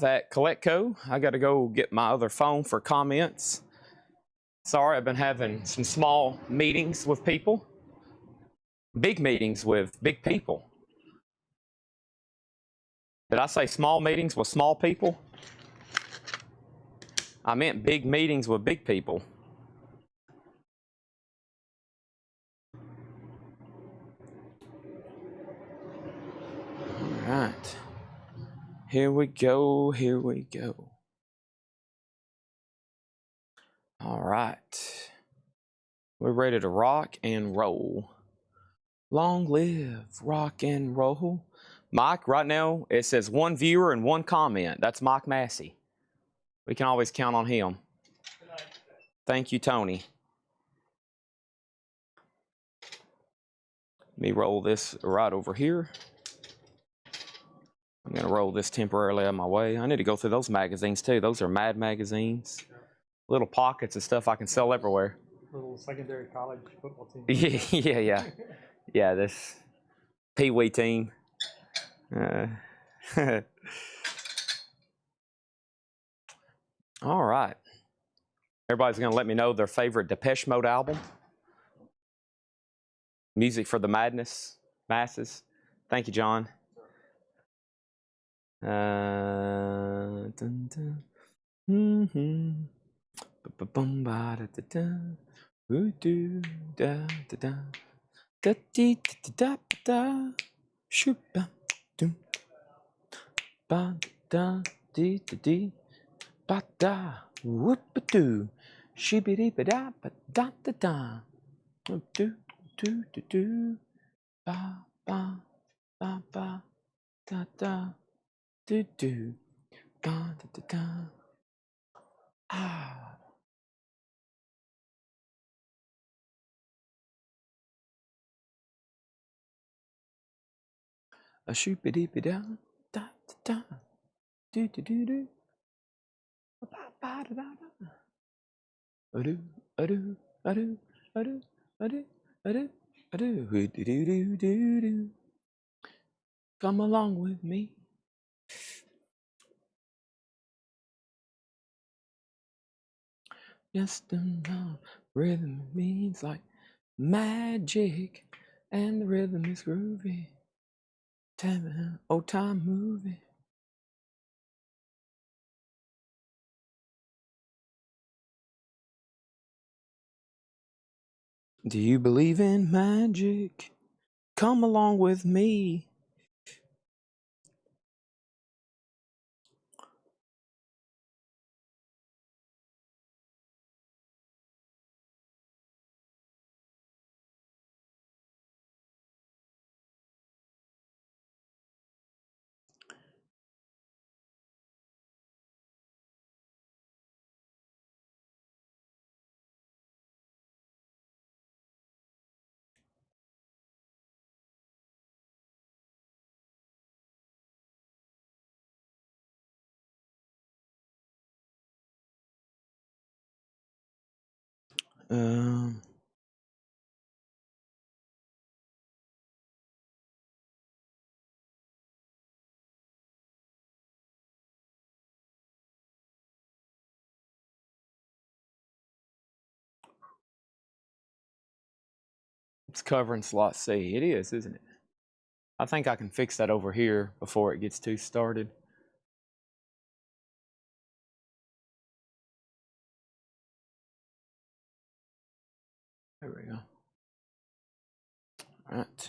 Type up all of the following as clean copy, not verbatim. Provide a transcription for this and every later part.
At Coletco. I got to go get my other phone for comments. Sorry, I've been having some small meetings with people, big meetings with big people. Did I say small meetings with small people? I meant big meetings with big people. All right. Here we go. Here we go. All right. We're ready to rock and roll. Long live rock and roll. Mike, right now it says 1 viewer and 1 comment. That's Mike Massey. We can always count on him. Thank you, Tony. Let me roll this right over here. I'm going to roll this temporarily out of my way. I need to go through those magazines too. Those are Mad magazines. Little pockets of stuff I can sell everywhere. Little secondary college football team. Yeah. Yeah, this Pee Wee team. All right. Everybody's going to let me know their favorite Depeche Mode album. Music for the masses. Thank you, John. Dun, dun. Mm-hmm. Bum ba da da da. Do da da da. Da dee da da da. Shoot ba dum. Ba da dee da dee. Ba da whoop a doo. Shibidi ba da ba da da da. Do do do do. Ba ba ba ba da da. Do do. Ba da da da. Ah. A shoopity-da da da da do do do do ba ba da da da ado ado ado ado ado ado ado do do do do do. Come along with me. Yes, the rhythm means like magic, and the rhythm is groovy. Time moving. Do you believe in magic? Come along with me. Um. It's covering slot C. It is, isn't it? I think I can fix that over here before it gets too started. There we go. All right.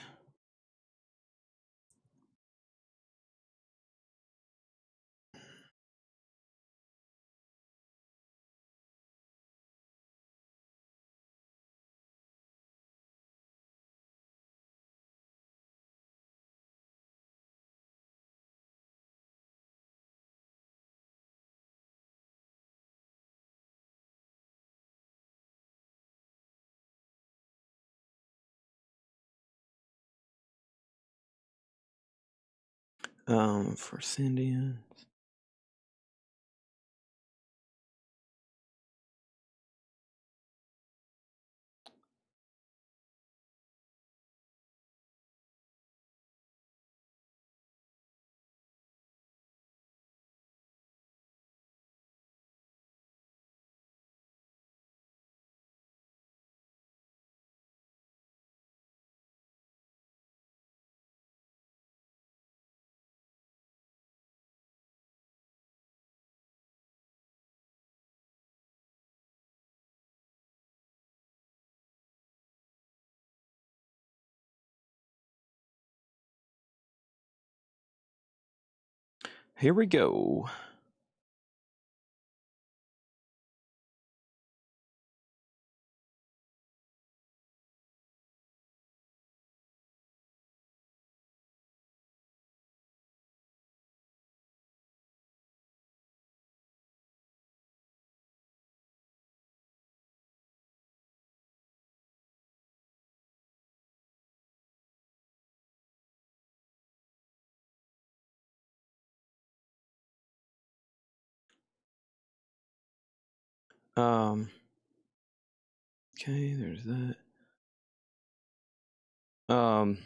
For Cindy. Here we go. Okay, there's that. Let's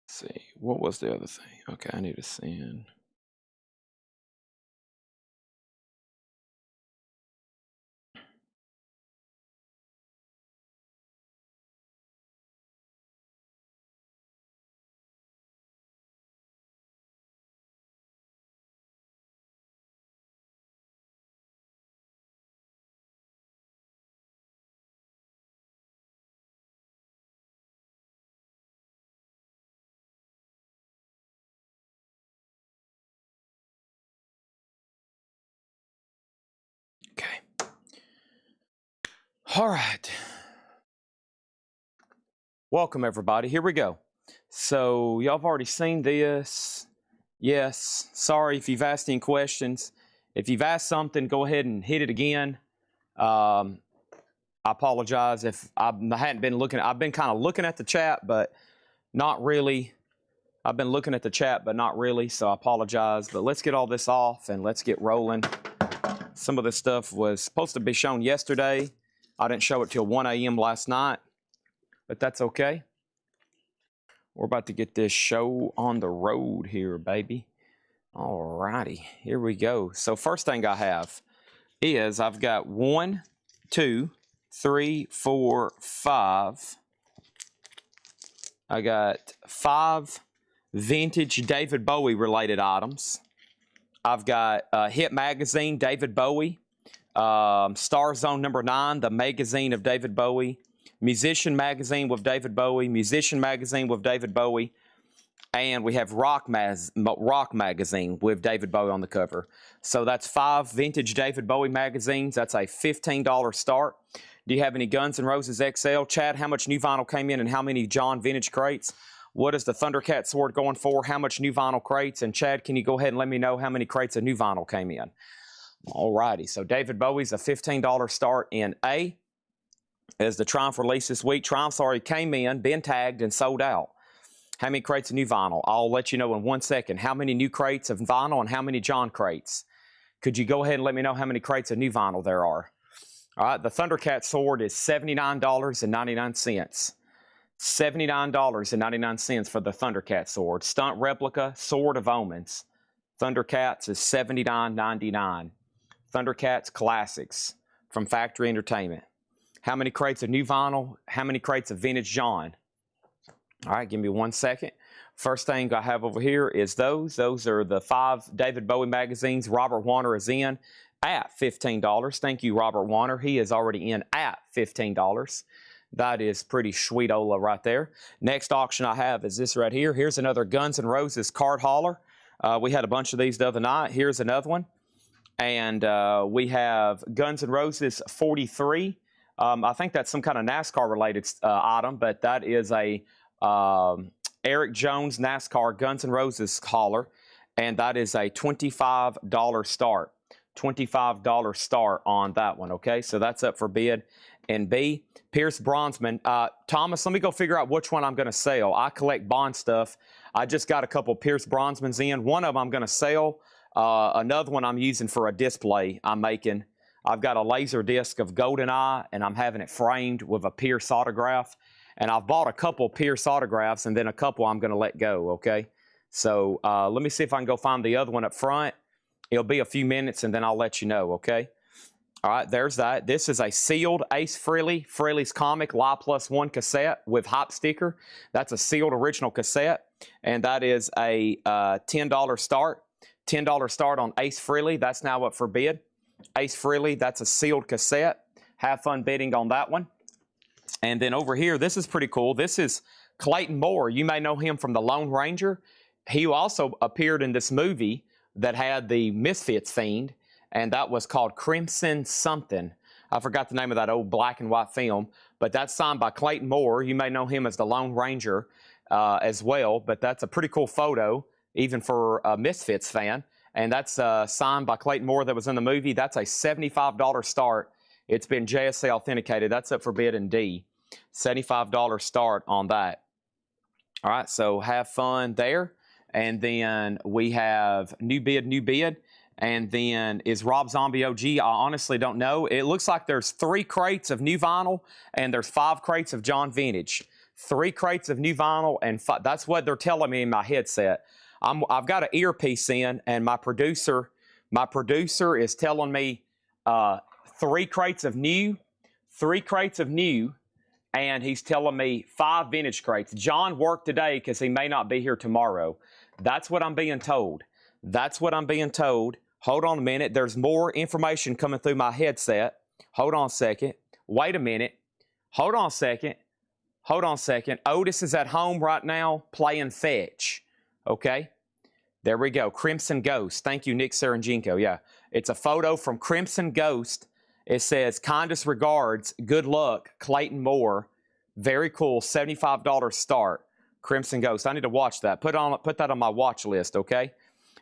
see, what was the other thing? Okay, I need to send. Okay. All right. Welcome, everybody. Here we go. So, y'all have already seen this. Yes. Sorry if you've asked any questions. If you've asked something, go ahead and hit it again. I apologize if I hadn't been looking. I've been kind of looking at the chat, but not really. I've been looking at the chat, but not really. So I apologize. But let's get all this off and let's get rolling. Some of this stuff was supposed to be shown yesterday. I didn't show it till 1 a.m. last night, but that's okay. We're about to get this show on the road here, baby. All righty, here we go. So first thing I have is I've got 1, 2, 3, 4, 5. I got 5 vintage David Bowie related items. I've got Hit Magazine, David Bowie, Star Zone number 9, the magazine of David Bowie, Musician Magazine with David Bowie, Musician Magazine with David Bowie, and we have Rock Magazine with David Bowie on the cover. So that's 5 vintage David Bowie magazines. That's a $15 start. Do you have any Guns N' Roses XL? Chad, how much new vinyl came in and how many John vintage crates? What is the Thundercat sword going for? How much new vinyl crates? And Chad, can you go ahead and let me know how many crates of new vinyl came in? All righty, so David Bowie's a $15 start in A. As the Triumph release this week, Triumph's already came in, been tagged, and sold out. How many crates of new vinyl? I'll let you know in 1 second. How many new crates of vinyl and how many John crates? Could you go ahead and let me know how many crates of new vinyl there are? All right, the Thundercat sword is $79.99. $79.99 for the Thundercat sword. Stunt replica, Sword of Omens. Thundercats is $79.99. Thundercats Classics from Factory Entertainment. How many crates of new vinyl? How many crates of vintage John? All right, give me 1 second. First thing I have over here is those. Those are the 5 David Bowie magazines. Robert Warner is in at $15. Thank you, Robert Warner. He is already in at $15. That is pretty sweet-ola right there. Next auction I have is this right here. Here's another Guns N' Roses card hauler. We had a bunch of these the other night. Here's another one. And we have Guns N' Roses 43. I think that's some kind of NASCAR-related item, but that is a Eric Jones NASCAR Guns N' Roses hauler, and that is a $25 start. $25 start on that one, okay? So that's up for bid. And B, Pierce Bronzman. Thomas, let me go figure out which one I'm going to sell. I collect Bond stuff. I just got a couple Pierce Bronzmans in. One of them I'm going to sell. Another one I'm using for a display I'm making. I've got a laser disc of GoldenEye, and I'm having it framed with a Pierce autograph. And I've bought a couple Pierce autographs, and then a couple I'm going to let go, okay? So let me see if I can go find the other one up front. It'll be a few minutes, and then I'll let you know, okay? All right, there's that. This is a sealed Ace Frehley, Frehley's Comic Live Plus One cassette with hop sticker. That's a sealed original cassette, and that is a $10 start. $10 start on Ace Frehley. That's now up for bid. Ace Frehley, that's a sealed cassette. Have fun bidding on that one. And then over here, this is pretty cool. This is Clayton Moore. You may know him from The Lone Ranger. He also appeared in this movie that had the Misfits themed, and that was called Crimson something. I forgot the name of that old black and white film, but that's signed by Clayton Moore. You may know him as the Lone Ranger as well, but that's a pretty cool photo, even for a Misfits fan. And that's signed by Clayton Moore that was in the movie. That's a $75 start. It's been JSA authenticated. That's up for bid in D. $75 start on that. All right, so have fun there. And then we have new bid. And then is Rob Zombie OG? I honestly don't know. It looks like there's 3 crates of new vinyl and there's 5 crates of John Vintage. 3 crates of new vinyl and 5, that's what they're telling me in my headset. I've got an earpiece in, and my producer is telling me 3 crates of new, and he's telling me 5 vintage crates. John worked today because he may not be here tomorrow. That's what I'm being told. Hold on a minute. There's more information coming through my headset. Hold on a second. Wait a minute. Hold on a second. Otis is at home right now playing fetch. Okay. There we go. Crimson Ghost. Thank you, Nick Sarangenko. Yeah. It's a photo from Crimson Ghost. It says, kindest regards, good luck, Clayton Moore. Very cool. $75 start. Crimson Ghost. I need to watch that. Put that on my watch list, okay?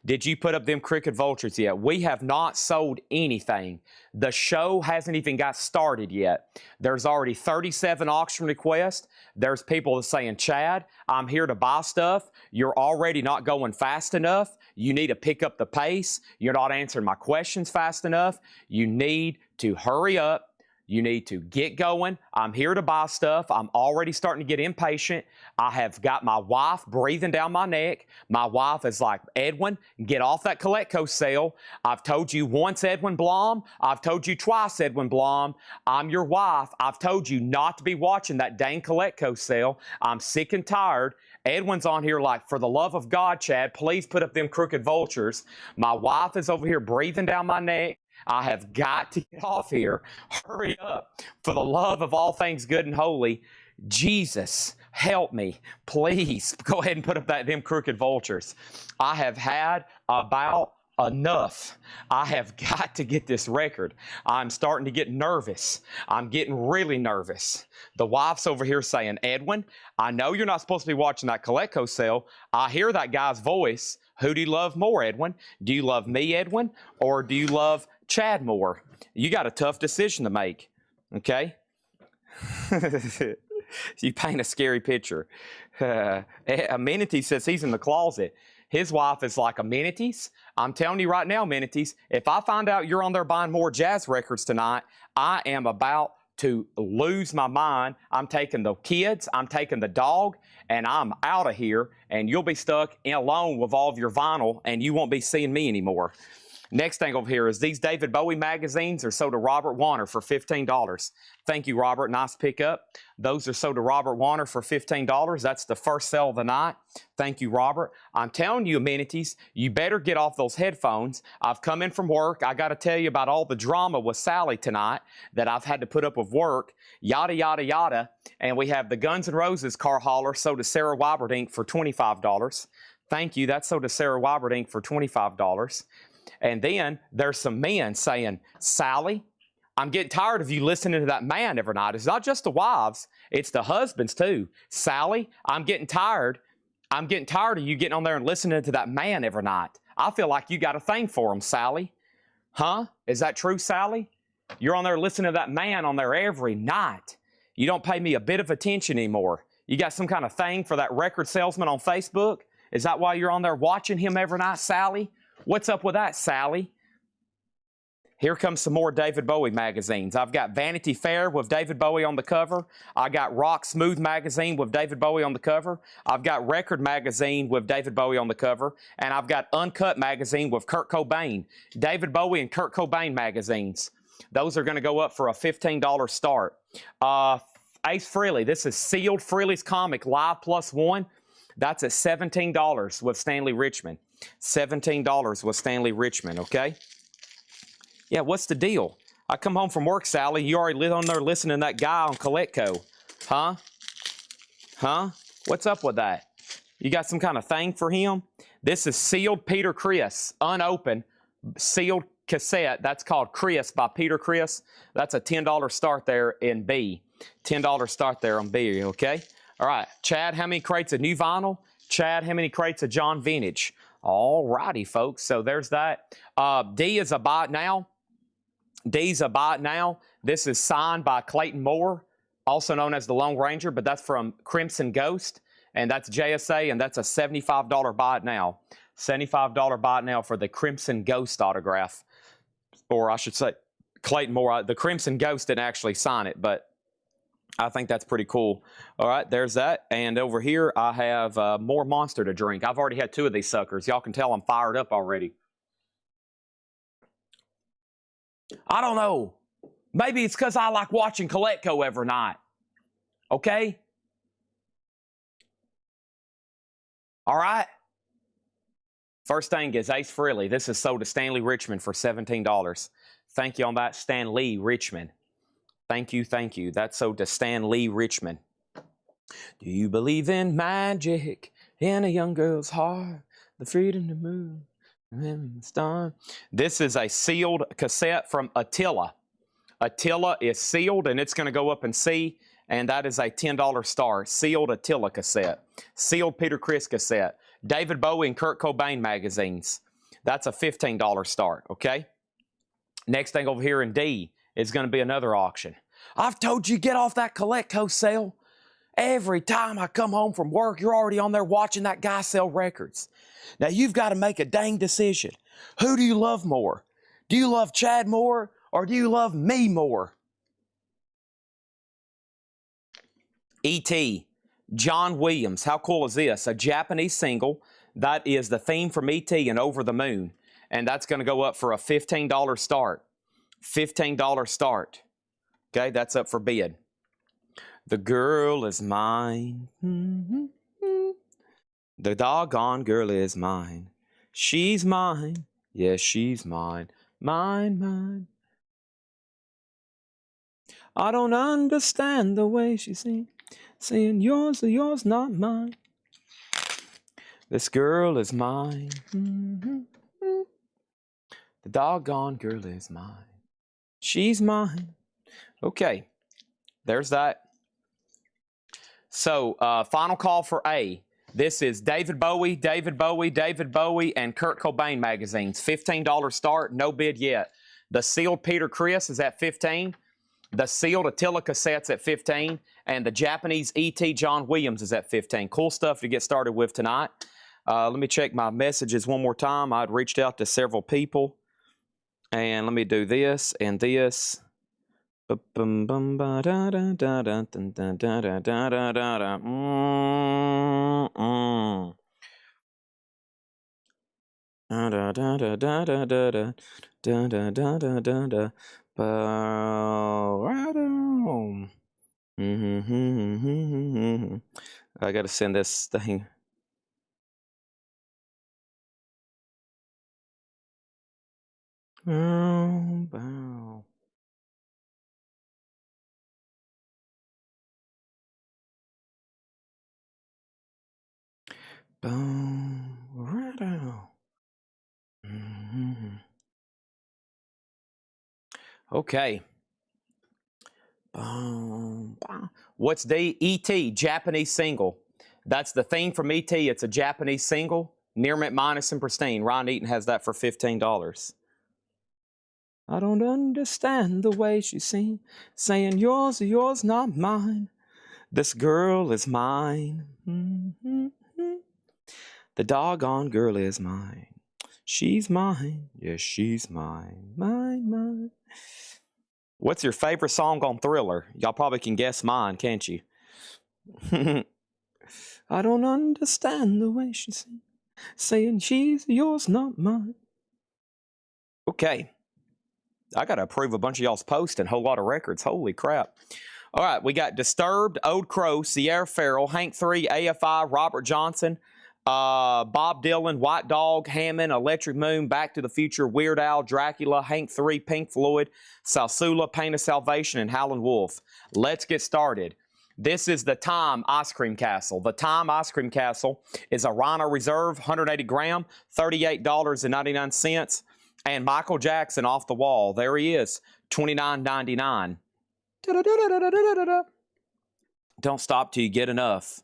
Did you put up them Crooked Vultures yet? We have not sold anything. The show hasn't even got started yet. There's already 37 auction requests. There's people saying, Chad, I'm here to buy stuff. You're already not going fast enough. You need to pick up the pace. You're not answering my questions fast enough. You need to hurry up. You need to get going. I'm here to buy stuff. I'm already starting to get impatient. I have got my wife breathing down my neck. My wife is like, Edwin, get off that Coletco sale. I've told you once, Edwin Blom. I've told you twice, Edwin Blom. I'm your wife. I've told you not to be watching that dang Coletco sale. I'm sick and tired. Edwin's on here like, for the love of God, Chad, please put up them Crooked Vultures. My wife is over here breathing down my neck. I have got to get off here. Hurry up. For the love of all things good and holy, Jesus, help me. Please go ahead and put up them Crooked Vultures. I have had about enough. I have got to get this record. I'm starting to get nervous. I'm getting really nervous. The wife's over here saying, Edwin, I know you're not supposed to be watching that Coletco sale. I hear that guy's voice. Who do you love more, Edwin? Do you love me, Edwin, or do you love Chad Moore? You got a tough decision to make, okay? You paint a scary picture. Amenities says he's in the closet. His wife is like, Amenities? I'm telling you right now, Amenities, if I find out you're on there buying more jazz records tonight, I am about to lose my mind. I'm taking the kids, I'm taking the dog, and I'm out of here, and you'll be stuck alone with all of your vinyl, and you won't be seeing me anymore. Next thing over here is these David Bowie magazines are sold to Robert Warner for $15. Thank you, Robert. Nice pickup. Those are sold to Robert Warner for $15. That's the first sale of the night. Thank you, Robert. I'm telling you, Amenities, you better get off those headphones. I've come in from work. I got to tell you about all the drama with Sally tonight that I've had to put up with work, yada, yada, yada. And we have the Guns N' Roses car hauler sold to Sarah Weibert for $25. Thank you. That's sold to Sarah Weibert for $25. And then there's some men saying, Sally, I'm getting tired of you listening to that man every night. It's not just the wives, it's the husbands too. Sally, I'm getting tired of you getting on there and listening to that man every night. I feel like you got a thing for him, Sally. Huh? Is that true, Sally? You're on there listening to that man on there every night. You don't pay me a bit of attention anymore. You got some kind of thing for that record salesman on Facebook? Is that why you're on there watching him every night, Sally? What's up with that, Sally? Here comes some more David Bowie magazines. I've got Vanity Fair with David Bowie on the cover. I got Rock Smooth magazine with David Bowie on the cover. I've got Record magazine with David Bowie on the cover. And I've got Uncut magazine with Kurt Cobain. David Bowie and Kurt Cobain magazines. Those are going to go up for a $15 start. Ace Frehley. This is Sealed Frehley's Comic Live Plus One. That's at $17 with Stanley Richmond. $17 with Stanley Richmond, okay? Yeah, what's the deal? I come home from work, Sally. You already live on there listening to that guy on Coletco. Huh? Huh? What's up with that? You got some kind of thing for him? This is sealed Peter Criss, unopened, sealed cassette. That's called Criss by Peter Criss. That's a $10 start there in B. $10 start there on B, okay? All right, Chad, how many crates of new vinyl? Chad, how many crates of John Vintage? All righty, folks, so there's that. D is a buy it now. D's a buy it now. This is signed by Clayton Moore, also known as the Lone Ranger, but that's from Crimson Ghost, and that's JSA, and that's a $75 buy it now. $75 buy it now for the Crimson Ghost autograph. Or I should say, Clayton Moore. The Crimson Ghost didn't actually sign it, but I think that's pretty cool. All right, there's that. And over here, I have more Monster to drink. I've already had 2 of these suckers. Y'all can tell I'm fired up already. I don't know. Maybe it's because I like watching Coletco every night. Okay? All right? First thing is Ace Frehley. This is sold to Stanley Richmond for $17. Thank you on that, Stan Lee Richmond. Thank you, thank you. That's sold to Stan Lee Richmond. Do you believe in magic in a young girl's heart? The freedom to move, the star. This is a sealed cassette from Attila. Attila is sealed, and it's going to go up in C, and that is a $10 star. Sealed Attila cassette. Sealed Peter Criss cassette. David Bowie and Kurt Cobain magazines. That's a $15 start, okay? Next thing over here in D is going to be another auction. I've told you, get off that Coletco sale. Every time I come home from work, you're already on there watching that guy sell records. Now, you've got to make a dang decision. Who do you love more? Do you love Chad more, or do you love me more? E.T. John Williams. How cool is this? A Japanese single. That is the theme from E.T. and Over the Moon. And that's going to go up for a $15 start. $15 start. Okay, that's up for bid. The girl is mine. The doggone girl is mine. She's mine. Yes, she's mine. Mine, mine. I don't understand the way she sings. Saying yours or yours, not mine. This girl is mine. The doggone girl is mine. She's mine. Okay, there's that. So, final call for A. This is David Bowie, David Bowie, David Bowie, and Kurt Cobain magazines. $15 start, no bid yet. The sealed Peter Criss is at $15. The sealed Attila cassette's at $15. And the Japanese E.T. John Williams is at $15. Cool stuff to get started with tonight. Let me check my messages one more time. I'd reached out to several people. And let me do this and this. I gotta send this thing. Bow. Boom, right out. Okay. Boom, bow. What's the E.T. Japanese single? That's the theme from E.T. It's a Japanese single. Near mint, minus, and pristine. Ron Eaton has that for $15. I don't understand the way she sings, saying yours or yours, not mine. This girl is mine. The doggone girl is mine. She's mine. Yes, she's mine. Mine, mine. What's your favorite song on Thriller? Y'all probably can guess mine, can't you? I don't understand the way she sings, saying she's yours, not mine. Okay. I got to approve a bunch of y'all's posts and a whole lot of records. Holy crap. All right, we got Disturbed, Old Crow, Sierra Farrell, Hank 3, AFI, Robert Johnson, Bob Dylan, White Dog, Hammond, Electric Moon, Back to the Future, Weird Al, Dracula, Hank 3, Pink Floyd, Salsula, Pain of Salvation, and Howlin' Wolf. Let's get started. This is the Time Ice Cream Castle. The Time Ice Cream Castle is a Rhino Reserve, 180 gram, $38.99. And Michael Jackson off the wall. There he is, $29.99. Don't stop till you get enough.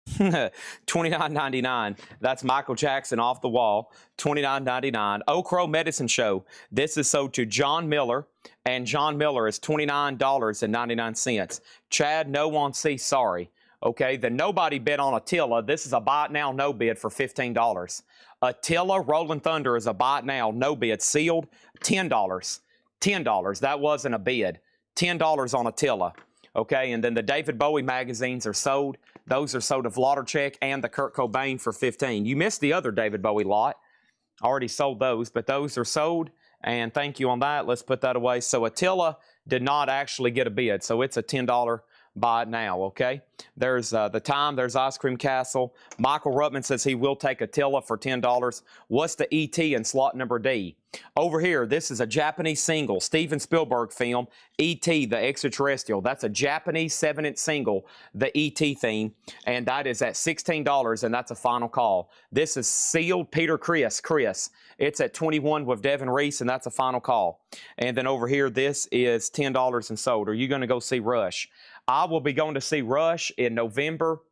$29.99. That's Michael Jackson off the wall. $29.99. Oak Crow Medicine Show. This is sold to John Miller, and John Miller is $29.99. Chad, no on C, sorry. Okay, the nobody bid on Attila. This is a buy it now, no bid for $15. Attila Rolling Thunder is a buy it now, no bid, sealed, $10. $10. That wasn't a bid. $10 on Attila. Okay, and then the David Bowie magazines are sold. Those are sold to Vladarchuk and the Kurt Cobain for $15. You missed the other David Bowie lot. Already sold those, but those are sold. And thank you on that. Let's put that away. So Attila did not actually get a bid. So it's a $10 buy it now, okay? There's the Time. There's Ice Cream Castle. Michael Ruttman says he will take Attila for $10. What's the ET in slot number D? Over here, this is a Japanese single, Steven Spielberg film, E.T. the Extraterrestrial. That's a Japanese 7-inch single, the E.T. theme, and that is at $16, and that's a final call. This is sealed Peter Criss. It's at $21 with Devin Reese, and that's a final call. And then over here, this is $10 and sold. Are you going to go see Rush? I will be going to see Rush in November.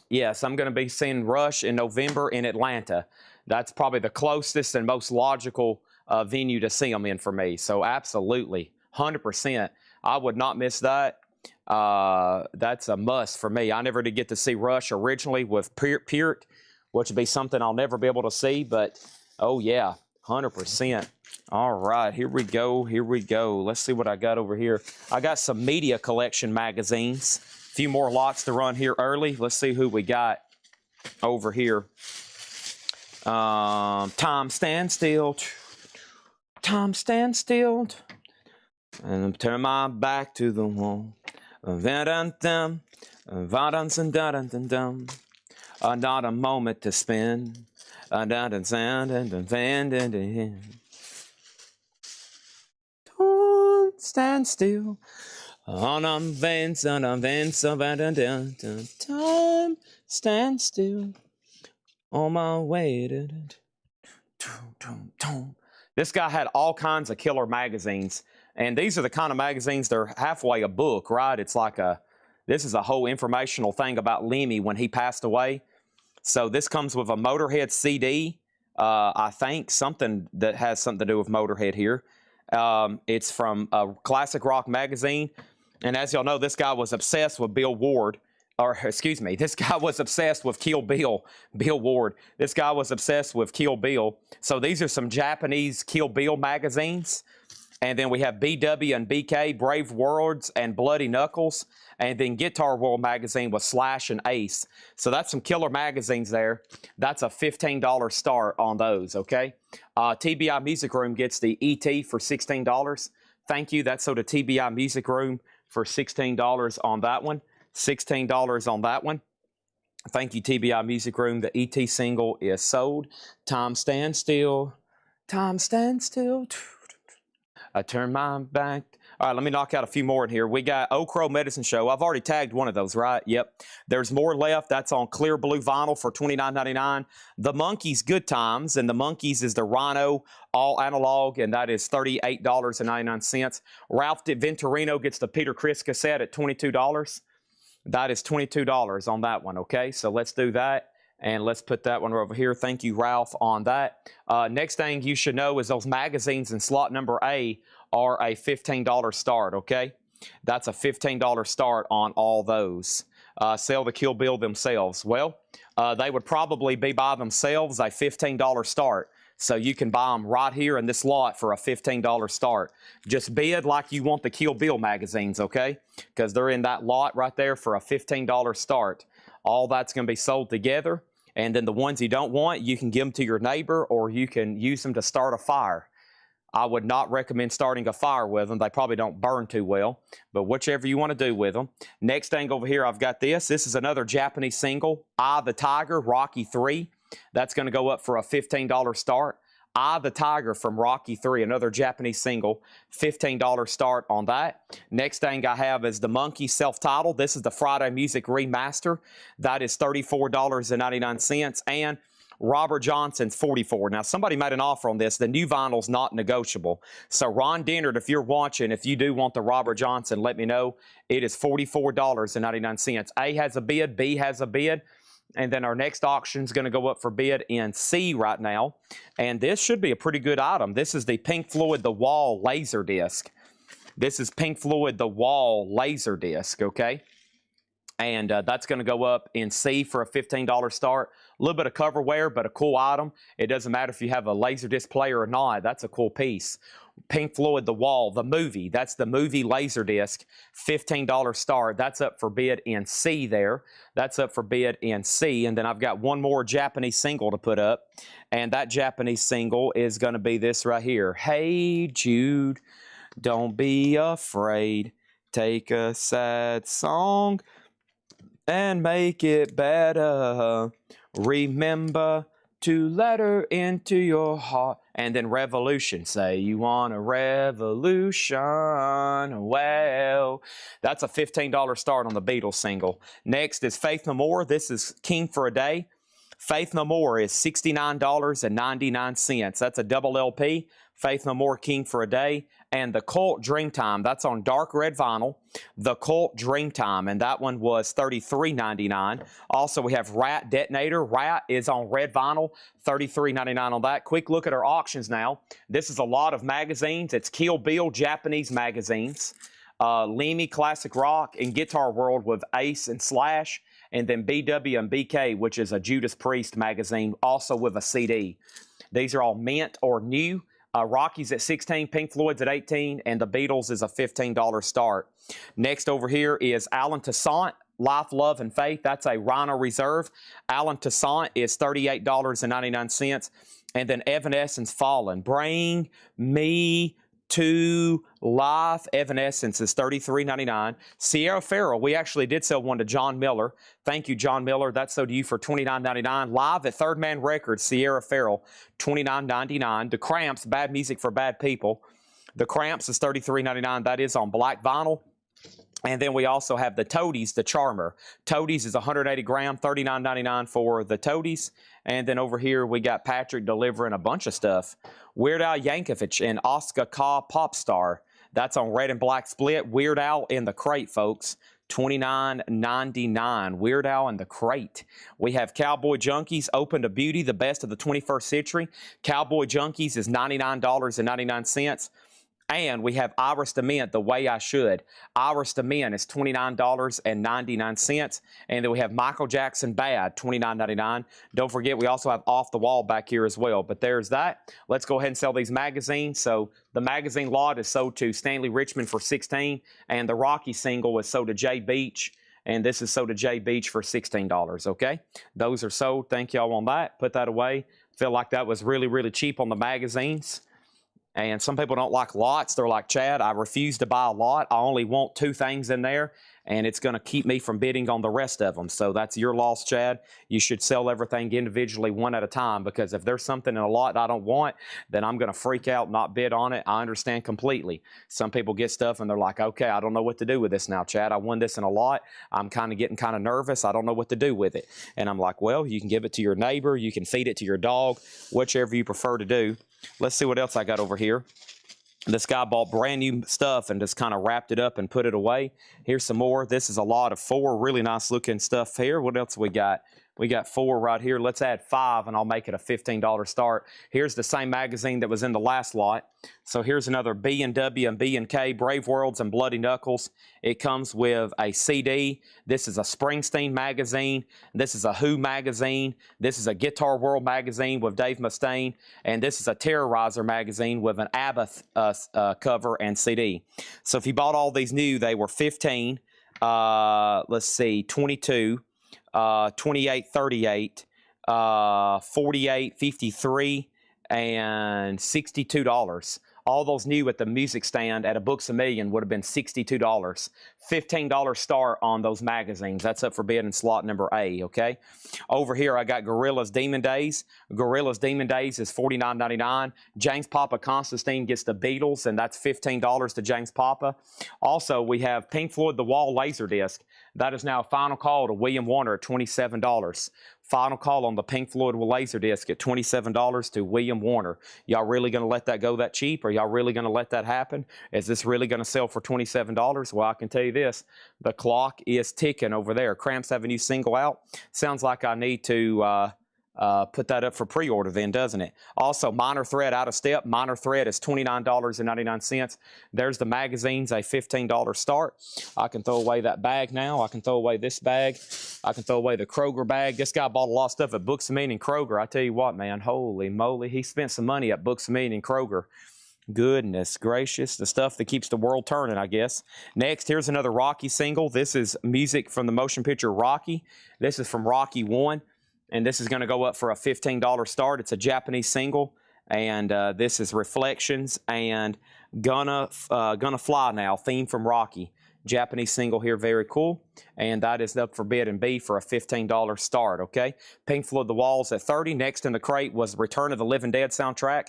Yes, I'm going to be seeing Rush in November in Atlanta. That's probably the closest and most logical venue to see them in for me. So absolutely, 100%. I would not miss that. That's a must for me. I never did get to see Rush originally with Peart, which would be something I'll never be able to see. But, oh, yeah, 100%. All right, here we go. Here we go. Let's see what I got over here. I got some media collection magazines. A few more lots to run here early. Let's see who we got over here. Time Stand Still. Time Stand Still. And turn my back to the wall. Not a moment to spend. Don't stand still. Time stand still. On my way. This guy had all kinds of killer magazines. And these are the kind of magazines, they're halfway a book, right? It's like this is a whole informational thing about Lemmy when he passed away. So this comes with a Motorhead CD, I think, something that has something to do with Motorhead here. It's from a Classic Rock magazine. And as y'all know, this guy was obsessed with Bill Ward. Or, excuse me, this guy was obsessed with Kill Bill, Bill Ward. This guy was obsessed with Kill Bill. So these are some Japanese Kill Bill magazines. And then we have BW and BK, Brave Worlds, and Bloody Knuckles. And then Guitar World magazine with Slash and Ace. So that's some killer magazines there. That's a $15 start on those, okay? TBI Music Room gets the ET for $16. Thank you. That's so the TBI Music Room for $16 on that one. $16 on that one. Thank you, TBI Music Room. The ET single is sold. Time Stand Still. Time Stand Still. I turn my back. All right, let me knock out a few more in here. We got Oak Crow Medicine Show. I've already tagged one of those, right? Yep. There's more left. That's on clear blue vinyl for $29.99. The Monkees Good Times, and the Monkees is the Rhino all analog, and that is $38.99. Ralph Venturino gets the Peter Criss cassette at $22. That is $22 on that one, okay? So let's do that, and let's put that one over here. Thank you, Ralph, on that. Next thing you should know is those magazines in slot number A are a $15 start, okay? That's a $15 start on all those. Sell the Kill Bill themselves. Well, they would probably be by themselves a $15 start. So you can buy them right here in this lot for a $15 start. Just bid like you want the Kill Bill magazines, okay? Because they're in that lot right there for a $15 start. All that's going to be sold together. And then the ones you don't want, you can give them to your neighbor, or you can use them to start a fire. I would not recommend starting a fire with them. They probably don't burn too well, but whichever you want to do with them. Next thing over here, I've got this. This is another Japanese single, Eye the Tiger, Rocky 3. That's going to go up for a $15 start. Eye the Tiger from Rocky 3, another Japanese single, $15 start on that. Next thing I have is the Monkey self-titled. This is the Friday Music Remaster. That is $34.99. And Robert Johnson's $44. Now, somebody made an offer on this. The new vinyl's not negotiable. So, Ron Dennard, if you're watching, if you do want the Robert Johnson, let me know. It is $44.99. A has a bid, B has a bid. And then our next auction is going to go up for bid in C right now. And this should be a pretty good item. This is the Pink Floyd The Wall Laserdisc. This is Pink Floyd The Wall Laserdisc, okay? And that's going to go up in C for a $15 start. A little bit of cover wear, but a cool item. It doesn't matter if you have a Laserdisc player or not. That's a cool piece. Pink Floyd The Wall, the movie. That's the movie Laserdisc, $15 start. That's up for bid in C there. That's up for bid in C. And then I've got one more Japanese single to put up. And that Japanese single is going to be this right here. Hey Jude, don't be afraid. Take a sad song and make it better. Remember to let her into your heart. And then Revolution. Say you want a revolution. Well, that's a $15 start on the Beatles single. Next is Faith No More. This is King for a Day. Faith No More is $69.99. That's a double LP. Faith No More, King for a Day. And The Cult Dreamtime, that's on dark red vinyl. The Cult Dreamtime, and that one was $33.99. Also, we have Rat Detonator. Rat is on red vinyl, $33.99 on that. Quick look at our auctions now. This is a lot of magazines. It's Kill Bill Japanese magazines, Lemmy Classic Rock, and Guitar World with Ace and Slash, and then BW and BK, which is a Judas Priest magazine, also with a CD. These are all mint or new. Rocky's at 16, Pink Floyd's at 18, and the Beatles is a $15 start. Next over here is Alan Toussaint, Life, Love, and Faith. That's a Rhino Reserve. Alan Toussaint is $38.99. And then Evanescence, Fallen. Bring me to life. Evanescence is $33.99. Sierra Farrell, we actually did sell one to John Miller. Thank you, John Miller. That sold to you for $29.99. Live at Third Man Records, Sierra Farrell, $29.99. The Cramps, Bad Music for Bad People. The Cramps is $33.99. That is on black vinyl. And then we also have the Toadies, the Charmer. Toadies is 180 gram, $39.99 for the Toadies. And then over here, we got Patrick delivering a bunch of stuff. Weird Al Yankovic and Oscar Ka Popstar. That's on red and black split. Weird Al in the crate, folks. $29.99. Weird Al in the crate. We have Cowboy Junkies, Open to Beauty, the best of the 21st century. Cowboy Junkies is $99.99. And we have Iris DeMint, The Way I Should. Iris DeMint is $29.99. And then we have Michael Jackson Bad, $29.99. Don't forget, we also have Off the Wall back here as well. But there's that. Let's go ahead and sell these magazines. So the magazine lot is sold to Stanley Richmond for $16. And the Rocky single is sold to Jay Beach. And this is sold to Jay Beach for $16, okay? Those are sold. Thank y'all on that. Put that away. Feel like that was really, really cheap on the magazines. And some people don't like lots. They're like, Chad, I refuse to buy a lot. I only want 2 things in there, and it's going to keep me from bidding on the rest of them. So that's your loss, Chad. You should sell everything individually, one at a time, because if there's something in a lot I don't want, then I'm going to freak out, not bid on it. I understand completely. Some people get stuff, and they're like, okay, I don't know what to do with this now, Chad. I won this in a lot. I'm kind of getting kind of nervous. I don't know what to do with it. And I'm like, well, you can give it to your neighbor. You can feed it to your dog, whichever you prefer to do. Let's see what else I got over here. This guy bought brand new stuff and just kind of wrapped it up and put it away. Here's some more. This is a lot of 4 really nice looking stuff here. What else we got? We got 4 right here. Let's add 5 and I'll make it a $15 start. Here's the same magazine that was in the last lot. So here's another B&W and B&K, Brave Worlds and Bloody Knuckles. It comes with a CD. This is a Springsteen magazine. This is a Who magazine. This is a Guitar World magazine with Dave Mustaine. And this is a Terrorizer magazine with an ABBA cover and CD. So if you bought all these new, they were 15. Let's see, 22. 28, 38, 48, 53, and $62. All those new at the music stand at a Books A Million would have been $62. $15 start on those magazines. That's up for bid in slot number A, okay? Over here, I got Gorilla's Demon Days. Gorilla's Demon Days is $49.99. James Papa Constantine gets the Beatles, and that's $15 to James Papa. Also, we have Pink Floyd The Wall Laserdisc. That is now a final call to William Warner at $27. Final call on the Pink Floyd Laserdisc at $27 to William Warner. Y'all really going to let that go that cheap? Are y'all really going to let that happen? Is this really going to sell for $27? Well, I can tell you this. The clock is ticking over there. Cramps have a new single out. Sounds like I need to put that up for pre-order then, doesn't it? Also, Minor Threat Out of Step. Minor Threat is $29.99. There's the magazines, a $15 start. I can throw away that bag now. I can throw away this bag. I can throw away the Kroger bag. This guy bought a lot of stuff at Books A Million and Kroger. I tell you what, man, holy moly. He spent some money at Books A Million and Kroger. Goodness gracious, the stuff that keeps the world turning, I guess. Next, here's another Rocky single. This is music from the motion picture Rocky. This is from Rocky 1. And this is going to go up for a $15 start. It's a Japanese single, and this is Reflections and Gonna Fly Now, theme from Rocky. Japanese single here, very cool. And that is up for bid in B for a $15 start, okay? Pink Floyd The Walls at $30. Next in the crate was Return of the Living Dead soundtrack.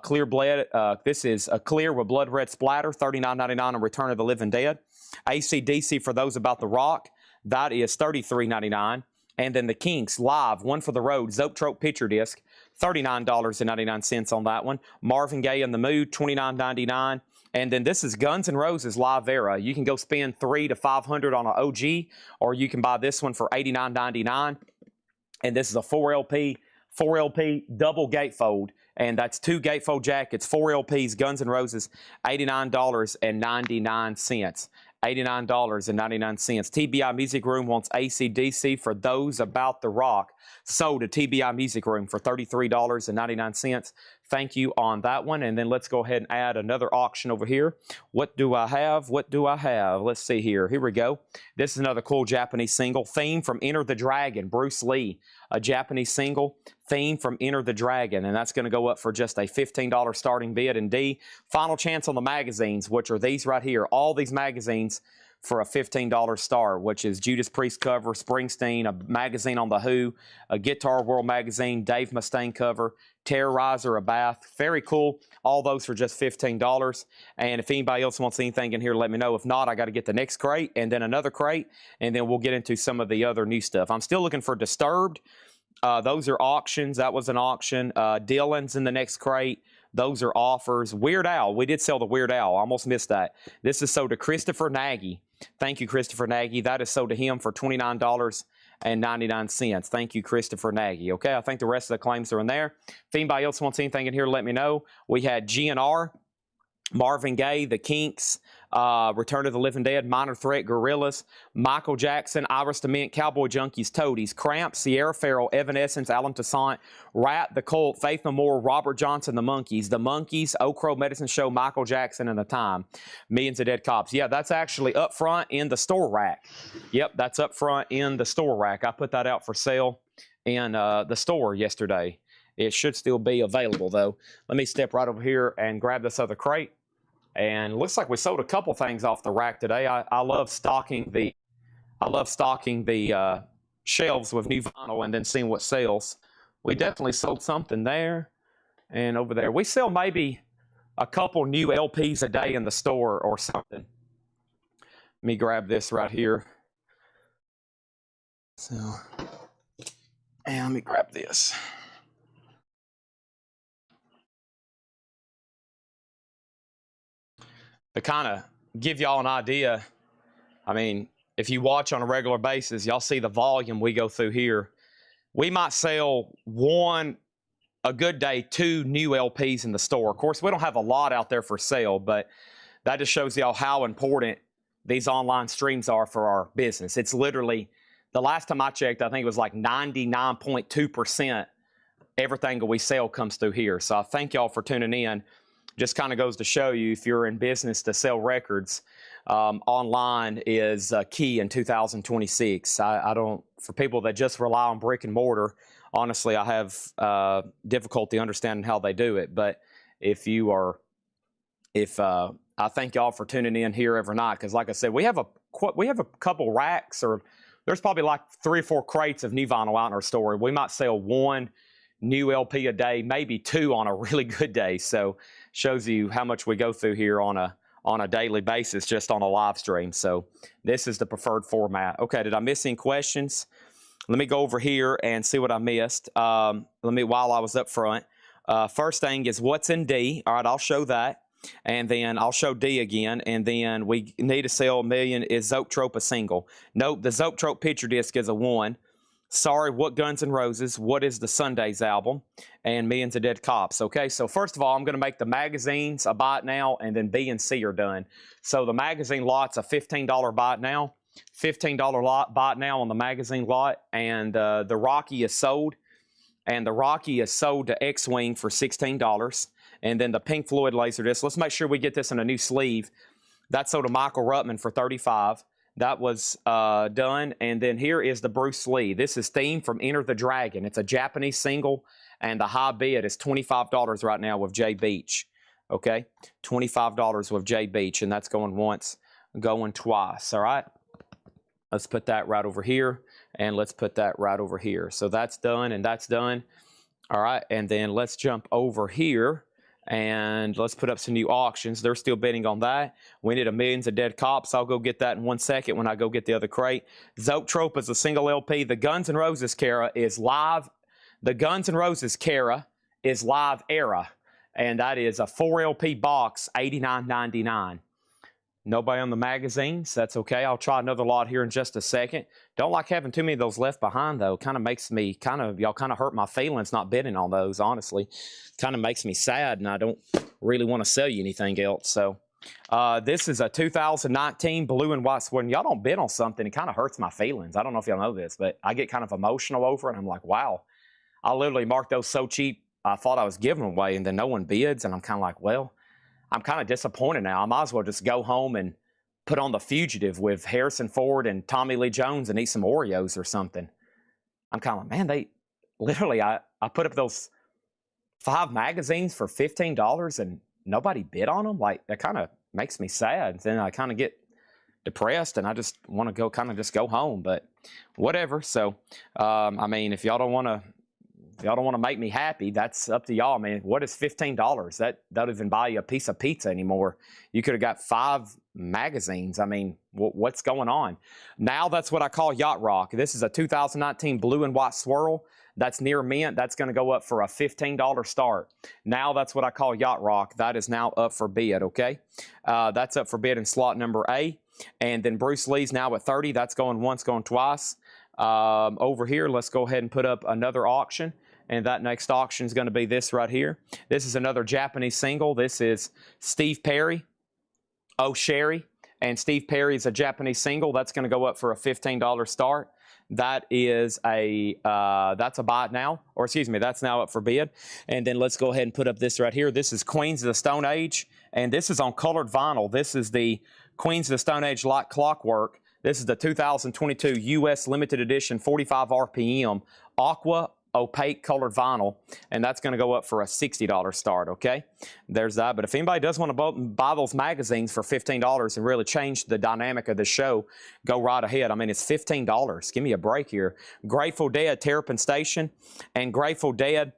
Clear Blood, this is a clear with blood red splatter, $39.99 on Return of the Living Dead. AC/DC for those about the rock, that is $33.99. And then the Kinks Live, One for the Road, Zoetrope picture disc, $39.99 on that one. Marvin Gaye in the Mood, $29.99. And then this is Guns N' Roses Live Era. You can go spend $300 to $500 on an OG, or you can buy this one for $89.99. And this is a 4 LP double gatefold. And that's 2 gatefold jackets, 4 LPs, Guns N' Roses, $89.99. $89.99. TBI Music Room wants AC/DC for those about the rock. Sold to TBI Music Room for $33.99. Thank you on that one. And then let's go ahead and add another auction over here. What do I have? What do I have? Let's see here. Here we go. This is another cool Japanese single. Theme from Enter the Dragon, Bruce Lee. A Japanese single, theme from Enter the Dragon. And that's going to go up for just a $15 starting bid in D. Final chance on the magazines, which are these right here. All these magazines for a $15 start, which is Judas Priest cover, Springsteen, a magazine on The Who, a Guitar World magazine, Dave Mustaine cover, Terrorizer, a bath. Very cool. All those for just $15. And if anybody else wants anything in here, let me know. If not, I got to get the next crate and then another crate, and then we'll get into some of the other new stuff. I'm still looking for Disturbed. Those are auctions. That was an auction. Dylan's in the next crate. Those are offers. Weird Al. We did sell the Weird Al. I almost missed that. This is sold to Christopher Nagy. Thank you, Christopher Nagy. That is sold to him for $29.99. Thank you, Christopher Nagy. Okay, I think the rest of the claims are in there. If anybody else wants anything in here, let me know. We had GNR, Marvin Gaye, The Kinks, Return of the Living Dead, Minor Threat, Gorillaz, Michael Jackson, Iris DeMent, Cowboy Junkies, Toadies, Cramps, Sierra Farrell, Evanescence, Alan Toussaint, Rat, The Cult, Faith No More, Robert Johnson, The Monkees, Oak Crow Medicine Show, Michael Jackson, and The Time, Millions of Dead Cops. Yeah, that's actually up front in the store rack. Yep, that's up front in the store rack. I put that out for sale in the store yesterday. It should still be available, though. Let me step right over here and grab this other crate. And looks like we sold a couple things off the rack today. I love stocking the shelves with new vinyl and then seeing what sells. We definitely sold something there and over there. We sell maybe a couple new LPs a day in the store or something. Let me grab this right here. So, and let me grab this. To kind of give y'all an idea, I mean, if you watch on a regular basis, y'all see the volume we go through here. We might sell a good day, 2 new LPs in the store. Of course, we don't have a lot out there for sale, but that just shows y'all how important these online streams are for our business. It's literally, the last time I checked, I think it was like 99.2% everything that we sell comes through here. So I thank y'all for tuning in. Just kind of goes to show you, if you're in business to sell records, online is key in 2026. I don't, for people that just rely on brick and mortar, honestly, I have difficulty understanding how they do it. But if you are if I thank y'all for tuning in here every night, because like I said, we have a couple racks, or there's probably like 3 or 4 crates of new vinyl out in our store. We might sell 1 new LP a day, maybe 2 on a really good day. So shows you how much we go through here on a daily basis just on a live stream. So this is the preferred format. Okay, did I miss any questions? Let me go over here and see what I missed. While I was up front. First thing is what's in D. All right, I'll show that. And then I'll show D again. And then we need to sell $1 million. Is Zoetrope a single? Nope, the Zoetrope picture disc is a 1. Sorry, what Guns N' Roses? What is the Sundays album? And Millions of Dead Cops. Okay, so first of all, I'm going to make the magazines a buy it now, and then B and C are done. So the magazine lot's a $15 buy it now. $15 lot buy it now on the magazine lot, and the Rocky is sold. And the Rocky is sold to X-Wing for $16. And then the Pink Floyd Laserdisc. Let's make sure we get this in a new sleeve. That's sold to Michael Ruttman for $35. That was done. And then here is the Bruce Lee. This is Theme from Enter the Dragon. It's a Japanese single, and the high bid is $25 right now with Jay Beach. Okay, $25 with Jay Beach, and that's going once, going twice. All right, let's put that right over here, and let's put that right over here. So that's done, and that's done. All right, and then let's jump over here. And let's put up some new auctions. They're still bidding on that. We need a Millions of Dead Cops. I'll go get that in 1 second when I go get the other crate. Zoetrope is a single LP. The Guns N' Roses Cara is live. The Guns N' Roses Cara is live era. And that is a 4 LP box, $89.99. Nobody on the magazines. That's okay. I'll try another lot here in just a second. Don't like having too many of those left behind, though. Kind of makes me y'all kind of hurt my feelings not bidding on those, honestly. Kind of makes me sad, and I don't really want to sell you anything else. So this is a 2019 blue and white. When y'all don't bid on something, it kind of hurts my feelings. I don't know if y'all know this, but I get kind of emotional over it. I'm like, wow. I literally marked those so cheap, I thought I was giving them away, and then no one bids, and I'm kind of like, well, I'm kind of disappointed now. I might as well just go home and put on The Fugitive with Harrison Ford and Tommy Lee Jones and eat some Oreos or something. I'm kind of like, man, they literally, I put up those 5 magazines for $15 and nobody bid on them. Like, that kind of makes me sad. Then I kind of get depressed and I just want to go just go home, but whatever. So, I mean, if y'all don't want to make me happy, that's up to y'all. I mean, what is $15? That doesn't even buy you a piece of pizza anymore. You could have got 5 magazines. I mean, what's going on? Now that's what I call yacht rock. This is a 2019 blue and white swirl. That's near mint. That's going to go up for a $15 start. Now that's what I call yacht rock. That is now up for bid, okay? That's up for bid in slot number A. And then Bruce Lee's now at 30. That's going once, going twice. Over here, let's go ahead and put up another auction. And that next auction is going to be this right here. This is another Japanese single. This is Steve Perry, Oh Sherry. And Steve Perry is a Japanese single. That's going to go up for a $15 start. That is that's a buy it now. Or excuse me, that's now up for bid. And then let's go ahead and put up this right here. This is Queens of the Stone Age. And this is on colored vinyl. This is the Queens of the Stone Age Like Clockwork. This is the 2022 U.S. Limited Edition 45 RPM Aqua opaque colored vinyl, and that's going to go up for a $60 start, okay? There's that. But if anybody does want to buy those magazines for $15 and really change the dynamic of the show, go right ahead. I mean, it's $15. Give me a break here. Grateful Dead, Terrapin Station, and Grateful Dead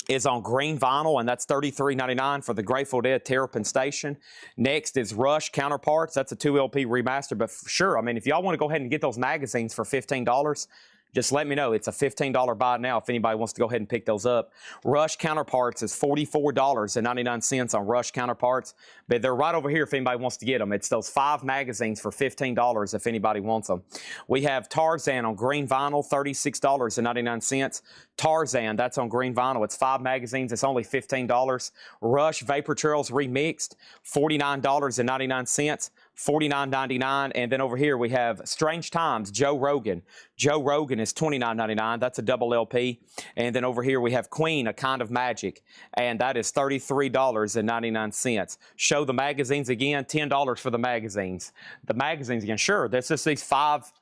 is on green vinyl, and that's $33.99 for the Grateful Dead Terrapin Station. Next is Rush Counterparts. That's a 2 LP remaster, but for sure, I mean, if y'all want to go ahead and get those magazines for $15, just let me know. It's a $15 buy now if anybody wants to go ahead and pick those up. Rush Counterparts is $44.99 on Rush Counterparts. But they're right over here if anybody wants to get them. It's those 5 magazines for $15 if anybody wants them. We have Tarzan on green vinyl, $36.99. Tarzan, that's on green vinyl. It's 5 magazines. It's only $15. Rush Vapor Trails Remixed, $49.99. $49.99. And then over here we have Strange Times, Joe Rogan. Joe Rogan is $29.99. That's a double LP. And then over here we have Queen, A Kind of Magic, and that is $33.99. Show the magazines again, $10 for the magazines. The magazines again, sure, there's just these 5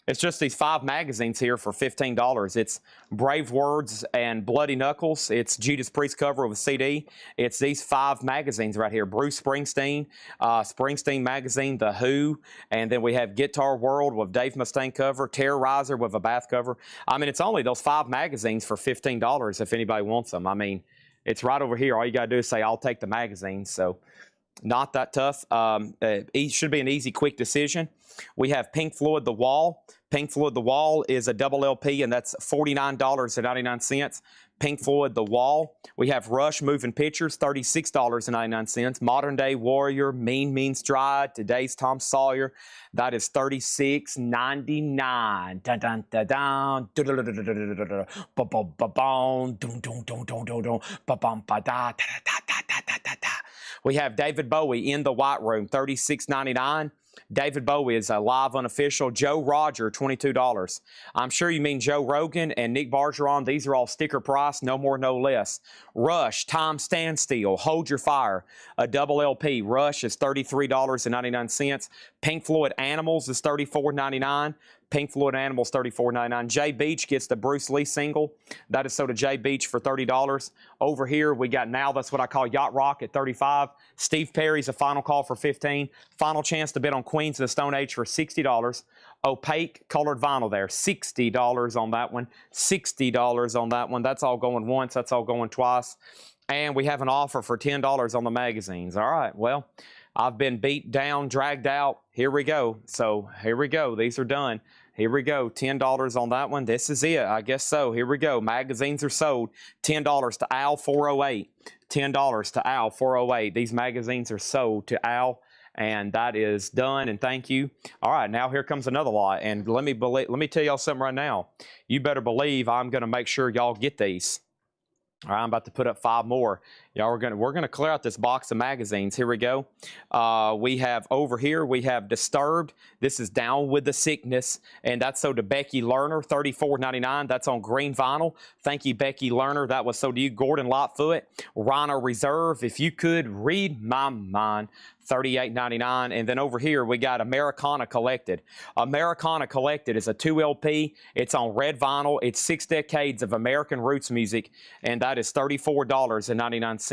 It's just these 5 magazines here for $15. It's Brave Words and Bloody Knuckles. It's Judas Priest cover with a CD. It's these 5 magazines right here. Bruce Springsteen, Springsteen magazine, The Who, and then we have Guitar World with Dave Mustaine cover, Terrorizer with a bath cover. I mean, it's only those 5 magazines for $15 if anybody wants them. I mean, it's right over here. All you got to do is say, I'll take the magazines. So not that tough. It should be an easy, quick decision. We have Pink Floyd The Wall. Pink Floyd The Wall is a double LP, and that's $49.99. Pink Floyd The Wall. We have Rush Moving Pictures, $36.99. Modern Day Warrior, Mean Stride, Today's Tom Sawyer, that is $36.99. Dun dun dun dun. Dun dun dun dun dun dun dun. Ba ba ba bum. Dun dun dun dun dun dun. Ba bum ba da da da da da da da da. We have David Bowie in the White Room, $36.99. David Bowie is a live unofficial. Joe Roger, $22. I'm sure you mean Joe Rogan and Nick Bargeron. These are all sticker price, no more, no less. Rush, Time Standstill, Hold Your Fire, a double LP. Rush is $33.99. Pink Floyd Animals is $34.99. Pink Floyd Animals, $34.99. Jay Beach gets the Bruce Lee single. That is sold to Jay Beach for $30. Over here, we got Now That's What I Call Yacht Rock at $35. Steve Perry's A Final Call for $15. Final Chance to Bid on Queens of the Stone Age for $60. Opaque colored vinyl there, $60 on that one. $60 on that one. That's all going once. That's all going twice. And we have an offer for $10 on the magazines. All right, well, I've been beat down, dragged out. Here we go. So here we go. These are done. Here we go. $10 on that one. This is it. I guess so. Here we go. Magazines are sold. $10 to Al 408. $10 to Al 408. These magazines are sold to Al, and that is done. And thank you. All right, now here comes another lot. And let me tell y'all something right now. You better believe I'm going to make sure y'all get these. All right, I'm about to put up 5 more. Y'all we're gonna clear out this box of magazines. Here we go. We have over here, we have Disturbed. This is Down with the Sickness, and that's sold to Becky Lerner, $34.99. That's on green vinyl. Thank you, Becky Lerner. That was sold to you. Gordon Lightfoot, Rhino Reserve. If you could read my mind, $38.99. And then over here, we got Americana Collected. Americana Collected is a 2 LP. It's on red vinyl. It's 6 decades of American roots music, and that is $34.99.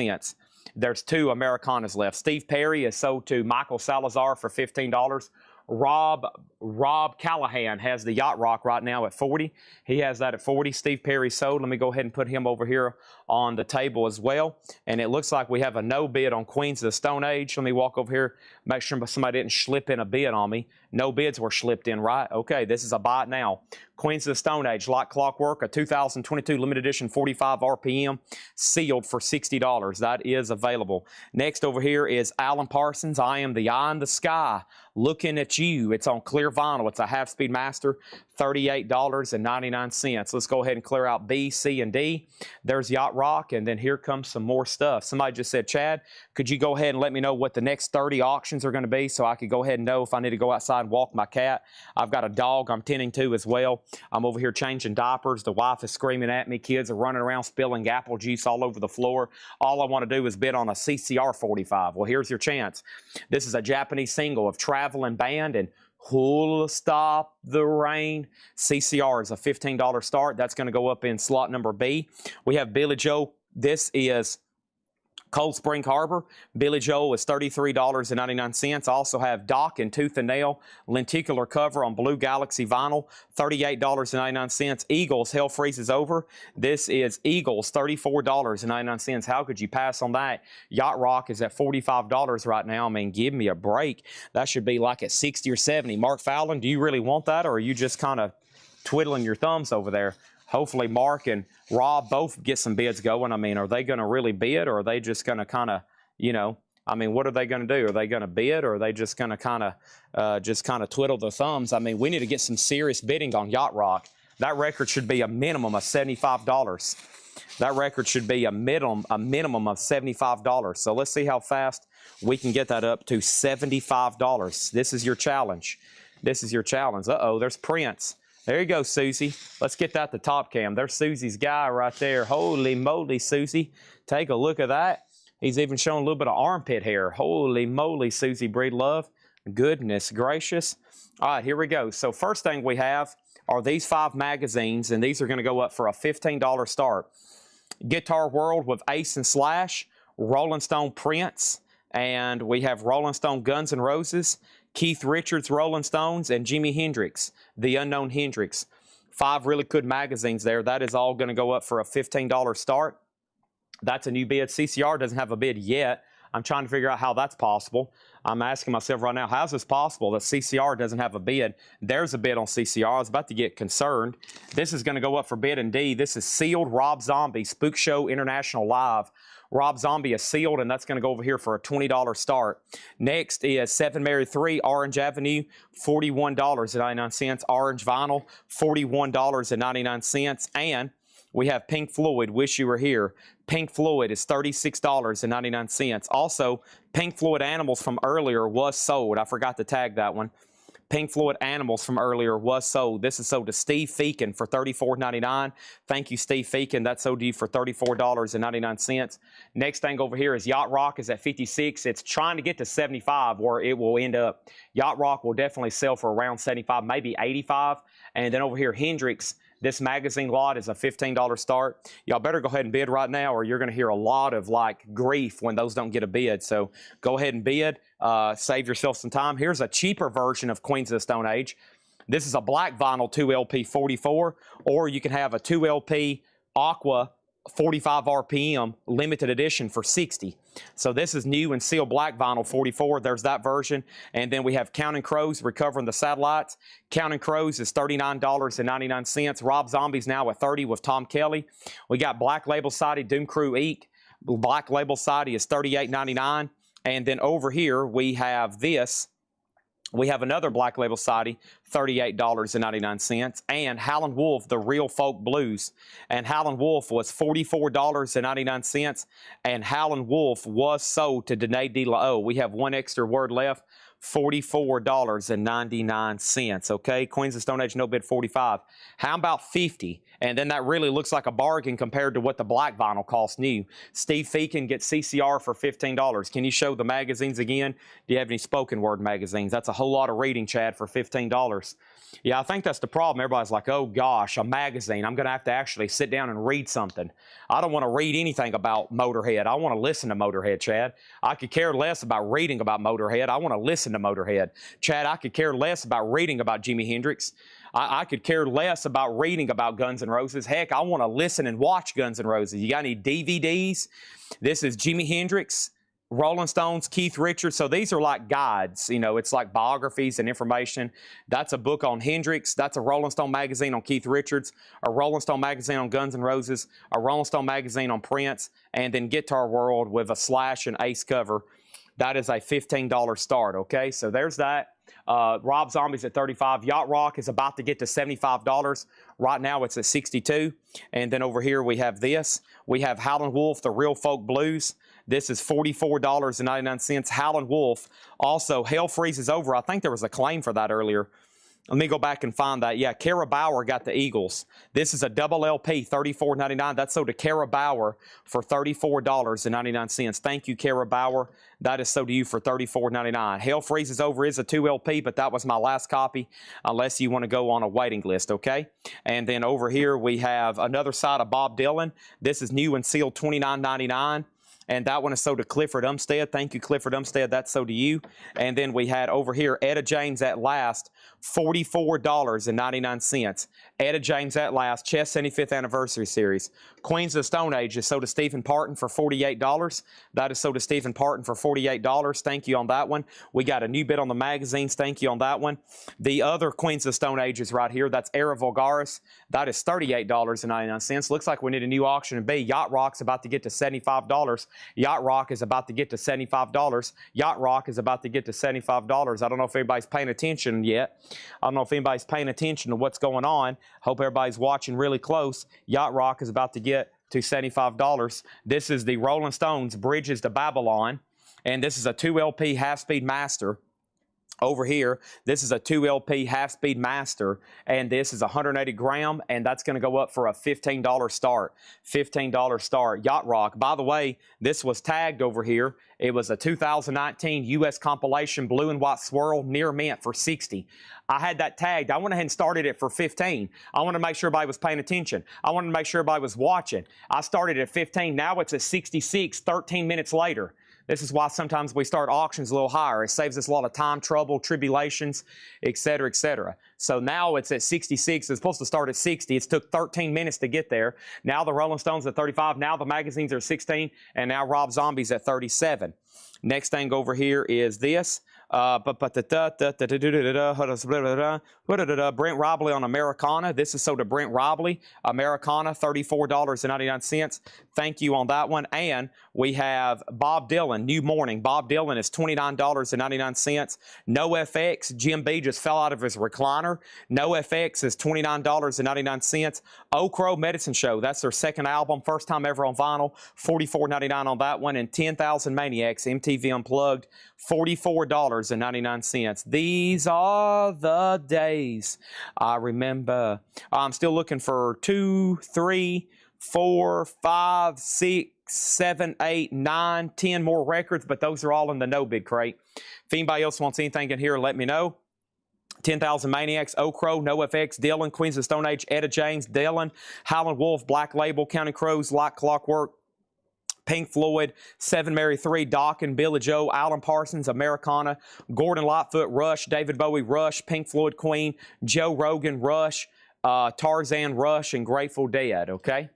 There's 2 Americanas left. Steve Perry is sold to Michael Salazar for $15. Rob Callahan has the Yacht Rock right now at $40. He has that at $40. Steve Perry sold. Let me go ahead and put him over here on the table as well. And it looks like we have a no bid on Queens of the Stone Age. Let me walk over here, make sure somebody didn't slip in a bid on me. No bids were slipped in, right? Okay, this is a buy it now. Queens of the Stone Age, Like Clockwork, a 2022 limited edition 45 RPM, sealed for $60. That is available. Next over here is Alan Parsons, I Am the Eye in the Sky, Looking at You. It's on clear vinyl. It's a half-speed master, $38.99. Let's go ahead and clear out B, C, and D. There's Yacht Rock, and then here comes some more stuff. Somebody just said, Chad, could you go ahead and let me know what the next 30 auctions are going to be so I could go ahead and know if I need to go outside and walk my cat? I've got a dog I'm tending to as well. I'm over here changing diapers. The wife is screaming at me. Kids are running around spilling apple juice all over the floor. All I want to do is bid on a CCR 45. Well, here's your chance. This is a Japanese single of Traveling Band and Who'll Stop the Rain. CCR is a $15 start. That's going to go up in slot number B. We have Billy Joel. This is Cold Spring Harbor. Billy Joel is $33.99. I also have Doc and Tooth and Nail lenticular cover on Blue Galaxy vinyl, $38.99. Eagles, Hell Freezes Over. This is Eagles, $34.99. How could you pass on that? Yacht Rock is at $45 right now. I mean, give me a break. That should be like at 60 or 70. Mark Fallon, do you really want that, or are you just kind of twiddling your thumbs over there? Hopefully Mark and Rob both get some bids going. I mean, are they going to really bid, or are they just going to kind of, you know, I mean, what are they going to do? Are they going to bid, or are they just going to kind of twiddle their thumbs? I mean, we need to get some serious bidding on Yacht Rock. That record should be a minimum of $75. That record should be a minimum of $75. So let's see how fast we can get that up to $75. This is your challenge. This is your challenge. Uh-oh, there's Prince. There you go, Susie. Let's get that to top cam. There's Susie's guy right there. Holy moly, Susie. Take a look at that. He's even showing a little bit of armpit hair. Holy moly, Susie Breedlove. Goodness gracious. All right, here we go. So first thing we have are these 5 magazines, and these are going to go up for a $15 start. Guitar World with Ace and Slash, Rolling Stone Prince, and we have Rolling Stone Guns N' Roses, Keith Richards Rolling Stones, and Jimi Hendrix, the unknown Hendrix. 5 really good magazines there. That is all going to go up for a $15 start. That's a new bid. CCR doesn't have a bid yet. I'm trying to figure out how that's possible. I'm asking myself right now, how's this possible that CCR doesn't have a bid? There's a bid on CCR. I was about to get concerned. This is going to go up for bid indeed. This is sealed Rob Zombie, Spook Show International Live. Rob Zombie is sealed, and that's going to go over here for a $20 start. Next is 7 Mary 3, Orange Avenue, $41.99. Orange Vinyl, $41.99. And we have Pink Floyd, Wish You Were Here. Pink Floyd is $36.99. Also, Pink Floyd Animals from earlier was sold. I forgot to tag that one. Pink Floyd Animals from earlier was sold. This is sold to Steve Feakin for $34.99. Thank you, Steve Feakin. That's sold to you for $34.99. Next thing over here is Yacht Rock is at 56. It's trying to get to 75 where it will end up. Yacht Rock will definitely sell for around 75, maybe 85. And then over here, Hendrix. This magazine lot is a $15 start. Y'all better go ahead and bid right now, or you're going to hear a lot of grief when those don't get a bid. So go ahead and bid. Save yourself some time. Here's a cheaper version of Queens of the Stone Age. This is a black vinyl 2LP 44, or you can have a 2LP Aqua 45 RPM limited edition for 60. So this is new and sealed black vinyl 44. There's that version. And then we have Counting Crows, Recovering the Satellites. Counting Crows is $39.99. Rob Zombie's now at 30 with Tom Kelly. We got Black Label Society, Doom Crew Eek. Black Label Society is $38.99. And then over here we have this. We have another Black Label Society, $38.99, and Howlin' Wolf, The Real Folk Blues. And Howlin' Wolf was $44.99, and Howlin' Wolf was sold to Danae De La O. We have one extra word left, $44.99. Okay, Queens of Stone Age, no bid 45. How about 50? And then that really looks like a bargain compared to what the black vinyl costs new. Steve Feakin gets CCR for $15. Can you show the magazines again? Do you have any spoken word magazines? That's a whole lot of reading, Chad, for $15. Yeah, I think that's the problem. Everybody's like, oh gosh, a magazine. I'm going to have to actually sit down and read something. I don't want to read anything about Motorhead. I want to listen to Motorhead, Chad. I could care less about reading about Motorhead. I want to listen to Motorhead. Chad, I could care less about reading about Jimi Hendrix. I could care less about reading about Guns N' Roses. Heck, I want to listen and watch Guns N' Roses. You got any DVDs? This is Jimi Hendrix, Rolling Stones, Keith Richards. So these are like guides. You know, it's like biographies and information. That's a book on Hendrix. That's a Rolling Stone magazine on Keith Richards, a Rolling Stone magazine on Guns N' Roses, a Rolling Stone magazine on Prince, and then Guitar World with a Slash and Ace cover. That is a $15 start, okay? So there's that. Rob Zombie's at 35. Yacht Rock is about to get to $75. Right now it's at 62. And then over here we have this. We have Howlin' Wolf, The Real Folk Blues. This is $44.99. Howlin' Wolf. Also, Hell Freezes Over. I think there was a claim for that earlier. Let me go back and find that. Yeah, Kara Bauer got the Eagles. This is a double LP, $34.99. That's sold to Kara Bauer for $34.99. Thank you, Kara Bauer. That is sold to you for $34.99. Hell Freezes Over is a 2LP, but that was my last copy, unless you want to go on a waiting list, okay? And then over here we have another side of Bob Dylan. This is new and sealed, $29.99. And that one is sold to Clifford Umstead. Thank you, Clifford Umstead. That's sold to you. And then we had over here Etta James At Last, $44.99. Etta James At Last, Chess 75th Anniversary Series. Queens of the Stone Age is sold to Stephen Parton for $48. That is sold to Stephen Parton for $48. Thank you on that one. We got a new bid on the magazines. Thank you on that one. The other Queens of the Stone Age is right here. That's Era Vulgaris. That is $38.99. Looks like we need a new auction in B. Yacht Rock's about to get to $75. Yacht Rock is about to get to $75. Yacht Rock is about to get to $75. I don't know if anybody's paying attention yet. I don't know if anybody's paying attention to what's going on. Hope everybody's watching really close. Yacht Rock is about to get to $75. This is the Rolling Stones, Bridges to Babylon. And this is a 2LP half-speed master. Over here, this is a 2LP half-speed master, and this is 180 gram, and that's going to go up for a $15 start. $15 start. Yacht Rock. By the way, this was tagged over here. It was a 2019 U.S. compilation blue and white swirl near mint for 60. I had that tagged. I went ahead and started it for 15. I wanted to make sure everybody was paying attention. I wanted to make sure everybody was watching. I started at 15. Now it's at 66, 13 minutes later. This is why sometimes we start auctions a little higher. It saves us a lot of time, trouble, tribulations, et cetera, et cetera. So now it's at 66. It's supposed to start at 60. It's took 13 minutes to get there. Now the Rolling Stones at 35. Now the magazines are 16. And now Rob Zombie's at 37. Next thing over here is this. Brent Robley on Americana. This is sold to Brent Robley. Americana, $34.99. Thank you on that one. And we have Bob Dylan, New Morning. Bob Dylan is $29.99. No FX. Jim B just fell out of his recliner. No FX is $29.99. Ocro Medicine Show. That's their second album. First time ever on vinyl. $44.99 on that one. And 10,000 Maniacs, MTV Unplugged. $44.99. These are the days I remember. I'm still looking for 2, 3, 4, 5, 6, 7, 8, 9, 10 more records, but those are all in the no bid crate. If anybody else wants anything in here, let me know. 10,000 Maniacs, Ocro, NoFX, Dylan, Queens of Stone Age, Etta James, Dylan, Howlin' Wolf, Black Label, Counting Crows, Like Clockwork, Pink Floyd, Seven Mary 3, Dokken, Billy Joe, Alan Parsons, Americana, Gordon Lightfoot, Rush, David Bowie, Rush, Pink Floyd, Queen, Joe Rogan, Rush, Tarzan, Rush, and Grateful Dead, okay?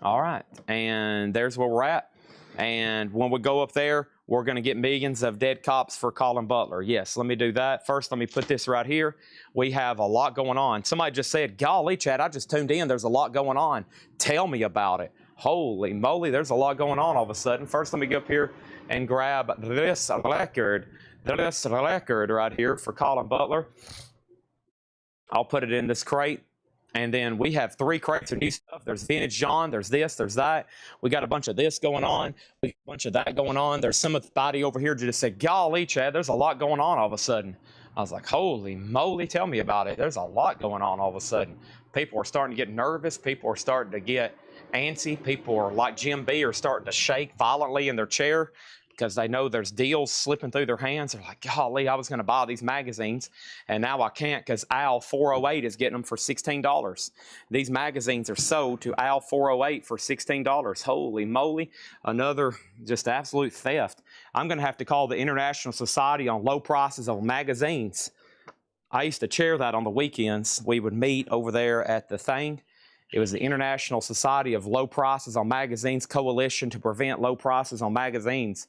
All right, and there's where we're at. And when we go up there, we're going to get millions of dead cops for Colin Butler. Yes, let me do that. First, let me put this right here. We have a lot going on. Somebody just said, golly, Chad, I just tuned in. There's a lot going on. Tell me about it. Holy moly, there's a lot going on all of a sudden. First, let me go up here and grab this record right here for Colin Butler. I'll put it in this crate. And then we have 3 crates of new stuff. There's Vintage John, there's this, there's that. We got a bunch of this going on. We got a bunch of that going on. There's somebody over here just said, golly, Chad, there's a lot going on all of a sudden. I was like, holy moly, tell me about it. There's a lot going on all of a sudden. People are starting to get nervous. People are starting to get antsy. People are like Jim B are starting to shake violently in their chair because they know there's deals slipping through their hands. They're like, golly, I was going to buy these magazines, and now I can't because Al 408 is getting them for $16. These magazines are sold to Al 408 for $16. Holy moly, another just absolute theft. I'm going to have to call the International Society on Low Prices on Magazines. I used to chair that on the weekends. We would meet over there at the thing. It was the International Society of Low Prices on Magazines Coalition to Prevent Low Prices on Magazines.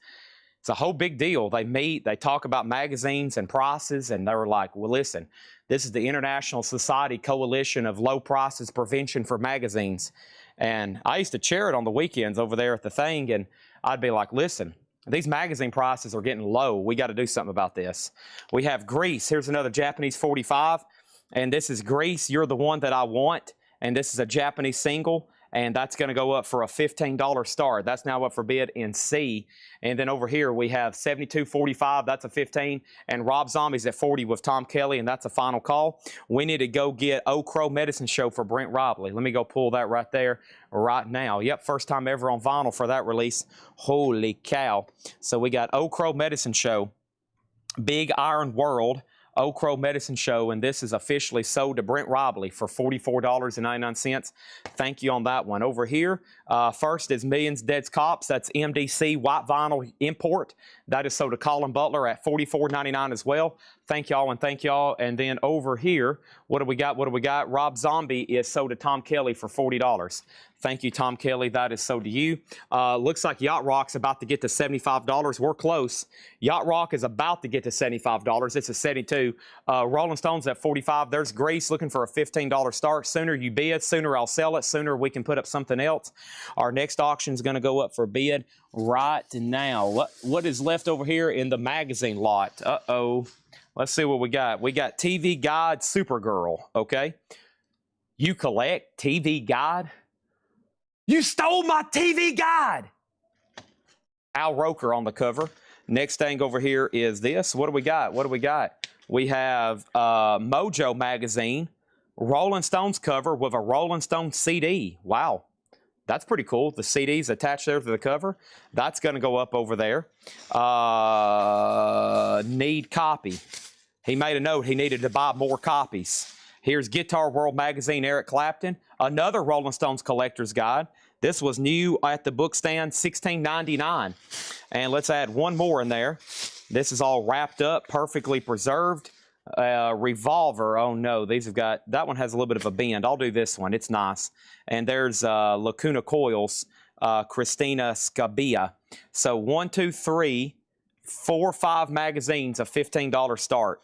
It's a whole big deal. They meet, they talk about magazines and prices, and they were like, well, listen, this is the International Society Coalition of Low Prices Prevention for Magazines. And I used to chair it on the weekends over there at the thing, and I'd be like, listen, these magazine prices are getting low. We got to do something about this. We have Grease. Here's another Japanese 45, and this is Grease, You're the One That I Want. And this is a Japanese single, and that's going to go up for a $15 start. That's now up for bid in C. And then over here we have 7245, that's a 15, and Rob Zombie's at 40 with Tom Kelly, and that's a final call. We need to go get Ocro Medicine Show for Brent Robley. Let me go pull that right there right now. Yep, first time ever on vinyl for that release. Holy cow. So we got Ocro Medicine Show, Big Iron World, Ocro Medicine Show, and this is officially sold to Brent Robley for $44.99. Thank you on that one. Over here, first is Millions Dead Cops. That's MDC white vinyl import. That is sold to Colin Butler at $44.99 as well. Thank y'all and thank y'all. And then over here, what do we got? What do we got? Rob Zombie is sold to Tom Kelly for $40. Thank you, Tom Kelly. That is sold to you. Looks like Yacht Rock's about to get to $75. We're close. Yacht Rock is about to get to $75. It's a 72. Rolling Stones at $45. There's Grease looking for a $15 start. Sooner you bid, sooner I'll sell it. Sooner we can put up something else. Our next auction is going to go up for bid right now. What is left over here in the magazine lot? Uh-oh. Let's see what we got. We got TV Guide Supergirl, okay? You collect TV Guide? You stole my TV Guide! Al Roker on the cover. Next thing over here is this. What do we got? What do we got? We have Mojo magazine, Rolling Stones cover with a Rolling Stones CD. Wow. That's pretty cool. The CD's attached there to the cover. That's going to go up over there. Need copy. He made a note he needed to buy more copies. Here's Guitar World magazine, Eric Clapton. Another Rolling Stones collector's guide. This was new at the book stand, $16.99. And let's add one more in there. This is all wrapped up, perfectly preserved. Revolver. Oh no, these have got, that one has a little bit of a bend. I'll do this one. It's nice. And there's Lacuna Coils, Christina Scabia. So 1, 2, 3, 4, 5 magazines, a $15 start.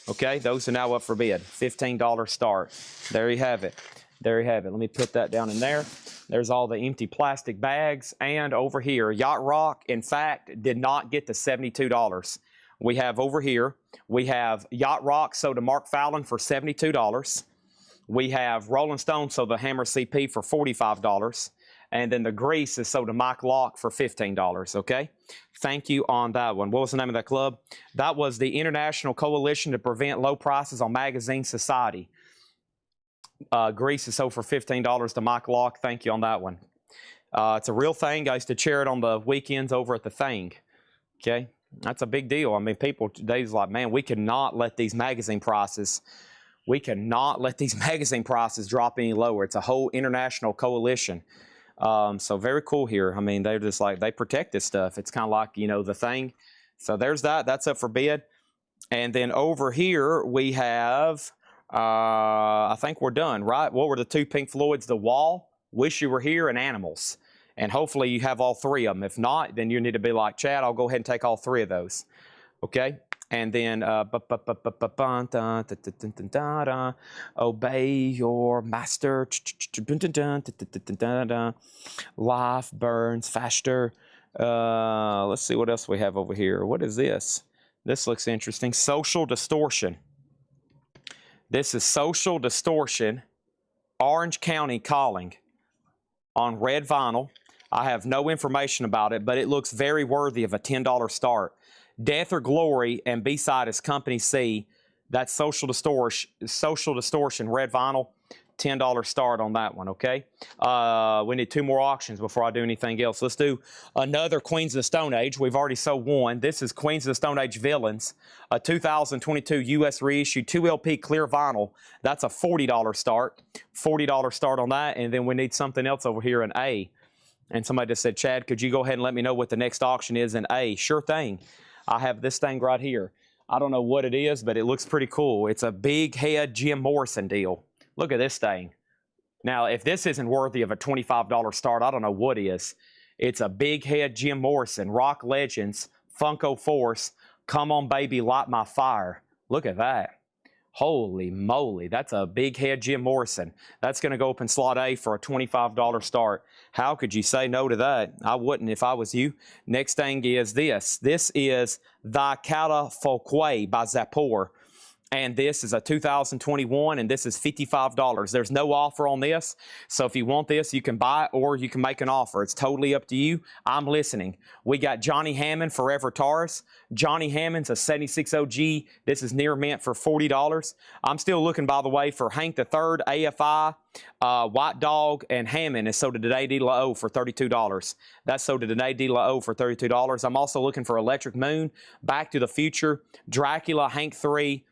Okay, those are now up for bid. $15 start. There you have it. There you have it. Let me put that down in there. There's all the empty plastic bags. And over here, Yacht Rock, in fact, did not get to $72. We have over here, we have Yacht Rock sold to Mark Fallon for $72. We have Rolling Stone sold to Hammer CP for $45. And then the Grease is sold to Mike Locke for $15, okay? Thank you on that one. What was the name of that club? That was the International Coalition to Prevent Low Prices on Magazine Society. Grease is sold for $15 to Mike Locke. Thank you on that one. It's a real thing. I used to chair it on the weekends over at the Thing, okay? That's a big deal. I mean, people today's like, man, we cannot let these magazine prices, drop any lower. It's a whole international coalition. So very cool here. I mean, they're just like, they protect this stuff. It's kind of like, you know, the Thing. So there's that. That's up for bid. And then over here we have, I think we're done, right? What were the 2 Pink Floyds? The Wall, Wish You Were Here, and Animals. And hopefully you have all 3 of them. If not, then you need to be like, Chad, I'll go ahead and take all 3 of those. Okay? And then, obey your master. Life burns faster. Let's see what else we have over here. What is this? This looks interesting. Social Distortion. This is Social Distortion, Orange County Calling, on red vinyl. I have no information about it, but it looks very worthy of a $10 start. Death or Glory and B-side is Company C. That's Social Distortion, red vinyl. $10 start on that one, okay? We need 2 more auctions before I do anything else. Let's do another Queens of the Stone Age. We've already sold one. This is Queens of the Stone Age Villains, a 2022 U.S. reissue 2LP clear vinyl. That's a $40 start. $40 start on that, and then we need something else over here in A. And somebody just said, Chad, could you go ahead and let me know what the next auction is in A? Sure thing. I have this thing right here. I don't know what it is, but it looks pretty cool. It's a big head Jim Morrison deal. Look at this thing. Now, if this isn't worthy of a $25 start, I don't know what is. It's a big head Jim Morrison, Rock Legends, Funko Force, Come On Baby, Light My Fire. Look at that. Holy moly, that's a big head Jim Morrison. That's going to go up in slot A for a $25 start. How could you say no to that? I wouldn't if I was you. Next thing is this. This is Thy Cata Folkways by Zapor. And this is a 2021, and this is $55. There's no offer on this, so if you want this, you can buy it or you can make an offer. It's totally up to you. I'm listening. We got Johnny Hammond, Forever Taurus. Johnny Hammond's a 76 OG. This is near mint for $40. I'm still looking, by the way, for Hank III, AFI, White Dog, and Hammond is sold to Danae De La O for $32. That's sold to Danae De La O for $32. I'm also looking for Electric Moon, Back to the Future, Dracula, Hank III,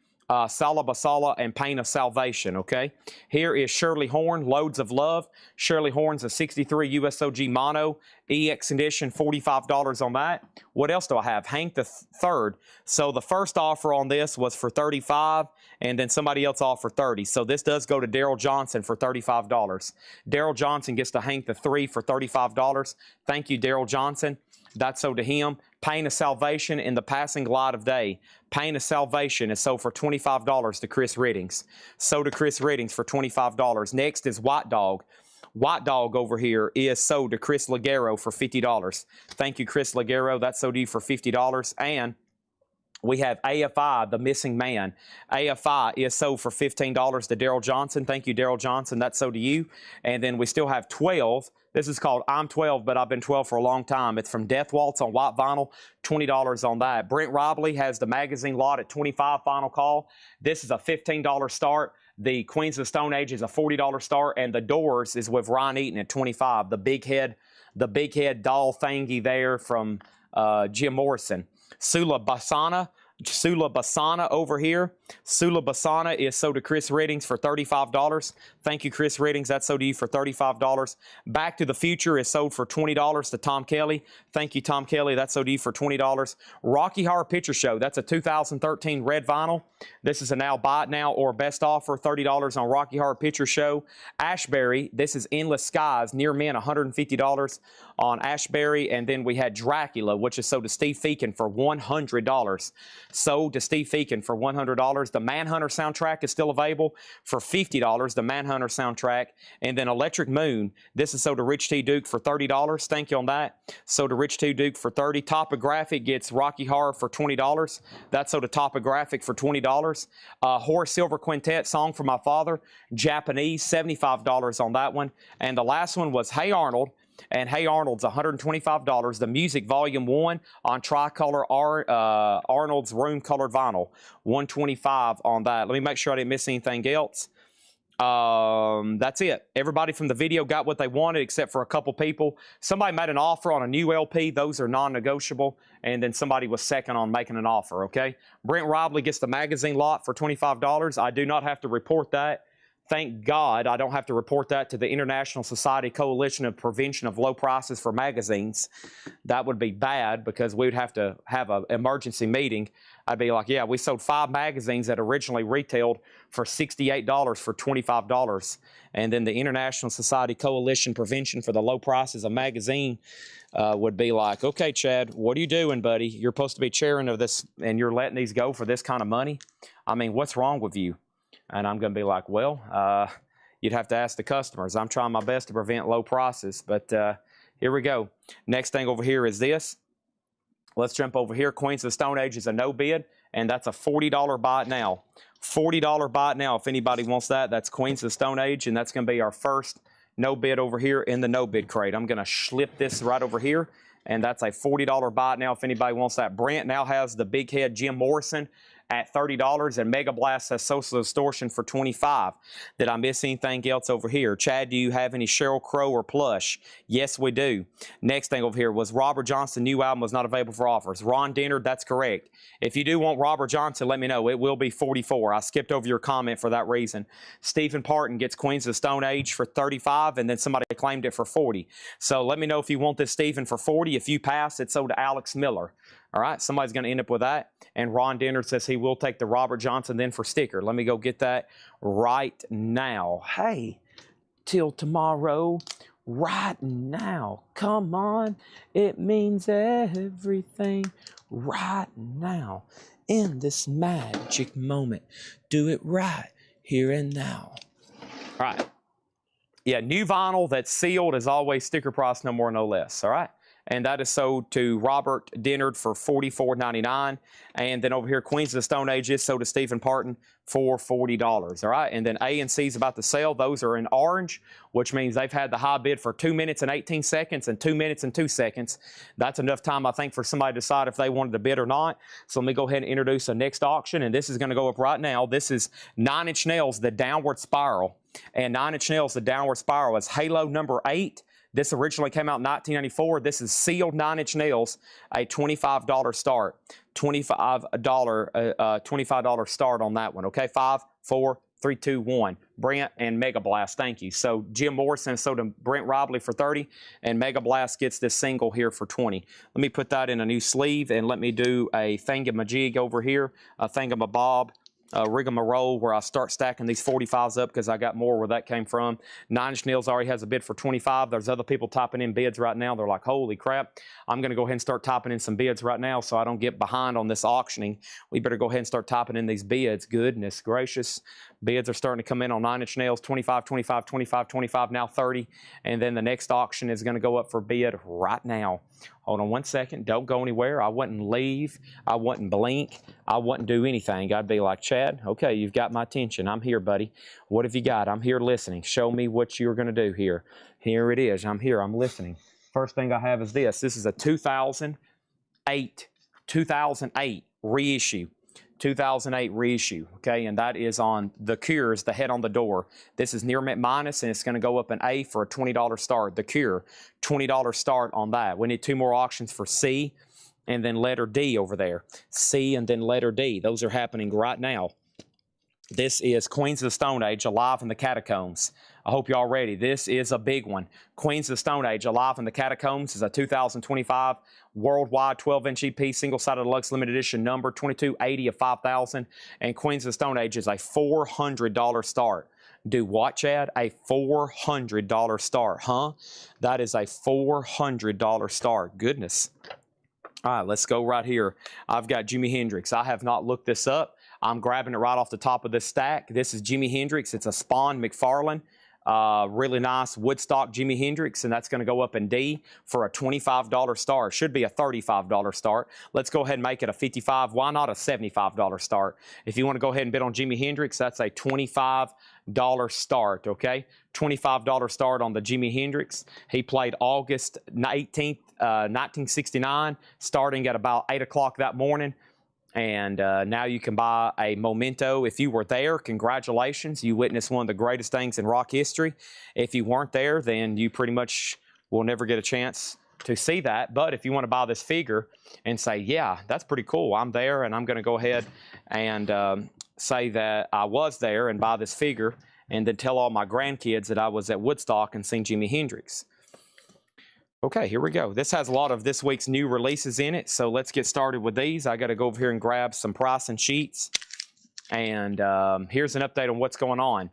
Sala Basala, and Pain of Salvation, okay? Here is Shirley Horn, Loads of Love. Shirley Horn's a 63 USOG Mono, EX edition, $45 on that. What else do I have? Hank III. So the first offer on this was for $35, and then somebody else offered $30. So this does go to Daryl Johnson for $35. Daryl Johnson gets to Hank III for $35. Thank you, Daryl Johnson. That's sold to him. Pain of Salvation in the Passing Light of Day. Pain of Salvation is sold for $25 to Chris Riddings. Sold to Chris Riddings for $25. Next is White Dog. White Dog over here is sold to Chris Ligero for $50. Thank you, Chris Ligero. That's sold to you for $50. And We have AFI, The Missing Man. AFI is sold for $15 to Daryl Johnson. Thank you, Daryl Johnson. That's sold to you. And then we still have 12. This is called I'm 12, but I've been 12 for a long time. It's from Death Waltz on white vinyl, $20 on that. Brent Robley has the magazine lot at $25, final call. This is a $15 start. The Queens of the Stone Age is a $40 start, and The Doors is with Ron Eaton at $25. The big head doll thingy there from Jim Morrison. Sula Basana over here. Sula Basana is sold to Chris Reddings for $35. Thank you, Chris Reddings. That's sold to you for $35. Back to the Future is sold for $20 to Tom Kelly. Thank you, Tom Kelly. That's sold to you for $20. Rocky Horror Picture Show. That's a 2013 red vinyl. This is a now buy it now or best offer, $30 on Rocky Horror Picture Show. Ashbury, this is Endless Skies, Near Men, $150 on Ashbury. And then we had Dracula, which is sold to Steve Feakin for $100. Sold to Steve Feakin for $100. The Manhunter soundtrack is still available for $50, the Manhunter soundtrack. And then Electric Moon, this is sold to Rich T. Duke for $30. Thank you on that. Sold to Rich T. Duke for $30. Topographic gets Rocky Horror for $20. That's sold to Topographic for $20. Horace Silver Quintet, Song for My Father, Japanese, $75 on that one. And the last one was Hey Arnold. And Hey Arnold's $125. The Music Volume 1 on Tricolor Arnold's Room Colored Vinyl, $125 on that. Let me make sure I didn't miss anything else. That's it. Everybody from the video got what they wanted except for a couple people. Somebody made an offer on a new LP. Those are non-negotiable. And then somebody was second on making an offer, okay? Brent Robley gets the magazine lot for $25. I do not have to report that. Thank God I don't have to report that to the International Society Coalition of Prevention of Low Prices for Magazines. That would be bad because we would have to have an emergency meeting. I'd be like, yeah, we sold 5 magazines that originally retailed for $68 for $25. And then the International Society Coalition Prevention for the Low Prices of Magazine would be like, okay, Chad, what are you doing, buddy? You're supposed to be chairing of this and you're letting these go for this kind of money? I mean, what's wrong with you? And I'm going to be like, well, you'd have to ask the customers. I'm trying my best to prevent low prices. But here we go. Next thing over here is this. Let's jump over here. Queens of the Stone Age is a no bid, and that's a $40 buy it now. $40 buy it now if anybody wants that. That's Queens of the Stone Age, and that's going to be our first no bid over here in the no bid crate. I'm going to slip this right over here, and that's a $40 buy it now if anybody wants that. Brent now has the big head Jim Morrison at $30, and Mega Blast has Social Distortion for $25. Did I miss anything else over here? Chad, do you have any Sheryl Crow or plush? Yes, we do. Next thing over here was Robert Johnson, new album was not available for offers. Ron Dennard, that's correct. If you do want Robert Johnson, let me know. It will be $44. I skipped over your comment for that reason. Stephen Parton gets Queens of the Stone Age for $35, and then somebody claimed it for $40. So let me know if you want this, Stephen, for $40. If you pass, it's sold to Alex Miller. All right, somebody's going to end up with that. And Ron Dennard says he will take the Robert Johnson then for sticker. Let me go get that right now. Hey, till tomorrow, right now. Come on, it means everything right now. In this magic moment, do it right here and now. All right. Yeah, new vinyl that's sealed is always sticker price, no more, no less. All right. And that is sold to Robert Dennard for $44.99. And then over here, Queens of the Stone Age is sold to Stephen Parton for $40. All right. And then A and C is about to sell. Those are in orange, which means they've had the high bid for 2 minutes and 18 seconds and 2 minutes and 2 seconds. That's enough time, I think, for somebody to decide if they wanted to bid or not. So let me go ahead and introduce the next auction. And this is going to go up right now. This is 9 Inch Nails, The Downward Spiral. And 9 Inch Nails, The Downward Spiral is Halo number 8. This originally came out in 1994. This is sealed 9 Inch Nails, a $25 start. $25 start on that one. Okay, 5, 4, 3, 2, 1. Brent and Mega Blast, thank you. So Jim Morrison sold to Brent Robley for $30, and Mega Blast gets this single here for $20. Let me put that in a new sleeve, and let me do a thingamajig over here, a thingamabob. Rigmarole where I start stacking these 45s up because I got more where that came from. 9 Inch Nails already has a bid for $25. There's other people typing in bids right now. They're like, holy crap. I'm going to go ahead and start typing in some bids right now so I don't get behind on this auctioning. We better go ahead and start typing in these bids. Goodness gracious. Bids are starting to come in on 9-inch nails, 25, 25, 25, 25, now 30. And then the next auction is going to go up for bid right now. Hold on one second. Don't go anywhere. I wouldn't leave. I wouldn't blink. I wouldn't do anything. I'd be like, Chad, okay, you've got my attention. I'm here, buddy. What have you got? I'm here listening. Show me what you're going to do here. Here it is. I'm here. I'm listening. First thing I have is this. This is a 2008 reissue. 2008 reissue, okay, and that is on the Cures, the head on the door. This is near mint minus, and it's going to go up an A for a $20 start. The Cure, $20 start on that. We need 2 more auctions for C and then letter D over there. C and then letter D. Those are happening right now. This is Queens of the Stone Age, Alive in the Catacombs. I hope y'all ready. This is a big one. Queens of the Stone Age, Alive in the Catacombs is a 2025 worldwide 12-inch EP, single-sided deluxe limited edition number, 2280 of 5,000. And Queens of the Stone Age is a $400 start. Do what, Chad? A $400 start, huh? That is a $400 start. Goodness. All right, let's go right here. I've got Jimi Hendrix. I have not looked this up. I'm grabbing it right off the top of this stack. This is Jimi Hendrix. It's a Spawn McFarlane. Really nice Woodstock Jimi Hendrix, and that's going to go up in D for a $25 start. Should be a $35 start. Let's go ahead and make it a $55. Why not a $75 start? If you want to go ahead and bid on Jimi Hendrix, that's a $25 start, okay? $25 start on the Jimi Hendrix. He played August 18th, 1969, starting at about 8 o'clock that morning. And now you can buy a memento. If you were there, congratulations. You witnessed one of the greatest things in rock history. If you weren't there, then you pretty much will never get a chance to see that. But if you want to buy this figure and say, yeah, that's pretty cool, I'm there, and I'm going to go ahead and say that I was there and buy this figure, and then tell all my grandkids that I was at Woodstock and seen Jimi Hendrix. Okay, here we go. This has a lot of this week's new releases in it, so let's get started with these. I got to go over here and grab some pricing sheets, and here's an update on what's going on.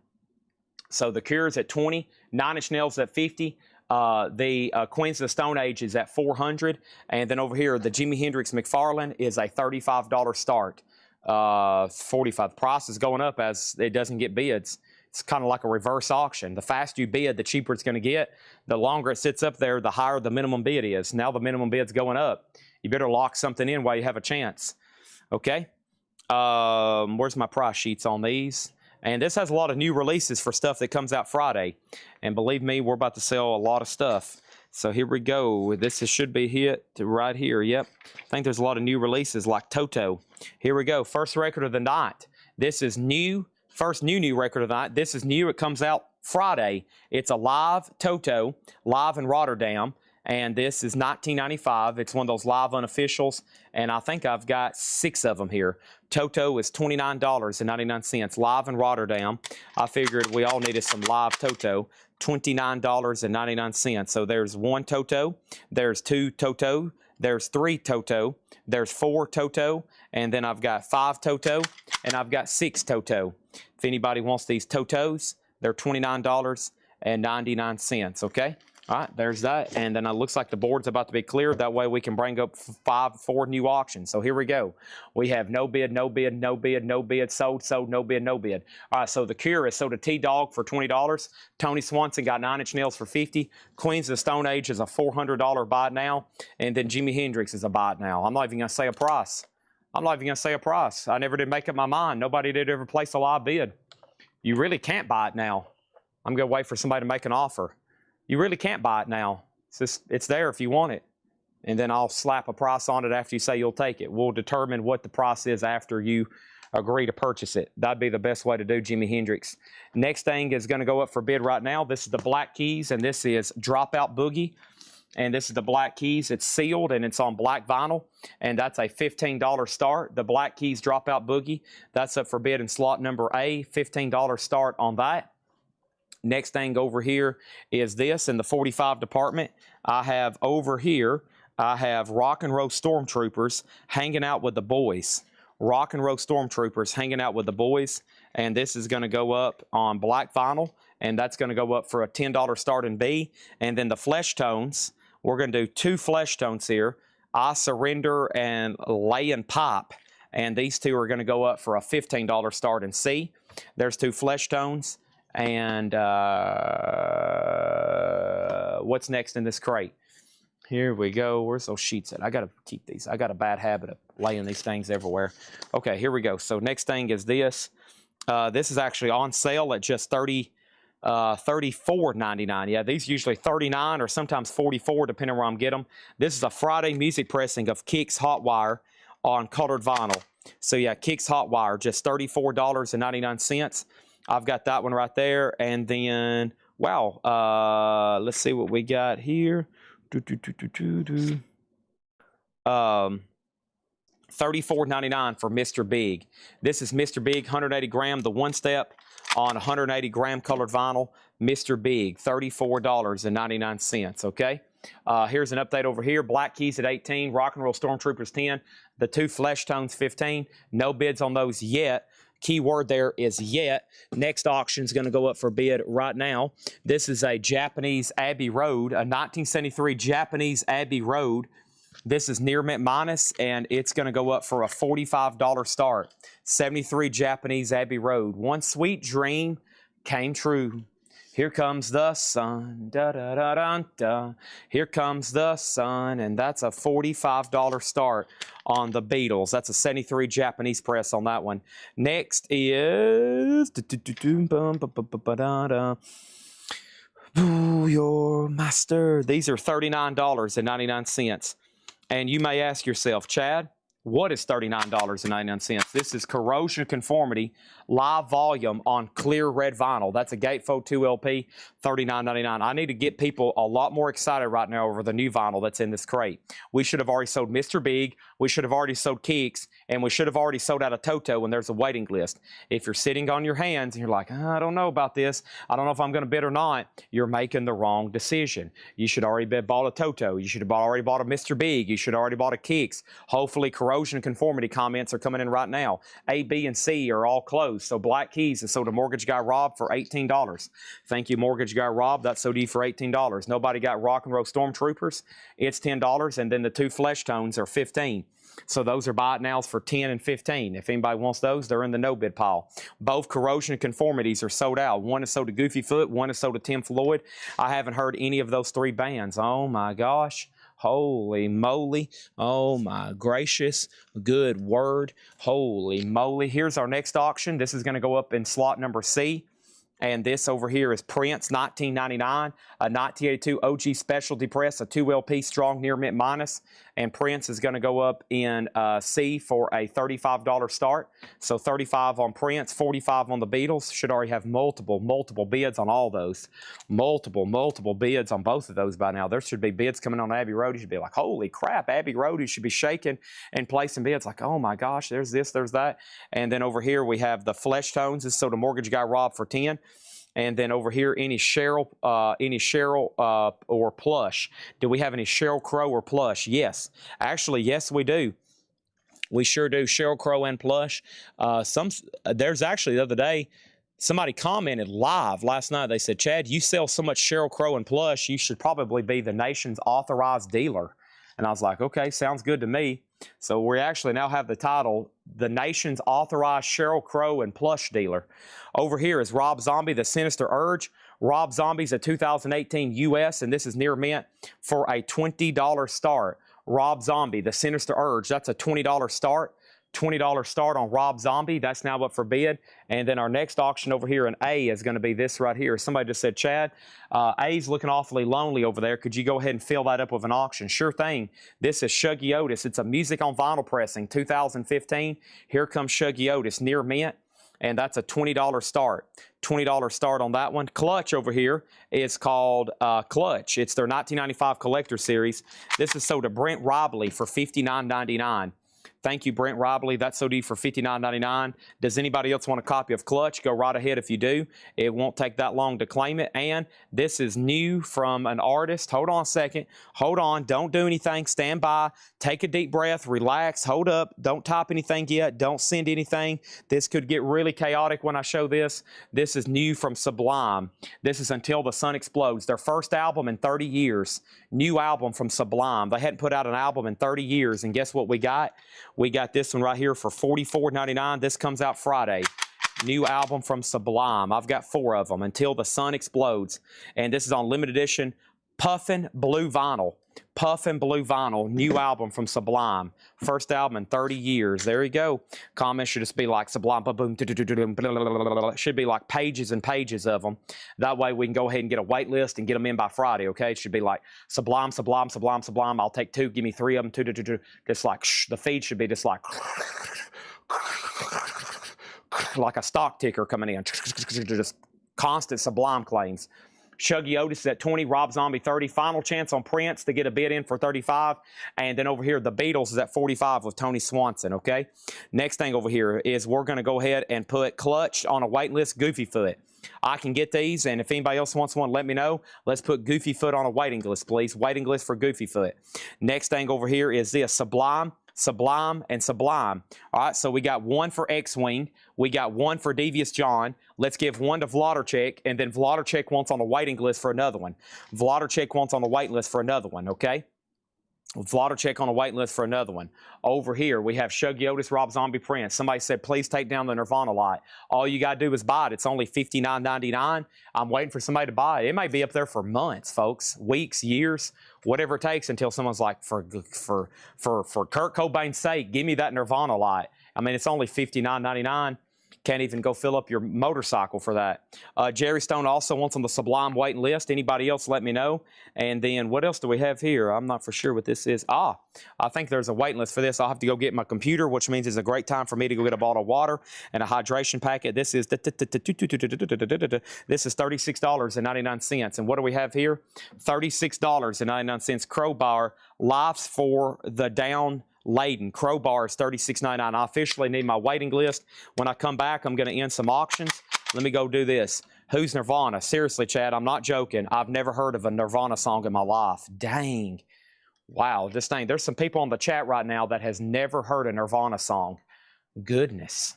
So the Cure's at 20, 9-inch nails at 50, the Queens of the Stone Age is at 400, and then over here the Jimi Hendrix McFarlane is a $35 start. 45. The price is going up as it doesn't get bids. It's kind of like a reverse auction. The faster you bid, the cheaper it's going to get. The longer it sits up there, the higher the minimum bid is. Now the minimum bid's going up. You better lock something in while you have a chance. Okay? Where's my price sheets on these? And this has a lot of new releases for stuff that comes out Friday. And believe me, we're about to sell a lot of stuff. So here we go. This should be hit right here. Yep. I think there's a lot of new releases like Toto. Here we go. First record of the night. This is new. First new record of the night. This is new. It comes out Friday. It's a live Toto, live in Rotterdam. And this is 1995. It's one of those live unofficials. And I think I've got 6 of them here. Toto is $29.99, live in Rotterdam. I figured we all needed some live Toto. $29.99. So there's 1 Toto, there's 2 Toto, there's 3 Toto, there's 4 Toto, and then I've got 5 Toto, and I've got 6 Toto. If anybody wants these Totos, they're $29.99, okay? All right, there's that, and then it looks like the board's about to be cleared. That way we can bring up 4 new auctions. So here we go. We have no bid, no bid, no bid, no bid, sold, sold, no bid, no bid. All right, so the Cure is sold to T-Dog for $20. Tony Swanson got 9-inch nails for $50. Queens of the Stone Age is a $400 buy it now, and then Jimi Hendrix is a buy it now. I'm not even going to say a price. I'm not even going to say a price. I never did make up my mind. Nobody did ever place a live bid. You really can't buy it now. I'm going to wait for somebody to make an offer. You really can't buy it now. It's there if you want it. And then I'll slap a price on it after you say you'll take it. We'll determine what the price is after you agree to purchase it. That'd be the best way to do Jimi Hendrix. Next thing is going to go up for bid right now. This is the Black Keys, and this is Dropout Boogie. And this is the Black Keys. It's sealed, and it's on black vinyl. And that's a $15 start. The Black Keys Dropout Boogie, that's up for bid in slot number A. $15 start on that. Next thing over here is this in the 45 department. I have over here, I have Rock and Roll Stormtroopers hanging out with the boys. Rock and Roll Stormtroopers hanging out with the boys. And this is going to go up on black vinyl. And that's going to go up for a $10 start in B. And then the Flesh Tones, we're going to do 2 Flesh Tones here. I Surrender and Lay and Pop. And these 2 are going to go up for a $15 start in C. There's 2 flesh tones. And what's next in this crate? Here we go. Where's those sheets at? I got to keep these. I got a bad habit of laying these things everywhere. Okay, here we go. So next thing is this. This is actually on sale at just $34.99. Yeah, these usually $39 or sometimes $44 depending where I'm getting them. This is a Friday music pressing of Kix Hot Wire on colored vinyl. So yeah, Kix Hot Wire, just $34.99. I've got that one right there. And then, wow, let's see what we got here. $34.99 for Mr. Big. This is Mr. Big, 180 gram, the one step on 180 gram colored vinyl. Mr. Big, $34.99, okay? Here's an update over here. Black Keys at 18, Rock and Roll Stormtroopers 10, the 2 flesh tones 15. No bids on those yet. Keyword there is yet. Next auction is going to go up for bid right now. This is a Japanese Abbey Road, a 1973 Japanese Abbey Road. This is near mint minus, and it's going to go up for a $45 start. 73 Japanese Abbey Road. One sweet dream came true. Here comes the sun, da da da da da. Here comes the sun, and that's a $45 start on the Beatles. That's a 73 Japanese press on that one. Next is Ooh, your master. These are $39.99. And you may ask yourself, Chad, what is $39.99? This is corrosion conformity live volume on clear red vinyl. That's a Gatefold 2 LP, $39.99. I need to get people a lot more excited right now over the new vinyl that's in this crate. We should have already sold Mr. Big, we should have already sold Kix, and we should have already sold out of Toto when there's a waiting list. If you're sitting on your hands and you're like, I don't know about this, I don't know if I'm going to bid or not, you're making the wrong decision. You should already have bought a Toto. You should have already bought a Mr. Big. You should have already bought a Kix. Hopefully corrosion conformity comments are coming in right now. A, B, and C are all closed. So Black Keys is sold to Mortgage Guy Rob for $18. Thank you, Mortgage Guy Rob. That's sold for $18. Nobody got Rock and Roll Stormtroopers. It's $10, and then the 2 flesh tones are $15. So those are buy it nows for $10 and $15. If anybody wants those, they're in the no bid pile. Both corrosion conformities are sold out. One is sold to Goofy Foot, one is sold to Tim Floyd. I haven't heard any of those 3 bands. Oh my gosh. Holy moly. Oh my gracious. Good word. Holy moly. Here's our next auction. This is going to go up in slot number C. And this over here is Prince, 1999, a 1982 OG specialty press, a 2 LP strong near mint minus. And Prince is going to go up in C for a $35 start. So 35 on Prince, 45 on the Beatles. Should already have multiple bids on all those. Multiple bids on both of those by now. There should be bids coming on Abbey Road. You should be like, holy crap, Abbey Road. You should be shaking and placing bids like, oh my gosh, there's this, there's that. And then over here we have the flesh tones. This is sold to Mortgage Guy Rob for 10. And then over here, any Cheryl or Plush. Do we have any Sheryl Crow or Plush? Yes. Actually, yes, we do. We sure do. Sheryl Crow and Plush. There's actually the other day, somebody commented live last night. They said, Chad, you sell so much Sheryl Crow and Plush, you should probably be the nation's authorized dealer. And I was like, okay, sounds good to me. So we actually now have the title, the nation's authorized Sheryl Crow and Plush dealer. Over here is Rob Zombie, the Sinister Urge. Rob Zombie's a 2018 US, and this is near mint for a $20 start. Rob Zombie, the Sinister Urge, that's a $20 start. $20 start on Rob Zombie. That's now up for bid. And then our next auction over here in A is going to be this right here. Somebody just said, Chad, A's looking awfully lonely over there. Could you go ahead and fill that up with an auction? Sure thing. This is Shuggy Otis. It's a music on vinyl pressing, 2015. Here comes Shuggy Otis, near mint. And that's a $20 start. $20 start on that one. Clutch over here is called Clutch. It's their 1995 Collector Series. This is sold to Brent Robley for $59.99. Thank you, Brent Robley. That's OD for $59.99. Does anybody else want a copy of Clutch? Go right ahead if you do. It won't take that long to claim it. And this is new from an artist. Hold on a second. Hold on. Don't do anything. Stand by. Take a deep breath. Relax. Hold up. Don't type anything yet. Don't send anything. This could get really chaotic when I show this. This is new from Sublime. This is Until the Sun Explodes. Their first album in 30 years. New album from Sublime. They hadn't put out an album in 30 years. And guess what we got? We got this one right here for $44.99. This comes out Friday. New album from Sublime. I've got 4 of them, Until the Sun Explodes. And this is on limited edition Puffin Blue Vinyl. Puffin Blue Vinyl, new album from Sublime. First album in 30 years. There you go. Comments should just be like Sublime, boom, it should be like pages and pages of them. That way we can go ahead and get a wait list and get them in by Friday, okay? It should be like Sublime, Sublime, Sublime, Sublime. I'll take 2, give me 3 of them, 2. Just like, the feed should be just like a stock ticker coming in. Just constant Sublime claims. Shuggy Otis is at 20, Rob Zombie 30. Final chance on Prince to get a bid in for 35. And then over here, the Beatles is at 45 with Tony Swanson, okay? Next thing over here is we're going to go ahead and put Clutch on a wait list, Goofy Foot. I can get these, and if anybody else wants one, let me know. Let's put Goofy Foot on a waiting list, please. Waiting list for Goofy Foot. Next thing over here is this, Sublime, Sublime, and Sublime. All right, so we got 1 for X-Wing. We got 1 for Devious John. Let's give 1 to Vladarchek, and then Vladarchek wants on the waiting list for another one. Vladarchek wants on the wait list for another one, okay? Vladarchek on a wait list for another one. Over here, we have Shuggy Otis, Rob Zombie, Prince. Somebody said, please take down the Nirvana light. All you got to do is buy it. It's only $59.99. I'm waiting for somebody to buy it. It may be up there for months, folks, weeks, years, whatever it takes until someone's like, for Kurt Cobain's sake, give me that Nirvana light. I mean, it's only $59.99. Can't even go fill up your motorcycle for that. Jerry Stone also wants on the Sublime waiting list. Anybody else, let me know. And then what else do we have here? I'm not for sure what this is. I think there's a waiting list for this. I'll have to go get my computer, which means it's a great time for me to go get a bottle of water and a hydration packet. This is $36.99. And what do we have here? $36.99. Crowbar, Life's for the Down Laden. Crowbar is $36.99. I officially need my waiting list. When I come back, I'm going to end some auctions. Let me go do this. Who's Nirvana? Seriously, Chad, I'm not joking. I've never heard of a Nirvana song in my life. Dang. Wow, this thing. There's some people on the chat right now that has never heard a Nirvana song. Goodness.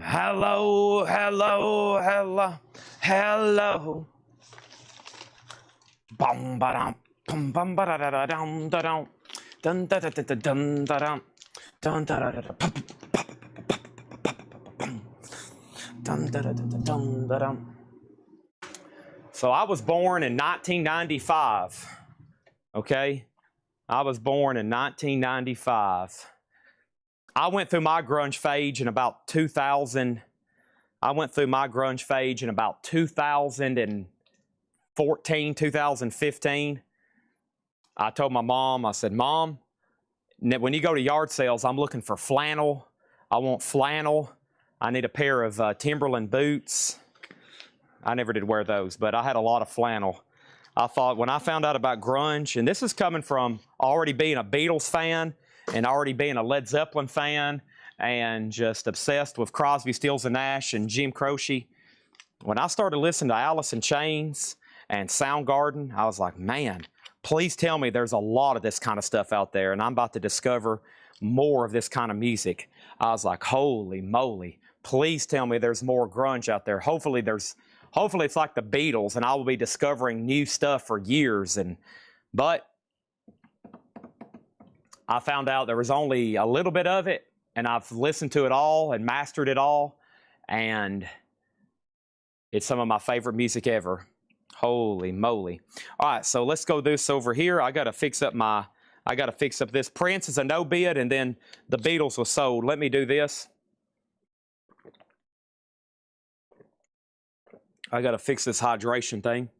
Hello, hello, hello, hello. Bum ba dum, bum bum ba da da da dum da dum, dun da da da da dum da dum, dun da da da da dun da da da dum da dum. So I was born in 1995. Okay, I was born in 1995. I went through my grunge phase in about 2000. I went through my grunge phase in about 2014, 2015. I told my mom, I said, Mom, when you go to yard sales, I'm looking for flannel. I want flannel. I need a pair of Timberland boots. I never did wear those, but I had a lot of flannel. I thought when I found out about grunge, and this is coming from already being a Beatles fan, and already being a Led Zeppelin fan and just obsessed with Crosby, Stills, and Nash and Jim Croce. When I started listening to Alice in Chains and Soundgarden, I was like, man, please tell me there's a lot of this kind of stuff out there, and I'm about to discover more of this kind of music. I was like, holy moly, please tell me there's more grunge out there. Hopefully it's like the Beatles, and I will be discovering new stuff for years. But I found out there was only a little bit of it, and I've listened to it all and mastered it all, and it's some of my favorite music ever. Holy moly. All right, so let's go this over here. I got to fix up this. Prince is a no bid, and then the Beatles was sold. Let me do this. I got to fix this hydration thing.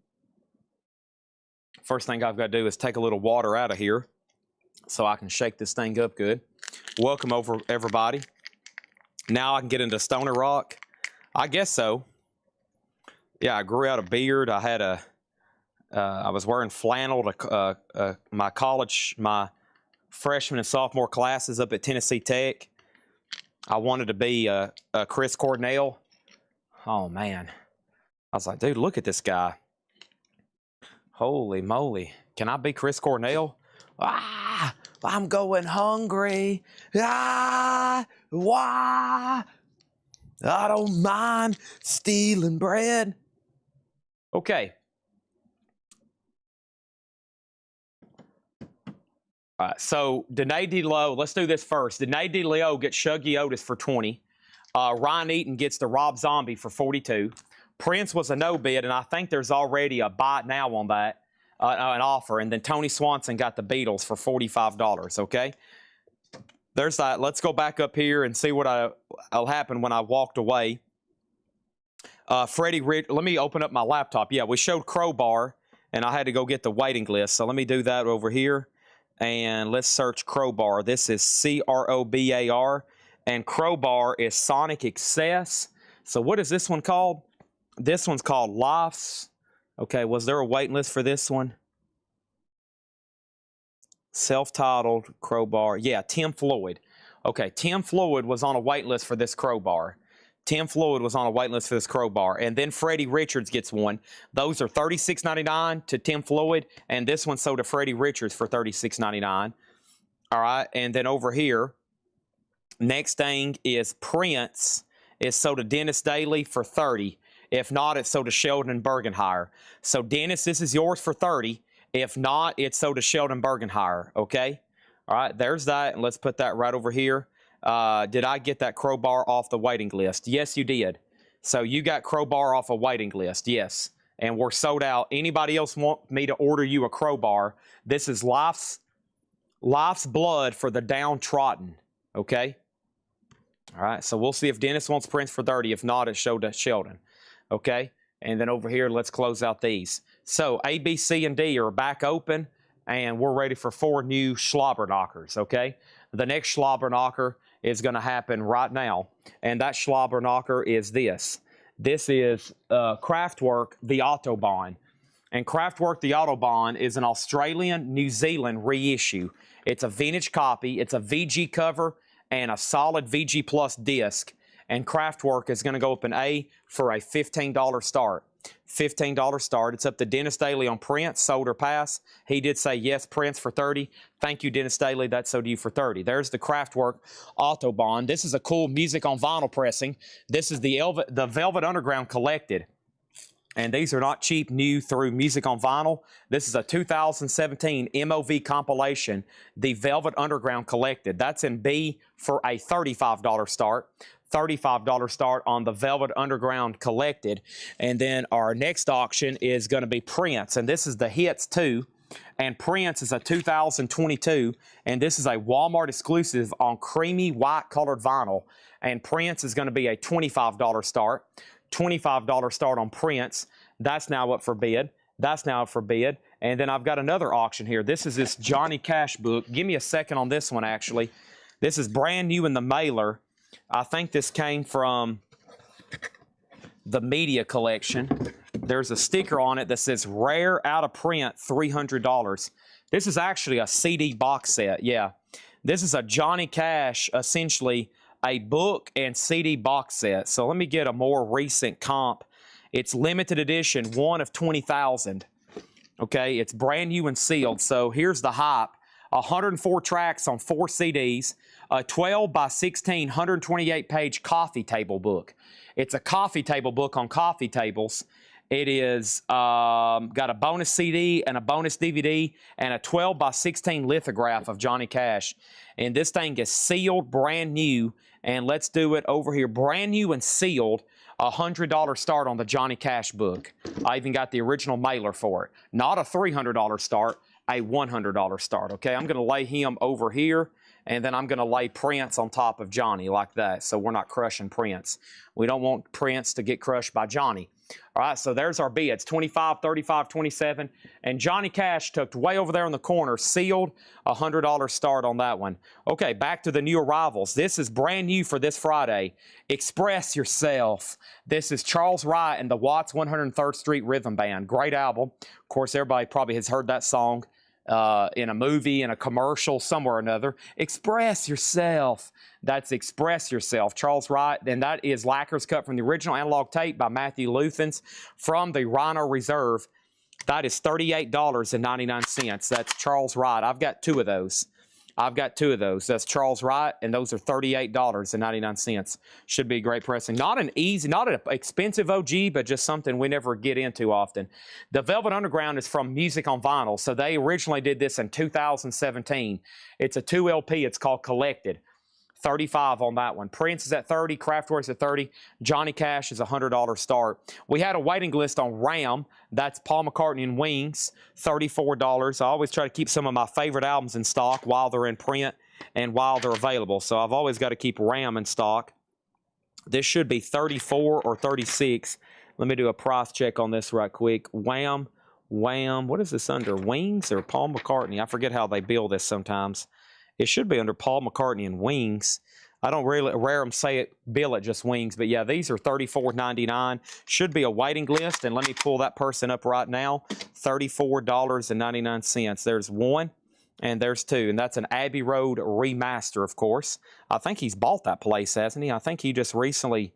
First thing I've got to do is take a little water out of here so I can shake this thing up good. Welcome over, everybody. Now I can get into Stoner Rock. I guess so. Yeah, I grew out a beard. I had I was wearing flannel to my freshman and sophomore classes up at Tennessee Tech. I wanted to be a Chris Cornell. Oh, man. I was like, dude, look at this guy. Holy moly. Can I be Chris Cornell? Ah, I'm going hungry. Ah, why? I don't mind stealing bread. Okay. All right, so Danae DeLeo, let's do this first. Danae DeLeo gets Shuggy Otis for 20. Ryan Eaton gets the Rob Zombie for 42. Prince was a no bid, and I think there's already a buy now on that, an offer. And then Tony Swanson got the Beatles for $45. Okay, there's that. Let's go back up here and see what will happen when I walked away. Freddie Rich, let me open up my laptop. Yeah, we showed Crowbar, and I had to go get the waiting list. So let me do that over here. And let's search Crowbar. This is Crowbar, and Crowbar is Sonic Excess. So what is this one called? This one's called Life's. Okay, was there a waiting list for this one? Self-titled Crowbar. Yeah, Tim Floyd. Okay, Tim Floyd was on a wait list for this Crowbar. Tim Floyd was on a wait list for this Crowbar. And then Freddie Richards gets one. Those are $36.99 to Tim Floyd. And this one sold to Freddie Richards for $36.99. All right. And then over here, next thing is Prince. It's sold to Dennis Daly for $30. If not, it's sold to Sheldon Bergenhire. So, Dennis, this is yours for $30. If not, it's sold to Sheldon Bergenhire. Okay. All right. There's that. And let's put that right over here. Did I get that Crowbar off the waiting list? Yes, you did. So you got Crowbar off a waiting list. Yes. And we're sold out. Anybody else want me to order you a Crowbar? This is Life's Blood for the Downtrodden. Okay. All right. So we'll see if Dennis wants Prince for 30. If not, it's showed to Sheldon. Okay. And then over here, let's close out these. So A, B, C, and D are back open, and we're ready for 4 new Schlobber Knockers. Okay. The next Schlobber Knocker is going to happen right now, and that Schlobber Knocker is this. This is Kraftwerk, the Autobahn. And Kraftwerk, the Autobahn is an Australian-New Zealand reissue. It's a vintage copy. It's a VG cover and a solid VG Plus disc. And Kraftwerk is going to go up in A for a $15 start. $15 start. It's up to Dennis Daly on Prince, sold or pass. He did say yes, Prince for 30. Thank you, Dennis Daly. That's sold to you for 30. There's the Kraftwerk Autobahn. This is a cool music on vinyl pressing. This is the Velvet Underground Collected. And these are not cheap, new through Music on Vinyl. This is a 2017 MOV compilation, the Velvet Underground Collected. That's in B for a $35 start. $35 start on the Velvet Underground Collected. And then our next auction is going to be Prince. And this is the Hits 2. And Prince is a 2022. And this is a Walmart exclusive on creamy white colored vinyl. And Prince is going to be a $25 start. $25 start on Prince. That's now up for bid. That's now up for bid. And then I've got another auction here. This is this Johnny Cash book. Give me a second on this one, actually. This is brand new in the mailer. I think this came from the media collection. There's a sticker on it that says rare out of print, $300. This is actually a CD box set. Yeah. This is a Johnny Cash, essentially a book and CD box set. So let me get a more recent comp. It's limited edition, 1 of 20,000. Okay, it's brand new and sealed. So here's the hype. 104 tracks on 4 CDs, a 12 by 16, 128-page coffee table book. It's a coffee table book on coffee tables. It is got a bonus CD and a bonus DVD and a 12 by 16 lithograph of Johnny Cash. And this thing is sealed, brand new. And let's do it over here. Brand new and sealed, $100 start on the Johnny Cash book. I even got the original mailer for it. Not a $300 start, a $100 start, okay? I'm going to lay him over here, and then I'm going to lay Prince on top of Johnny like that, so we're not crushing Prince. We don't want Prince to get crushed by Johnny. All right, so there's our bids, 25, 35, 27, and Johnny Cash tucked way over there in the corner, sealed, $100 start on that one. Okay, back to the new arrivals. This is brand new for this Friday. Express Yourself. This is Charles Wright and the Watts 103rd Street Rhythm Band. Great album. Of course, everybody probably has heard that song in a movie, in a commercial, somewhere or another. Express Yourself. That's Express Yourself. Charles Wright. And that is lacquers cut from the original analog tape by Matthew Luthens from the Rhino Reserve. That is $38.99. That's Charles Wright. I've got 2 of those. I've got 2 of those. That's Charles Wright, and those are $38.99. Should be great pressing. Not an expensive OG, but just something we never get into often. The Velvet Underground is from Music on Vinyl, so they originally did this in 2017. It's a 2 LP. It's called Collected. 35 on that one. Prince is at 30, Kraftwerk's at 30, Johnny Cash is a $100 start. We had a waiting list on Ram. That's Paul McCartney and Wings, $34. I always try to keep some of my favorite albums in stock while they're in print and while they're available. So I've always got to keep Ram in stock. This should be 34 or 36. Let me do a price check on this right quick. Wham, what is this under? Wings or Paul McCartney? I forget how they bill this sometimes. It should be under Paul McCartney and Wings. I don't really rare them say it, bill it just Wings. But yeah, these are $34.99. Should be a waiting list. And let me pull that person up right now. $34.99. There's 1 and there's 2. And that's an Abbey Road remaster, of course. I think he's bought that place, hasn't he? I think he just recently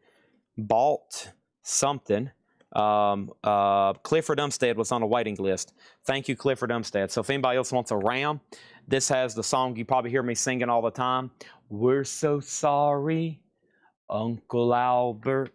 bought something. Clifford Umstead was on a waiting list. Thank you, Clifford Umstead. So if anybody else wants a Ram, this has the song you probably hear me singing all the time. We're so sorry, Uncle Albert.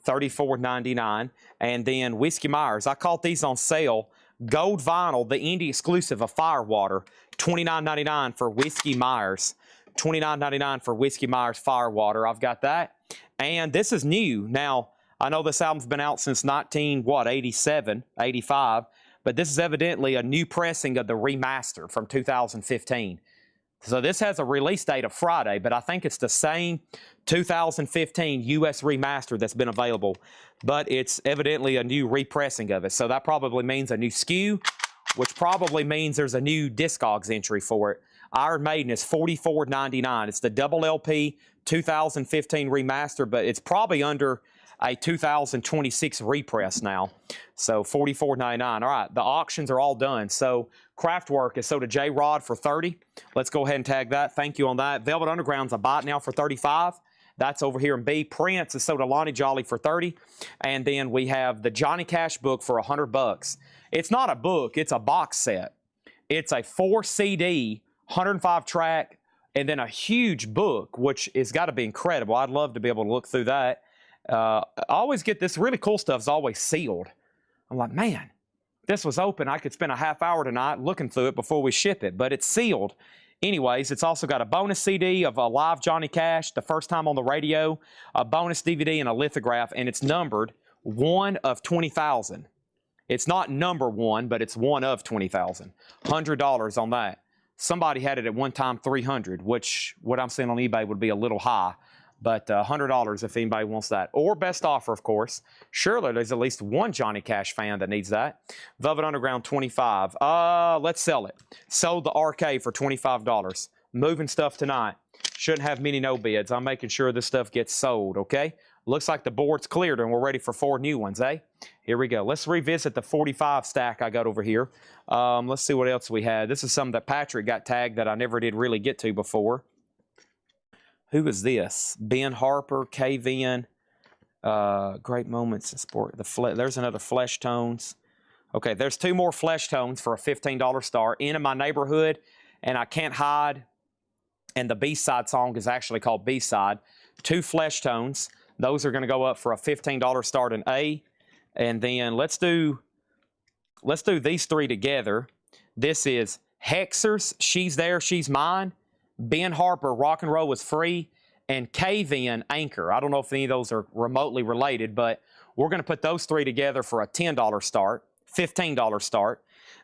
$34.99. And then Whiskey Myers. I caught these on sale. Gold vinyl, the indie exclusive of Firewater. $29.99 for Whiskey Myers. $29.99 for Whiskey Myers Firewater. I've got that. And this is new. Now, I know this album's been out since 87, 85, but this is evidently a new pressing of the remaster from 2015. So this has a release date of Friday, but I think it's the same 2015 US remaster that's been available, but it's evidently a new repressing of it. So that probably means a new SKU, which probably means there's a new Discogs entry for it. Iron Maiden is $44.99. It's the double LP 2015 remaster, but it's probably under a 2026 repress now. So $44.99. All right, the auctions are all done. So Kraftwerk is sold to J Rod for $30. Let's go ahead and tag that. Thank you on that. Velvet Underground's a buy it now for $35. That's over here in B. Prince is sold to Lonnie Jolly for $30. And then we have the Johnny Cash book for $100. It's not a book, it's a box set. It's a 4 CD, 105 track, and then a huge book, which has got to be incredible. I'd love to be able to look through that. I always get this really cool stuff is always sealed. I'm like, man, this was open. I could spend a half hour tonight looking through it before we ship it, but it's sealed. Anyways, it's also got a bonus CD of a live Johnny Cash, the first time on the radio, a bonus DVD, and a lithograph, and it's numbered 1 of 20,000. It's not number 1, but it's 1 of 20,000. $100 on that. Somebody had it at one time $300, which what I'm seeing on eBay would be a little high. But $100 if anybody wants that. Or best offer, of course. Surely there's at least one Johnny Cash fan that needs that. Velvet Underground, $25. Let's sell it. Sold the RK for $25. Moving stuff tonight. Shouldn't have many no bids. I'm making sure this stuff gets sold, okay? Looks like the board's cleared and we're ready for 4 new ones, eh? Here we go. Let's revisit the 45 stack I got over here. Let's see what else we had. This is some that Patrick got tagged that I never did really get to before. Who is this? Ben Harper, KVN, Great Moments in Sport. There's another Flesh Tones. Okay, there's 2 more Flesh Tones for a $15 star. In My Neighborhood, and I Can't Hide. And the B-side song is actually called B-side. 2 Flesh Tones. Those are going to go up for a $15 start in A. And then let's do these 3 together. This is Hexers, She's There, She's Mine. Ben Harper, Rock and Roll Was Free, and KVN, Anchor. I don't know if any of those are remotely related, but we're going to put those 3 together for a $10 start, $15 start.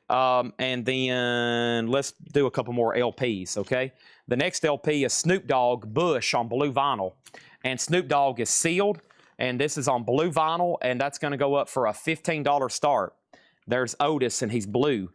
And then let's do a couple more LPs, okay? The next LP is Snoop Dogg, Bush on blue vinyl. And Snoop Dogg is sealed, and this is on blue vinyl, and that's going to go up for a $15 start. There's Otis, and he's blue.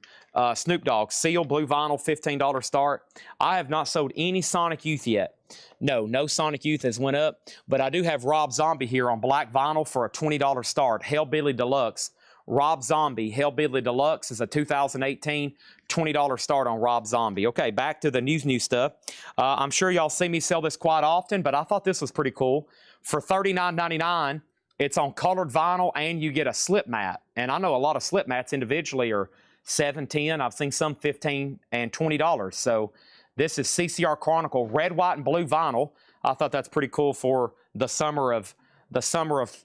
Snoop Dogg, sealed, blue vinyl, $15 start. I have not sold any Sonic Youth yet. No Sonic Youth has went up, but I do have Rob Zombie here on black vinyl for a $20 start. Hellbilly Deluxe. Rob Zombie, Hellbilly Deluxe is a 2018 $20 start on Rob Zombie. Okay, back to the new stuff. I'm sure y'all see me sell this quite often, but I thought this was pretty cool. For $39.99, it's on colored vinyl, and you get a slip mat. And I know a lot of slip mats individually are $7, $10. I've seen some $15 and $20. So This is CCR Chronicle, red, white, and blue vinyl. I thought that's pretty cool for the summer of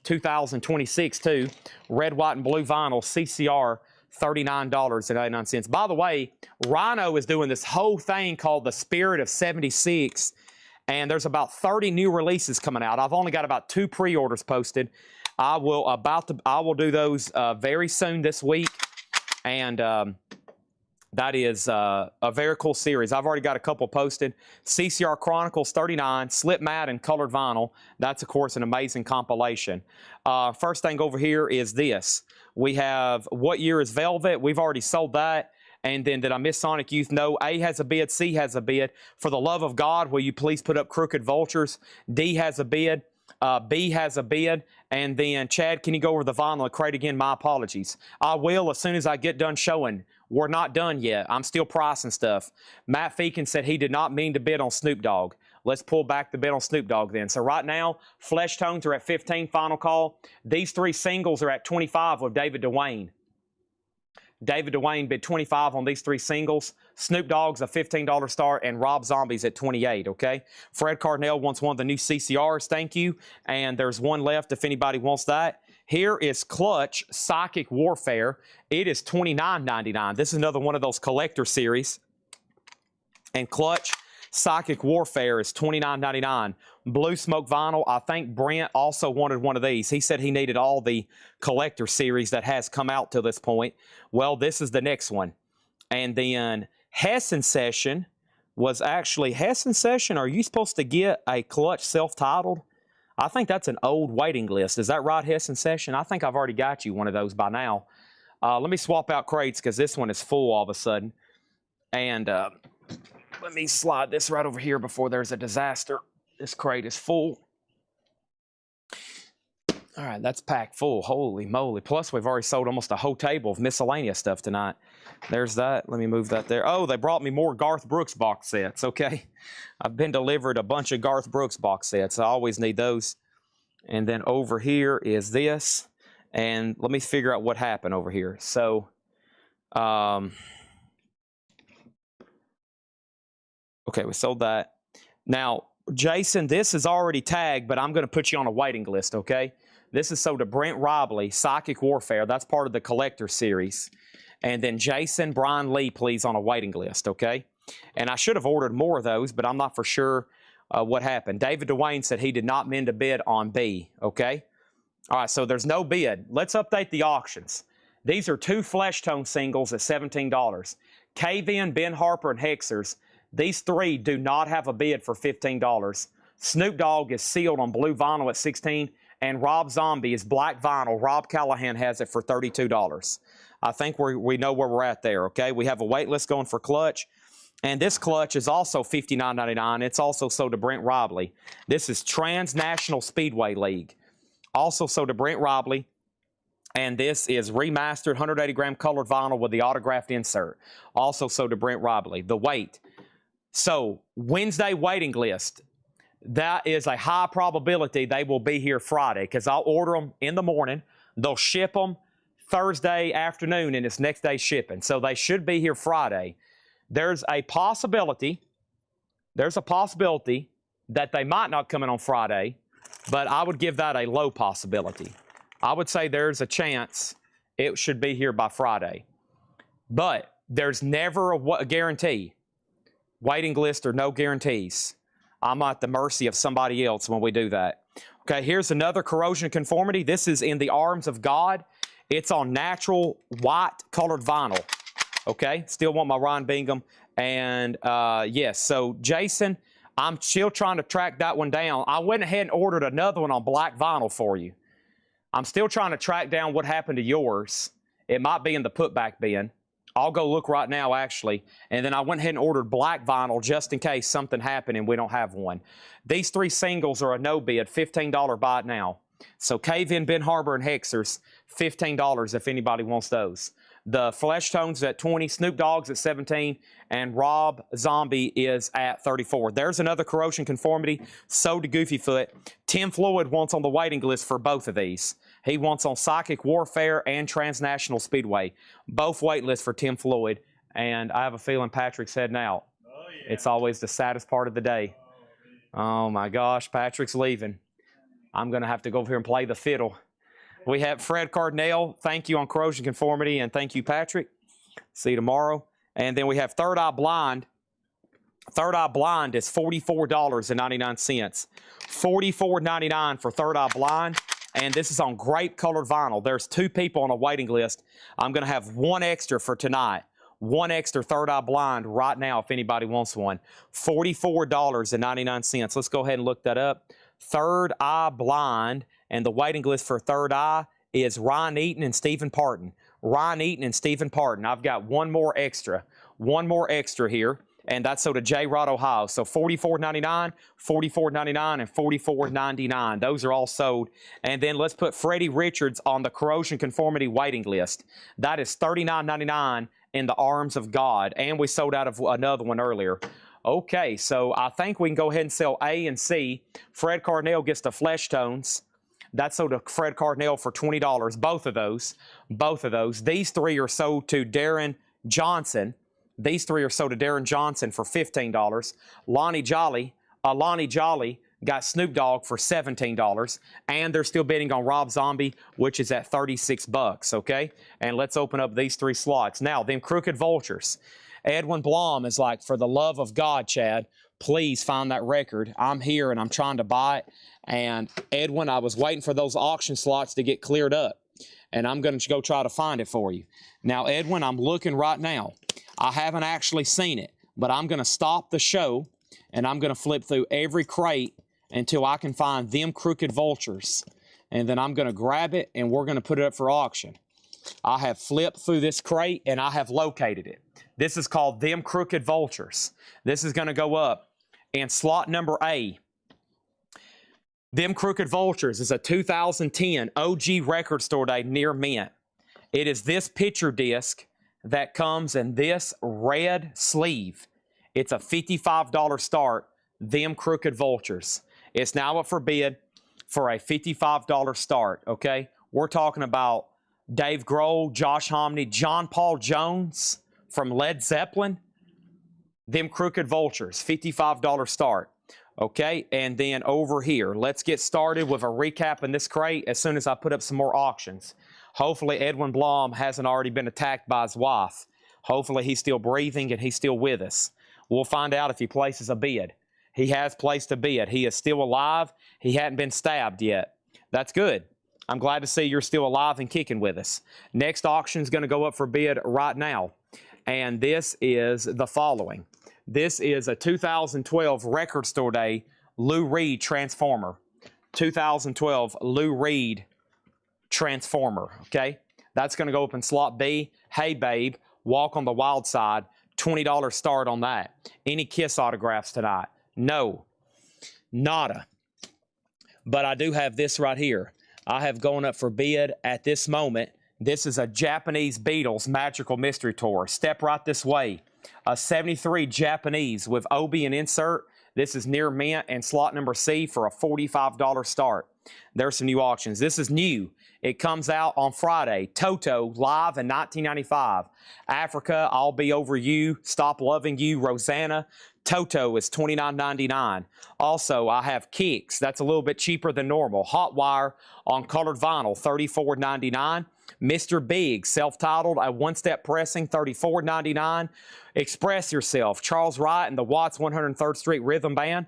2026 too. Red, white, and blue vinyl, CCR, $39.89. By the way, Rhino is doing this whole thing called the Spirit of 76, and there's about 30 new releases coming out. I've only got about 2 pre-orders posted. I will do those very soon this week, and that is a very cool series. I've already got a couple posted. CCR Chronicles 39, slip mat and colored vinyl. That's, of course, an amazing compilation. First thing over here is this. We have What Year is Velvet? We've already sold that. And then did I miss Sonic Youth? No. A has a bid. C has a bid. For the love of God, will you please put up Crooked Vultures? D has a bid. B has a bid. And then, Chad, can you go over the vinyl and crate again? My apologies. I will as soon as I get done showing. We're not done yet. I'm still pricing stuff. Matt Feakin said he did not mean to bid on Snoop Dogg. Let's pull back the bid on Snoop Dogg then. So right now, Flesh Tones are at 15, final call. These 3 singles are at 25 with David Dwayne. David Dwayne bid 25 on these 3 singles. Snoop Dogg's a $15 start, and Rob Zombie's at 28, okay? Fred Cardinell wants one of the new CCRs, thank you. And there's one left if anybody wants that. Here is Clutch Psychic Warfare. It is $29.99. This is another one of those collector series. And Clutch Psychic Warfare is $29.99. Blue Smoke Vinyl, I think Brent also wanted one of these. He said he needed all the collector series that has come out to this point. Well, this is the next one. And then Hessen Session was actually, Hessen Session, are you supposed to get a Clutch self-titled? I think that's an old waiting list. Is that right, Hessen Session? I think I've already got you one of those by now. Let me swap out crates because this one is full all of a sudden. And let me slide this right over here before there's a disaster. This crate is full. All right, that's packed full. Holy moly. Plus, we've already sold almost a whole table of miscellaneous stuff tonight. There's that. Let me move that there. Oh, they brought me more Garth Brooks box sets. Okay. I've been delivered a bunch of Garth Brooks box sets. I always need those. And then over here is this. And let me figure out what happened over here. So, okay, we sold that. Now, Jason, this is already tagged, but I'm going to put you on a waiting list, okay? This is sold to Brent Robley, Psychic Warfare. That's part of the collector series. And then Jason, Brian Lee, please, on a waiting list, okay? And I should have ordered more of those, but I'm not for sure what happened. David Dwayne said he did not mean to bid on B, okay? All right, so there's no bid. Let's update the auctions. These are 2 Flesh Tone singles at $17. Cave-In, Ben Harper, and Hexers. These 3 do not have a bid for $15. Snoop Dogg is sealed on blue vinyl at $16, and Rob Zombie is black vinyl. Rob Callahan has it for $32. I think we know where we're at there, okay? We have a wait list going for Clutch, and this Clutch is also $59.99. It's also sold to Brent Robley. This is Transnational Speedway League. Also sold to Brent Robley, and this is remastered 180-gram colored vinyl with the autographed insert. Also sold to Brent Robley. The weight. So, Wednesday waiting list. That is a high probability they will be here Friday because I'll order them in the morning. They'll ship them Thursday afternoon and it's next day shipping. So, they should be here Friday. There's a possibility that they might not come in on Friday, but I would give that a low possibility. I would say there's a chance it should be here by Friday. But there's never a guarantee. Waiting list or no guarantees. I'm at the mercy of somebody else when we do that. Okay, here's another corrosion conformity. This is In the Arms of God. It's on natural white colored vinyl. Okay, still want my Ron Bingham. And yes, so Jason, I'm still trying to track that one down. I went ahead and ordered another one on black vinyl for you. I'm still trying to track down what happened to yours. It might be in the putback bin. I'll go look right now, actually. And then I went ahead and ordered black vinyl just in case something happened and we don't have one. These 3 singles are a no bid, $15 buy it now. So Cave-In, Ben Harbor, and Hexers, $15 if anybody wants those. The Flesh Tones at $20, Snoop Dogg's at $17, and Rob Zombie is at $34. There's another corrosion conformity sold to Goofy Foot. Tim Floyd wants on the waiting list for both of these. He wants on Psychic Warfare and Transnational Speedway. Both wait lists for Tim Floyd, and I have a feeling Patrick's heading out. Oh, It's always the saddest part of the day. Oh my gosh, Patrick's leaving. I'm going to have to go over here and play the fiddle. We have Fred Cardinale. Thank you on Corrosion Conformity, and thank you, Patrick. See you tomorrow. And then we have Third Eye Blind. Third Eye Blind is $44.99. $44.99 for Third Eye Blind. And this is on grape-colored vinyl. There's 2 people on a waiting list. I'm going to have 1 extra for tonight. 1 extra Third Eye Blind right now if anybody wants one. $44.99. Let's go ahead and look that up. Third Eye Blind, and the waiting list for Third Eye is Ryan Eaton and Stephen Parton. Ryan Eaton and Stephen Parton. I've got 1 more extra. 1 more extra here. And that's so to J-Rod, Ohio. So $44.99, $44.99, and $44.99. Those are all sold. And then let's put Freddie Richards on the Corrosion Conformity waiting list. That is $39.99 in the Arms of God. And we sold out of another one earlier. Okay, so I think we can go ahead and sell A and C. Fred Cardinale gets the flesh tones. That's sold to Fred Cardinale for $20. Both of those. Both of those. These 3 are sold to Darren Johnson. These 3 are sold to Darren Johnson for $15. Lonnie Jolly got Snoop Dogg for $17. And they're still bidding on Rob Zombie, which is at $36, okay? And let's open up these 3 slots. Now, them Crooked Vultures. Edwin Blom is like, for the love of God, Chad, please find that record. I'm here and I'm trying to buy it. And Edwin, I was waiting for those auction slots to get cleared up. And I'm going to go try to find it for you. Now, Edwin, I'm looking right now. I haven't actually seen it, but I'm going to stop the show and I'm going to flip through every crate until I can find them Crooked Vultures. And then I'm going to grab it and we're going to put it up for auction. I have flipped through this crate and I have located it. This is called Them Crooked Vultures. This is going to go up in slot number A. Them Crooked Vultures is a 2010 OG Record Store Day near mint. It is this picture disc that comes in this red sleeve. It's a $55 start, Them Crooked Vultures. It's now up for bid for a $55 start, okay? We're talking about Dave Grohl, Josh Homme, John Paul Jones from Led Zeppelin. Them Crooked Vultures, $55 start. Okay, and then over here, let's get started with a recap in this crate as soon as I put up some more auctions. Hopefully Edwin Blom hasn't already been attacked by his wife. Hopefully he's still breathing and he's still with us. We'll find out if he places a bid. He has placed a bid. He is still alive. He hadn't been stabbed yet. That's good. I'm glad to see you're still alive and kicking with us. Next auction is going to go up for bid right now. And this is the following. This is a 2012 Record Store Day Lou Reed Transformer. 2012 Lou Reed Transformer, okay? That's going to go up in slot B. Hey, babe, Walk on the Wild Side, $20 start on that. Any Kiss autographs tonight? No, nada. But I do have this right here. I have gone up for bid at this moment. This is a Japanese Beatles Magical Mystery Tour. Step right this way. A 73 Japanese with OB and insert. This is near mint and slot number C for a $45 start. There's some new auctions. This is new. It comes out on Friday. Toto, live in 1995. Africa, I'll Be Over You, Stop Loving You, Rosanna. Toto is $29.99. Also, I have Kicks. That's a little bit cheaper than normal. Hot Wire on colored vinyl, $34.99. Mr. Big, self-titled, a one-step pressing, $34.99. Express Yourself, Charles Wright and the Watts 103rd Street Rhythm Band,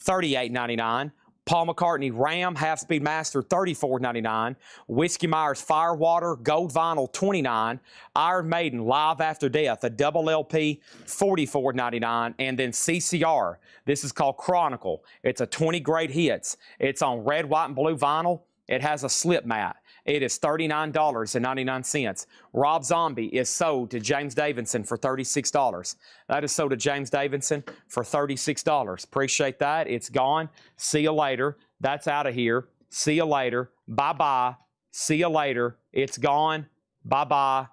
$38.99. Paul McCartney Ram Half-Speed Master, $34.99. Whiskey Myers Firewater Gold Vinyl, $29. Iron Maiden Live After Death, a double LP, $44.99. And then CCR, this is called Chronicle. It's a 20 great hits. It's on red, white, and blue vinyl. It has a slip mat. It is $39.99. Rob Zombie is sold to James Davidson for $36. That is sold to James Davidson for $36. Appreciate that. It's gone. See you later. That's out of here. See you later. Bye-bye. See you later. It's gone. Bye-bye.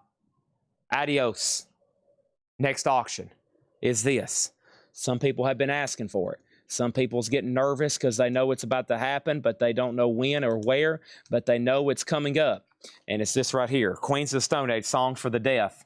Adios. Next auction is this. Some people have been asking for it. Some people's getting nervous because they know it's about to happen, but they don't know when or where, but they know it's coming up. And it's this right here, Queens of the Stone Age, Songs for the Deaf.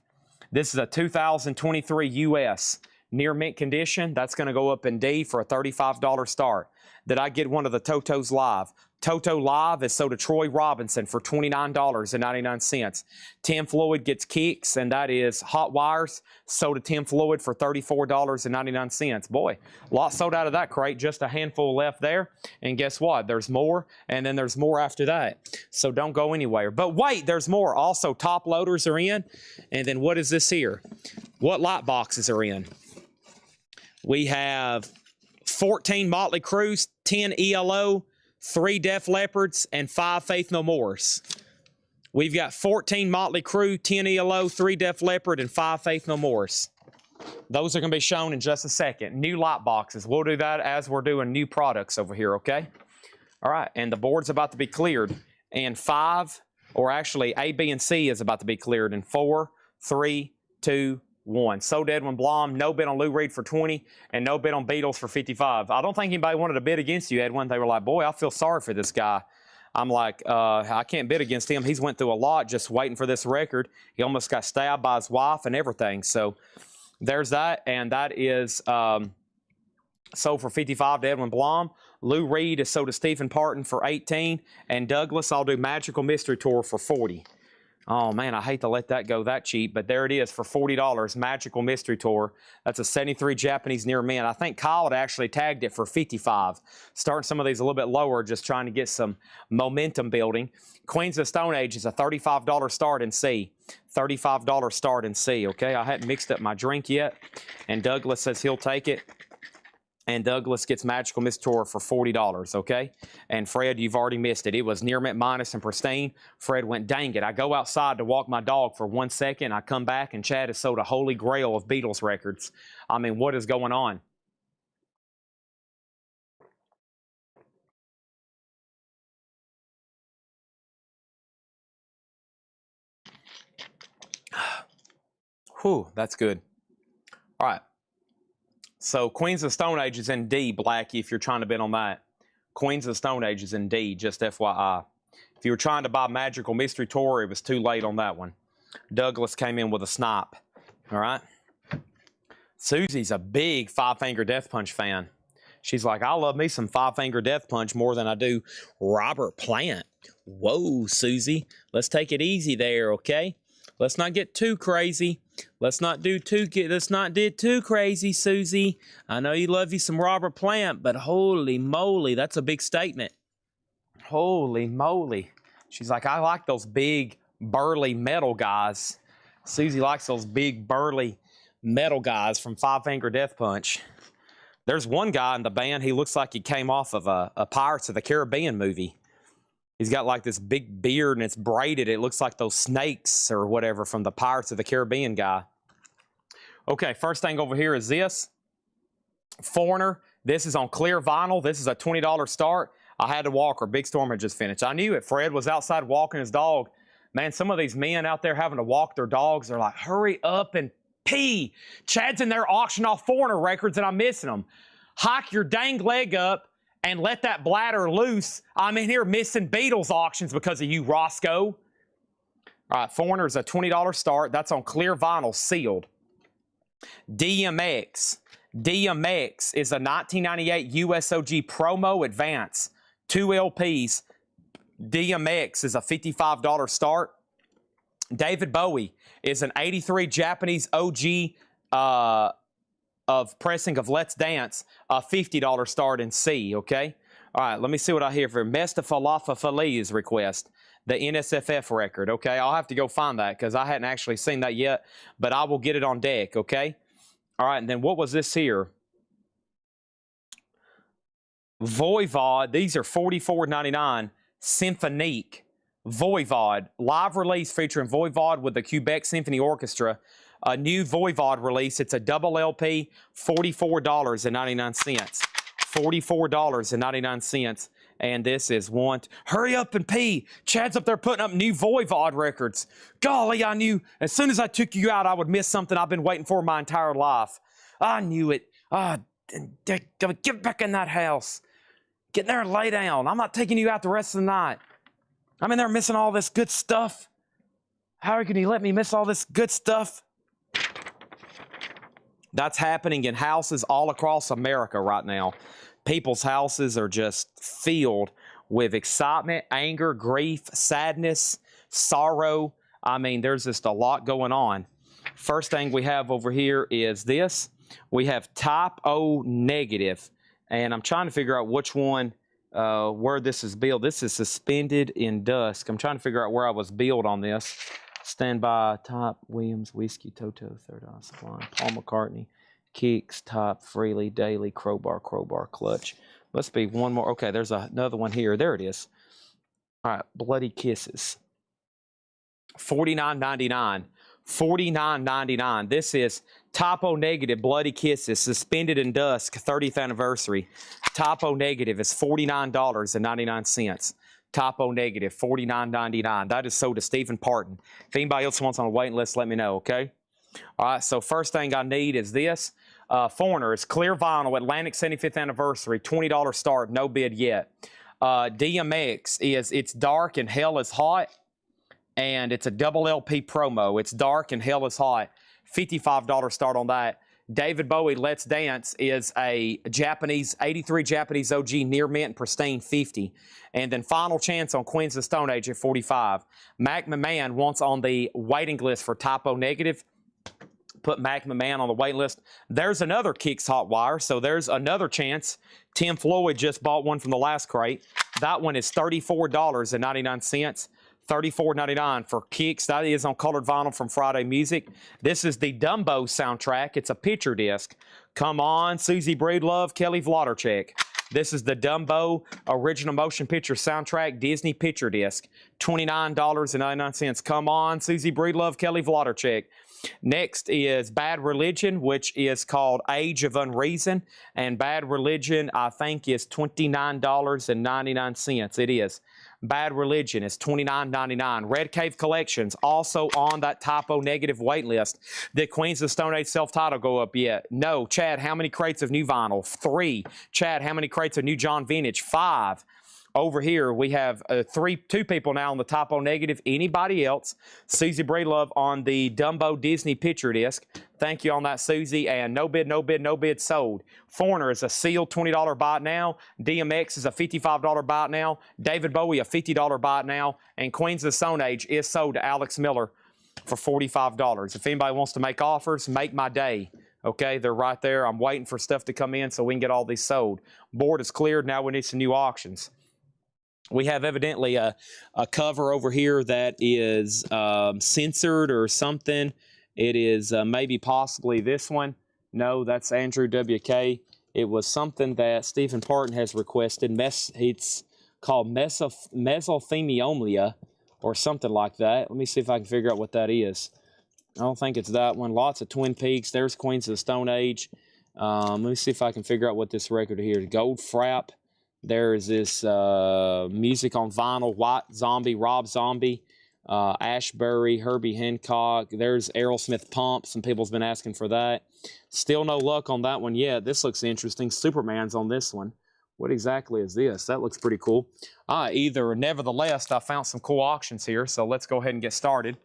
This is a 2023 U.S. near mint condition. That's going to go up in D for a $35 start. Did I get one of the Totos Live? Toto Live is sold to Troy Robinson for $29.99. Tim Floyd gets kicks, and that is hot wires, sold to Tim Floyd for $34.99. Boy, a lot sold out of that crate, just a handful left there. And guess what? There's more, and then there's more after that. So don't go anywhere. But wait, there's more. Also, top loaders are in. And then what is this here? What light boxes are in? We have 14 Motley Crues, 10 ELO, 3 Def Leopards, and 5 Faith No Mores. We've got 14 Motley Crue, 10 ELO, 3 Def Leppard, and 5 Faith No Mores. Those are going to be shown in just a second. New light boxes. We'll do that as we're doing new products over here, okay? All right, and the board's about to be cleared. And 5, or actually A, B, and C is about to be cleared in 4, 3, 2, 1. Sold Edwin Blom, no bid on Lou Reed for 20, and no bid on Beatles for 55. I don't think anybody wanted to bid against you, Edwin. They were like, boy, I feel sorry for this guy. I'm like, I can't bid against him. He's went through a lot just waiting for this record. He almost got stabbed by his wife and everything. So there's that, and that is sold for 55 to Edwin Blom. Lou Reed is sold to Stephen Parton for 18, and Douglas, I'll do Magical Mystery Tour for 40. Oh, man, I hate to let that go that cheap, but there it is for $40, Magical Mystery Tour. That's a 73 Japanese near mint. I think Kyle had actually tagged it for 55. Starting some of these a little bit lower, just trying to get some momentum building. Queens of Stone Age is a $35 start in C. $35 start in C, okay? I hadn't mixed up my drink yet, and Douglas says he'll take it. And Douglas gets Magical Mystery Tour for $40, okay? And Fred, you've already missed it. It was near mint minus and pristine. Fred went, dang it. I go outside to walk my dog for 1 second. I come back, and Chad has sold a holy grail of Beatles records. I mean, what is going on? Whew, that's good. All right. So Queens of Stone Age is in D, Blackie, if you're trying to bid on that. Queens of Stone Age is in D, just FYI. If you were trying to buy Magical Mystery Tour, it was too late on that one. Douglas came in with a snipe. All right? Susie's a big Five Finger Death Punch fan. She's like, I love me some Five Finger Death Punch more than I do Robert Plant. Whoa, Susie. Let's take it easy there, okay? Let's not get too crazy. Let's not get too crazy, Susie. I know you love you some Robert Plant, but holy moly, that's a big statement. Holy moly. She's like, I like those big, burly metal guys. Susie likes those big, burly metal guys from Five Finger Death Punch. There's one guy in the band, he looks like he came off of a Pirates of the Caribbean movie. He's got like this big beard and it's braided. It looks like those snakes or whatever from the Pirates of the Caribbean guy. Okay, first thing over here is this. Foreigner. This is on clear vinyl. This is a $20 start. I had to walk her. Big Storm had just finished. I knew it. Fred was outside walking his dog. Man, some of these men out there having to walk their dogs, they're like, hurry up and pee. Chad's in there auctioning off Foreigner records and I'm missing them. Hike your dang leg up and let that bladder loose. I'm in here missing Beatles auctions because of you, Roscoe. All right, Foreigner is a $20 start. That's on clear vinyl, sealed. DMX. DMX is a 1998 USOG Promo Advance. 2 LPs. DMX is a $55 start. David Bowie is an 83 Japanese OG of pressing of Let's Dance, a $50 start in C, okay? All right, let me see what I hear for Mesta Falafa Fali's request, the NSFF record, okay? I'll have to go find that because I hadn't actually seen that yet, but I will get it on deck, okay? All right, and then what was this here? Voivod, these are $44.99, Symphonique. Voivod, live release featuring Voivod with the Quebec Symphony Orchestra. A new Voivod release. It's a double LP, $44.99. $44.99. And this is one. Hurry up and pee. Chad's up there putting up new Voivod records. Golly, I knew as soon as I took you out, I would miss something I've been waiting for my entire life. I knew it. Get back in that house. Get in there and lay down. I'm not taking you out the rest of the night. I'm in there missing all this good stuff. How can you let me miss all this good stuff? That's happening in houses all across America right now. People's houses are just filled with excitement, anger, grief, sadness, sorrow. I mean, there's just a lot going on. First thing we have over here is this. We have type O negative, and I'm trying to figure out which one, where this is billed. This is suspended in dusk. I'm trying to figure out where I was billed on this. Standby, Top, Williams, Whiskey, Toto, Third Eye Sublime, Paul McCartney, Kicks, Top, Freely, Daily, Crowbar, Clutch. Must be one more. Okay, there's another one here. There it is. All right, Bloody Kisses. $49.99. $49.99. This is Type O negative, Bloody Kisses, Suspended in Dusk, 30th anniversary. Type O negative is $49.99. Type O negative, $49.99. That is sold to Stephen Parton. If anybody else wants on a waiting list, let me know, okay? All right, so first thing I need is this. Foreigner is clear vinyl, Atlantic 75th anniversary, $20 start, no bid yet. DMX is It's Dark and Hell is Hot, and it's a double LP promo. It's Dark and Hell is Hot, $55 start on that. David Bowie, Let's Dance is a Japanese, 83 Japanese OG near mint and pristine, 50. And then Final Chance on Queens of the Stone Age at 45. Mac McMahon wants on the waiting list for Type O negative. Put Mac McMahon on the wait list. There's another Kicks Hot Wire, so there's another chance. Tim Floyd just bought one from the last crate. That one is $34.99. $34.99 for Kicks. That is on colored vinyl from Friday Music. This is the Dumbo soundtrack. It's a picture disc. Come on, Susie Breedlove, Kelly Vlodarchek. This is the Dumbo original motion picture soundtrack Disney picture disc. $29.99. Come on, Susie Breedlove, Kelly Vlodarchek. Next is Bad Religion, which is called Age of Unreason. And Bad Religion, I think, is $29.99. It is. Bad Religion is $29.99. Red Cave Collections, also on that Type O negative wait list. Did Queens of the Stone Age self-title go up yet? No. Chad, how many crates of new vinyl? 3. Chad, how many crates of new John Vintage? 5. Over here, we have two people now on the Type O negative. Anybody else? Susie Breedlove on the Dumbo Disney picture disc. Thank you on that, Susie. And no bid, no bid, no bid sold. Foreigner is a sealed $20 buy it now. DMX is a $55 buy it now. David Bowie, a $50 buy it now. And Queens of the Stone Age is sold to Alex Miller for $45. If anybody wants to make offers, make my day. Okay, they're right there. I'm waiting for stuff to come in so we can get all these sold. Board is cleared. Now we need some new auctions. We have evidently a cover over here that is censored or something. It is maybe possibly this one. No, that's Andrew WK. It was something that Stephen Parton has requested. It's called mesothelioma or something like that. Let me see if I can figure out what that is. I don't think it's that one. Lots of Twin Peaks. There's Queens of the Stone Age. Let me see if I can figure out what this record here is. Gold Frap. There is this music on vinyl, White Zombie, Rob Zombie, Ashbury, Herbie Hancock. There's Aerosmith Pump. Some people's been asking for that. Still no luck on that one yet. This looks interesting. Superman's on this one. What exactly is this? That looks pretty cool. Nevertheless, I found some cool auctions here, so let's go ahead and get started.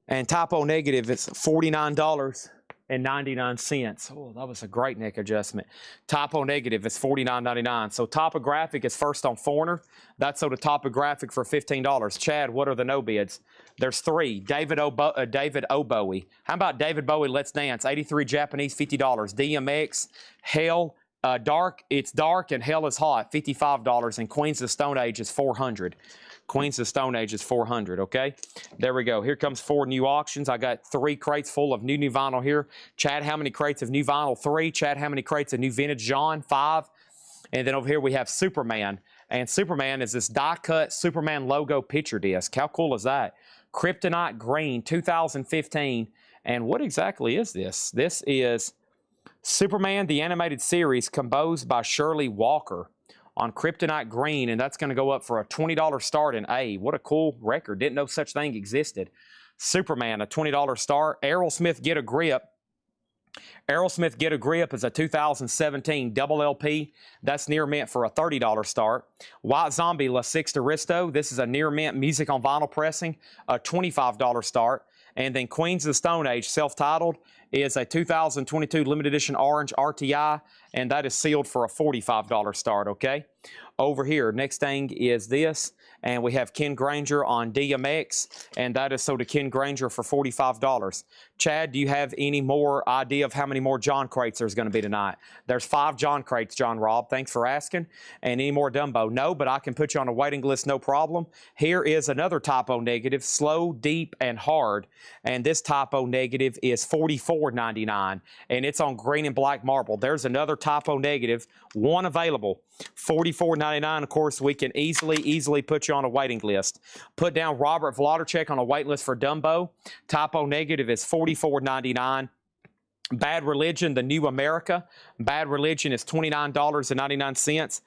And Type O negative, it's $49.99. Oh, that was a great neck adjustment. Type O negative is $49.99. So Topographic is first on Foreigner. That's sold a Topographic for $15. Chad, what are the no bids? There's 3. David O. Bowie. How about David Bowie, Let's Dance? 83 Japanese, $50. DMX, Hell, It's Dark and Hell is Hot, $55. And Queens of the Stone Age is $400. Queens of Stone Age is $400, okay? There we go. Here comes 4 new auctions. I got 3 crates full of new vinyl here. Chad, how many crates of new vinyl? 3. Chad, how many crates of new vintage John? 5. And then over here we have Superman. And Superman is this die-cut Superman logo picture disc. How cool is that? Kryptonite Green, 2015. And what exactly is this? This is Superman, the animated series, composed by Shirley Walker, on Kryptonite Green, and that's going to go up for a $20 start in A. What a cool record. Didn't know such thing existed. Superman, a $20 start. Aerosmith, Get a Grip. Aerosmith, Get a Grip is a 2017 double LP. That's near mint for a $30 start. White Zombie, La Sixta Risto. This is a near mint music on vinyl pressing, a $25 start. And then Queens of the Stone Age, self-titled, is a 2022 limited edition orange RTI, and that is sealed for a $45 start, okay? Over here, next thing is this, and we have Ken Granger on DMX, and that is sold to Ken Granger for $45. Chad, do you have any more idea of how many more John crates there's going to be tonight? There's 5 John crates, John Rob. Thanks for asking. And any more Dumbo? No, but I can put you on a waiting list, no problem. Here is another typo negative, slow, deep, and hard. And this typo negative is $44.99, and it's on green and black marble. There's another typo negative, one available, $44.99. Of course, we can easily put you on a waiting list. Put down Robert Vladarchuk on a wait list for Dumbo. Typo negative is $44.99. Bad Religion, The New America. Bad Religion is $29.99.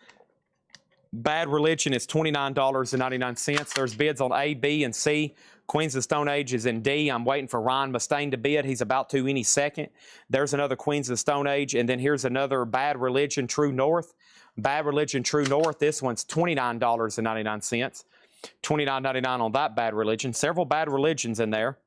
Bad Religion is $29.99. There's bids on A, B, and C. Queens of the Stone Age is in D. I'm waiting for Ryan Mustaine to bid. He's about to any second. There's another Queens of the Stone Age, and then here's another Bad Religion, True North. Bad Religion, True North. This one's $29.99. $29.99 on that Bad Religion. Several Bad Religions in there.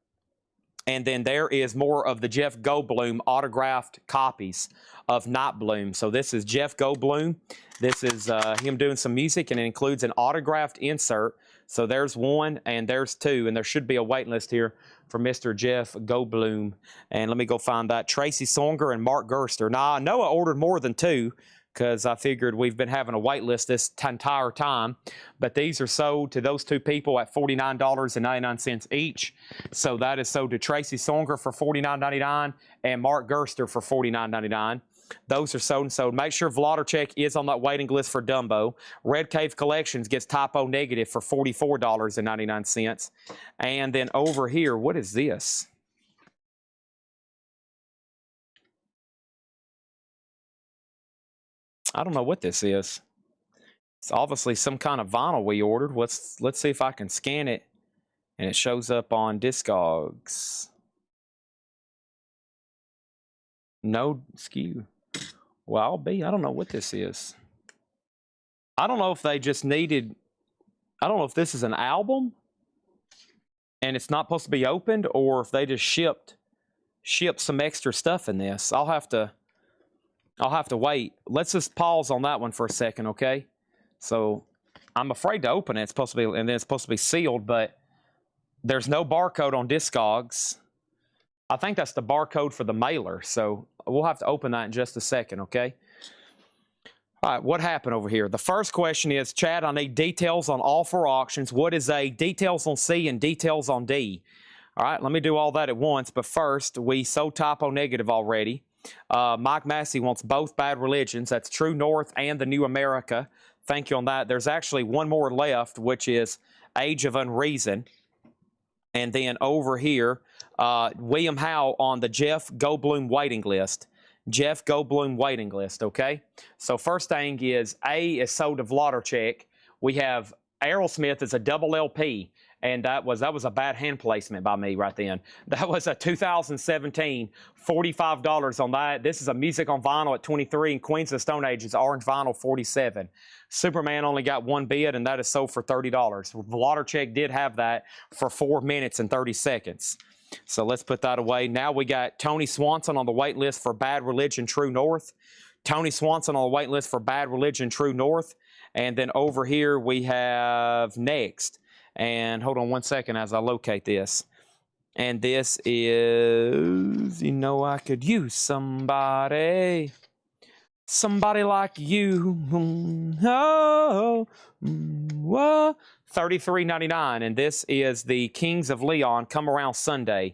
And then there is more of the Jeff Goldblum autographed copies of Night Bloom. So this is Jeff Goldblum. This is him doing some music, and it includes an autographed insert. So there's one and there's two, and there should be a wait list here for Mr. Jeff Goldblum. And let me go find that. Tracy Songer and Mark Gerster. Now, I know I ordered more than 2, because I figured we've been having a wait list this entire time. But these are sold to those 2 people at $49.99 each. So that is sold to Tracy Songer for $49.99 and Mark Gerster for $49.99. Those are sold and sold. Make sure Vladarchuk is on that waiting list for Dumbo. Red Cave Collections gets typo negative for $44.99. And then over here, what is this? I don't know what this is. It's obviously some kind of vinyl we ordered. Let's see if I can scan it and it shows up on Discogs. No SKU. Well, I don't know what this is. I don't know if they just needed, I don't know if this is an album and it's not supposed to be opened, or if they just shipped some extra stuff in this. I'll have to wait. Let's just pause on that one for a second, okay? So I'm afraid to open it. It's supposed to be, and then it's supposed to be sealed, but there's no barcode on Discogs. I think that's the barcode for the mailer, so we'll have to open that in just a second, okay? All right, what happened over here? The first question is, Chad, I need details on all 4 auctions. What is a details on C and details on D? All right, let me do all that at once, but first, we sold typo negative already. Mike Massey wants both Bad Religions. That's True North and The New America. Thank you on that. There's actually one more left, which is Age of Unreason. And then over here, William Howe on the Jeff Goldblum waiting list. Jeff Goldblum waiting list, okay? So first thing is A is sold to Vladarchuk. We have Aerosmith as a double LP. And that was a bad hand placement by me right then. That was a 2017, $45 on that. This is a music on vinyl at 23, and Queens of the Stone Age is orange vinyl 47. Superman only got 1 bid, and that is sold for $30. Vladarchuk did have that for 4 minutes and 30 seconds. So let's put that away. Now we got Tony Swanson on the wait list for Bad Religion, True North. Tony Swanson on the wait list for Bad Religion, True North. And then over here we have next. And hold on one second as I locate this. And this is, you know, I could use somebody like you. Oh, whoa. $33.99. And this is the Kings of Leon Come Around Sunday.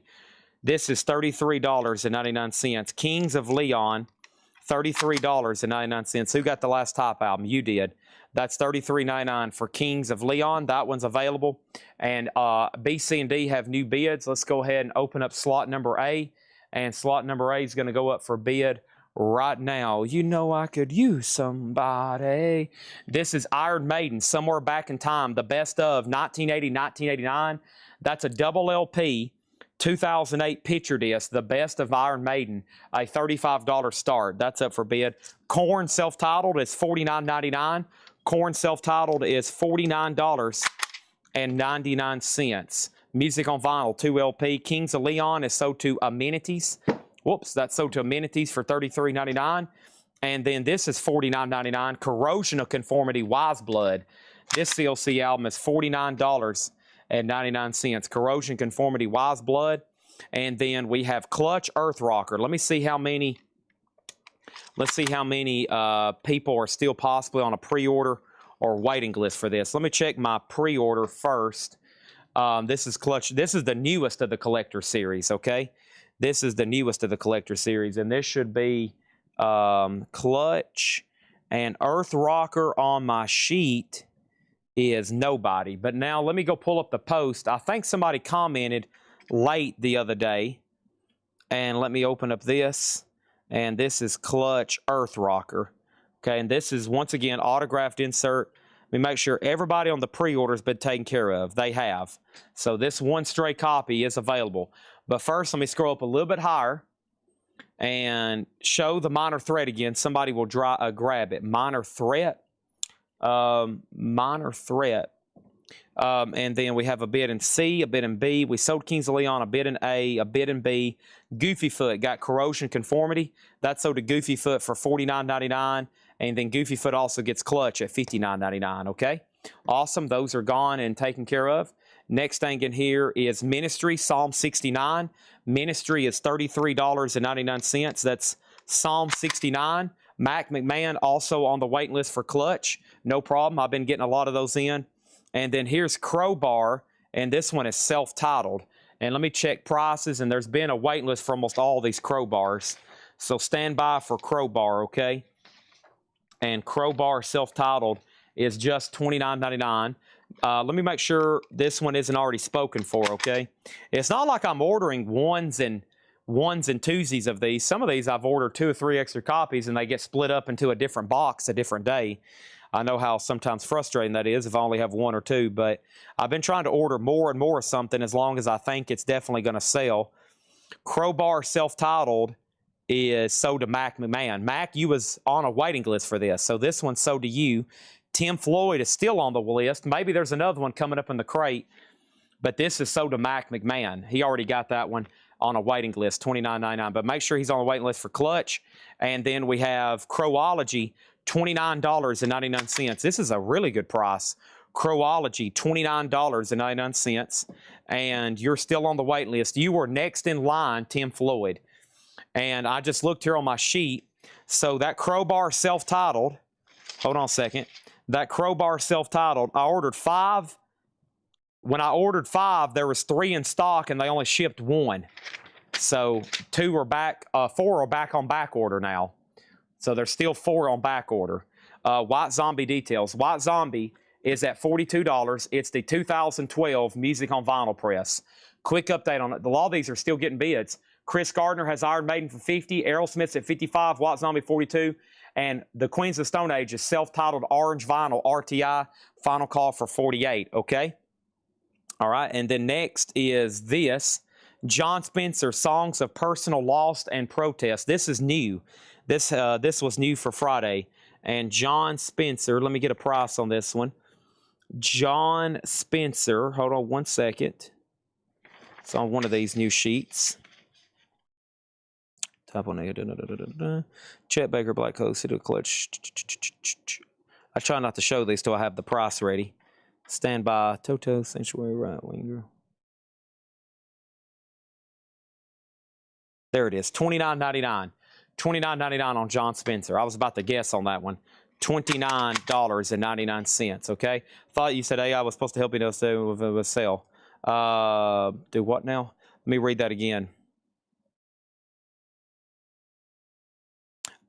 This is $33.99. Kings of Leon, $33.99. Who got the last top album? You did. That's $33.99 for Kings of Leon. That one's available. And B, C, and D have new bids. Let's go ahead and open up slot number A. And slot number A is going to go up for bid right now. You know I could use somebody. This is Iron Maiden, Somewhere Back in Time, the best of 1980, 1989. That's a double LP, 2008 picture disc, the best of Iron Maiden, a $35 start. That's up for bid. Korn self-titled is $49.99. Korn self-titled is $49.99. Music on Vinyl, 2 LP. Kings of Leon is sold to Amenities. Whoops, that's sold to Amenities for $33.99. And then this is $49.99. Corrosion of Conformity, Wise Blood. This CLC album is $49.99. Corrosion Conformity, Wise Blood. And then we have Clutch, Earth Rocker. Let me see how many. Let's see how many people are still possibly on a pre-order or waiting list for this. Let me check my pre-order first. This is Clutch. This is the newest of the collector series, okay? This is the newest of the collector series, and this should be Clutch and Earth Rocker on my sheet is nobody. But now let me go pull up the post. I think somebody commented late the other day, and let me open up this. And this is Clutch Earth Rocker. Okay, and this is, once again, autographed insert. Let me make sure everybody on the pre-order has been taken care of. They have. So this one stray copy is available. But first, let me scroll up a little bit higher and show the Minor Threat again. Somebody will grab it. Minor Threat. Minor Threat. And then we have a bid in C, a bid in B. We sold Kings of Leon, a bid in A, a bid in B. Goofy Foot got Corrosion Conformity. That's sold to Goofy Foot for $49.99. And then Goofy Foot also gets Clutch at $59.99, okay? Awesome. Those are gone and taken care of. Next thing in here is Ministry, Psalm 69. Ministry is $33.99. That's Psalm 69. Mac McMahon also on the waiting list for Clutch. No problem. I've been getting a lot of those in. And then here's Crowbar, and this one is self-titled. And let me check prices, and there's been a waiting list for almost all these Crowbars. So stand by for Crowbar, okay? And Crowbar self-titled is just $29.99. Let me make sure this one isn't already spoken for, okay? It's not like I'm ordering ones and twosies of these. Some of these I've ordered 2 or 3 extra copies, and they get split up into a different box a different day. I know how sometimes frustrating that is if I only have 1 or 2, but I've been trying to order more and more of something as long as I think it's definitely going to sell. Crowbar self-titled is sold to Mac McMahon. Mac, you was on a waiting list for this, so this one's sold to you. Tim Floyd is still on the list. Maybe there's another one coming up in the crate, but this is sold to Mac McMahon. He already got that one on a waiting list, $29.99. But make sure he's on the waiting list for Clutch. And then we have Crowology, $29.99. This is a really good price. Crowology, $29.99. And you're still on the wait list. You were next in line, Tim Floyd. And I just looked here on my sheet. So that Crowbar self-titled, hold on a second. That Crowbar self-titled, I ordered 5. When I ordered 5, there was 3 in stock, and they only shipped 1. So 4 are back on back order now. So there's still 4 on back order. White Zombie details. White Zombie is at $42. It's the 2012 Music on Vinyl press. Quick update on it. A lot of these are still getting bids. Chris Gardner has Iron Maiden for $50. Aerosmith's at $55. White Zombie $42. And the Queens of Stone Age is self-titled Orange Vinyl RTI. Final call for $48. Okay. All right. And then next is this. John Spencer, Songs of Personal Loss and Protest. This is new. This was new for Friday. And John Spencer, let me get a price on this one. John Spencer, hold on one second. It's on one of these new sheets. Type on there. Chet Baker, Black Coast, City Clutch. I try not to show these till I have the price ready. Stand by. Toto, Sanctuary, Right Winger. There it is, $29.99. $29.99 on John Spencer. I was about to guess on that one. $29.99, okay? Thought you said, hey, I was supposed to help you with a sale. Do what now? Let me read that again.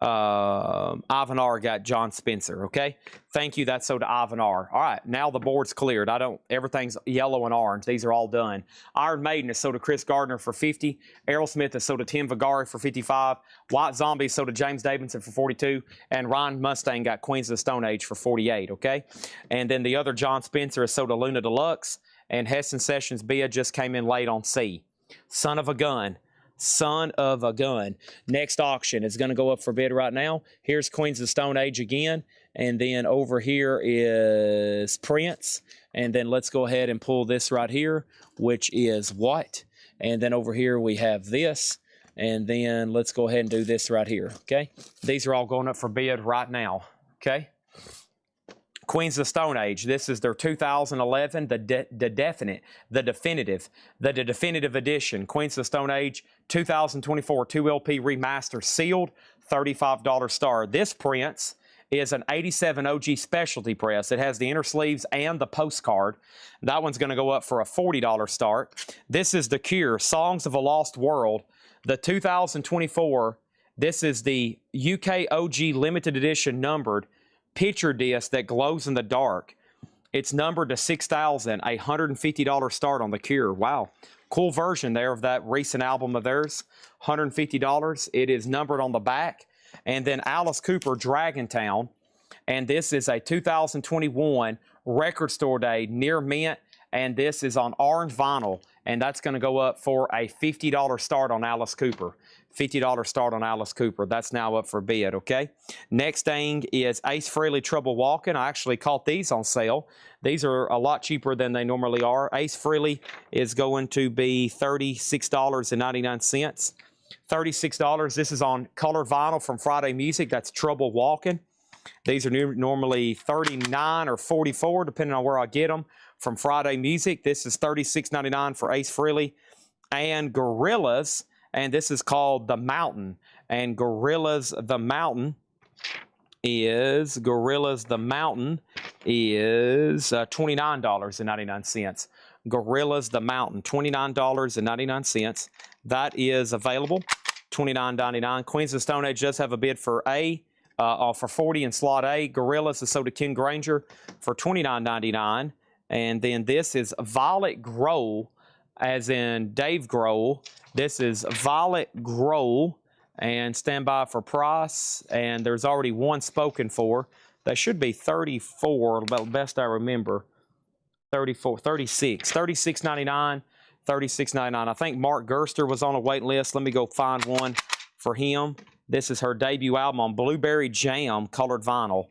Ivan R got John Spencer, okay? Thank you, that's so to Ivan R. All right, now the board's cleared. Everything's yellow and orange. These are all done. Iron Maiden is sold to Chris Gardner for $50. Aerosmith is sold to Tim Vigari for $55. White Zombie is sold to James Davidson for $42. And Ryan Mustang got Queens of the Stone Age for $48, okay? And then the other John Spencer is sold to Luna Deluxe. And Heston Sessions Bia just came in late on C. Son of a Gun. Son of a Gun. Next auction is going to go up for bid right now. Here's Queens of the Stone Age again. And then over here is Prince. And then let's go ahead and pull this right here, which is white. And then over here we have this. And then let's go ahead and do this right here, okay? These are all going up for bid right now, okay? Queens of the Stone Age, this is their 2011, the definitive edition. Queens of the Stone Age 2024 2LP remaster sealed, $35 star. This prints is an 87 OG specialty press. It has the inner sleeves and the postcard. That one's going to go up for a $40 start. This is The Cure, Songs of a Lost World, the 2024. This is the UK OG limited edition numbered picture disc that glows in the dark. It's numbered to 6,000, a $150 start on The Cure. Wow. Cool version there of that recent album of theirs. $150. It is numbered on the back. And then Alice Cooper, Dragontown. And this is a 2021 Record Store Day near mint. And this is on orange vinyl. And that's going to go up for a $50 start on Alice Cooper. $50 start on Alice Cooper. That's now up for bid, okay? Next thing is Ace Frehley, Trouble Walking. I actually caught these on sale. These are a lot cheaper than they normally are. Ace Frehley is going to be $36.99. $36. This is on colored vinyl from Friday Music. That's Trouble Walking. These are normally $39 or $44, depending on where I get them from Friday Music. This is $36.99 for Ace Frehley. And Gorillaz, and this is called The Mountain. And Gorillaz The Mountain is $29.99. Gorillaz The Mountain, $29.99. That is available, $29.99. Queens of the Stone Age does have a bid for for 40 in slot A. Gorillaz is sold to Ken Granger for $29.99. And then this is Violet Grohl, as in Dave Grohl. This is Violet Grohl, and stand by for price. And there's already one spoken for. They should be 34, best I remember. 34, 36, $36.99, $36.99. I think Mark Gerster was on a wait list. Let me go find one for him. This is her debut album on Blueberry Jam colored vinyl.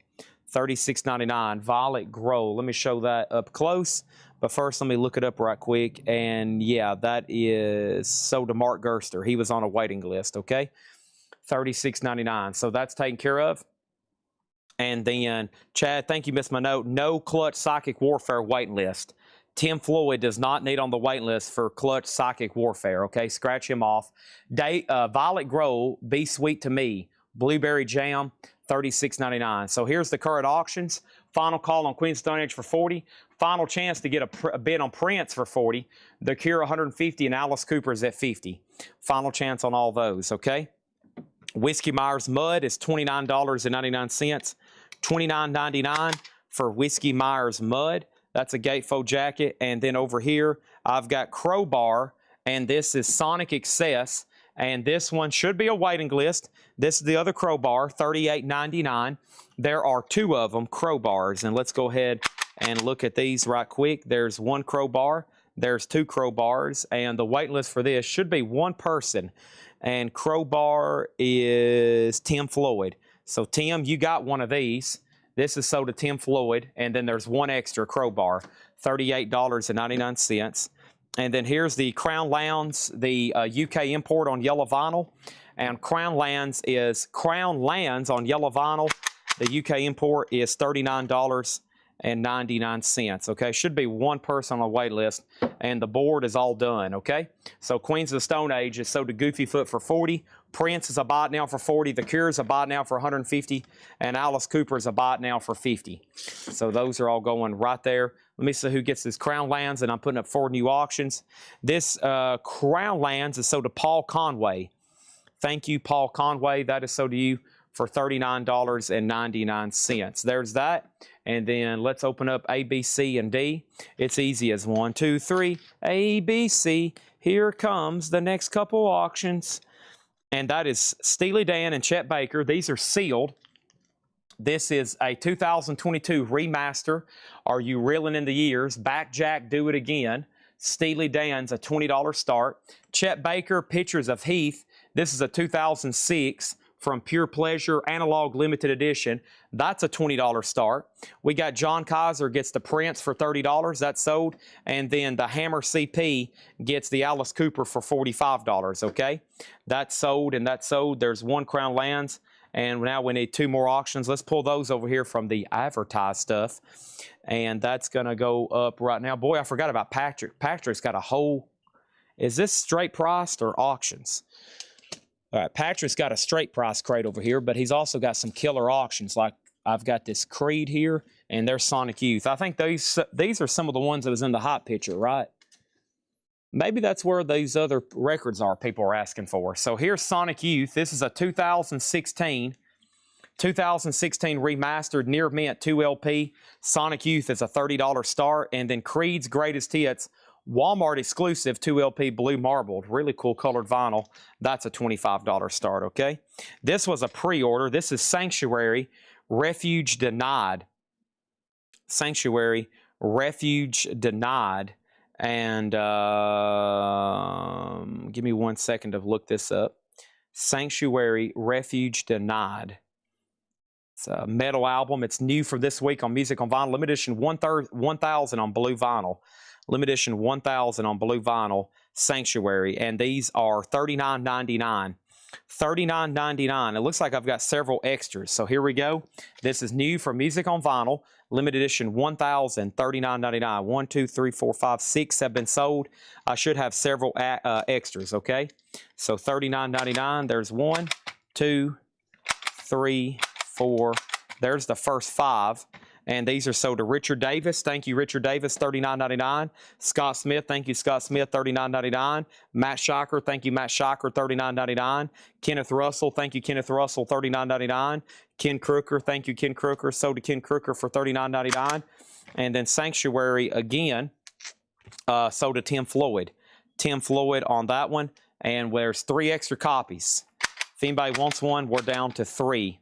$36.99, Violet Grohl. Let me show that up close. But first, let me look it up right quick. And yeah, that is sold to Mark Gerster. He was on a waiting list, okay? $36.99. So that's taken care of. And then, Chad, thank you, missed my note. No Clutch Psychic Warfare waiting list. Tim Floyd does not need on the wait list for Clutch Psychic Warfare, okay? Scratch him off. Violet Grohl, Be Sweet to Me. Blueberry Jam, $36.99. So here's the current auctions. Final call on Queen Stone Age for $40. Final chance to get a bid on Prince for $40. The Cure $150 and Alice Cooper's at $50. Final chance on all those, okay? Whiskey Myers Mud is $29.99. $29.99 for Whiskey Myers Mud. That's a gatefold jacket. And then over here, I've got Crowbar, and this is Sonic Excess. And this one should be a waiting list. This is the other Crowbar, $38.99. There are two of them, Crowbars. And let's go ahead and look at these right quick. There's one Crowbar. There's two Crowbars. And the wait list for this should be one person. And Crowbar is Tim Floyd. So, Tim, you got one of these. This is sold to Tim Floyd. And then there's one extra Crowbar, $38.99. And then here's the Crown Lands, the UK import on yellow vinyl. And Crown Lands on yellow vinyl. The UK import is $39.99. Okay, should be one person on the wait list, and the board is all done. Okay, so Queens of the Stone Age is sold to Goofy Foot for $40. Prince is a buy it now for $40. The Cure is a buy it now for $150, and Alice Cooper is a buy it now for $50. So those are all going right there. Let me see who gets this Crown Lands, and I'm putting up 4 new auctions. This Crown Lands is sold to Paul Conway. Thank you, Paul Conway. That is sold to you for $39.99. There's that. And then let's open up A, B, C, and D. It's easy as 1, 2, 3. A, B, C. Here comes the next couple auctions. And that is Steely Dan and Chet Baker. These are sealed. This is a 2022 remaster. Are You Reeling in the Years? Back Jack, Do It Again. Steely Dan's a $20 start. Chet Baker, Pictures of Heath. This is a 2006 from Pure Pleasure, Analog Limited Edition. That's a $20 start. We got John Kaiser gets the Prince for $30. That's sold. And then the Hammer CP gets the Alice Cooper for $45, okay? That's sold and that's sold. There's one Crown Lands. And now we need 2 more auctions. Let's pull those over here from the advertised stuff. And that's going to go up right now. Boy, I forgot about Patrick. Patrick's got a whole... Is this straight priced or auctions? All right, Patrick's got a straight price crate over here, but he's also got some killer auctions. Like I've got this Creed here, and there's Sonic Youth. I think these are some of the ones that was in the hot picture, right? Maybe that's where these other records are people are asking for. So here's Sonic Youth. This is a 2016 remastered near mint 2 LP. Sonic Youth is a $30 start. And then Creed's Greatest Hits, Walmart exclusive 2 LP blue marbled. Really cool colored vinyl. That's a $25 start, okay? This was a pre-order. This is Sanctuary, Refuge Denied. Sanctuary, Refuge Denied. And give me 1 second to look this up. Sanctuary, Refuge Denied. It's a metal album. It's new for this week on Music on Vinyl. Limited edition 1,000 on blue vinyl. Limited edition 1,000 on blue vinyl. Sanctuary. And these are $39.99. $39.99. It looks like I've got several extras. So here we go. This is new for Music on Vinyl. Limited edition 1,000, $39.99. 1, 2, 3, 4, 5, 6 have been sold. I should have several extras, okay? So $39.99. There's 1, 2, 3, 4. There's the first 5. And these are sold to Richard Davis. Thank you, Richard Davis, $39.99. Scott Smith, thank you, Scott Smith, $39.99. Matt Shocker, thank you, Matt Shocker, $39.99. Kenneth Russell, thank you, Kenneth Russell, $39.99. Ken Crooker, thank you, Ken Crooker, sold to Ken Crooker for $39.99. And then Sanctuary, again, sold to Tim Floyd. Tim Floyd on that one. And there's 3 extra copies. If anybody wants one, we're down to 3.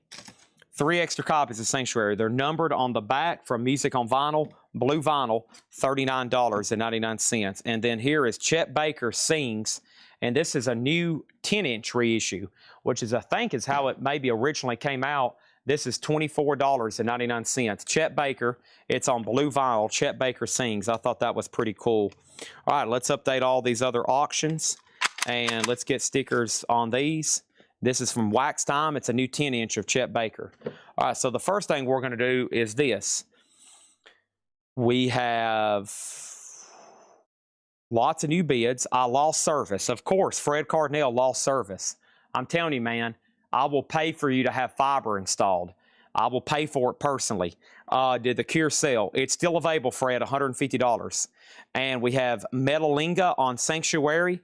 3 extra copies of Sanctuary. They're numbered on the back from Music on Vinyl, blue vinyl, $39.99. And then here is Chet Baker Sings, and this is a new 10-inch reissue, which is, I think, is how it maybe originally came out. This is $24.99. Chet Baker, it's on blue vinyl. Chet Baker Sings. I thought that was pretty cool. All right, let's update all these other auctions, and let's get stickers on these. This is from Wax Time. It's a new 10-inch of Chet Baker. All right, so the first thing we're going to do is this. We have lots of new bids. I lost service. Of course, Fred Cardinale lost service. I'm telling you, man, I will pay for you to have fiber installed. I will pay for it personally. Did the Cure sale? It's still available, Fred, $150. And we have Metalinga on Sanctuary.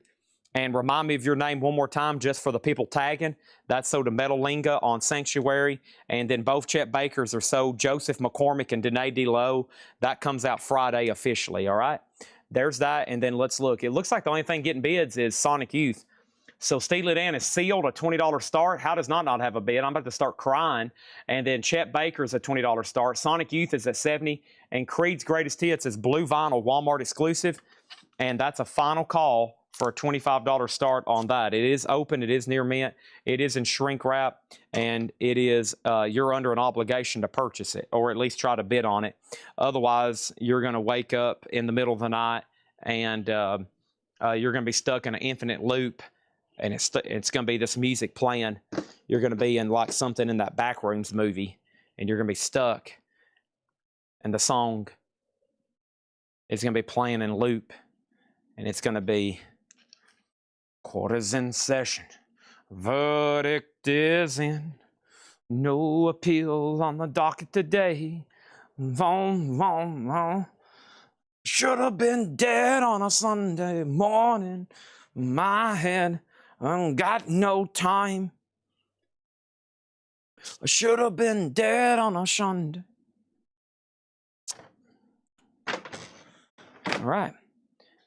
And remind me of your name one more time just for the people tagging. That's sold to Metalinga on Sanctuary. And then both Chet Bakers are sold. Joseph McCormick and Danae DeLoe. That comes out Friday officially, all right? There's that. And then let's look. It looks like the only thing getting bids is Sonic Youth. So Steely Dan is sealed, a $20 start. How does not have a bid? I'm about to start crying. And then Chet Baker's a $20 start. Sonic Youth is at $70. And Creed's Greatest Hits is blue vinyl, Walmart exclusive. And that's a final call for a $25 start on that. It is open. It is near mint. It is in shrink wrap. And it is, you're under an obligation to purchase it, or at least try to bid on it. Otherwise, you're going to wake up in the middle of the night and you're going to be stuck in an infinite loop. And it's going to be this music playing. You're going to be in like something in that Backrooms movie. And you're going to be stuck. And the song is going to be playing in loop. And it's going to be... Court is in session, verdict is in, no appeal on the docket today. Vom, vom, vom. Should have been dead on a Sunday morning. My head got no time. I should have been dead on a Sunday. All right.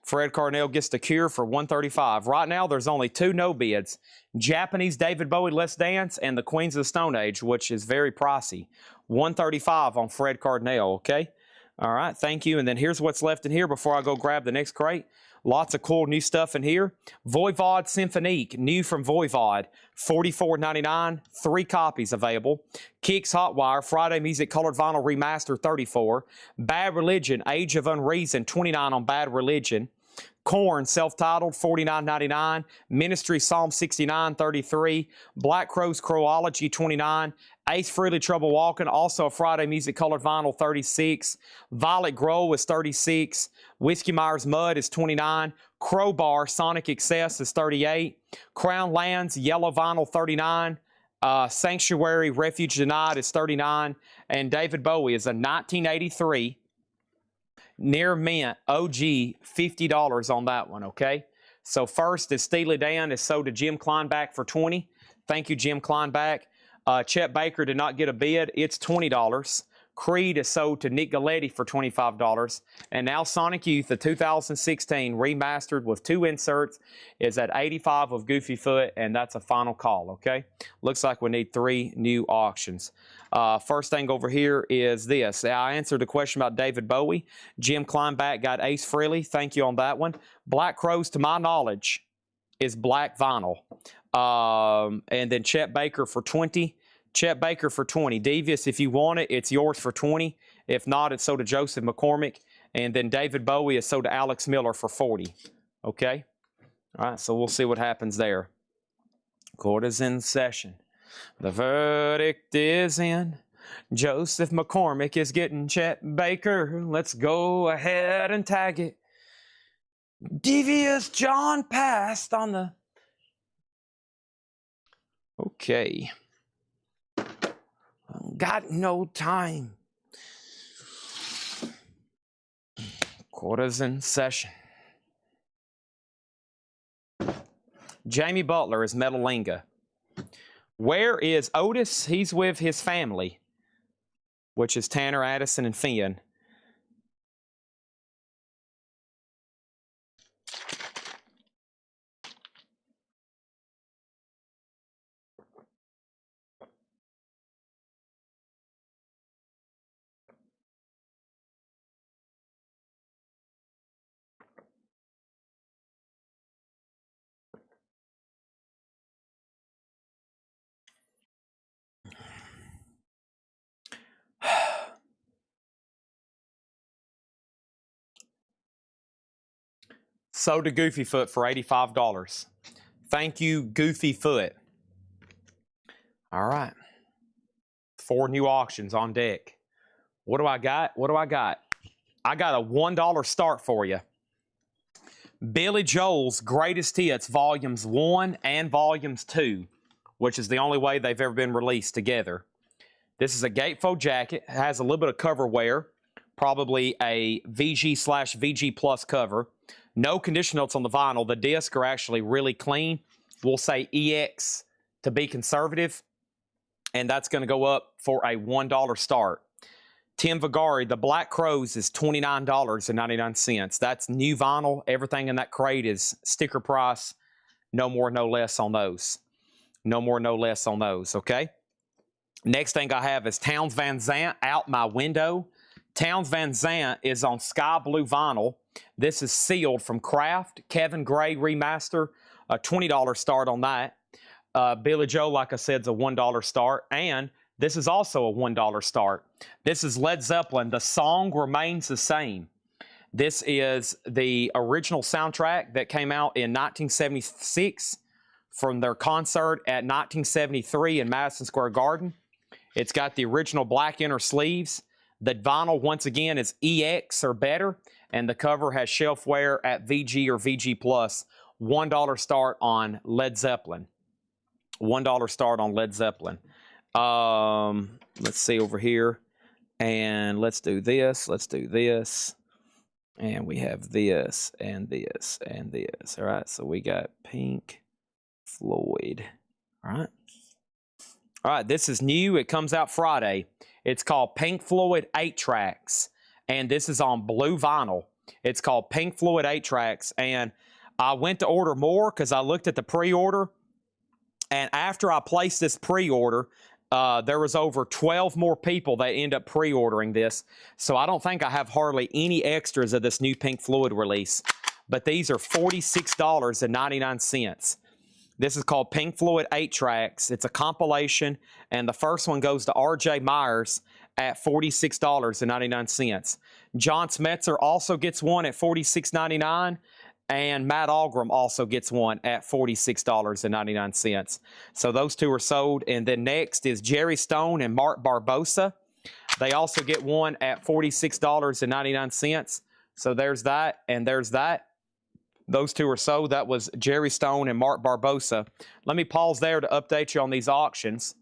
Fred Cardinale gets the Cure for $135. Right now, there's only 2 no bids. Japanese David Bowie Let's Dance and the Queens of the Stone Age, which is very pricey. $135 on Fred Cardinale, okay? All right, thank you. And then here's what's left in here before I go grab the next crate. Lots of cool new stuff in here. Voivod Symphonique, new from Voivod, $44.99, 3 copies available. Kicks Hotwire, Friday Music Colored Vinyl Remaster, $34. Bad Religion, Age of Unreason, $29 on Bad Religion. Korn, self-titled, $49.99. Ministry, Psalm 69, $33. Black Crowes, Crowology, $29. Ace Frehley, Trouble Walking, also a Friday Music Colored Vinyl, $36. Violet Grow is $36. Whiskey Myers Mud is $29. Crowbar, Sonic Excess is $38. Crown Lands, Yellow Vinyl, $39. Sanctuary, Refuge Denied is $39. And David Bowie is a 1983 Near Mint OG, $50 on that one, okay? So first is Steely Dan is sold to Jim Kleinback for $20. Thank you, Jim Kleinback. Chet Baker did not get a bid. It's $20. Creed is sold to Nick Galetti for $25. And now Sonic Youth, the 2016 remastered with 2 inserts, is at $85 of Goofy Foot, and that's a final call, okay? Looks like we need 3 new auctions. First thing over here is this. I answered the question about David Bowie. Jim Kleinback got Ace Frehley. Thank you on that one. Black Crowes, to my knowledge, is black vinyl. And then Chet Baker for $20. Chet Baker for $20. Devious, if you want it, it's yours for $20. If not, it's sold to Joseph McCormick. And then David Bowie is sold to Alex Miller for $40. Okay? All right, so we'll see what happens there. Court is in session. The verdict is in. Joseph McCormick is getting Chet Baker. Let's go ahead and tag it. Devious John passed on the... Okay. Got no time. Quarters in session. Jamie Butler is Metalinga. Where is Otis? He's with his family, which is Tanner, Addison, and Finn. Sold to Goofy Foot for $85. Thank you, Goofy Foot. All right. 4 new auctions on deck. What do I got? What do I got? I got a $1 start for you. Billy Joel's Greatest Hits, Volumes 1 and Volumes 2, which is the only way they've ever been released together. This is a gatefold jacket. It has a little bit of cover wear, probably a VG/VG Plus cover. No condition notes on the vinyl. The discs are actually really clean. We'll say EX to be conservative, and that's going to go up for a $1 start. Tim Vigari, the Black Crowes is $29.99. That's new vinyl. Everything in that crate is sticker price. No more, no less on those. No more, no less on those, okay? Next thing I have is Townes Van Zandt, Out My Window. Townes Van Zandt is on sky blue vinyl. This is sealed from Kraft. Kevin Gray remaster, a $20 start on that. Billy Joel, like I said, is a $1 start. And this is also a $1 start. This is Led Zeppelin. The Song Remains the Same. This is the original soundtrack that came out in 1976 from their concert at 1973 in Madison Square Garden. It's got the original black inner sleeves. The vinyl, once again, is EX or better, and the cover has shelf wear at VG or VG+. $1 start on Led Zeppelin. $1 start on Led Zeppelin. Let's see over here, and let's do this. Let's do this, and we have this and this and this. All right, so we got Pink Floyd. All right. All right, this is new. It comes out Friday. It's called Pink Floyd 8 Tracks, and this is on blue vinyl. It's called Pink Floyd 8 Tracks, and I went to order more because I looked at the pre-order, and after I placed this pre-order, there was over 12 more people that end up pre-ordering this, so I don't think I have hardly any extras of this new Pink Floyd release. but these are $46.99. This is called Pink Floyd 8 tracks. It's a compilation, and the first one goes to R.J. Myers at $46.99. John Smetzer also gets one at $46.99, and Matt Algram also gets one at $46.99. So those two are sold. And then next is Jerry Stone and Mark Barbosa. They also get one at $46.99. So there's that, and there's that. Those two are sold. That was Jerry Stone and Mark Barbosa. Let me pause there to update you on these auctions.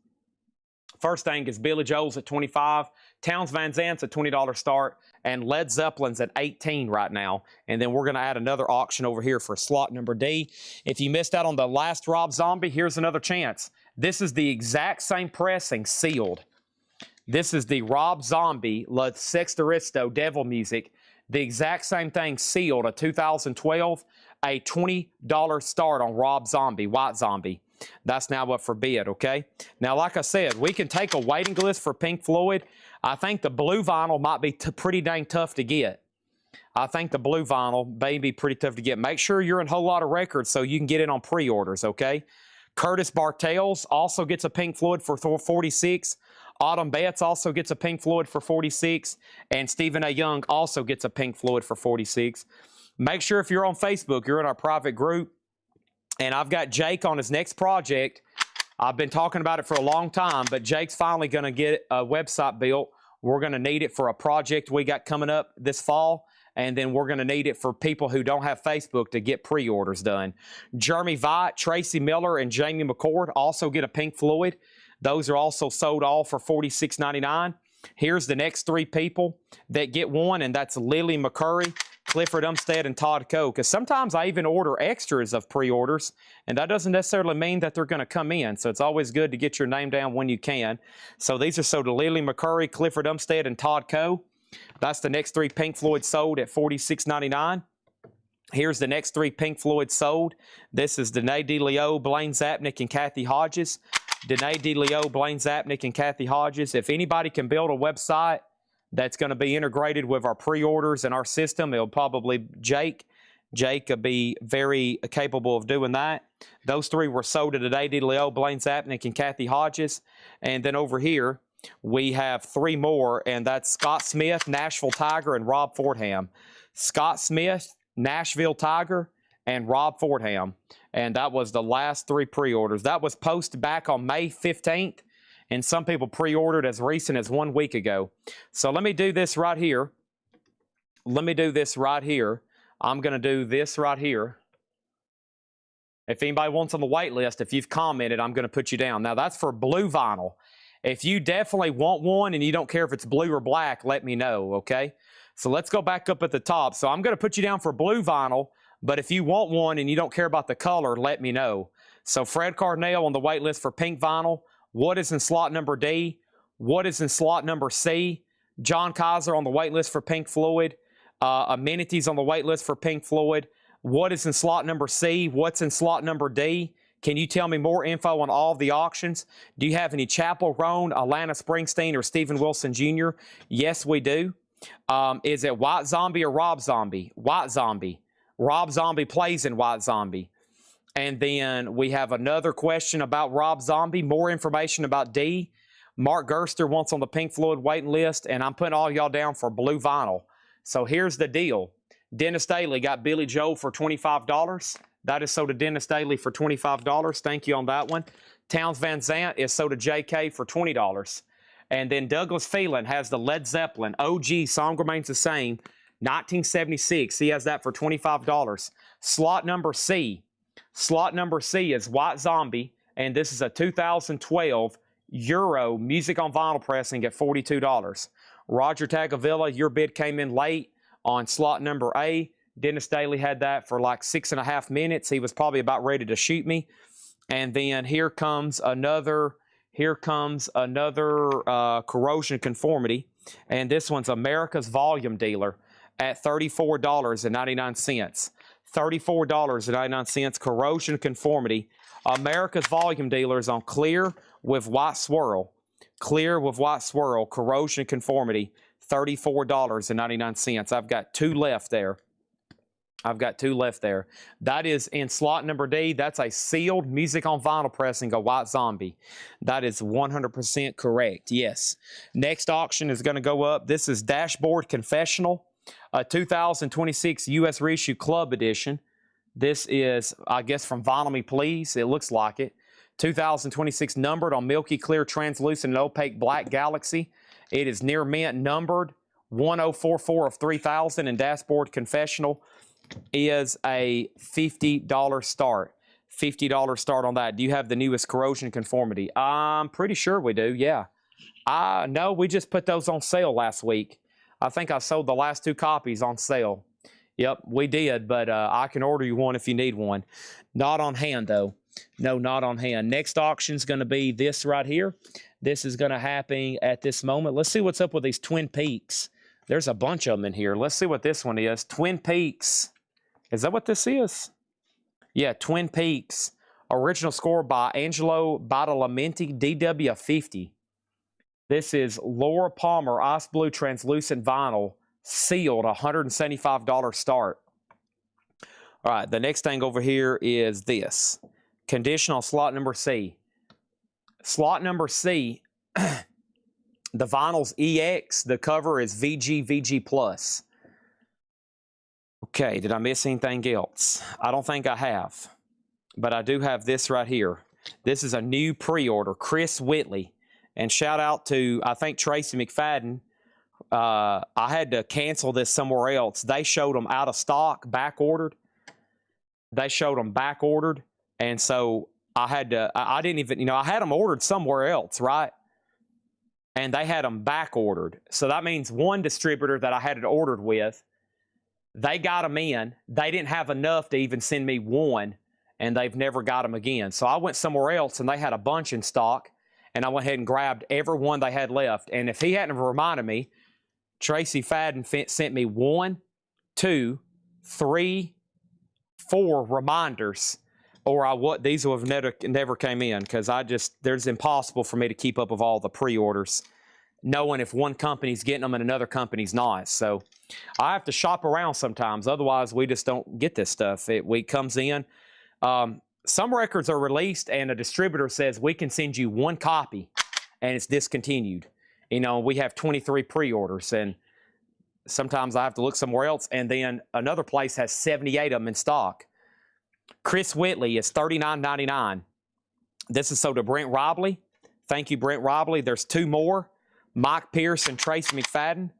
First thing is Billy Joel's at $25, Townes Van Zandt's at $20 start, and Led Zeppelin's at $18 right now. And then we're going to add another auction over here for slot number D. If you missed out on the last Rob Zombie, here's another chance. This is the exact same pressing, sealed. This is the Rob Zombie La Sexteristo Devil Music. The exact same thing, sealed, a 2012, a $20 start on Rob Zombie, White Zombie. That's now up for bid, okay? Now, like I said, we can take a waiting list for Pink Floyd. I think the blue vinyl might be pretty dang tough to get. I think the blue vinyl may be pretty tough to get. Make sure you're in a whole lot of records so you can get it on pre-orders, okay? Curtis Bartels also gets a Pink Floyd for $46. Autumn Betts also gets a Pink Floyd for $46. And Stephen A. Young also gets a Pink Floyd for $46. Make sure if you're on Facebook, you're in our private group. And I've got Jake on his next project. I've been talking about it for a long time, but Jake's finally going to get a website built. We're going to need it for a project we got coming up this fall. And then we're going to need it for people who don't have Facebook to get pre-orders done. Jeremy Vite, Tracy Miller, and Jamie McCord also get a Pink Floyd. Those are also sold all for $46.99. Here's the next three people that get one, and that's Lily McCurry, Clifford Umstead, and Todd Coe. Because sometimes I even order extras of pre-orders, and that doesn't necessarily mean that they're going to come in. So it's always good to get your name down when you can. So these are sold to Lily McCurry, Clifford Umstead, and Todd Coe. That's the next three Pink Floyd sold at $46.99. Here's the next three Pink Floyd sold. This is Danae DeLeo, Blaine Zapnick, and Kathy Hodges. Danae DeLeo, Blaine Zapnick, and Kathy Hodges. If anybody can build a website that's going to be integrated with our pre-orders and our system, it'll probably Jake. Jake will be very capable of doing that. Those three were sold to Danae DeLeo, Blaine Zapnick, and Kathy Hodges. And then over here, we have three more, and that's Scott Smith, Nashville Tiger, and Rob Fordham. Scott Smith, Nashville Tiger, and Rob Fordham. And that was the last three pre-orders. That was posted back on May 15th, and some people pre-ordered as recent as 1 week ago. So let me do this right here. Let me do this right here. I'm going to do this right here. If anybody wants on the wait list, if you've commented, I'm going to put you down. Now, that's for blue vinyl. If you definitely want one and you don't care if it's blue or black, let me know, okay? So let's go back up at the top. So I'm going to put you down for blue vinyl, but if you want one and you don't care about the color, let me know. So Fred Cardinale on the wait list for pink vinyl. What is in slot number D? What is in slot number C? John Kaiser on the wait list for Pink Floyd. Amenities on the wait list for Pink Floyd. What is in slot number C? What's in slot number D? Can you tell me more info on all of the auctions? Do you have any Chappell Roan, Alana Springsteen, or Stephen Wilson Jr.? Yes, we do. Is it White Zombie or Rob Zombie? White Zombie. Rob Zombie plays in White Zombie. And then we have another question about Rob Zombie. More information about D. Mark Gerster wants on the Pink Floyd waiting list, and I'm putting all y'all down for blue vinyl. So here's the deal. Dennis Daly got Billy Joel for $25. That is sold to Dennis Daly for $25. Thank you on that one. Townes Van Zandt is sold to JK for $20. And then Douglas Phelan has the Led Zeppelin OG, Song Remains the Same, 1976. He has that for $25. Slot number C. Slot number C is White Zombie, and this is a 2012 Euro Music on Vinyl pressing at $42. Roger Tagavilla, your bid came in late on slot number A. Dennis Daly had that for like 6.5 minutes. He was probably about ready to shoot me. And then here comes another corrosion conformity. And this one's America's Volume Dealer at $34.99. $34.99 corrosion conformity. America's Volume Dealer is on clear with white swirl. Clear with white swirl, corrosion conformity, $34.99. I've got two left there. I've got 2 left there. That is in slot number D. That's a sealed music on vinyl pressing, a White Zombie. That is 100% correct. Yes. Next auction is going to go up. This is Dashboard Confessional, a 2026 U.S. Reissue Club Edition. This is, I guess, from Vinyl Me Please. It looks like it. 2026 numbered on milky clear translucent and opaque black galaxy. It is near mint numbered 1044 of 3000, and Dashboard Confessional is a $50 start. $50 start on that. Do you have the newest corrosion conformity? I'm pretty sure we do, yeah. No, we just put those on sale last week. I think I sold the last 2 copies on sale. Yep, we did, but I can order you one if you need one. Not on hand, though. No, not on hand. Next auction is going to be this right here. This is going to happen at this moment. Let's see what's up with these Twin Peaks. There's a bunch of them in here. Let's see what this one is. Twin Peaks. Is that what this is? Yeah, Twin Peaks. Original score by Angelo Badalamenti, DW50. This is Laura Palmer Ice Blue Translucent Vinyl, sealed, $175 start. All right, the next thing over here is this. Condition on slot number C. Slot number C, the vinyl's EX. The cover is VG+. Okay, did I miss anything else? I don't think I have, but I do have this right here. This is a new pre-order, Chris Whitley. And shout out to, I think, Tracy McFadden. I had to cancel this somewhere else. They showed them out of stock, back ordered. They showed them back ordered. And so I had to, I didn't even, I had them ordered somewhere else, right? And they had them back ordered. So that means one distributor that I had it ordered with, they got them in. They didn't have enough to even send me one, and they've never got them again. So I went somewhere else, and they had a bunch in stock, and I went ahead and grabbed every one they had left. And if he hadn't reminded me, Tracy Fadden sent me 1, 2, 3, 4 reminders, or these would have never came in, because there's impossible for me to keep up with all the pre-orders, knowing if one company's getting them and another company's not. So I have to shop around sometimes. Otherwise, we just don't get this stuff. It comes in. Some records are released and a distributor says, we can send you 1 copy and it's discontinued. We have 23 pre-orders, and sometimes I have to look somewhere else, and then another place has 78 of them in stock. Chris Whitley is $39.99. This is sold to Brent Robley. Thank you, Brent Robley. There's 2 more. Mike Pierce and Tracy McFadden.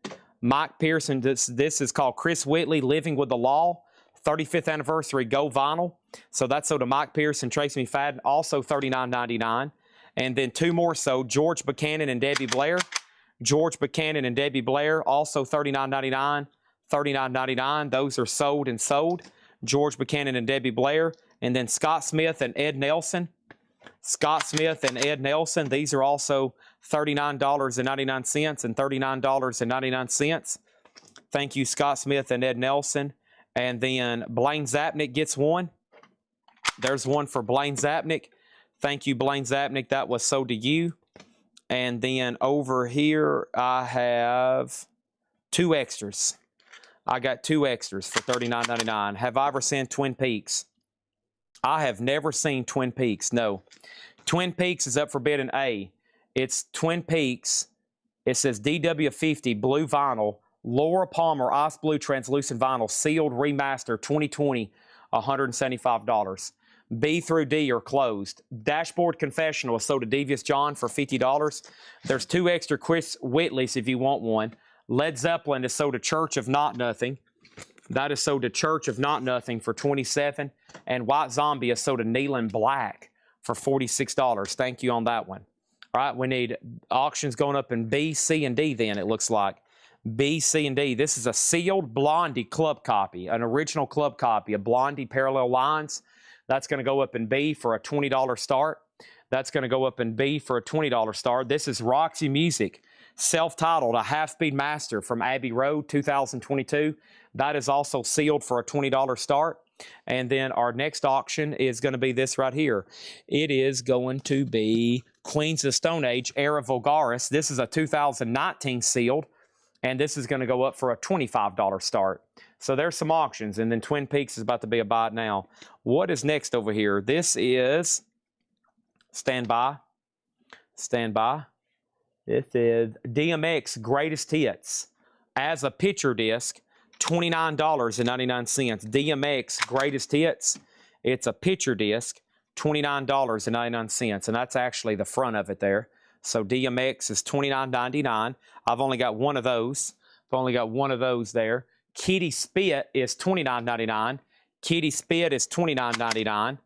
Mike Pearson, this is called Chris Whitley, Living with the Law, 35th Anniversary Go Vinyl. So that's sold to Mike Pierce and Tracy McFadden, also $39.99. And then 2 more sold, George Buchanan and Debbie Blair. George Buchanan and Debbie Blair, also $39.99, $39.99. Those are sold and sold. George Buchanan and Debbie Blair. And then Scott Smith and Ed Nelson. Scott Smith and Ed Nelson, these are also $39.99 and $39.99. Thank you, Scott Smith and Ed Nelson. And then Blaine Zapnick gets 1. There's 1 for Blaine Zapnick. Thank you, Blaine Zapnick. That was sold to you. And then over here, I have 2 extras. I got 2 extras for $39.99. Have I ever seen Twin Peaks? I have never seen Twin Peaks, no. Twin Peaks is up for bid in A. It's Twin Peaks. It says DW50 blue vinyl, Laura Palmer Ice Blue Translucent Vinyl, sealed remaster 2020, $175. B through D are closed. Dashboard Confessional is sold to Devious John for $50. There's 2 extra Chris Whitleys if you want one. Led Zeppelin is sold to Church of Not Nothing. That is sold to Church of Not Nothing for $27. And White Zombie is sold to Nealon Black for $46. Thank you on that one. All right, we need auctions going up in B, C, and D then, it looks like. B, C, and D. This is a sealed Blondie club copy, an original club copy of Blondie Parallel Lines. That's going to go up in B for a $20 start. That's going to go up in B for a $20 start. This is Roxy Music, self-titled, a half-speed master from Abbey Road, 2022. That is also sealed for a $20 start. And then our next auction is going to be this right here. It is going to be Queens of the Stone Age, Era Vulgaris. This is a 2019 sealed, and this is going to go up for a $25 start. So there's some auctions, and then Twin Peaks is about to be a buy now. What is next over here? This is, stand by. This is DMX Greatest Hits as a picture disc, $29.99. DMX Greatest Hits. It's a picture disc, $29.99, and that's actually the front of it there. So DMX is $29.99. I've only got one of those. I've only got one of those there. Kitty Spit is $29.99. Kitty Spit is $29.99.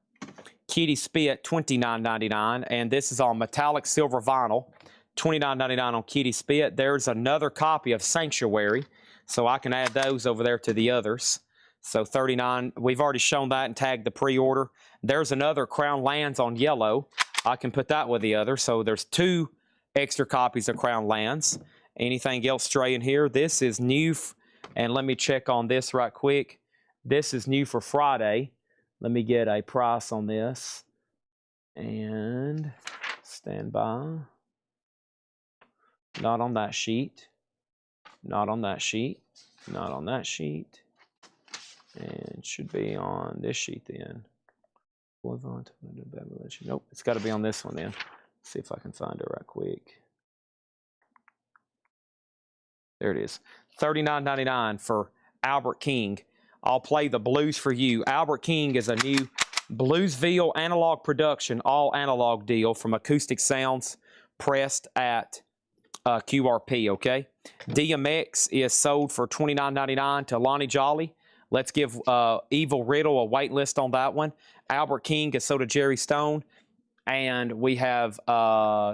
Kitty Spit, $29.99. And this is on metallic silver vinyl, $29.99 on Kitty Spit. There's another copy of Sanctuary, so I can add those over there to the others. So $39, we've already shown that and tagged the pre-order. There's another Crown Lands on yellow. I can put that with the other. So there's 2 extra copies of Crown Lands. Anything else stray in here? This is new, and let me check on this right quick. This is new for Friday. Let me get a price on this. And stand by. Not on that sheet. Not on that sheet. Not on that sheet. And it should be on this sheet then. Nope, it's got to be on this one then. Let's see if I can find it right quick. There it is. $39.99 for Albert King. I'll play the blues for you. Albert King is a new Bluesville analog production, all analog deal from Acoustic Sounds, pressed at QRP, okay? DMX is sold for $29.99 to Lonnie Jolly. Let's give Evil Riddle a wait list on that one. Albert King is sold to Jerry Stone. And we have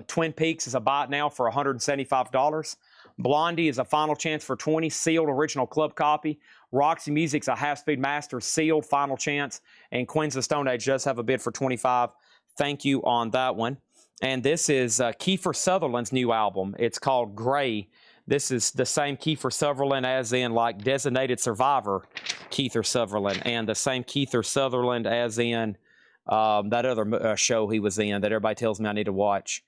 Twin Peaks is a buy now for $175. Blondie is a final chance for $20, sealed original club copy. Roxy Music's a half-speed master, sealed final chance. And Queens of the Stone Age does have a bid for $25. Thank you on that one. And this is Kiefer Sutherland's new album. It's called Gray. This is the same Kiefer Sutherland as in like Designated Survivor, Kiefer Sutherland, and the same Kiefer Sutherland as in that other show he was in that everybody tells me I need to watch.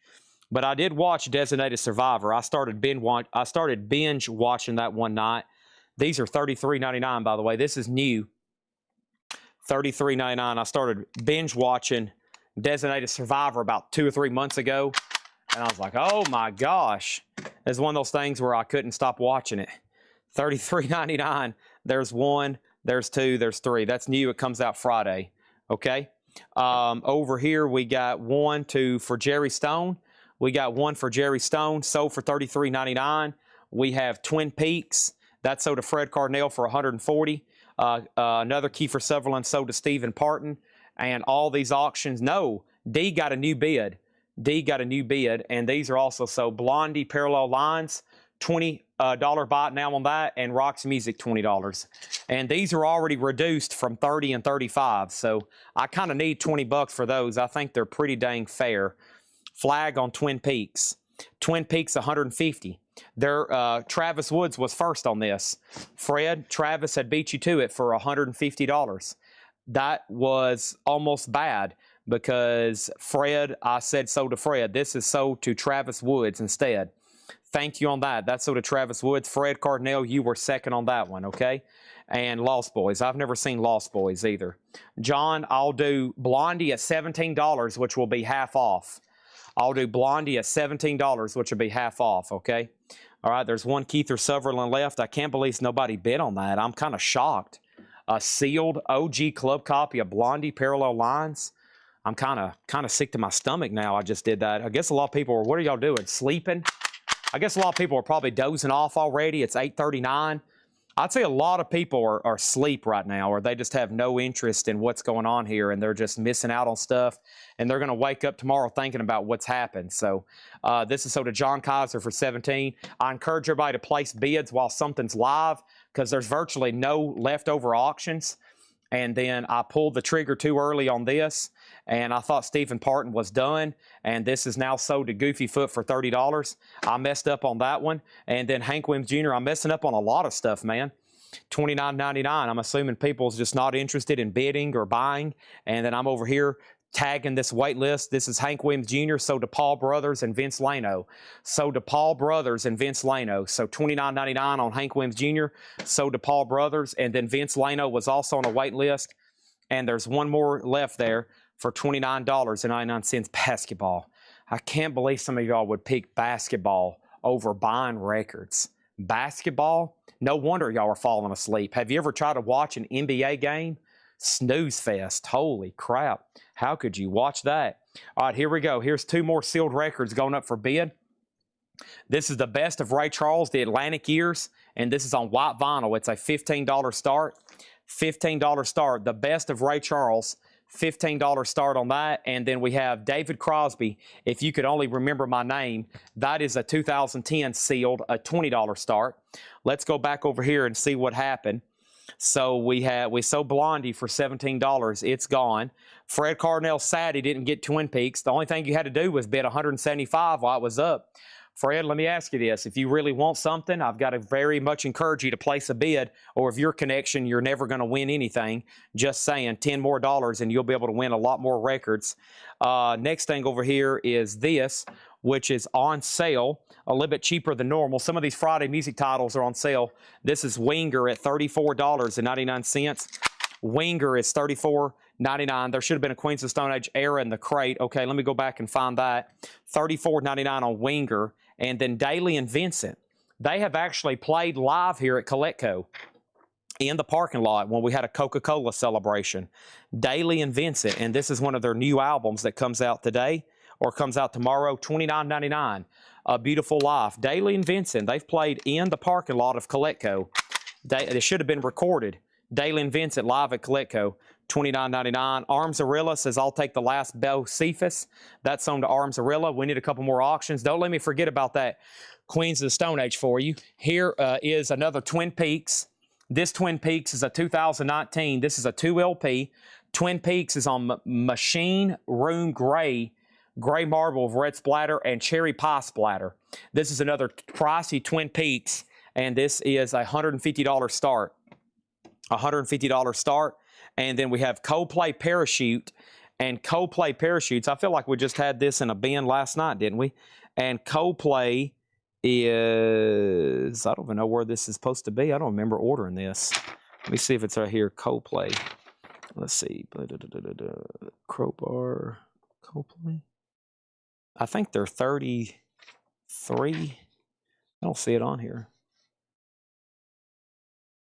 But I did watch Designated Survivor. I started binge watching that one night. These are $33.99, by the way. This is new. $33.99. I started binge watching Designated Survivor about 2 or 3 months ago. And I was like, oh my gosh. It's one of those things where I couldn't stop watching it. $33.99. There's 1, there's 2, there's 3. That's new. It comes out Friday. Okay. Over here, we got 1, 2 for Jerry Stone. We got 1 for Jerry Stone, sold for $33.99. We have Twin Peaks. That sold to Fred Cardinal for $140. Another Kiefer Sutherland sold to Stephen Parton. And all these auctions, no, D got a new bid. D got a new bid, and these are also sold. Blondie Parallel Lines, $20 buy now on that, and Roxy Music, $20. And these are already reduced from $30 and $35, so I kind of need $20 for those. I think they're pretty dang fair. Flag on Twin Peaks. Twin Peaks, $150. Travis Woods was first on this. Travis had beat you to it for $150. That was almost bad because I said sold to Fred. This is sold to Travis Woods instead. Thank you on that. That's sold to Travis Woods. Fred Cardinal, you were second on that one, okay? And Lost Boys. I've never seen Lost Boys either. John, I'll do Blondie at $17, which will be half off. I'll do Blondie at $17, which will be half off, okay? All right, there's 1 Kiefer Sutherland left. I can't believe nobody bid on that. I'm kind of shocked. A sealed OG club copy of Blondie Parallel Lines. I'm kind of sick to my stomach now. I just did that. I guess a lot of people are, what are y'all doing? Sleeping? I guess a lot of people are probably dozing off already. It's 8:39. I'd say a lot of people are asleep right now, or they just have no interest in what's going on here, and they're just missing out on stuff, and they're going to wake up tomorrow thinking about what's happened. So this is sold to John Kaiser for $17. I encourage everybody to place bids while something's live because there's virtually no leftover auctions. And then I pulled the trigger too early on this, and I thought Stephen Parton was done, and this is now sold to Goofy Foot for $30. I messed up on that one. And then Hank Williams Jr., I'm messing up on a lot of stuff, man. $29.99. I'm assuming people's just not interested in bidding or buying, and then I'm over here tagging this wait list. This is Hank Williams Jr., so DePaul Brothers and Vince Lano. So DePaul Brothers and Vince Lano. So $29.99 on Hank Williams Jr., so DePaul Brothers, and then Vince Lano was also on a wait list. And there's one more left there for $29.99 basketball. I can't believe some of y'all would pick basketball over buying records. Basketball? No wonder y'all are falling asleep. Have you ever tried to watch an NBA game? Snooze fest. Holy crap. How could you watch that? All right, here we go. Here's two more sealed records going up for bid. This is the best of Ray Charles, the Atlantic years, and this is on white vinyl. It's a $15 start. $15 start. The best of Ray Charles, $15 start on that. And then we have David Crosby, If You Could Only Remember My Name. That is a 2010 sealed, a $20 start. Let's go back over here and see what happened. So we sold Blondie for $17. It's gone. Fred Carnell Sadie didn't get Twin Peaks. The only thing you had to do was bid $175 while it was up. Fred, let me ask you this. If you really want something, I've got to very much encourage you to place a bid, or if your connection, you're never going to win anything. Just saying, $10 more and you'll be able to win a lot more records. Next thing over here is this, which is on sale, a little bit cheaper than normal. Some of these Friday music titles are on sale. This is Winger at $34.99. Winger is $34.99. There should have been a Queens of Stone Age era in the crate. Okay, let me go back and find that. $34.99 on Winger. And then Daly and Vincent. They have actually played live here at Coletco in the parking lot when we had a Coca-Cola celebration. Daly and Vincent, and this is one of their new albums that comes out today or comes out tomorrow, $29.99. A Beautiful Life. Daly and Vincent, they've played in the parking lot of Coletco. They should have been recorded. Daly and Vincent live at Coletco, $29.99. Armzarilla says, I'll take the last Bocephus. That's on to Armzarilla. We need a couple more auctions. Don't let me forget about that Queens of the Stone Age for you. Here is another Twin Peaks. This Twin Peaks is a 2019. This is a 2 LP. Twin Peaks is on Machine Room Gray marble of red splatter and cherry pie splatter. This is another pricey Twin Peaks, and this is a $150 start. $150 start. And then we have Coldplay Parachute and Coldplay Parachutes. I feel like we just had this in a bin last night, didn't we? And Coldplay is, I don't even know where this is supposed to be. I don't remember ordering this. Let me see if it's right here. Coldplay. Let's see. Crowbar. Coldplay. I think they're 33. I don't see it on here.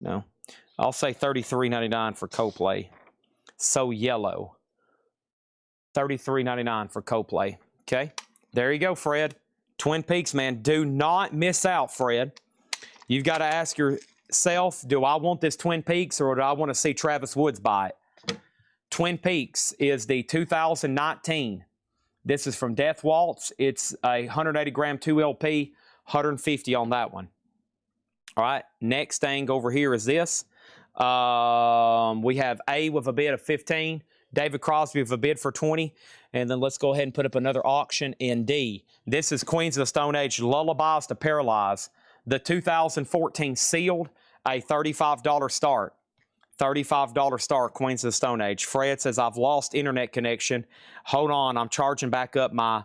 No. I'll say $33.99 for Coldplay. So Yellow. $33.99 for Coldplay. Okay? There you go, Fred. Twin Peaks, man. Do not miss out, Fred. You've got to ask yourself, do I want this Twin Peaks or do I want to see Travis Woods buy it? Twin Peaks is the 2019. This is from Death Waltz. It's a 180-gram 2 LP, 150 on that one. All right, next thing over here is this. We have A with a bid of 15, David Crosby with a bid for 20, and then let's go ahead and put up another auction in D. This is Queens of the Stone Age, Lullabies to Paralyze. The 2014 sealed, a $35 start. $35 start, Queens of the Stone Age. Fred says, I've lost internet connection. Hold on, I'm charging back up my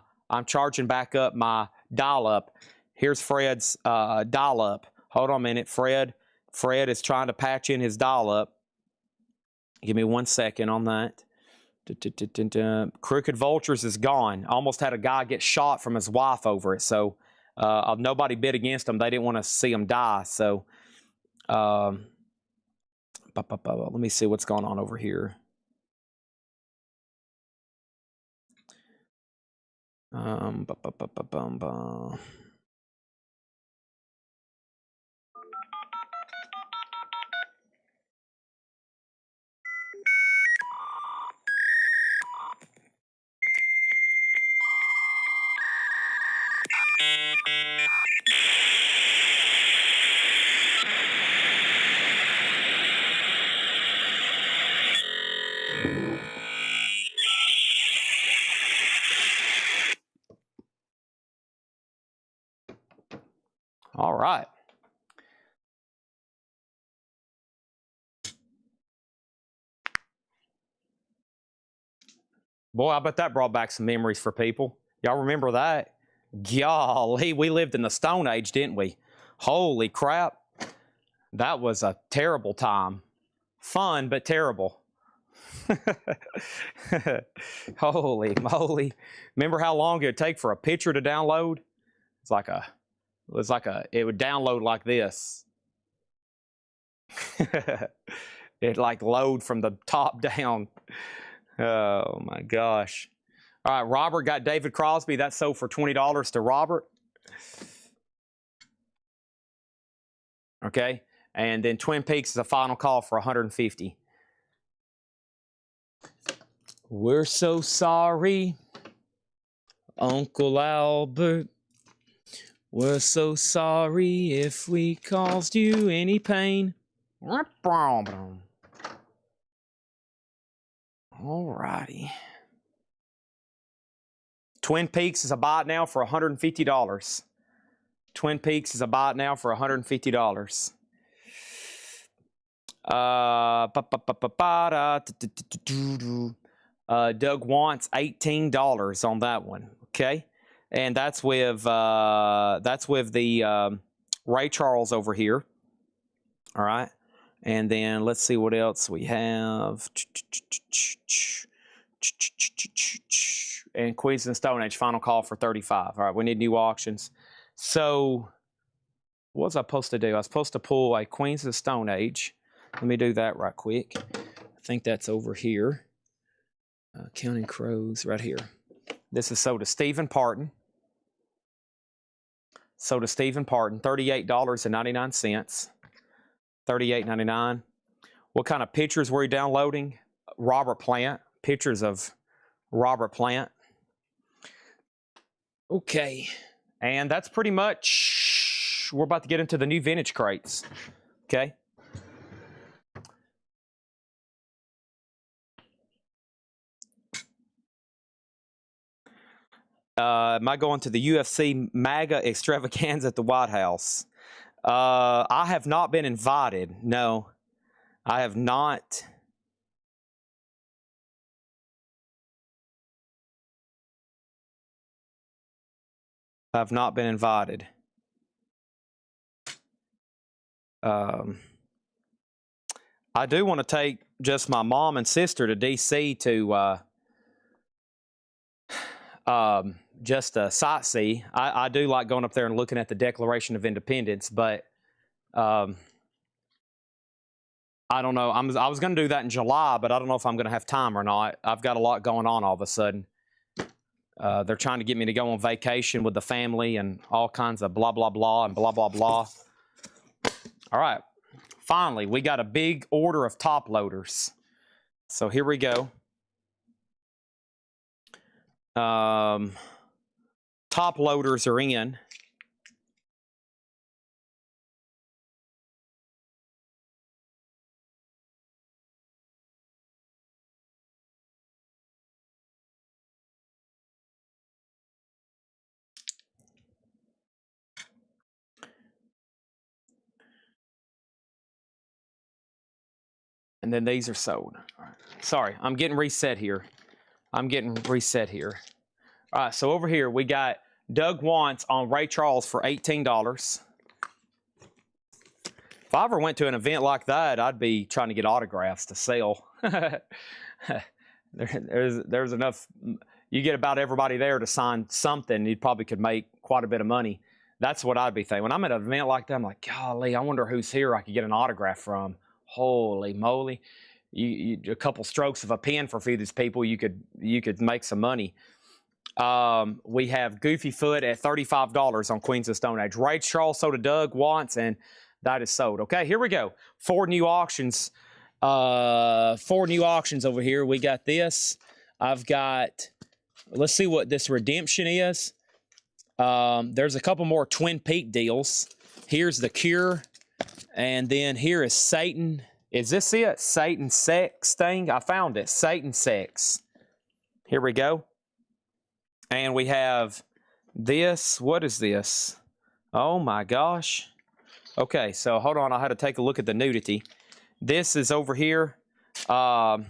dial-up. Here's Fred's dial-up. Hold on a minute, Fred. Fred is trying to patch in his dial-up. Give me 1 second on that. Crooked Vultures is gone. Almost had a guy get shot from his wife over it. So nobody bid against him. They didn't want to see him die. So let me see what's going on over here. All right. Boy, I bet that brought back some memories for people. Y'all remember that? Golly, we lived in the Stone Age, didn't we? Holy crap. That was a terrible time. Fun, but terrible. Holy moly. Remember how long it would take for a picture to download? It would download like this. It like load from the top down. Oh my gosh. All right, Robert got David Crosby. That sold for $20 to Robert. Okay, and then Twin Peaks is a final call for $150. We're so sorry, Uncle Albert. We're so sorry if we caused you any pain. Alrighty. Twin Peaks is a buy it now for $150. Twin Peaks is a buy it now for $150. Doug wants $18 on that one. Okay, and that's with the Ray Charles over here. All right, and then let's see what else we have. And Queens and Stone Age final call for $35. All right, we need new auctions. So what was I supposed to do? I was supposed to pull a Queens of Stone Age. Let me do that right quick. I think that's over here. Counting Crows right here. This is sold to Stephen Parton. Sold to Stephen Parton, $38.99. $38.99. What kind of pictures were you downloading? Robert Plant. Pictures of Robert Plant. Okay. And that's pretty much, we're about to get into the new vintage crates. Okay. Am I going to the UFC MAGA extravaganza at the White House? I have not been invited. No, I have not. I've not been invited. I do want to take just my mom and sister to D.C. to just sightsee. I do like going up there and looking at the Declaration of Independence, but I don't know. I was going to do that in July, but I don't know if I'm going to have time or not. I've got a lot going on all of a sudden. They're trying to get me to go on vacation with the family and all kinds of blah, blah, blah, and blah, blah, blah. All right. Finally, we got a big order of top loaders. So here we go. Top loaders are in. And then these are sold. All right. Sorry, I'm getting reset here. All right, so over here we got Doug wants on Ray Charles for $18. If I ever went to an event like that, I'd be trying to get autographs to sell. There's enough. You get about everybody there to sign something, you probably could make quite a bit of money. That's what I'd be thinking. When I'm at an event like that, I'm like, golly, I wonder who's here I could get an autograph from. Holy moly. A couple strokes of a pen for a few of these people, you could make some money. We have Goofy Foot at $35 on Queens of Stone Age. Ray Charles sold to Doug wants, and that is sold. Okay, here we go. Four new auctions over here. We got this. I've got, let's see what this redemption is. There's a couple more Twin Peak deals. Here's the Cure. And then here is Satan. Is this it? Satan Sex thing? I found it. Satan Sex. Here we go. And we have this. What is this? Oh my gosh. Okay, so hold on. I had to take a look at the nudity. This is over here. Oh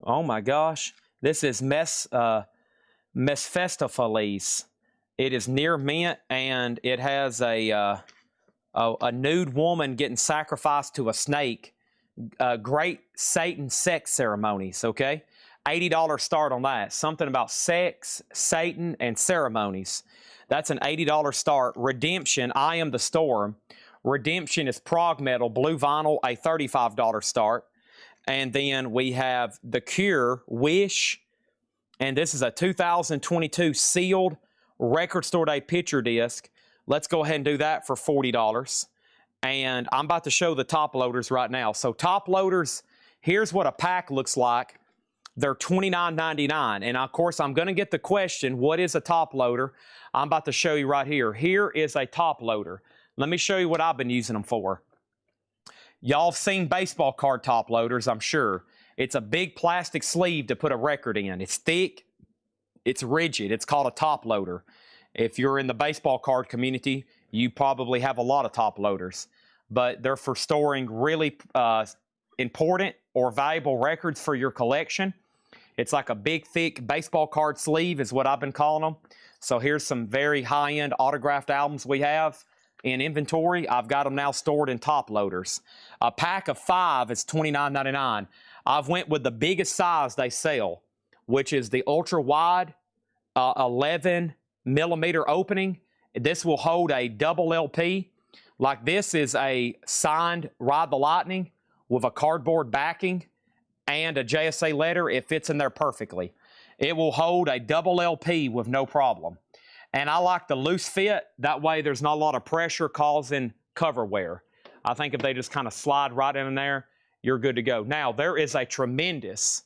my gosh. This is Mesphestopheles. It is near mint, and it has a nude woman getting sacrificed to a snake. Great Satan sex ceremonies, okay? $80 start on that. Something about sex, Satan, and ceremonies. That's an $80 start. Redemption, I Am the Storm. Redemption is prog metal, blue vinyl, a $35 start. And then we have The Cure, Wish, and this is a 2022 sealed record store day picture disc. Let's go ahead and do that for $40. And I'm about to show the top loaders right now. So top loaders, here's what a pack looks like. They're $29.99. And of course, I'm going to get the question, what is a top loader? I'm about to show you right here. Here is a top loader. Let me show you what I've been using them for. Y'all have seen baseball card top loaders, I'm sure. It's a big plastic sleeve to put a record in. It's thick, it's rigid. It's called a top loader. If you're in the baseball card community, you probably have a lot of top loaders. But they're for storing really important or valuable records for your collection. It's like a big, thick baseball card sleeve is what I've been calling them. So here's some very high-end autographed albums we have in inventory. I've got them now stored in top loaders. A pack of 5 is $29.99. I've went with the biggest size they sell, which is the ultra-wide 11 millimeter opening. This will hold a double LP. Like this is a signed Ride the Lightning with a cardboard backing and a JSA letter. It fits in there perfectly. It will hold a double LP with no problem. And I like the loose fit. That way there's not a lot of pressure causing cover wear. I think if they just kind of slide right in there, you're good to go. Now, there is a tremendous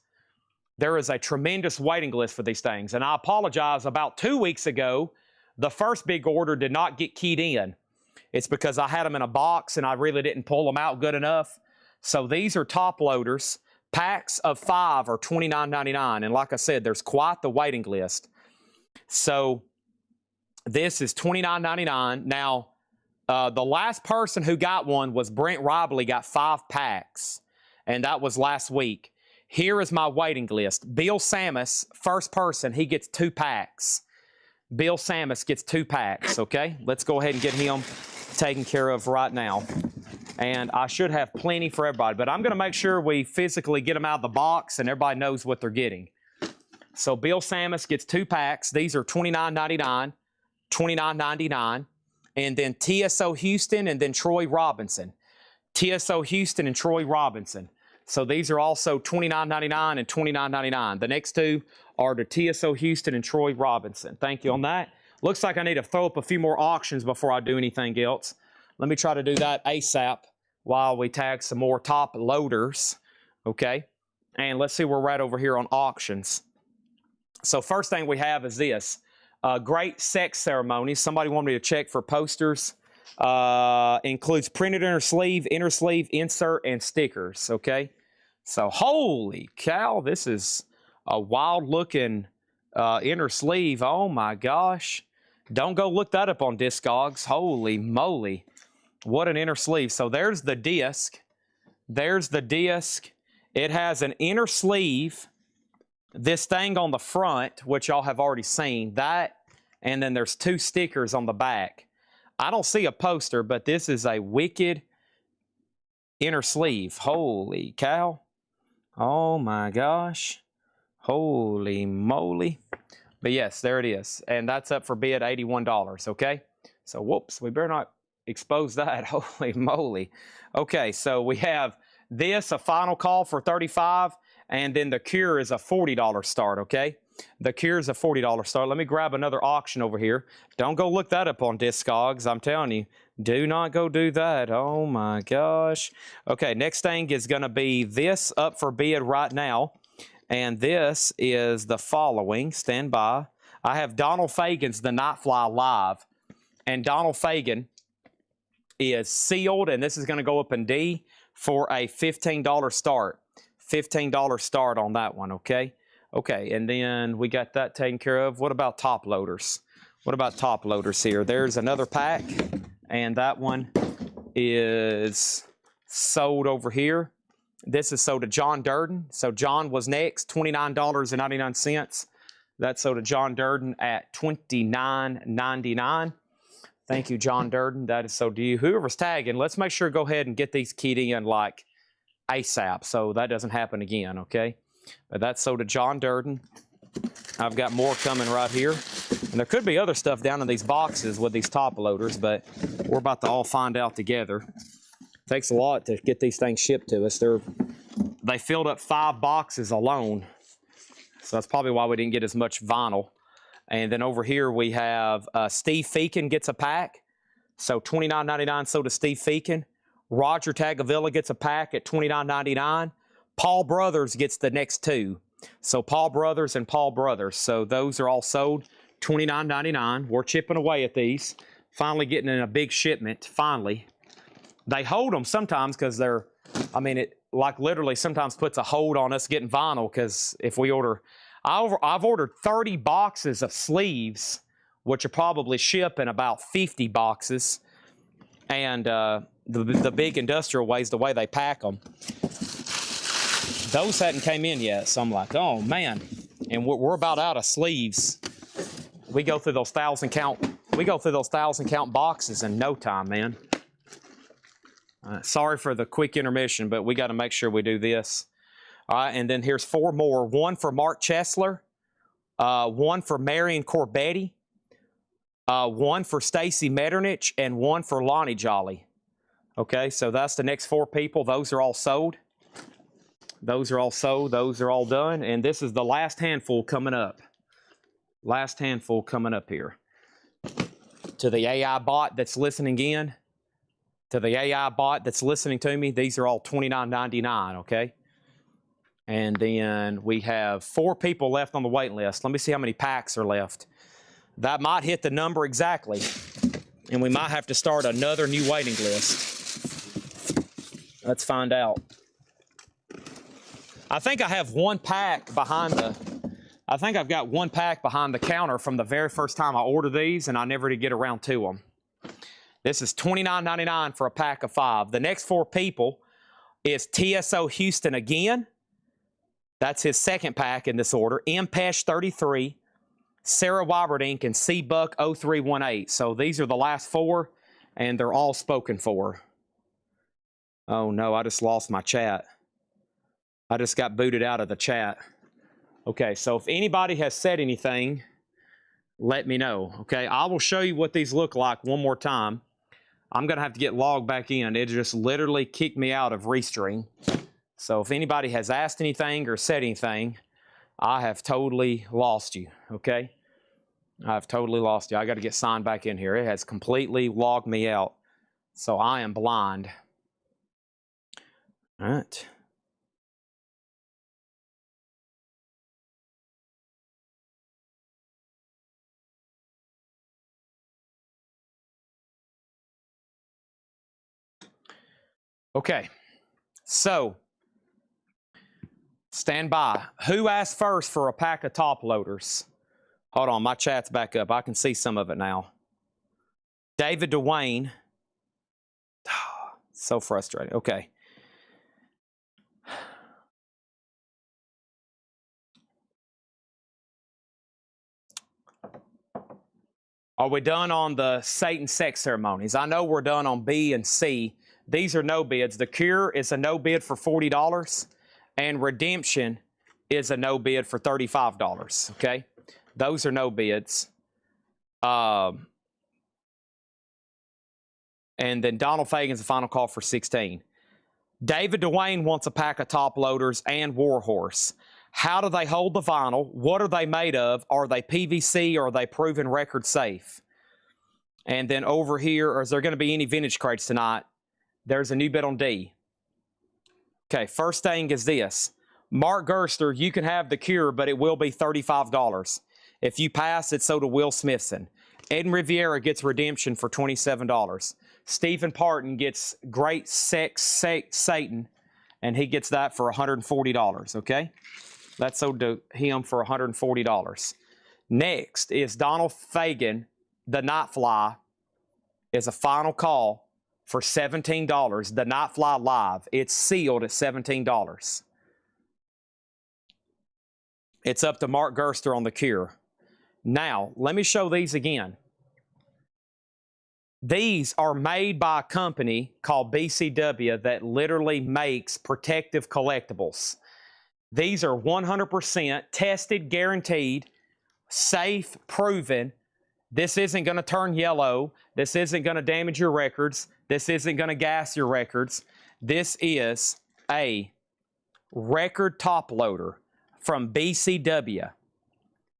waiting list for these things. And I apologize, about 2 weeks ago, the first big order did not get keyed in. It's because I had them in a box and I really didn't pull them out good enough. So these are top loaders. Packs of 5 are $29.99. And like I said, there's quite the waiting list. So this is $29.99. Now, the last person who got one was Brent Robley, got 5 packs. And that was last week. Here is my waiting list. Bill Samus, first person, he gets 2 packs. Bill Samus gets 2 packs, okay? Let's go ahead and get him taken care of right now. And I should have plenty for everybody, but I'm going to make sure we physically get them out of the box and everybody knows what they're getting. So Bill Samus gets 2 packs. These are $29.99, $29.99. And then TSO Houston and then Troy Robinson. TSO Houston and Troy Robinson. So these are also $29.99 and $29.99. The next 2 are the TSO Houston and Troy Robinson. Thank you on that. Looks like I need to throw up a few more auctions before I do anything else. Let me try to do that ASAP while we tag some more top loaders. Okay. And let's see where we're at over here on auctions. So first thing we have is this. Great Sex Ceremonies. Somebody wanted me to check for posters. Includes printed inner sleeve, insert, and stickers. Okay. So holy cow, this is a wild looking inner sleeve. Oh my gosh. Don't go look that up on Discogs. Holy moly. What an inner sleeve. So there's the disc. There's the disc. It has an inner sleeve. This thing on the front, which y'all have already seen. That, and then there's 2 stickers on the back. I don't see a poster, but this is a wicked inner sleeve. Holy cow. Oh my gosh. Holy moly. But yes, there it is. And that's up for bid $81, okay? So whoops, we better not expose that. Holy moly. Okay, so we have this, a final call for $35, and then the Cure is a $40 start, okay? The Cure is a $40 start. Let me grab another auction over here. Don't go look that up on Discogs. I'm telling you, do not go do that. Oh my gosh. Okay, next thing is going to be this up for bid right now. And this is the following. Stand by. I have Donald Fagen's The Nightfly Live. And Donald Fagen is sealed, and this is going to go up in D for a $15 start. $15 start on that one, okay? Okay, and then we got that taken care of. What about top loaders? What about top loaders here? There's another pack, and that one is sold over here. This is sold to John Durden. So John was next, $29.99. That's sold to John Durden at $29.99. Thank you, John Durden. That is sold to you. Whoever's tagging, let's make sure to go ahead and get these keyed in like ASAP so that doesn't happen again, okay? But that's sold to John Durden. I've got more coming right here. And there could be other stuff down in these boxes with these top loaders, but we're about to all find out together. It takes a lot to get these things shipped to us. They filled up 5 boxes alone. So that's probably why we didn't get as much vinyl. And then over here we have Steve Feakin gets a pack. So $29.99 sold to Steve Feakin. Roger Tagavilla gets a pack at $29.99. Paul Brothers gets the next 2. So Paul Brothers and Paul Brothers. So those are all sold $29.99. We're chipping away at these. Finally getting in a big shipment. Finally. They hold them sometimes because they're, I mean, it like literally sometimes puts a hold on us getting vinyl because if we order, I've ordered 30 boxes of sleeves, which will probably ship in about 50 boxes. And the big industrial ways, the way they pack them, those hadn't came in yet. So I'm like, oh man. And we're about out of sleeves. We go through those 1,000 count. We go through those 1,000 count boxes in no time, man. Sorry for the quick intermission, but we got to make sure we do this. All right, and then here's 4 more. 1 for Mark Chesler, 1 for Marion Corbetti, 1 for Stacy Metternich, and 1 for Lonnie Jolly. Okay, so that's the next 4 people. Those are all sold. Those are all sold. Those are all done. And this is the last handful coming up. Last handful coming up here. To the AI bot that's listening in. To the AI bot that's listening to me, these are all $29.99, okay? And then we have 4 people left on the waiting list. Let me see how many packs are left. That might hit the number exactly, and we might have to start another new waiting list. Let's find out. I think I have 1 pack behind the, I think I've got 1 pack behind the counter from the very first time I ordered these, and I never did get around to them. This is $29.99 for a pack of 5. The next 4 people is TSO Houston again. That's his second pack in this order. Impesh 33, Sarah Wyberdink, and C-Buck 0318. So these are the last 4, and they're all spoken for. Oh no, I just lost my chat. I just got booted out of the chat. Okay, so if anybody has said anything, let me know. Okay, I will show you what these look like one more time. I'm going to have to get logged back in. It just literally kicked me out of Restream. So if anybody has asked anything or said anything, I have totally lost you, okay? I've totally lost you. I got to get signed back in here. It has completely logged me out. So I am blind. All right. Okay, so stand by. Who asked first for a pack of top loaders? Hold on, my chat's back up. I can see some of it now. David Dwayne. So frustrating. Okay. Are we done on the Satan sex ceremonies? I know we're done on B and C. These are no bids. The Cure is a no bid for $40, and Redemption is a no bid for $35, okay? Those are no bids. And then Donald Fagen's the final call for 16. David Dwayne wants a pack of top loaders and Warhorse. How do they hold the vinyl? What are they made of? Are they PVC or are they proven record safe? And then over here, is there going to be any vintage crates tonight? There's a new bid on D. Okay, first thing is this. Mark Gerster, you can have the Cure, but it will be $35. If you pass, it's sold to Will Smithson. Ed Riviera gets Redemption for $27. Stephen Parton gets Great Sex Satan, and he gets that for $140, okay? That's sold to him for $140. Next is Donald Fagen, the Nightfly, is a final call for $17. The Nightfly Live. It's sealed at $17. It's up to Mark Gerster on the Cure. Now, let me show these again. These are made by a company called BCW that literally makes protective collectibles. These are 100% tested, guaranteed, safe, proven. This isn't going to turn yellow. This isn't going to damage your records. This isn't going to gas your records. This is a record top loader from BCW.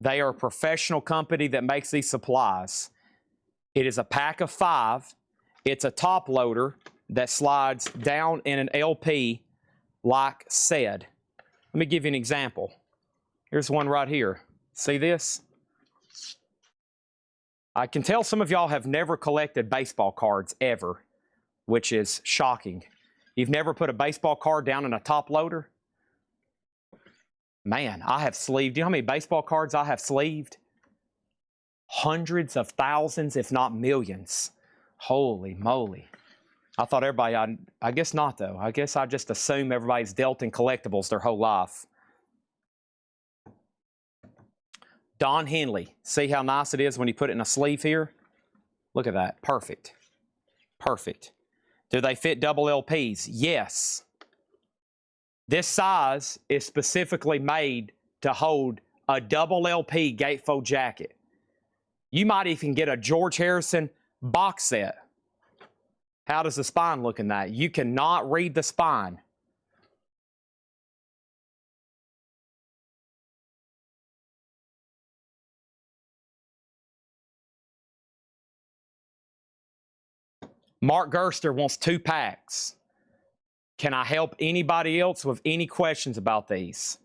They are a professional company that makes these supplies. It is a pack of 5. It's a top loader that slides down in an LP like said. Let me give you an example. Here's one right here. See this? I can tell some of y'all have never collected baseball cards ever, which is shocking. You've never put a baseball card down in a top loader? Man, I have sleeved. Do you know how many baseball cards I have sleeved? Hundreds of thousands, if not millions. Holy moly. I thought everybody, I guess not though. I guess I just assume everybody's dealt in collectibles their whole life. Don Henley. See how nice it is when you put it in a sleeve here? Look at that. Perfect. Perfect. Do they fit double LPs? Yes. This size is specifically made to hold a double LP gatefold jacket. You might even get a George Harrison box set. How does the spine look in that? You cannot read the spine. Mark Gerster wants 2 packs. Can I help anybody else with any questions about these?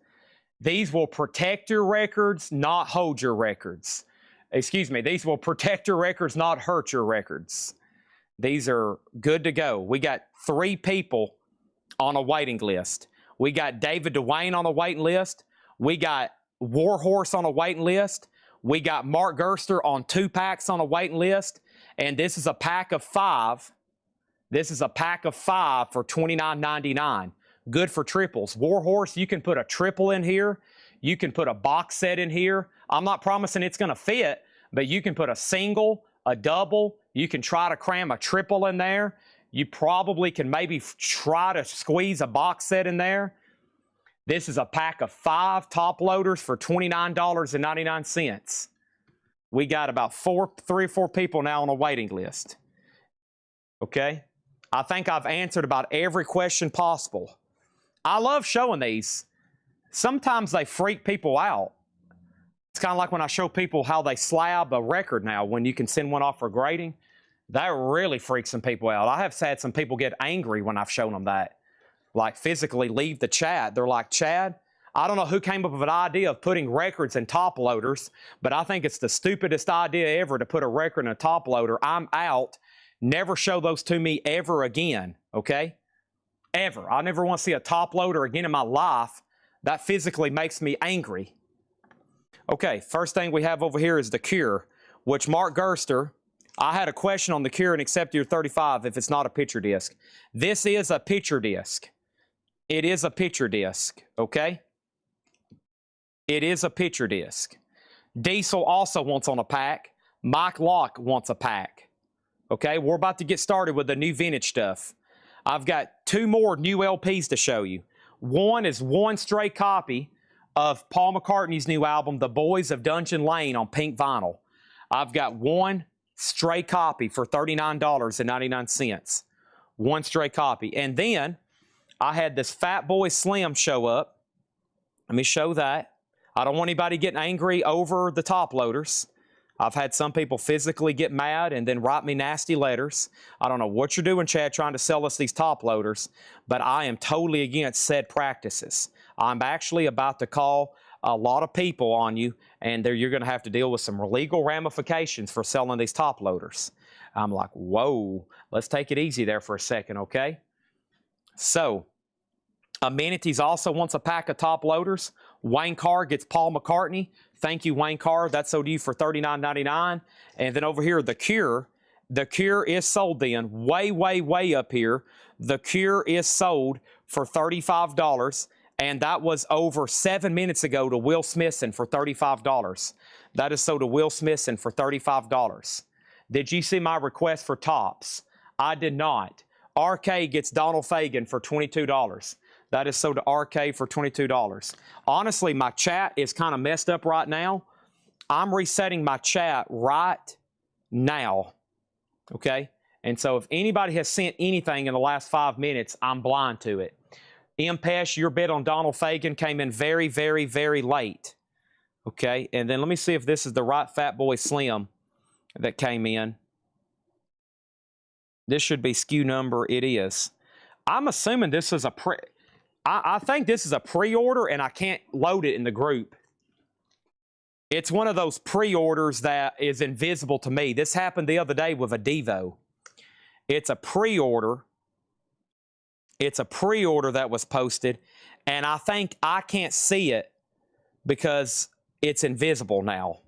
These will protect your records, not hold your records. Excuse me, these will protect your records, not hurt your records. These are good to go. We got 3 people on a waiting list. We got David Dwayne on a waiting list. We got Warhorse on a waiting list. We got Mark Gerster on 2 packs on a waiting list. And this is a pack of 5. This is a pack of 5 for $29.99. Good for triples. Warhorse, you can put a triple in here. You can put a box set in here. I'm not promising it's going to fit, but you can put a single, a double. You can try to cram a triple in there. You probably can maybe try to squeeze a box set in there. This is a pack of 5 top loaders for $29.99. We got about 3 or 4 people now on a waiting list. Okay? I think I've answered about every question possible. I love showing these. Sometimes they freak people out. It's kind of like when I show people how they slab a record now when you can send one off for grading. That really freaks some people out. I have had some people get angry when I've shown them that. Like physically leave the chat. They're like, Chad, I don't know who came up with an idea of putting records in top loaders, but I think it's the stupidest idea ever to put a record in a top loader. I'm out. Never show those to me ever again, okay? Ever. I never want to see a top loader again in my life. That physically makes me angry. Okay, first thing we have over here is the Cure, which Mark Gerster, I had a question on the Cure and accept your 35 if it's not a picture disc. This is a picture disc. It is a picture disc, okay? It is a picture disc. Diesel also wants on a pack. Mike Locke wants a pack. Okay, we're about to get started with the new vintage stuff. I've got 2 more new LPs to show you. One is 1 stray copy of Paul McCartney's new album, The Boys of Dungeon Lane, on pink vinyl. I've got 1 stray copy for $39.99. 1 stray copy. And then I had this Fat Boy Slim show up. Let me show that. I don't want anybody getting angry over the top loaders. I've had some people physically get mad and then write me nasty letters. I don't know what you're doing, Chad, trying to sell us these top loaders, but I am totally against said practices. I'm actually about to call a lot of people on you, and you're going to have to deal with some legal ramifications for selling these top loaders. I'm like, whoa, let's take it easy there for a second, okay? So, Amenities also wants a pack of top loaders. Wayne Carr gets Paul McCartney. Thank you, Wayne Carr. That's owed you for $39.99. And then over here, The Cure, The Cure is sold then, way, way, way up here. The Cure is sold for $35, and that was over 7 minutes ago to Will Smithson for $35. That is sold to Will Smithson for $35. Did you see my request for tops? I did not. RK gets Donald Fagen for $22. That is sold to RK for $22. Honestly, my chat is kind of messed up right now. I'm resetting my chat right now. Okay? And so if anybody has sent anything in the last 5 minutes, I'm blind to it. Pesh, your bid on Donald Fagen came in very, very, very late. Okay? And then let me see if this is the right Fat Boy Slim that came in. This should be SKU number. It is. I'm assuming this is a I think this is a pre-order, and I can't load it in the group. It's one of those pre-orders that is invisible to me. This happened the other day with a Devo. It's a pre-order. It's a pre-order that was posted, and I think I can't see it because it's invisible now.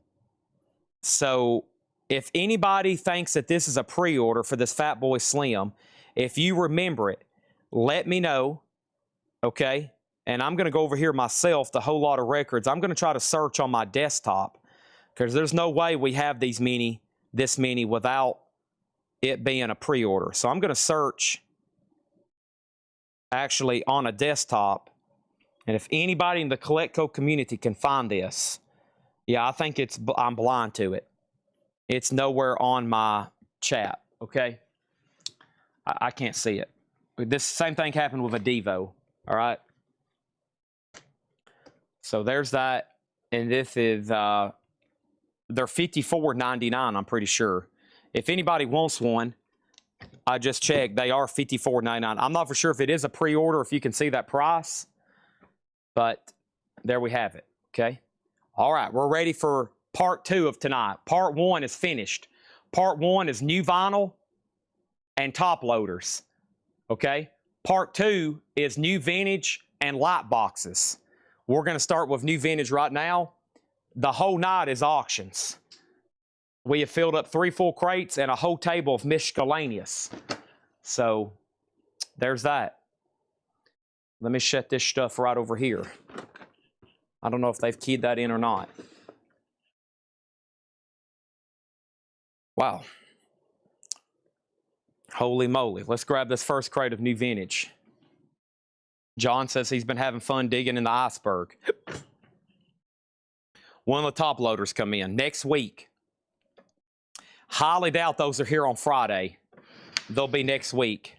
So if anybody thinks that this is a pre-order for this Fat Boy Slim, if you remember it, let me know. Okay, and I'm going to go over here myself, the Whole Lot of Records. I'm going to try to search on my desktop because there's no way we have this many without it being a pre-order. So I'm going to search actually on a desktop, and if anybody in the Collectco community can find this, yeah, I think I'm blind to it. It's nowhere on my chat, okay? I can't see it. This same thing happened with a Devo. All right. So there's that. And this is, they're $54.99, I'm pretty sure. If anybody wants one, I just checked. They are $54.99. I'm not for sure if it is a pre-order, if you can see that price. But there we have it. Okay. All right. We're ready for part 2 of tonight. Part 1 is finished. Part 1 is new vinyl and top loaders. Okay. Part 2 is new vintage and light boxes. We're going to start with new vintage right now. The whole night is auctions. We have filled up 3 full crates and a whole table of miscellaneous. So there's that. Let me shut this stuff right over here. I don't know if they've keyed that in or not. Wow. Holy moly. Let's grab this first crate of new vintage. John says he's been having fun digging in the iceberg. One of the top loaders come in next week. Highly doubt those are here on Friday. They'll be next week.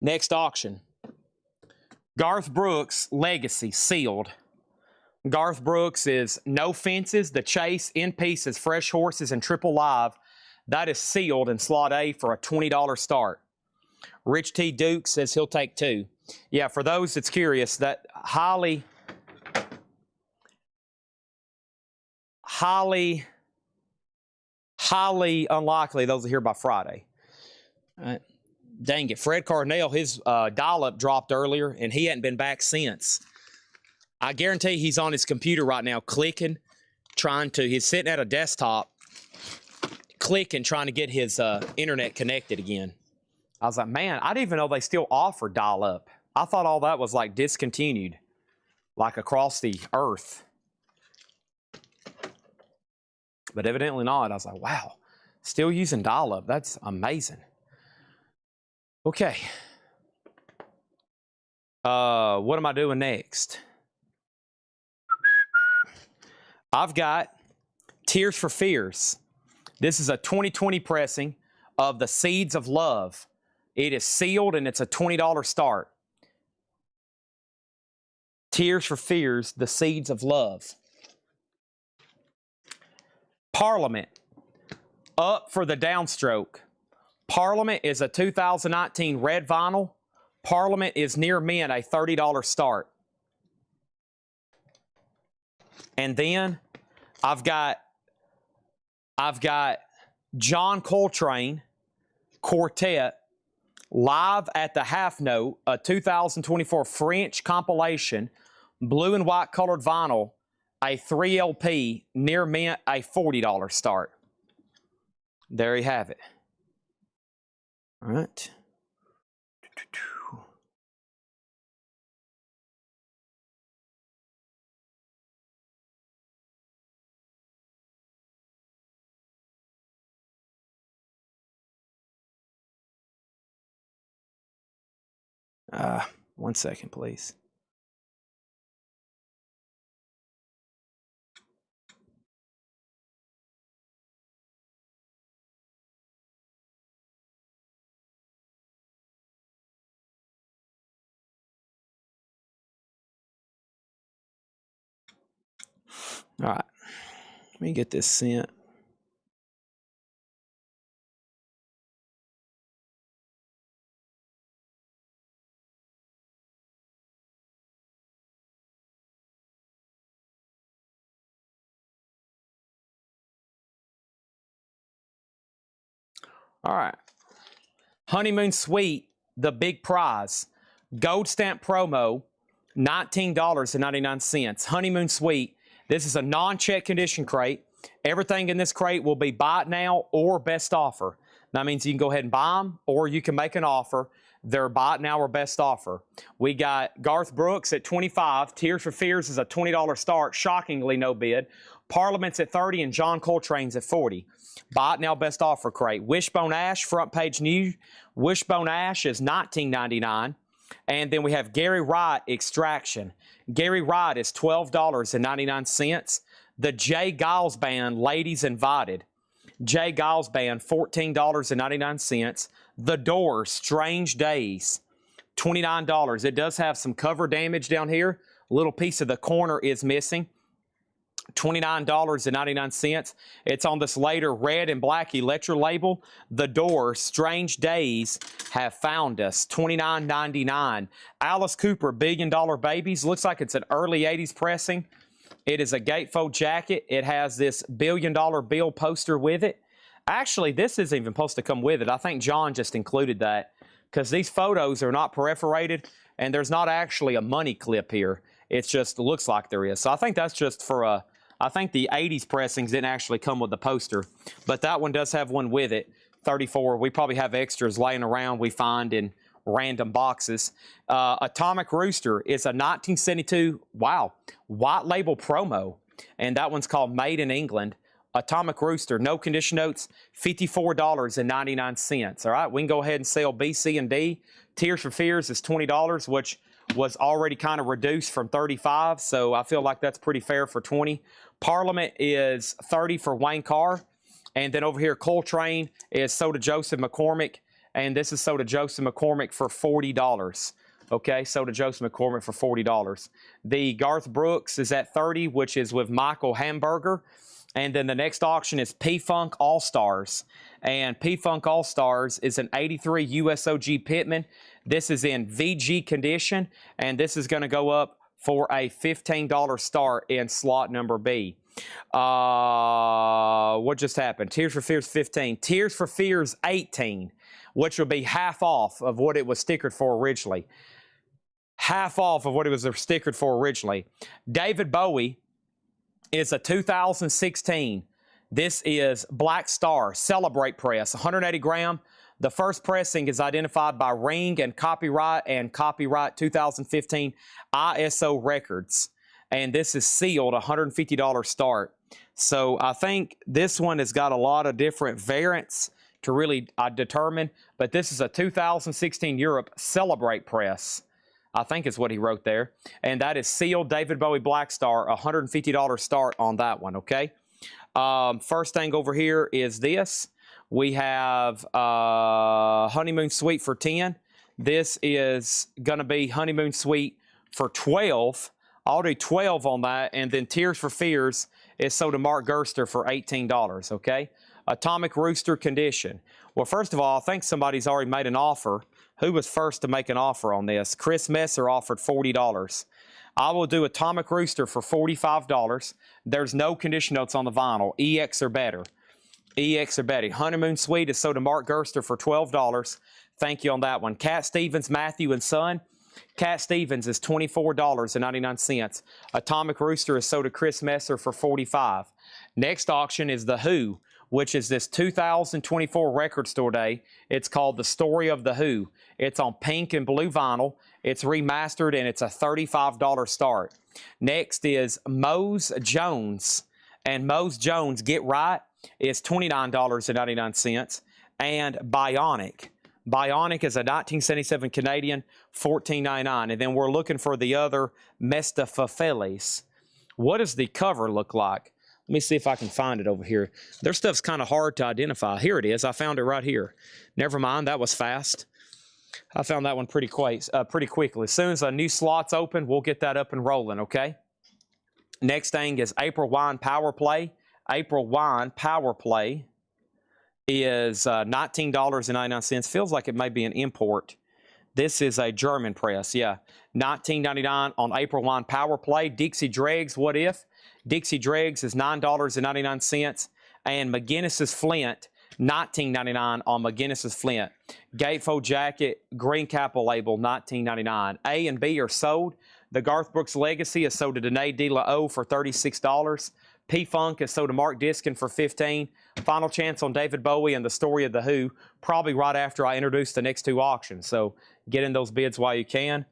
Next auction. Garth Brooks Legacy sealed. Garth Brooks is No Fences, The Chase, In Pieces, Fresh Horses, and Triple Live. That is sealed in slot A for a $20 start. Rich T. Duke says he'll take 2. Yeah, for those that's curious, that highly unlikely those are here by Friday. Dang it. Fred Carnell, his dial-up dropped earlier, and he hadn't been back since. I guarantee he's on his computer right now clicking, he's sitting at a desktop, clicking, trying to get his internet connected again. I was like, man, I didn't even know they still offer dial-up. I thought all that was like discontinued, like across the earth. But evidently not. I was like, wow, still using dial-up. That's amazing. Okay. What am I doing next? I've got Tears for Fears. This is a 2020 pressing of The Seeds of Love. It is sealed and it's a $20 start. Tears for Fears, The Seeds of Love. Parliament, Up for the Downstroke. Parliament is a 2019 red vinyl. Parliament is near mint, a $30 start. And then I've got John Coltrane Quartet live at the half note, a 2024 French compilation, blue and white colored vinyl, a 3 LP, near mint, a $40 start. There you have it. All right. One second, please. All right. Let me get this sent. All right. Honeymoon Suite, the big prize. Gold stamp promo, $19.99. Honeymoon Suite. This is a non-check condition crate. Everything in this crate will be buy it now or best offer. That means you can go ahead and buy them, or you can make an offer. They're buy it now or best offer. We got Garth Brooks at $25. Tears for Fears is a $20 start. Shockingly no bid. Parliament's at $30 and John Coltrane's at $40. Buy it now, best offer crate. Wishbone Ash, front page new. Wishbone Ash is $19.99. And then we have Gary Wright Extraction. Gary Wright is $12.99. The Jay Giles Band, Ladies Invited. Jay Giles Band, $14.99. The Doors, Strange Days, $29. It does have some cover damage down here. A little piece of the corner is missing. $29.99. It's on this later red and black Electra label. The Doors, Strange Days have found us. $29.99. Alice Cooper, Billion Dollar Babies. Looks like it's an early 80s pressing. It is a gatefold jacket. It has this $1 billion bill poster with it. Actually, this isn't even supposed to come with it. I think John just included that because these photos are not perforated and there's not actually a money clip here. It just looks like there is. So I think that's just for a, I think the 80s pressings didn't actually come with the poster, but that one does have one with it. 34. We probably have extras laying around we find in random boxes. Atomic Rooster is a 1972, wow, white label promo, and that one's called Made in England. Atomic Rooster, no condition notes, $54.99. All right, we can go ahead and sell B, C, and D. Tears for Fears is $20, which was already kind of reduced from $35, so I feel like that's pretty fair for $20. Parliament is $30 for Wayne Carr, and then over here Coltrane is Soda Joseph McCormick, and this is Soda Joseph McCormick for $40. Okay, Soda Joseph McCormick for $40. The Garth Brooks is at $30, which is with Michael Hamburger. And then the next auction is P-Funk All-Stars. And P-Funk All-Stars is an 83 USOG Pitman. This is in VG condition, and this is going to go up for a $15 start in slot number B. What just happened? Tears for Fears 15. Tears for Fears 18, which would be half off of what it was stickered for originally. Half off of what it was stickered for originally. David Bowie is a 2016. This is Black Star Celebrate Press, 180 gram. The first pressing is identified by Ring and copyright 2015 ISO Records. And this is sealed, $150 start. So I think this one has got a lot of different variants to really determine. But this is a 2016 Europe Celebrate Press, I think is what he wrote there. And that is sealed David Bowie Black Star, $150 start on that one, okay? First thing over here is this. We have Honeymoon Suite for 10. This is going to be Honeymoon Suite for 12. I'll do 12 on that. And then Tears for Fears is sold to Mark Gerster for $18, okay? Atomic Rooster condition. Well, first of all, I think somebody's already made an offer Who was first to make an offer on this? Chris Messer offered $40. I will do Atomic Rooster for $45. There's no condition notes on the vinyl. EX or better. EX or better. Honeymoon Suite is sold to Mark Gerster for $12. Thank you on that one. Cat Stevens, Matthew and Son. Cat Stevens is $24.99. Atomic Rooster is sold to Chris Messer for $45. Next auction is The Who, which is this 2024 Record Store Day. It's called The Story of The Who. It's on pink and blue vinyl. It's remastered, and it's a $35 start. Next is Mose Jones. And Mose Jones, Get Right, is $29.99. And Bionic. Bionic is a 1977 Canadian, $14.99. And then we're looking for the other Mephistofeles. What does the cover look like? Let me see if I can find it over here. Their stuff's kind of hard to identify. Here it is. I found it right here. Never mind. That was fast. I found that one pretty quickly. As soon as a new slot's open, we'll get that up and rolling, okay? Next thing is April Wine Power Play. April Wine Power Play is $19.99. Feels like it may be an import. This is a German press, yeah. $19.99 on April Wine Power Play. Dixie Dregs, What If? Dixie Dregs is $9.99. And McGinnis's Flint, $19.99 on McGinnis's Flint. Gatefold Jacket, Green Capel label, $19.99. A and B are sold. The Garth Brooks Legacy is sold to Danae De La O for $36. P-Funk is sold to Mark Diskin for $15. Final chance on David Bowie and The Story of The Who, probably right after I introduce the next two auctions. So get in those bids while you can.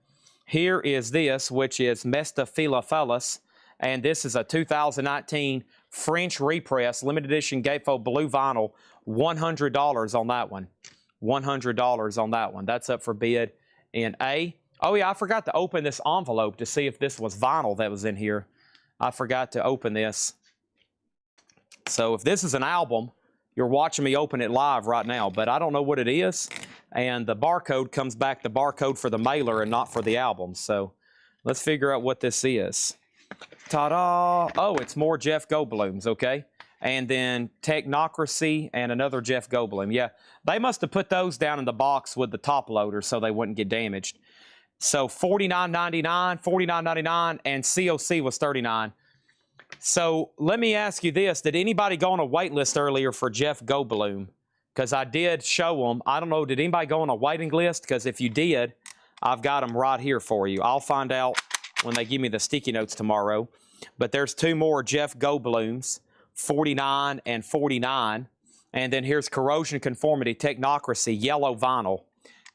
Here is this, which is Mephistofeles, and this is a 2019 French repress, limited edition gatefold blue vinyl, $100 on that one. $100 on that one. That's up for bid in A. Oh yeah, I forgot to open this envelope to see if this was vinyl that was in here. I forgot to open this. So if this is an album, you're watching me open it live right now, but I don't know what it is. And the barcode comes back, the barcode for the mailer and not for the album. So let's figure out what this is. Ta-da! Oh, it's more Jeff Goldblums, okay? And then Technocracy and another Jeff Goldblum. Yeah, they must have put those down in the box with the top loader so they wouldn't get damaged. So $49.99, $49.99, and COC was $39. So let me ask you this. Did anybody go on a wait list earlier for Jeff Goldblum? Because I did show them. I don't know, did anybody go on a waiting list? Because if you did, I've got them right here for you. I'll find out when they give me the sticky notes tomorrow. But there's two more Jeff Goldblums, 49 and 49. And then here's Corrosion Conformity, Technocracy, yellow vinyl.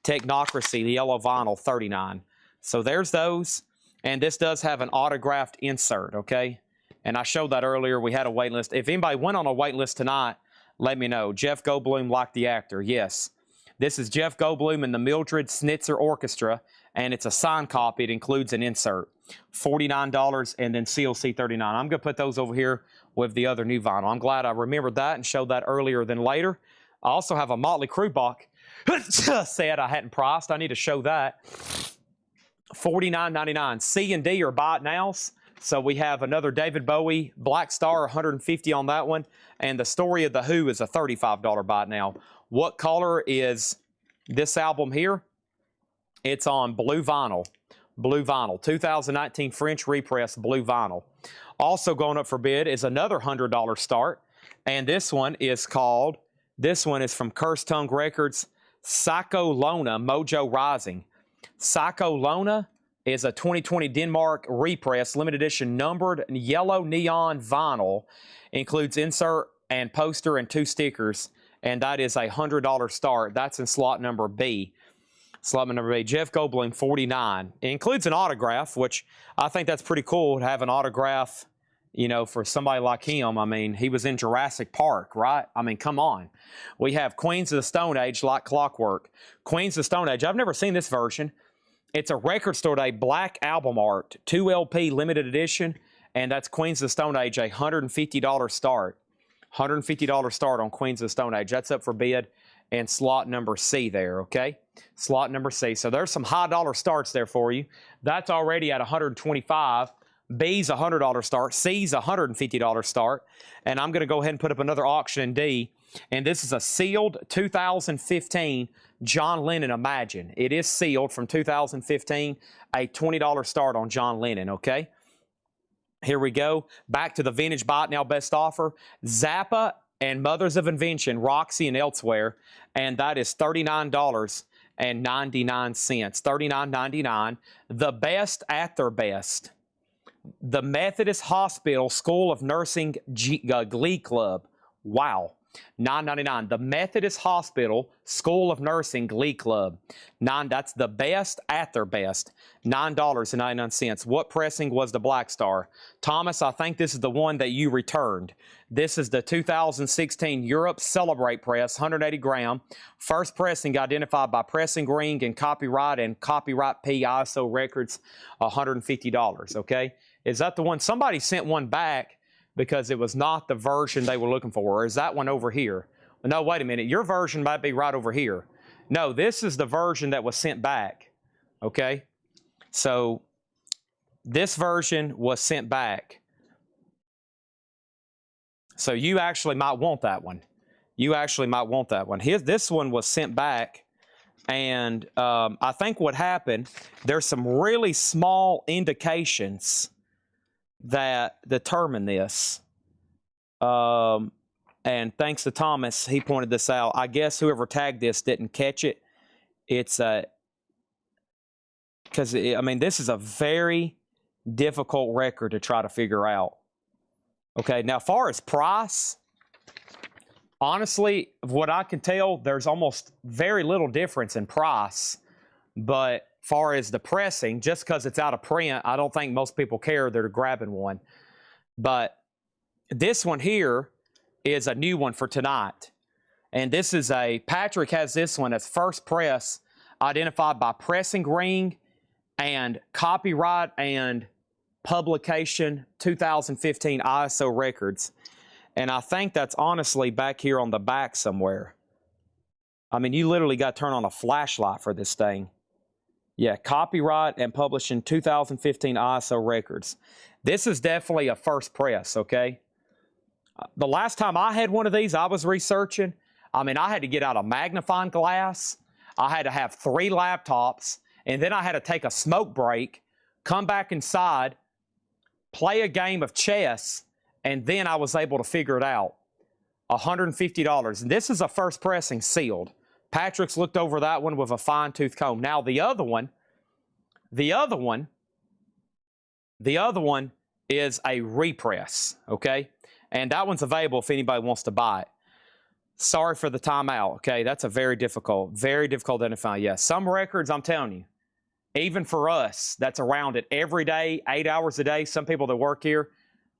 Technocracy, the yellow vinyl, 39. So there's those. And this does have an autographed insert, okay? And I showed that earlier. We had a wait list. If anybody went on a wait list tonight, let me know. Jeff Goldblum, like the actor, yes. This is Jeff Goldblum and the Mildred Snitzer Orchestra, and it's a signed copy. It includes an insert. $49 and then COC $39. I'm going to put those over here with the other new vinyl. I'm glad I remembered that and showed that earlier than later. I also have a Motley Crue box said I hadn't priced. I need to show that. $49.99. C and D are buy it nows. So we have another David Bowie Black Star, $150 on that one. And The Story of The Who is a $35 buy it now. What color is this album here? It's on blue vinyl. Blue vinyl. 2019 French repress blue vinyl. Also going up for bid is another $100 start. And this one is called, this one is from Cursed Tongue Records, Psycho Lona Mojo Rising. Psycho Lona is a 2020 Denmark repress, limited edition numbered yellow neon vinyl. Includes insert and poster and 2 stickers. And that is a $100 start. That's in slot number B. Slot number B. Jeff Goldblum, 49. It includes an autograph, which I think that's pretty cool to have an autograph, you know, for somebody like him. I mean, he was in Jurassic Park, right? I mean, come on. We have Queens of the Stone Age, Like Clockwork. Queens of the Stone Age. I've never seen this version. It's a Record Store Day black album art, 2 LP limited edition, and that's Queens of the Stone Age, a $150 start. $150 start on Queens of the Stone Age. That's up for bid and slot number C there, okay? Slot number C. So there's some high dollar starts there for you. That's already at $125. B's a $100 start. C's a $150 start. And I'm going to go ahead and put up another auction in D. And this is a sealed 2015 John Lennon Imagine. It is sealed from 2015, a $20 start on John Lennon, okay? Here we go. Back to the vintage buy it now best offer. Zappa and Mothers of Invention, Roxy and Elsewhere. And that is $39.99. $39.99. The best at their best. The Methodist Hospital School of Nursing Glee Club. Wow. $9.99. The Methodist Hospital School of Nursing Glee Club. That's the best at their best. $9.99. What pressing was the Black Star? Thomas, I think this is the one that you returned. This is the 2016 Europe Celebrate Press, 180 gram. First pressing identified by Pressing Ring and Copyright P ISO Records, $150, okay? Is that the one? Somebody sent one back because it was not the version they were looking for. Or is that one over here? No, wait a minute. Your version might be right over here. No, this is the version that was sent back, okay? So this version was sent back. So you actually might want that one. You actually might want that one. This one was sent back, and I think what happened, there's some really small indications that determine this. And thanks to Thomas, he pointed this out. I guess whoever tagged this didn't catch it. It's because, I mean, this is a very difficult record to try to figure out. Okay, now as far as price, honestly, what I can tell, there's almost very little difference in price. But far as the pressing, just because it's out of print, I don't think most people care. They're grabbing one. But this one here is a new one for tonight. And this is Patrick has this one as first press, identified by Pressing Ring and Copyright and Publication 2015 ISO Records. And I think that's honestly back here on the back somewhere. I mean, you literally got to turn on a flashlight for this thing. Yeah, Copyright and Publishing 2015 ISO Records. This is definitely a first press, okay? The last time I had one of these, I was researching. I mean, I had to get out a magnifying glass. I had to have 3 laptops. And then I had to take a smoke break, come back inside, play a game of chess, and then I was able to figure it out. $150. And this is a first pressing sealed. Patrick's looked over that one with a fine-tooth comb. Now the other one is a repress, okay? And that one's available if anybody wants to buy it. Sorry for the timeout, okay? That's a very difficult to identify. Yes, some records, I'm telling you, even for us, that's around it every day, 8 hours a day. Some people that work here,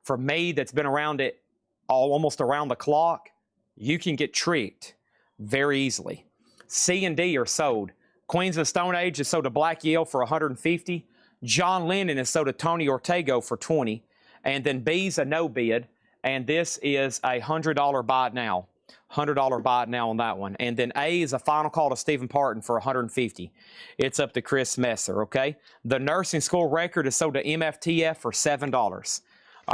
for me, that's been around it almost around the clock, you can get tricked very easily. C and D are sold. Queens of the Stone Age is sold to Black Yale for $150. John Lennon is sold to Tony Ortega for $20. And then B's a no bid. And this is a $100 buy it now. $100 buy it now on that one. And then A is a final call to Stephen Parton for $150. It's up to Chris Messer, okay? The nursing school record is sold to MFTF for $7. All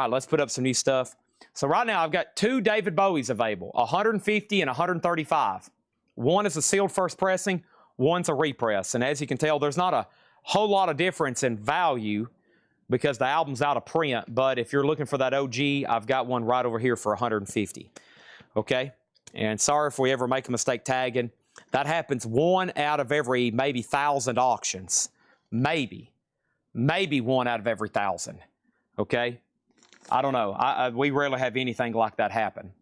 right, let's put up some new stuff. So right now I've got 2 David Bowies available, $150 and $135. One is a sealed first pressing, one's a repress. And as you can tell, there's not a whole lot of difference in value because the album's out of print. But if you're looking for that OG, I've got one right over here for $150. Okay? And sorry if we ever make a mistake tagging. That happens 1 out of every maybe 1,000 auctions. Maybe 1 out of every 1,000. Okay? I don't know. We rarely have anything like that happen.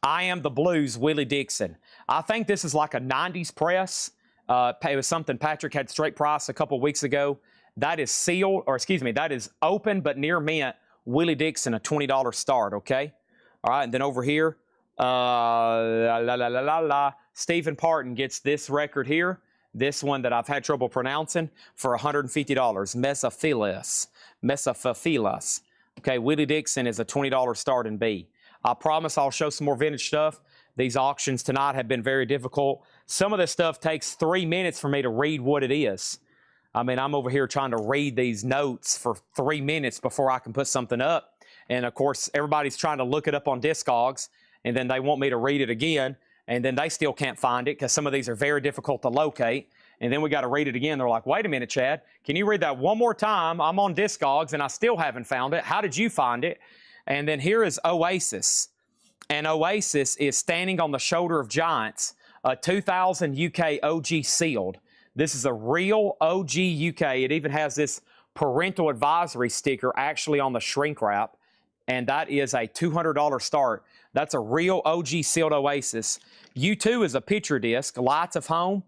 I Am the Blues, Willie Dixon. I think this is like a 90s press. It was something Patrick had straight price a couple weeks ago. That is sealed, or excuse me, that is open but near mint. Willie Dixon, a $20 start, okay? All right, and then over here, Stephen Parton gets this record here, this one that I've had trouble pronouncing, for $150. Mesophilas. Okay, Willie Dixon is a $20 start in B. I promise I'll show some more vintage stuff. These auctions tonight have been very difficult. Some of this stuff takes 3 minutes for me to read what it is. I mean, I'm over here trying to read these notes for 3 minutes before I can put something up. And of course, everybody's trying to look it up on Discogs, and then they want me to read it again, and then they still can't find it because some of these are very difficult to locate. And then we got to read it again. They're like, wait a minute, Chad, can you read that one more time? I'm on Discogs and I still haven't found it. How did you find it? And then here is Oasis. And Oasis is Standing on the Shoulder of Giants, a 2000 UK OG sealed. This is a real OG UK. It even has this parental advisory sticker actually on the shrink wrap. And that is a $200 start. That's a real OG sealed Oasis. U2 is a picture disc, Lights of Home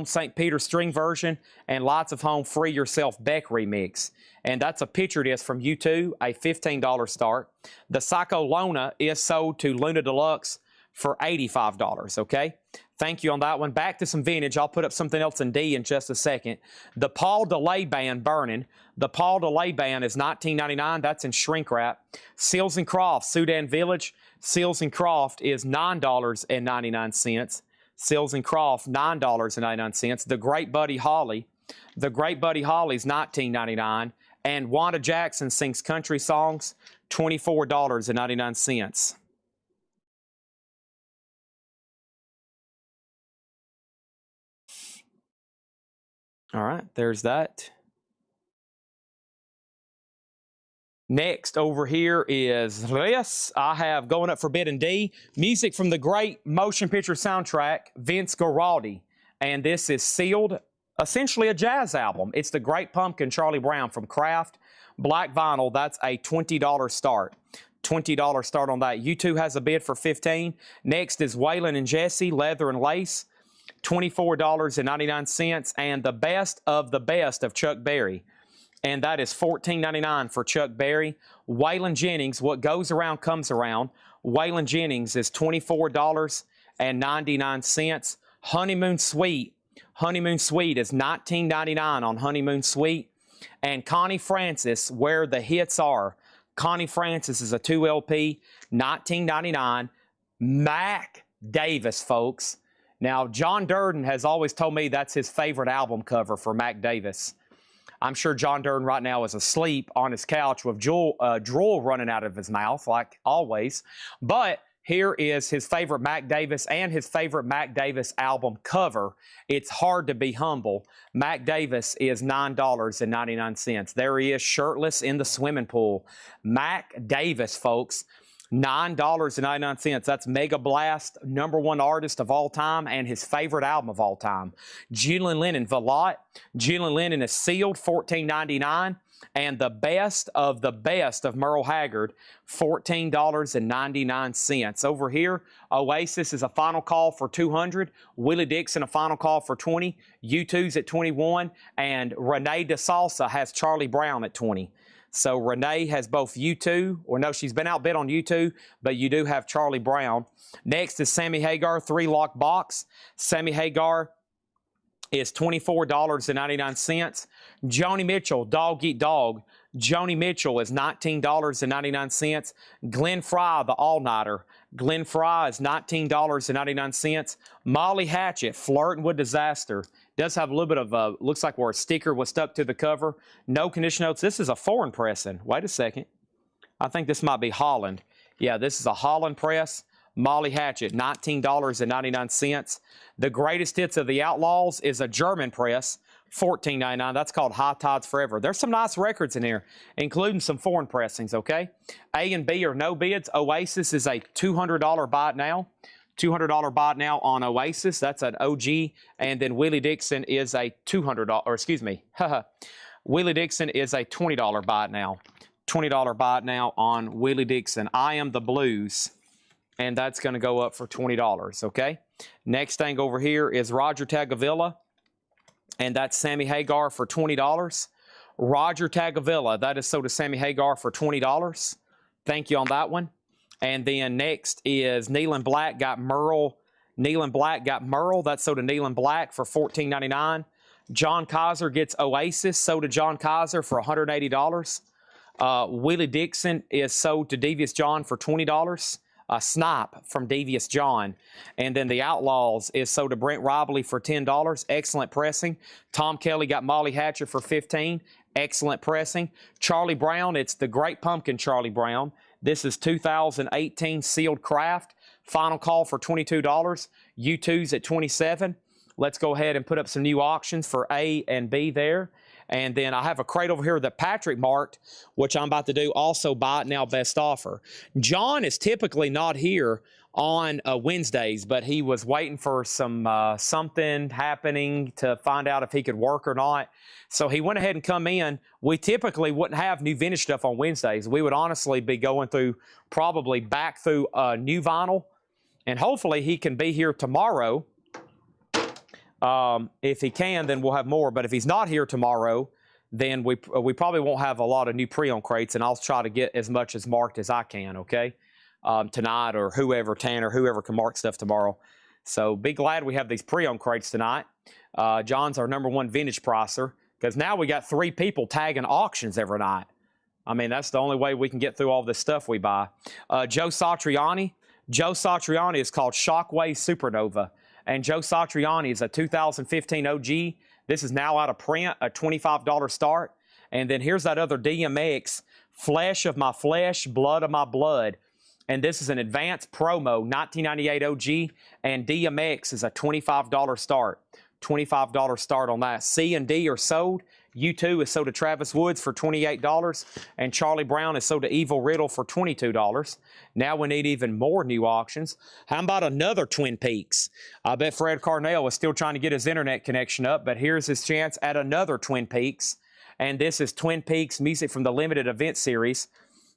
St. Peter string version, and Lights of Home Free Yourself Beck remix. And that's a picture disc from U2, a $15 start. The Psycho Lona is sold to Luna Deluxe for $85, okay? Thank you on that one. Back to some vintage. I'll put up something else in D in just a second. The Paul DeLay Band Burning. The Paul DeLay Band is $19.99. That's in shrink wrap. Seals and Croft, Sudan Village. Seals and Croft is $9.99. Seals and Croft, $9.99. The Great Buddy Holly. The Great Buddy Holly is $19.99. And Wanda Jackson Sings Country Songs, $24.99. All right, there's that. Next over here is this. I have going up for bid in D. Music from the great motion picture soundtrack, Vince Guaraldi. And this is sealed, essentially a jazz album. It's The Great Pumpkin, Charlie Brown from Kraft. Black vinyl, that's a $20 start. $20 start on that. U2 has a bid for $15. Next is Waylon and Jesse, Leather and Lace. $24.99, and the best of Chuck Berry. And that is $14.99 for Chuck Berry. Waylon Jennings, What Goes Around Comes Around. Waylon Jennings is $24.99. Honeymoon Suite. Honeymoon Suite is $19.99 on Honeymoon Suite. And Connie Francis, Where the Hits Are. Connie Francis is a 2 LP, $19.99. Mac Davis, folks. Now, John Durden has always told me that's his favorite album cover for Mac Davis. I'm sure John Durden right now is asleep on his couch with drool running out of his mouth, like always. But here is his favorite Mac Davis and his favorite Mac Davis album cover. It's Hard to Be Humble. Mac Davis is $9.99. There he is, shirtless in the swimming pool. Mac Davis, folks. $9.99. That's Mega Blast, #1 artist of all time and his favorite album of all time. Julian Lennon, Velotte. Julian Lennon is sealed, $14.99. And the best of Merle Haggard, $14.99. Over here, Oasis is a final call for $200. Willie Dixon, a final call for $20. U2's at $21. And Renee DeSalsa has Charlie Brown at $20. So Renee has both U2, or no, she's been outbid on U2, but you do have Charlie Brown. Next is Sammy Hagar, 3-lock box. Sammy Hagar is $24.99. Joni Mitchell, Dog Eat Dog. Joni Mitchell is $19.99. Glenn Fry, the All-Nighter. Glenn Fry is $19.99. Molly Hatchet, Flirting with Disaster. Does have a little bit of looks like where a sticker was stuck to the cover. No condition notes. This is a foreign pressing. Wait a second. I think this might be Holland. Yeah, this is a Holland press. Molly Hatchet, $19.99. The Greatest Hits of the Outlaws is a German press, $14.99. That's called High Tides Forever. There's some nice records in here, including some foreign pressings, okay? A and B are no bids. Oasis is a $200 buy it now. $200 buy it now on Oasis. That's an OG. And then Willie Dixon is a $200, or excuse me, Willie Dixon is a $20 buy it now. $20 buy it now on Willie Dixon. I Am the Blues. And that's going to go up for $20, okay? Next thing over here is Roger Tagavilla. And that's Sammy Hagar for $20. Roger Tagavilla, that is sold to Sammy Hagar for $20. Thank you on that one. And then next is Neil and Black got Merle. Neil and Black got Merle. That's sold to Neil and Black for $14.99. John Kaiser gets Oasis, sold to John Kaiser for $180. Willie Dixon is sold to Devious John for $20. Snipe from Devious John. And then the Outlaws is sold to Brent Robley for $10. Excellent pressing. Tom Kelly got Molly Hatcher for $15. Excellent pressing. Charlie Brown, it's the Great Pumpkin Charlie Brown. This is 2018 sealed craft. Final call for $22. U2's at $27. Let's go ahead and put up some new auctions for A and B there. And then I have a crate over here that Patrick marked, which I'm about to do also buy it now best offer. John is typically not here on Wednesdays, but he was waiting for some something happening to find out if he could work or not. So he went ahead and come in. We typically wouldn't have new vintage stuff on Wednesdays. We would honestly be going through probably back through new vinyl. And hopefully he can be here tomorrow. If he can, then we'll have more. But if he's not here tomorrow, then we probably won't have a lot of new pre-owned crates, and I'll try to get as much as marked as I can, okay? Tonight, or whoever, Tanner, whoever can mark stuff tomorrow. So be glad we have these pre-owned crates tonight. John's our #1 vintage pricer, because now we got 3 people tagging auctions every night. I mean, that's the only way we can get through all this stuff we buy. Joe Satriani. Joe Satriani is called Shockwave Supernova. And Joe Satriani is a 2015 OG. This is now out of print, a $25 start. And then here's that other DMX, Flesh of My Flesh, Blood of My Blood. And this is an advanced promo, 1998 OG. And DMX is a $25 start. $25 start on that. C and D are sold. U2 is sold to Travis Woods for $28, and Charlie Brown is sold to Evil Riddle for $22. Now we need even more new auctions. How about another Twin Peaks? I bet Fred Carnell is still trying to get his internet connection up, but here's his chance at another Twin Peaks. And this is Twin Peaks music from the limited event series.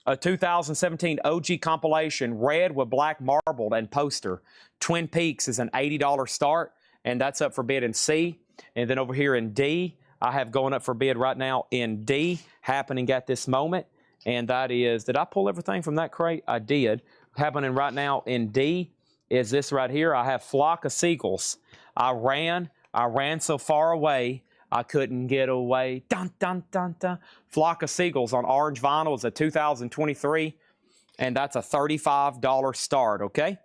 A 2017 OG compilation, red with black marbled and poster. Twin Peaks is an $80 start, and that's up for bid in C. And then over here in D, I have going up for bid right now in D, happening at this moment. And that is, did I pull everything from that crate? I did. Happening right now in D is this right here. I have Flock of Seagulls. I ran so far away, I couldn't get away. Dun, dun, dun, dun. Flock of Seagulls on orange vinyl is a 2023, and that's a $35 start, okay?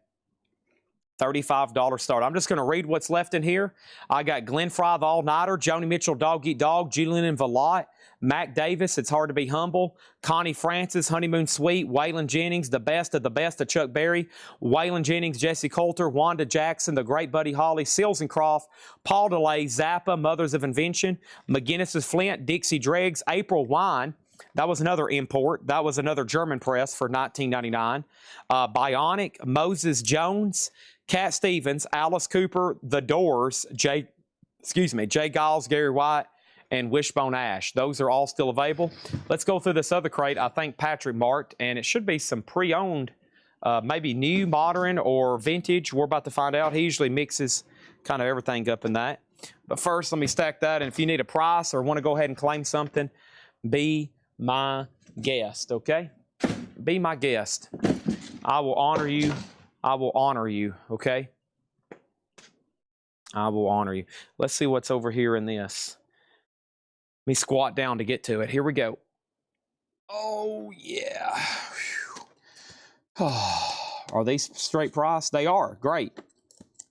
$35 start. I'm just going to read what's left in here. I got Glenn Fry, the All-Nighter, Joni Mitchell, Dog Eat Dog, Julian and Valot, Mac Davis, It's Hard to Be Humble, Connie Francis, Honeymoon Suite, Waylon Jennings, The Best of Chuck Berry, Waylon Jennings, Jesse Coulter, Wanda Jackson, The Great Buddy Holly, Seals and Croft, Paul DeLay, Zappa, Mothers of Invention, McGinnis's Flint, Dixie Dregs, April Wine. That was another import. That was another German press for 1999. Bionic, Moses Jones, Cat Stevens, Alice Cooper, The Doors, Jay Giles, Gary White, and Wishbone Ash. Those are all still available. Let's go through this other crate I think Patrick marked, and it should be some pre-owned, maybe new, modern, or vintage. We're about to find out. He usually mixes kind of everything up in that. But first, let me stack that, and if you need a price or want to go ahead and claim something, be my guest, okay? Be my guest. I will honor you. I will honor you, okay? I will honor you. Let's see what's over here in this. Let me squat down to get to it. Here we go. Oh, yeah. Are these straight price? They are. Great.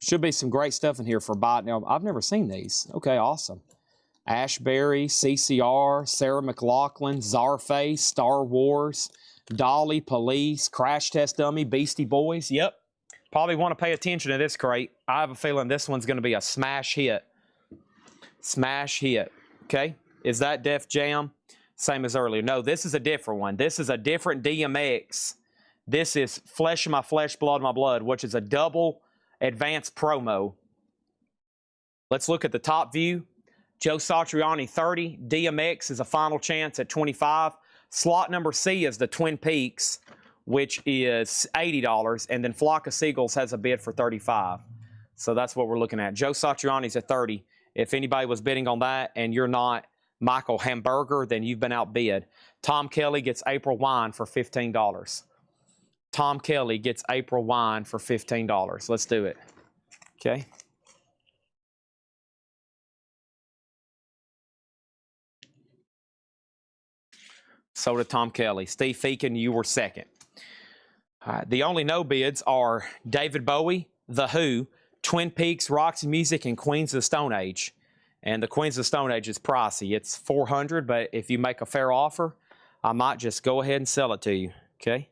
Should be some great stuff in here for buy. Now, I've never seen these. Okay, awesome. Ashbury, CCR, Sarah McLachlan, Czarface, Star Wars, Dolly, Police, Crash Test Dummy, Beastie Boys. Yep. Probably want to pay attention to this crate. I have a feeling this one's going to be a smash hit. Smash hit. Okay. Is that Def Jam? Same as earlier. No, this is a different one. This is a different DMX. This is Flesh of My Flesh, Blood of My Blood, which is a double advanced promo. Let's look at the top view. Joe Satriani, 30. DMX is a final chance at 25. Slot number C is the Twin Peaks, which is $80, and then Flock of Seagulls has a bid for $35. So that's what we're looking at. Joe Satriani's at 30. If anybody was bidding on that and you're not Michael Hamburger, then you've been outbid. Tom Kelly gets April Wine for $15. Tom Kelly gets April Wine for $15. Let's do it. Okay. So did Tom Kelly. Steve Feakin, you were second. All right, the only no bids are David Bowie, The Who, Twin Peaks, Roxy Music, and Queens of the Stone Age. And the Queens of the Stone Age is pricey. It's $400, but if you make a fair offer, I might just go ahead and sell it to you, okay?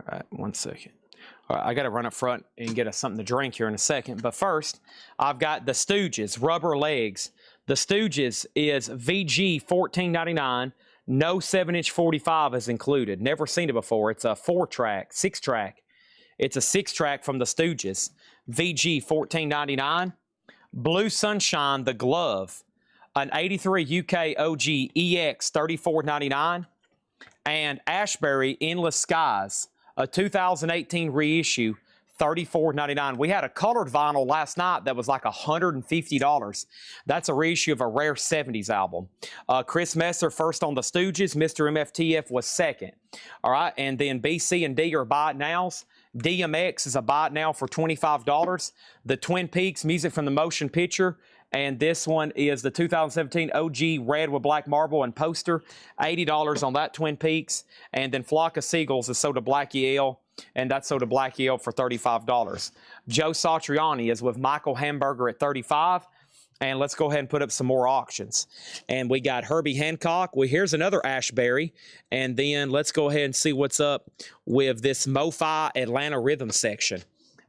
All right, 1 second. All right, I got to run up front and get us something to drink here in a second. But first, I've got the Stooges, Rubber Legs. The Stooges is VG $14.99. No 7-inch 45 is included. Never seen it before. It's a 4-track, 6-track. It's a 6-track from the Stooges. VG $14.99. Blue Sunshine, the glove, an 83 UK OG EX $34.99. And Ashbury Endless Skies, a 2018 reissue, $34.99. We had a colored vinyl last night that was like $150. That's a reissue of a rare 70s album. Chris Messer first on the Stooges. Mr. MFTF was second. All right, and then BC and D are buy it nows. DMX is a buy it now for $25. The Twin Peaks music from the motion picture. And this one is the 2017 OG red with black marble and poster. $80 on that Twin Peaks. And then Flock of Seagulls is sold to Blackie L. And that's sold to Blackie L for $35. Joe Satriani is with Michael Hamburger at $35. And let's go ahead and put up some more auctions. And we got Herbie Hancock. Well, here's another Ashbury. And then let's go ahead and see what's up with this MoFi Atlanta Rhythm section.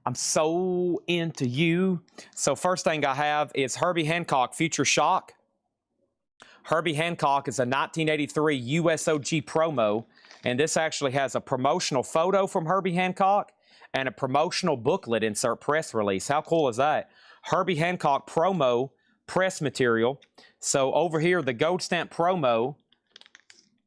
I'm so into you. So first thing I have is Herbie Hancock Future Shock. Herbie Hancock is a 1983 USOG promo. And this actually has a promotional photo from Herbie Hancock and a promotional booklet insert press release. How cool is that? Herbie Hancock promo press material. So over here, the gold stamp promo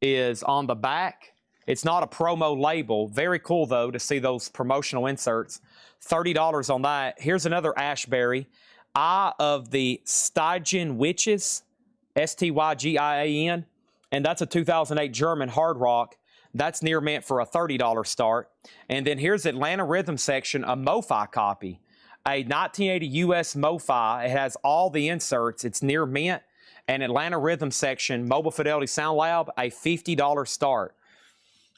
is on the back. It's not a promo label. Very cool, though, to see those promotional inserts. $30 on that. Here's another Ashbury. Eye of the Stygian Witches, Stygian, and that's a 2008 German hard rock. That's near mint for a $30 start. And then here's Atlanta Rhythm section, a MoFi copy. A 1980 US MoFi. It has all the inserts. It's near mint. And Atlanta Rhythm section, Mobile Fidelity Sound Lab, a $50 start.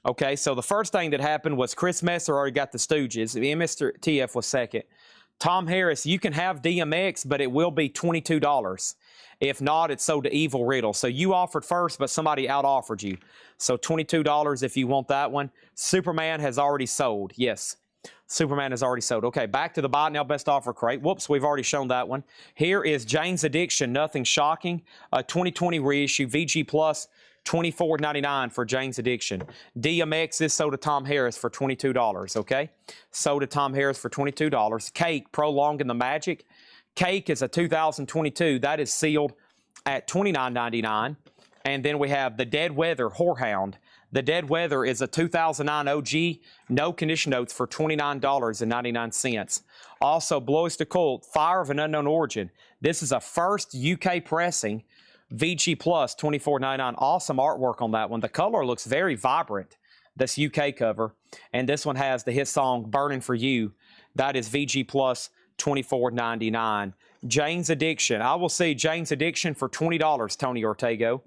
Okay, so the first thing that happened was Chris Messer already got the Stooges. Mr. TF was second. Tom Harris, you can have DMX, but it will be $22. If not, it's sold to Evil Riddle. So you offered first, but somebody out-offered you. So $22 if you want that one. Superman has already sold. Yes, Superman has already sold. Okay, back to the Buy Now Best Offer crate. Whoops, we've already shown that one. Here is Jane's Addiction, Nothing Shocking. A 2020 reissue, VG Plus, $24.99 for Jane's Addiction. DMX is sold to Tom Harris for $22, okay? Sold to Tom Harris for $22. Cake, Prolonging the Magic. Cake is a 2022. That is sealed at $29.99. And then we have the Dead Weather Whorehound. The Dead Weather is a 2009 OG, no condition notes for $29.99. Also, Blows to Cult, Fire of an Unknown Origin. This is a first UK pressing. VG Plus, $24.99. Awesome artwork on that one. The color looks very vibrant, this UK cover. And this one has the hit song, Burning for You. That is VG Plus, $24.99. Jane's Addiction. I will see Jane's Addiction for $20, Tony Ortego.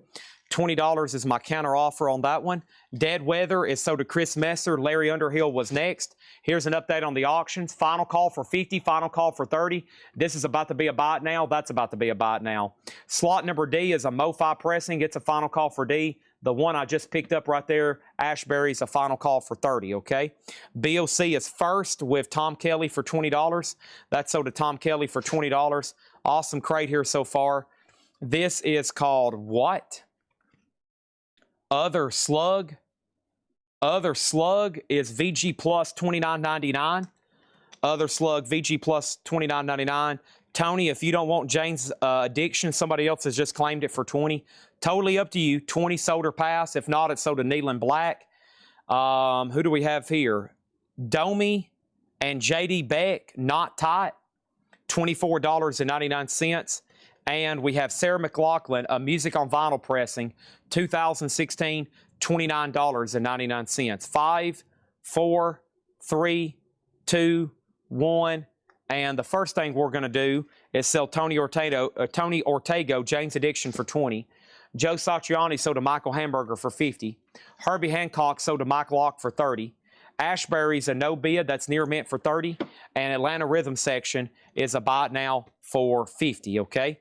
$20 is my counter offer on that one. Dead Weather is sold to Chris Messer. Larry Underhill was next. Here's an update on the auctions. Final call for 50, final call for 30. This is about to be a buy it now. That's about to be a buy it now. Slot number D is a MoFi pressing. It's a final call for D. The one I just picked up right there, Ashbury, is a final call for 30, okay? BOC is first with Tom Kelly for $20. That's sold to Tom Kelly for $20. Awesome crate here so far. This is called what? Other Slug. Other Slug is VG Plus $29.99. Other Slug VG Plus $29.99. Tony, if you don't want Jane's Addiction, somebody else has just claimed it for 20. Totally up to you. 20 sold or pass. If not, it's sold to Nealon Black. Who do we have here? Domi and JD Beck, Not Tight, $24.99. And we have Sarah McLachlan, a Music on Vinyl pressing, 2016, $29.99. 5, 4, 3, 2, 1. And the first thing we're going to do is sell Tony Ortego, Jane's Addiction for 20. Joe Satriani sold to Michael Hamburger for 50. Herbie Hancock sold to Mike Locke for 30. Ashbury's a no bid, that's near mint for 30. And Atlanta Rhythm Section is a buy it now for 50, okay?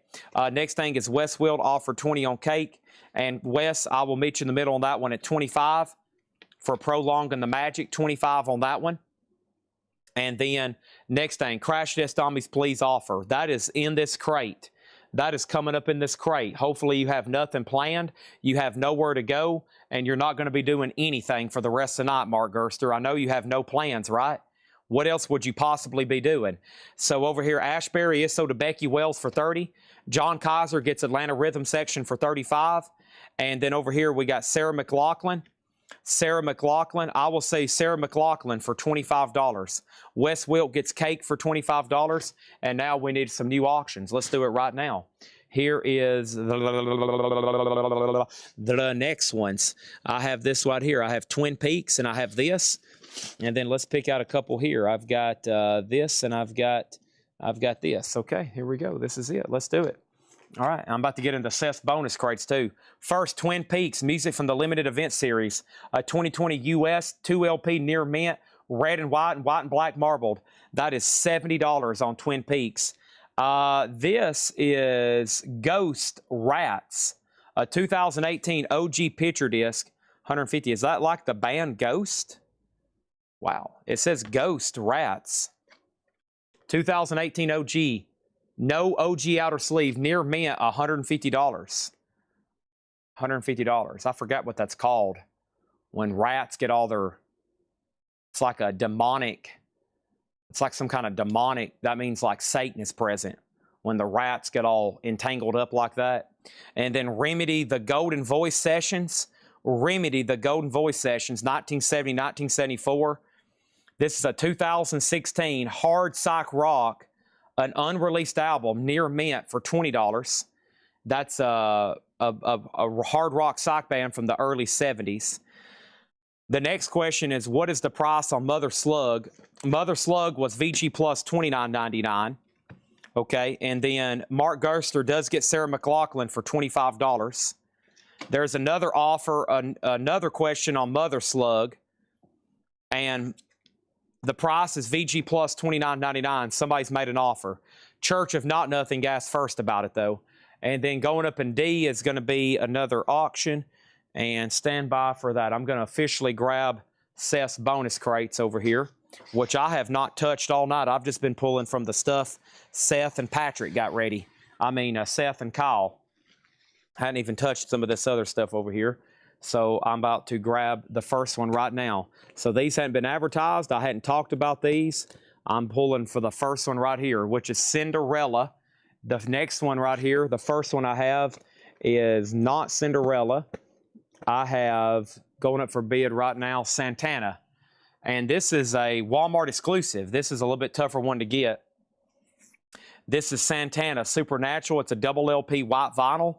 Next thing is Wes Wild offered 20 on Cake. And Wes, I will meet you in the middle on that one at 25 for Prolonging the Magic, 25 on that one. And then next thing, Crash Test Dummies Please offer. That is in this crate. That is coming up in this crate. Hopefully you have nothing planned. You have nowhere to go, and you're not going to be doing anything for the rest of the night, Mark Gerster. I know you have no plans, right? What else would you possibly be doing? So over here, Ashbury is sold to Becky Wells for 30. John Kaiser gets Atlanta Rhythm Section for 35. And then over here, we got Sarah McLachlan. Sarah McLachlan, I will say Sarah McLachlan for $25. Wes Wilt gets Cake for $25. And now we need some new auctions. Let's do it right now. Here is the next ones. I have this right here. I have Twin Peaks and I have this. And then let's pick out a couple here. I've got this and I've got this. Okay, here we go. This is it. Let's do it. All right, I'm about to get into Seth's bonus crates too. First, Twin Peaks, music from the limited event series. 2020 US, 2 LP near mint, red and white and black marbled. That is $70 on Twin Peaks. This is Ghost Rats, a 2018 OG picture disc, 150. Is that like the band Ghost? Wow, it says Ghost Rats. 2018 OG. No OG outer sleeve, near mint, $150. $150. I forgot what that's called. When rats get all their, it's like a demonic, it's like some kind of demonic, that means like Satan is present. When the rats get all entangled up like that. And then Remedy, the Golden Voice Sessions. Remedy, the Golden Voice Sessions, 1970, 1974. This is a 2016 hard psych rock, an unreleased album, near mint for $20. That's a hard rock psych band from the early 70s. The next question is, what is the price on Mother Slug? Mother Slug was VG Plus $29.99. Okay, and then Mark Gerster does get Sarah McLachlan for $25. There's another offer, another question on Mother Slug, and the price is VG Plus $29.99. Somebody's made an offer. Church of Not Nothing asked first about it, though. And then going up in D is going to be another auction. And stand by for that. I'm going to officially grab Seth's bonus crates over here, which I have not touched all night. I've just been pulling from the stuff Seth and Patrick got ready. I mean, Seth and Kyle. I hadn't even touched some of this other stuff over here. So I'm about to grab the first one right now. So these hadn't been advertised. I hadn't talked about these. I'm pulling for the first one right here, which is Cinderella. The next one right here, the first one I have is not Cinderella. I have, going up for bid right now, Santana. And this is a Walmart exclusive. This is a little bit tougher one to get. This is Santana Supernatural. It's a double LP white vinyl.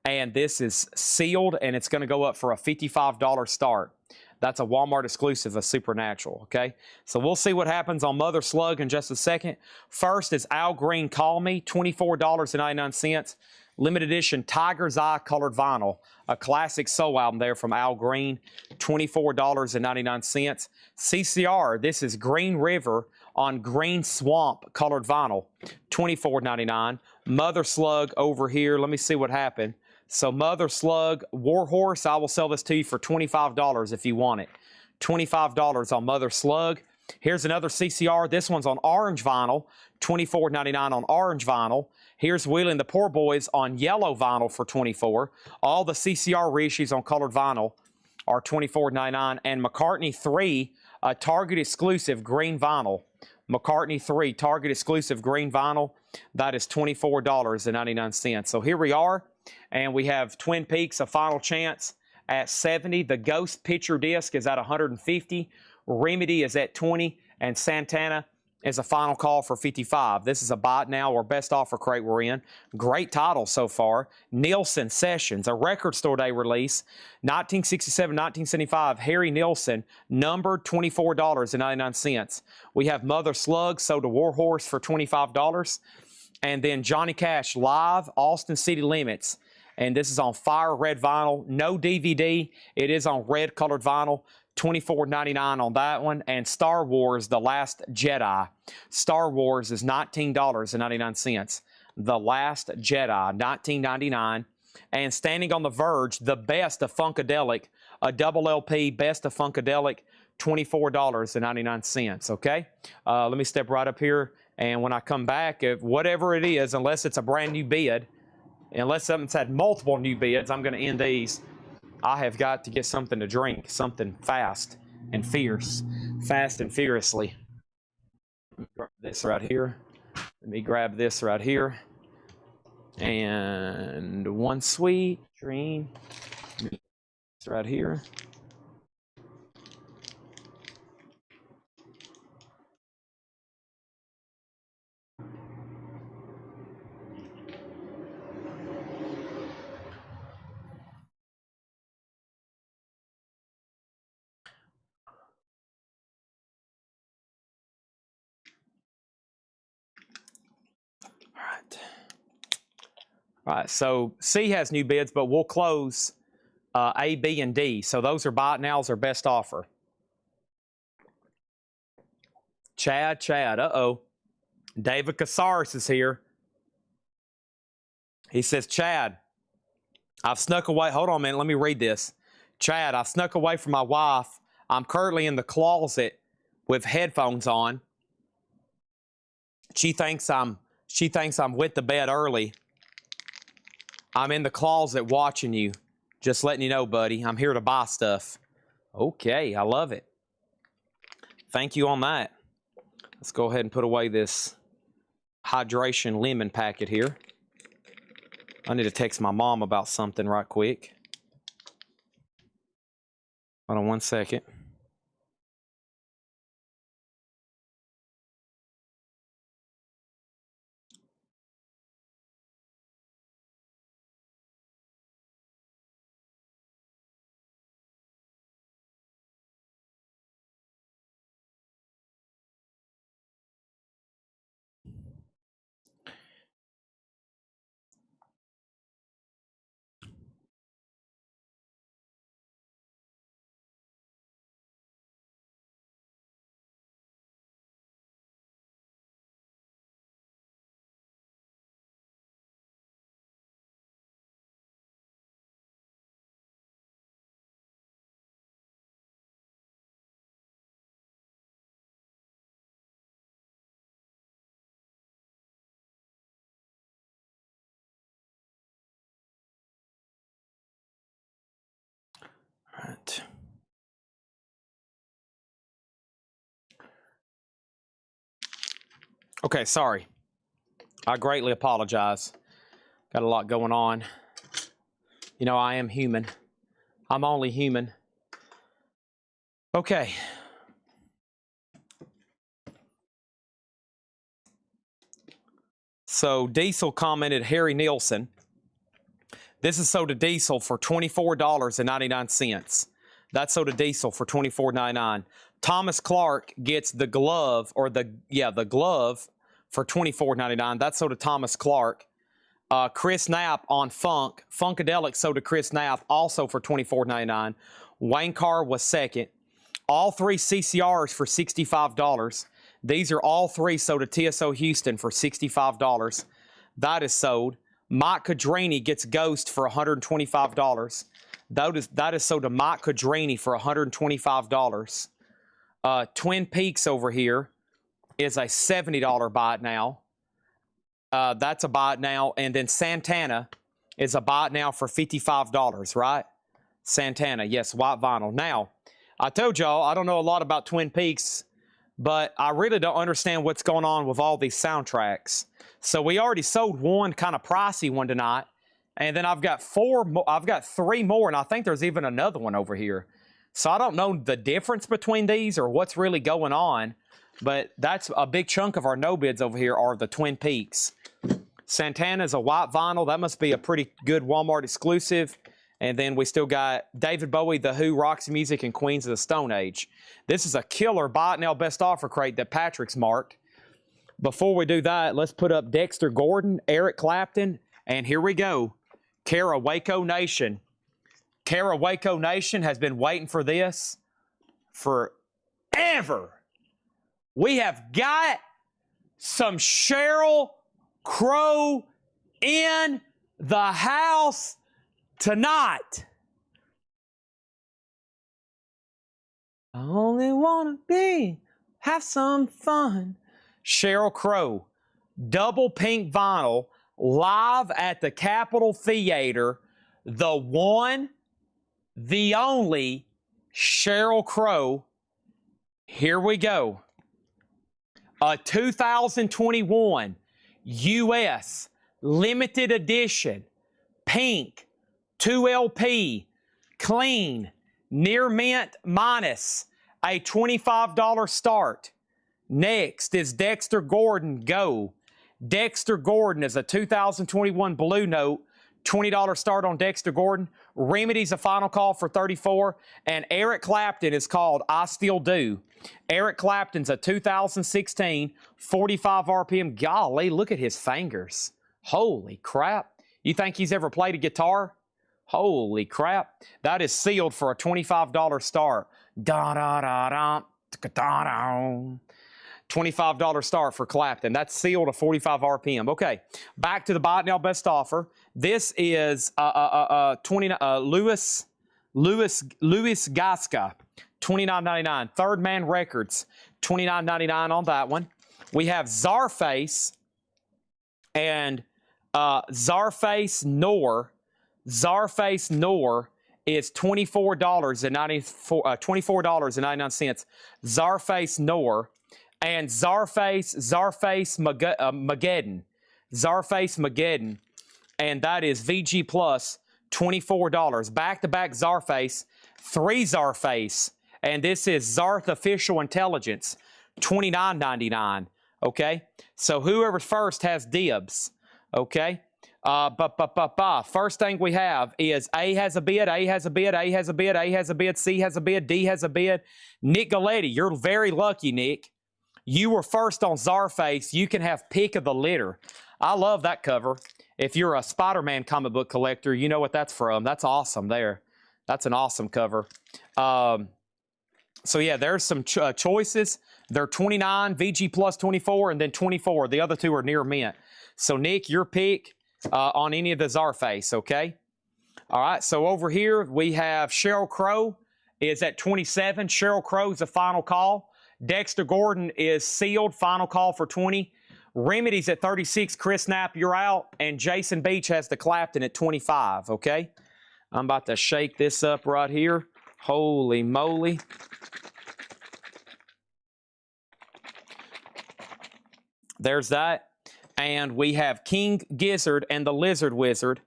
And this is sealed, and it's going to go up for a $55 start. That's a Walmart exclusive of Supernatural, okay? So we'll see what happens on Mother Slug in just a second. First is Al Green Call Me, $24.99. Limited edition Tiger's Eye colored vinyl. A classic soul album there from Al Green, $24.99. CCR, this is Green River on Green Swamp colored vinyl, $24.99. Mother Slug over here, let me see what happened. So Mother Slug, Warhorse, I will sell this to you for $25 if you want it. $25 on Mother Slug. Here's another CCR. This one's on orange vinyl, $24.99 on orange vinyl. Here's Wheeling the Poor Boys on yellow vinyl for $24. All the CCR reissues on colored vinyl are $24.99. And McCartney 3, a Target exclusive green vinyl. McCartney 3, Target exclusive green vinyl. That is $24.99. So here we are, and we have Twin Peaks, A Final Chance at 70. The Ghost picture disc is at 150. Remedy is at 20, and Santana is a final call for 55. This is a buy it now or best offer crate we're in. Great title so far. Nielsen Sessions, a record store day release. 1967, 1975, Harry Nilsson, numbered $24.99. We have Mother Slug, sold to Warhorse for $25. And then Johnny Cash Live, Austin City Limits. And this is on fire red vinyl. No DVD. It is on red colored vinyl. $24.99 on that one. And Star Wars, The Last Jedi. Star Wars is $19.99. The Last Jedi, $19.99. And Standing on the Verge, the best of Funkadelic, a double LP, best of Funkadelic, $24.99. Okay? Let me step right up here. And when I come back, if whatever it is, unless it's a brand new bid, unless something's had multiple new bids, I'm going to end these. I have got to get something to drink, something fast and fierce, fast and furiously. Grab this right here. Let me grab this right here. And one sweet dream. It's right here. All right, so C has new bids, but we'll close A, B, and D. So those are buy it nows or best offer. Chad, uh-oh. David Casares is here. He says, Chad, I've snuck away. Hold on a minute, let me read this. Chad, I snuck away from my wife. I'm currently in the closet with headphones on. She thinks I'm with the bed early. I'm in the closet watching you. Just letting you know, buddy. I'm here to buy stuff. Okay, I love it. Thank you on that. Let's go ahead and put away this hydration lemon packet here. I need to text my mom about something right quick. Hold on one second. All right. Okay, sorry. I greatly apologize. Got a lot going on. You know, I am human. I'm only human. Okay. So Diesel commented, Harry Nilsson. This is sold to Diesel for $24.99. That's sold to Diesel for $24.99. Thomas Clark gets the glove, or the glove for $24.99. That's sold to Thomas Clark. Chris Knapp on Funkadelic sold to Chris Knapp, also for $24.99. Wayne Carr was second. All three CCRs for $65. These are all three sold to TSO Houston for $65. That is sold. Mike Cadrini gets Ghost for $125. That is sold to Mike Cadrini for $125. Twin Peaks over here is a $70 buy it now. That's a buy it now. And then Santana is a buy it now for $55, right? Santana, yes, white vinyl. Now, I told y'all I don't know a lot about Twin Peaks, but I really don't understand what's going on with all these soundtracks. So we already sold one kind of pricey one tonight, and then I've got three more, and I think there's even another one over here. So I don't know the difference between these or what's really going on, but that's a big chunk of our no bids over here are the Twin Peaks. Santana's a white vinyl. That must be a pretty good Walmart exclusive. And then we still got David Bowie, The Who, Roxy Music, and Queens of the Stone Age. This is a killer Buy It Now Best Offer crate that Patrick's marked. Before we do that, let's put up Dexter Gordon, Eric Clapton, and here we go. Kara Waco Nation. Kara Waco Nation has been waiting for this forever. We have got some Sheryl Crow in the house tonight. I only wanna have some fun. Sheryl Crow, double pink vinyl, live at the Capitol Theater. The one, the only Sheryl Crow. Here we go. A 2021 US limited edition, pink, 2LP, clean, near mint minus, a $25 start. Next is Dexter Gordon, go. Dexter Gordon is a 2021 Blue Note, $20 start on Dexter Gordon. Remedy's a final call for $34. And Eric Clapton is called I Still Do. Eric Clapton's a 2016, 45 RPM. Golly, look at his fingers. Holy crap. You think he's ever played a guitar? Holy crap. That is sealed for a $25 start. Da-da-da-da, da-da-da. $25 start for Clapton. That's sealed at 45 RPM. Okay, back to the Buy It Now Best Offer. This is Louis Gaska, $29.99. Third Man Records, $29.99 on that one. We have Czarface and Czarface Noir. Czarface Noir is $24.99. Czarface Noir. And Czarface Mageddon. Czarface Mageddon. And that is VG Plus, $24. Back-to-back Czarface, 3 Czarface. And this is Zarth Official Intelligence, $29.99. Okay? So whoever's first has dibs. Okay? First thing we have is A has a bid, A has a bid, A has a bid, A has a bid, C has a bid, D has a bid. Nick Galletti, you're very lucky, Nick. You were first on Czarface. You can have pick of the litter. I love that cover. If you're a Spider-Man comic book collector, you know what that's from. That's awesome there. That's an awesome cover. So yeah, there's some choices. They're 29, VG Plus 24, and then 24. The other two are near mint. So Nick, your pick on any of the Czarface, okay? All right, so over here we have Sheryl Crow is at 27. Sheryl Crow is a final call. Dexter Gordon is sealed, final call for 20. Remedy's at 36. Chris Knapp, you're out. And Jason Beach has the Clapton at 25, okay? I'm about to shake this up right here. Holy moly. There's that. And we have King Gizzard and the Lizard Wizard.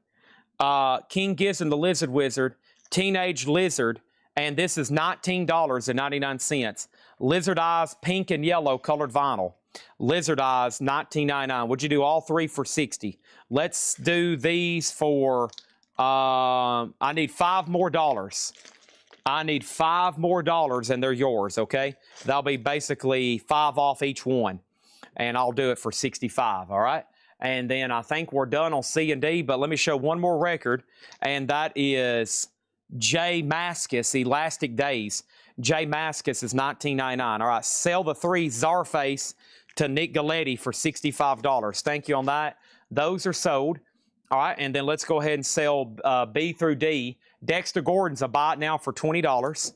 King Gizzard and the Lizard Wizard. Teenage Lizard. And this is $19.99. Lizard Eyes, pink and yellow colored vinyl. Lizard Eyes, $19.99. Would you do all three for $60? Let's do these for, I need $5 more. I need $5 more and they're yours, okay? That'll be basically 5 off each one. And I'll do it for 65, all right? And then I think we're done on C and D, but let me show one more record, and that is J Mascis, Elastic Days. J Mascis is $19.99. All right, sell the 3 Czarface to Nick Galletti for $65. Thank you on that. Those are sold. All right, and then let's go ahead and sell B through D. Dexter Gordon's a buy it now for $20.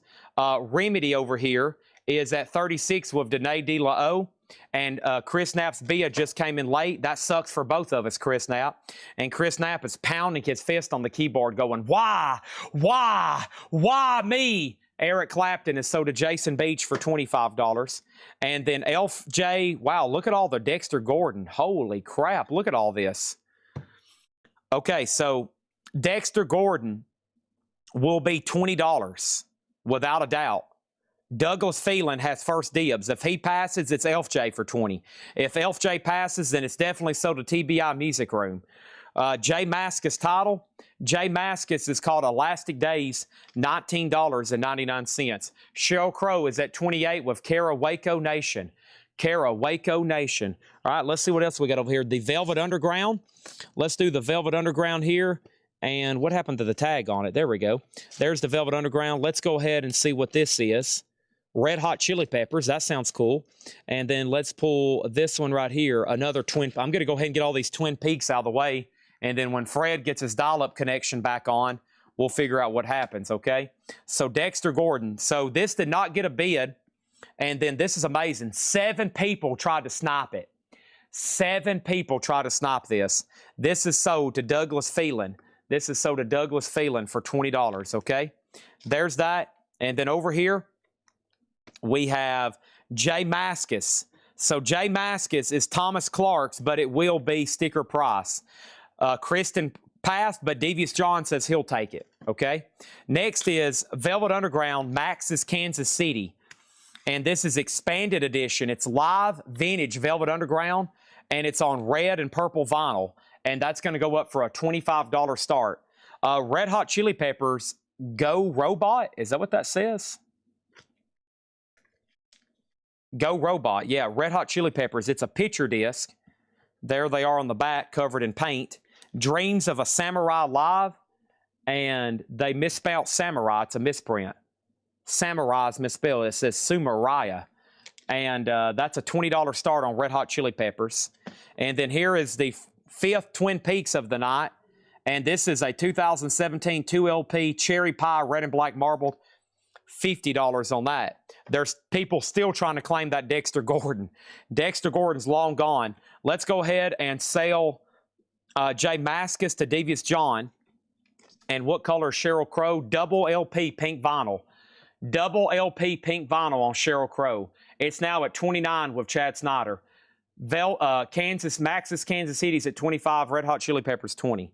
Remedy over here is at 36 with Danae De La O. And Chris Knapp's Bia just came in late. That sucks for both of us, Chris Knapp. And Chris Knapp is pounding his fist on the keyboard going, why me? Eric Clapton is sold to Jason Beach for $25. And then Elf J, wow, look at all the Dexter Gordon. Holy crap, look at all this. Okay, so Dexter Gordon will be $20 without a doubt. Douglas Phelan has first dibs. If he passes, it's Elf J for $20. If Elf J passes, then it's definitely sold to TBI Music Room. J Maskus title. J Maskus is called Elastic Days, $19.99. Sheryl Crow is at 28 with Kara Waco Nation. Kara Waco Nation. All right, let's see what else we got over here. The Velvet Underground. Let's do the Velvet Underground here. And what happened to the tag on it? There we go. There's the Velvet Underground. Let's go ahead and see what this is. Red Hot Chili Peppers. That sounds cool. And then let's pull this one right here. Another twin. I'm going to go ahead and get all these Twin Peaks out of the way. And then when Fred gets his dial-up connection back on, we'll figure out what happens, okay? So Dexter Gordon. So this did not get a bid. And then this is amazing. 7 people tried to snipe it. 7 people tried to snipe this. This is sold to Douglas Phelan. This is sold to Douglas Phelan for $20, okay? There's that. And then over here, we have J Maskus. So J Maskus is Thomas Clark's, but it will be sticker price. Kristen passed, but Devious John says he'll take it, okay? Next is Velvet Underground, Max's Kansas City. And this is expanded edition. It's live vintage Velvet Underground, and it's on red and purple vinyl. And that's going to go up for a $25 start. Red Hot Chili Peppers, Go Robot. Is that what that says? Go Robot. Yeah, Red Hot Chili Peppers. It's a picture disc. There they are on the back, covered in paint. Dreams of a Samurai Live. And they misspelled Samurai. It's a misprint. Samurai's misspelled. It says Sumaraya. And that's a $20 start on Red Hot Chili Peppers. And then here is the 5th Twin Peaks of the night. And this is a 2017 2LP Cherry Pie Red and Black Marbled. $50 on that. There's people still trying to claim that Dexter Gordon. Dexter Gordon's long gone. Let's go ahead and sell J Maskus to Devious John. And what color is Sheryl Crow? Double LP pink vinyl. Double LP pink vinyl on Sheryl Crow. It's now at 29 with Chad Snyder. Max's Kansas City's at 25. Red Hot Chili Peppers 20.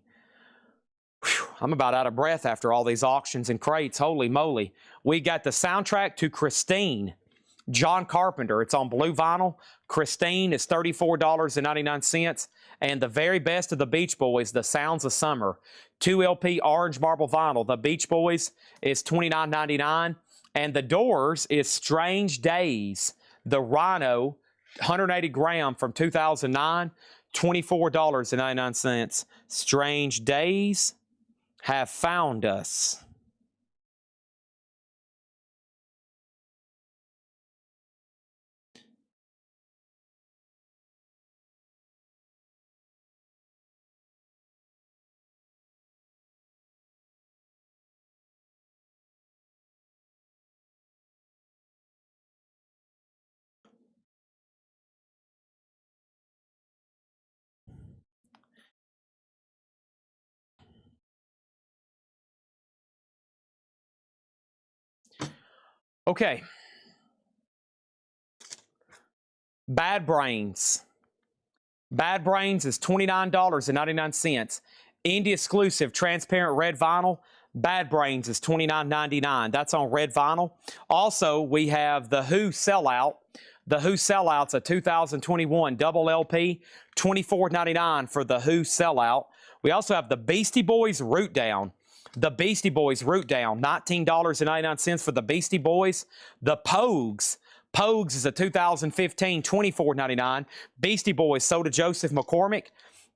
Whew, I'm about out of breath after all these auctions and crates. Holy moly. We got the soundtrack to Christine. John Carpenter. It's on blue vinyl. Christine is $34.99. And the very best of the Beach Boys, The Sounds of Summer. 2LP orange marble vinyl. The Beach Boys is $29.99. And The Doors is Strange Days. The Rhino, 180 gram from 2009. $24.99. Strange Days have found us. Okay. Bad Brains. Bad Brains is $29.99. Indie exclusive transparent red vinyl. Bad Brains is $29.99. That's on red vinyl. Also, we have The Who Sellout. The Who Sellout's a 2021 double LP. $24.99 for The Who Sellout. We also have the Beastie Boys Root Down. The Beastie Boys Root Down, $19.99 for the Beastie Boys. The Pogues. Pogues is a 2015, $24.99. Beastie Boys sold to Joseph McCormick.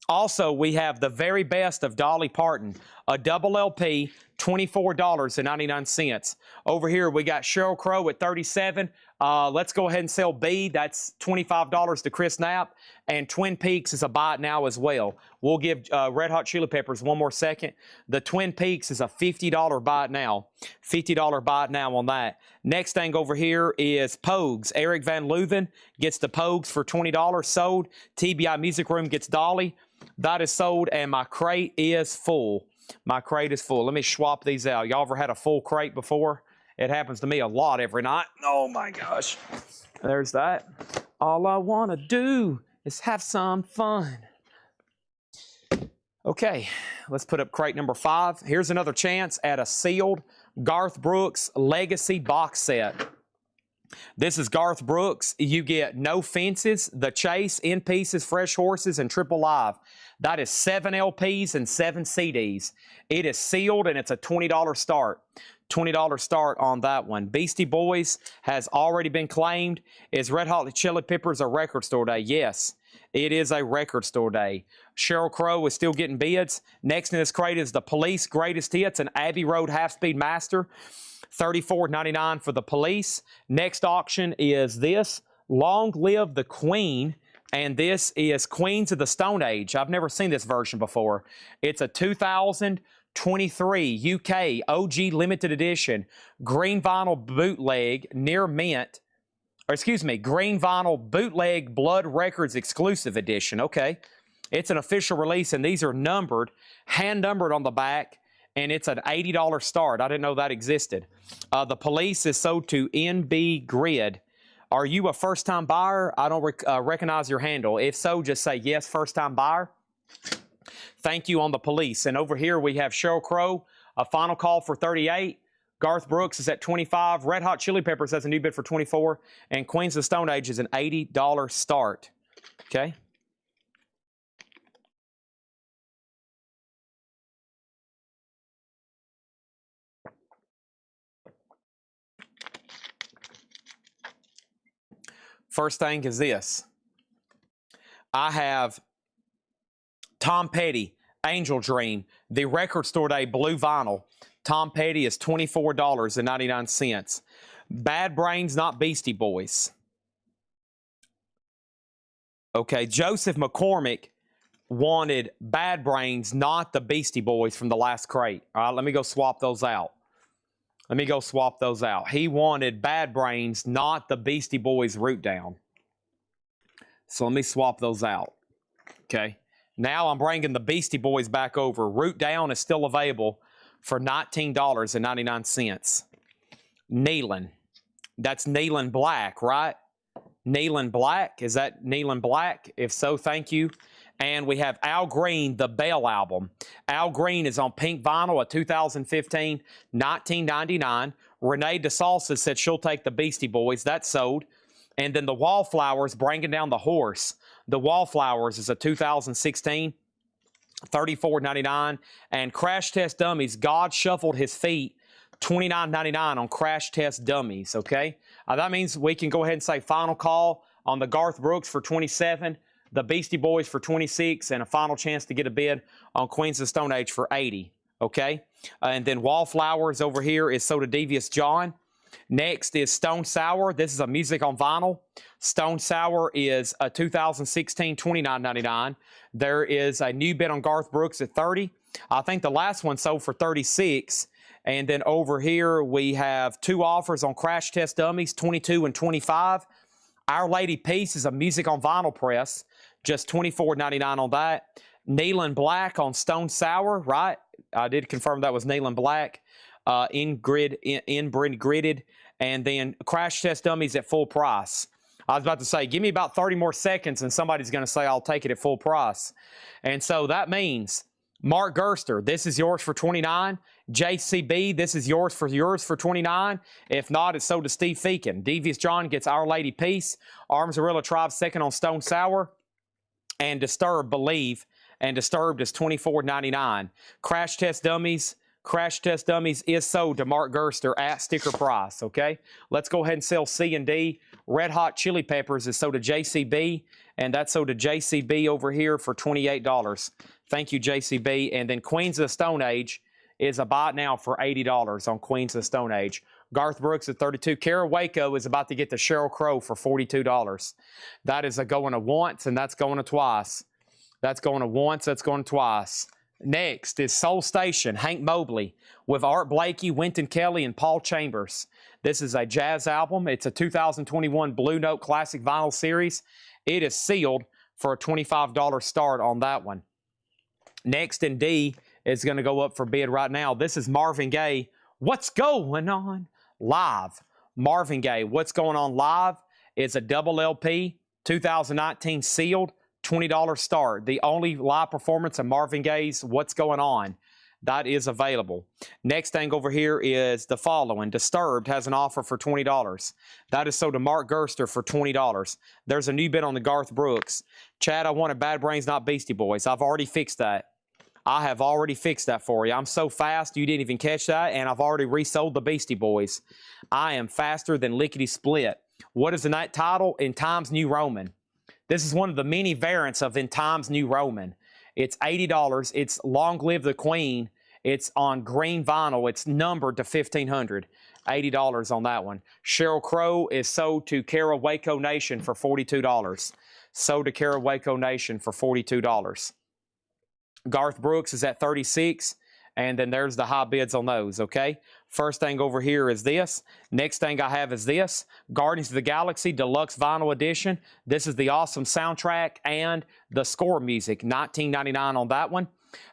Also, we have the very best of Dolly Parton, a double LP, $24.99. Over here, we got Sheryl Crow at 37. Let's go ahead and sell B. That's $25 to Chris Knapp. And Twin Peaks is a buy it now as well. We'll give Red Hot Chili Peppers one more second. The Twin Peaks is a $50 buy it now. $50 buy it now on that. Next thing over here is Pogues. Eric Van Leuven gets the Pogues for $20 sold. TBI Music Room gets Dolly. That is sold, and my crate is full. My crate is full. Let me swap these out. Y'all ever had a full crate before? It happens to me a lot every night. Oh my gosh. There's that. All I want to do is have some fun. Okay, let's put up crate number 5. Here's another chance at a sealed Garth Brooks Legacy box set. This is Garth Brooks. You get No Fences, The Chase, In Pieces, Fresh Horses, and Triple Live. That is 7 LPs and 7 CDs. It is sealed and it's a $20 start. $20 start on that one. Beastie Boys has already been claimed. Is Red Hot Chili Peppers a record store day? Yes, it is a record store day. Sheryl Crow is still getting bids. Next in this crate is The Police Greatest Hits and Abbey Road Half-Speed Master. $34.99 for The Police. Next auction is this, Long Live the Queen, and this is Queens of the Stone Age. I've never seen this version before. It's a 2023 UK OG limited edition green vinyl bootleg near mint, or excuse me, green vinyl bootleg Blood Records exclusive edition. Okay, it's an official release, and these are numbered, hand numbered on the back. And it's an $80 start. I didn't know that existed. The Police is sold to NB Grid. Are you a first-time buyer? I don't recognize your handle. If so, just say yes, first-time buyer. Thank you on The Police. And over here we have Sheryl Crow, a final call for 38. Garth Brooks is at 25. Red Hot Chili Peppers has a new bid for 24. And Queens of the Stone Age is an $80 start. Okay. First thing is this. I have Tom Petty, Angel Dream, the Record Store Day Blue Vinyl. Tom Petty is $24.99. Bad Brains, Not Beastie Boys. Okay, Joseph McCormick wanted Bad Brains, not the Beastie Boys from the last crate. All right, let me go swap those out. He wanted Bad Brains, not the Beastie Boys Root Down. So let me swap those out. Okay. Now I'm bringing the Beastie Boys back over. Root Down is still available for $19.99. Nealon. That's Nealon Black, right? Nealon Black. Is that Nealon Black? If so, thank you. And we have Al Green, the Bell album. Al Green is on pink vinyl, a 2015, $19.99. Renee DeSalsa said she'll take the Beastie Boys. That's sold. And then the Wallflowers, Bringing Down the Horse. The Wallflowers is a 2016, $34.99. And Crash Test Dummies, God Shuffled His Feet, $29.99 on Crash Test Dummies, okay? That means we can go ahead and say final call on the Garth Brooks for 27, the Beastie Boys for 26, and a final chance to get a bid on Queens of the Stone Age for 80, okay? And then Wallflowers over here is Soda Devious John. Next is Stone Sour. This is a music on vinyl. Stone Sour is a 2016, $29.99. There is a new bid on Garth Brooks at 30. I think the last one sold for 36. And then over here we have 2 offers on Crash Test Dummies, 22 and 25. Our Lady Peace is a music on vinyl press, just $24.99 on that. Nealon Black on Stone Sour, right? I did confirm that was Nealon Black. Inbred gridded, and then Crash Test Dummies at full price. I was about to say, give me about 30 more seconds and somebody's going to say, I'll take it at full price. And so that means Mark Gerster, this is yours for 29. JCB, this is yours for 29. If not, it's sold to Steve Feakin. Devious John gets Our Lady Peace. Armsarilla Tribe second on Stone Sour. And Disturbed, Believe. And Disturbed is $24.99. Crash Test Dummies is sold to Mark Gerster at sticker price, okay? Let's go ahead and sell C and D. Red Hot Chili Peppers is sold to JCB, and that's sold to JCB over here for $28. Thank you, JCB. And then Queens of the Stone Age is a buy now for $80 on Queens of the Stone Age. Garth Brooks at 32. Kara Waco is about to get the Sheryl Crow for $42. That is a going to once, and that's going to twice. That's going to once, that's going to twice. Next is Soul Station, Hank Mobley, with Art Blakey, Wynton Kelly, and Paul Chambers. This is a jazz album. It's a 2021 Blue Note Classic Vinyl Series. It is sealed for a $25 start on that one. Next in D is going to go up for bid right now. This is Marvin Gaye, What's Going On? Live, Marvin Gaye, What's Going On Live is a double LP, 2019 sealed, $20 start. The only live performance of Marvin Gaye's What's Going On. That is available. Next thing over here is the following. Disturbed has an offer for $20. That is sold to Mark Gerster for $20. There's a new bid on the Garth Brooks. Chad, I wanted Bad Brains, Not Beastie Boys. I've already fixed that. I have already fixed that for you. I'm so fast, you didn't even catch that, and I've already resold the Beastie Boys. I am faster than Lickety Split. What is the night title? In Times New Roman. This is one of the many variants of In Times New Roman. It's $80. It's Long Live the Queen. It's on green vinyl. It's numbered to 1,500. $80 on that one. Sheryl Crow is sold to Kara Waco Nation for $42. Sold to Kara Waco Nation for $42. Garth Brooks is at $36. And then there's the high bids on those, okay? First thing over here is this. Next thing I have is this. Guardians of the Galaxy Deluxe Vinyl Edition. This is the awesome soundtrack and the score music. $19.99 on that one.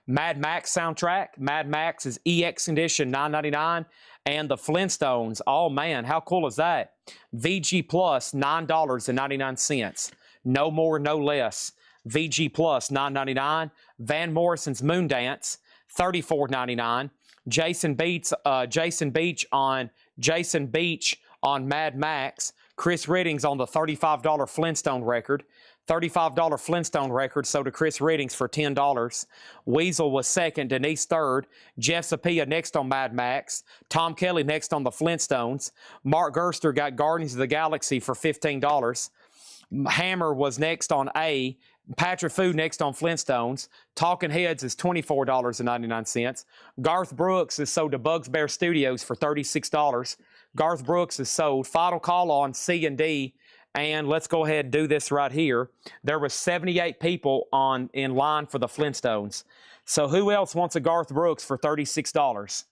Mad Max soundtrack. Mad Max is EX Edition, $9.99. And the Flintstones. Oh, man, how cool is that? VG Plus, $9.99. No more, no less. VG Plus, $9.99. Van Morrison's Moondance, $34.99. Jason Beach on Mad Max. Chris Reddings on the $35 Flintstone record. $35 Flintstone record sold to Chris Reddings for $10. Weasel was second, Denise third. Jeff Sapia next on Mad Max. Tom Kelly next on the Flintstones. Mark Gerster got Guardians of the Galaxy for $15. Hammer was next on A. Patrick Fu next on Flintstones. Talking Heads is $24.99. Garth Brooks is sold to Bugs Bear Studios for $36. Garth Brooks is sold. Final call on C and D. And let's go ahead and do this right here. There were 78 people in line for the Flintstones. So who else wants a Garth Brooks for $36?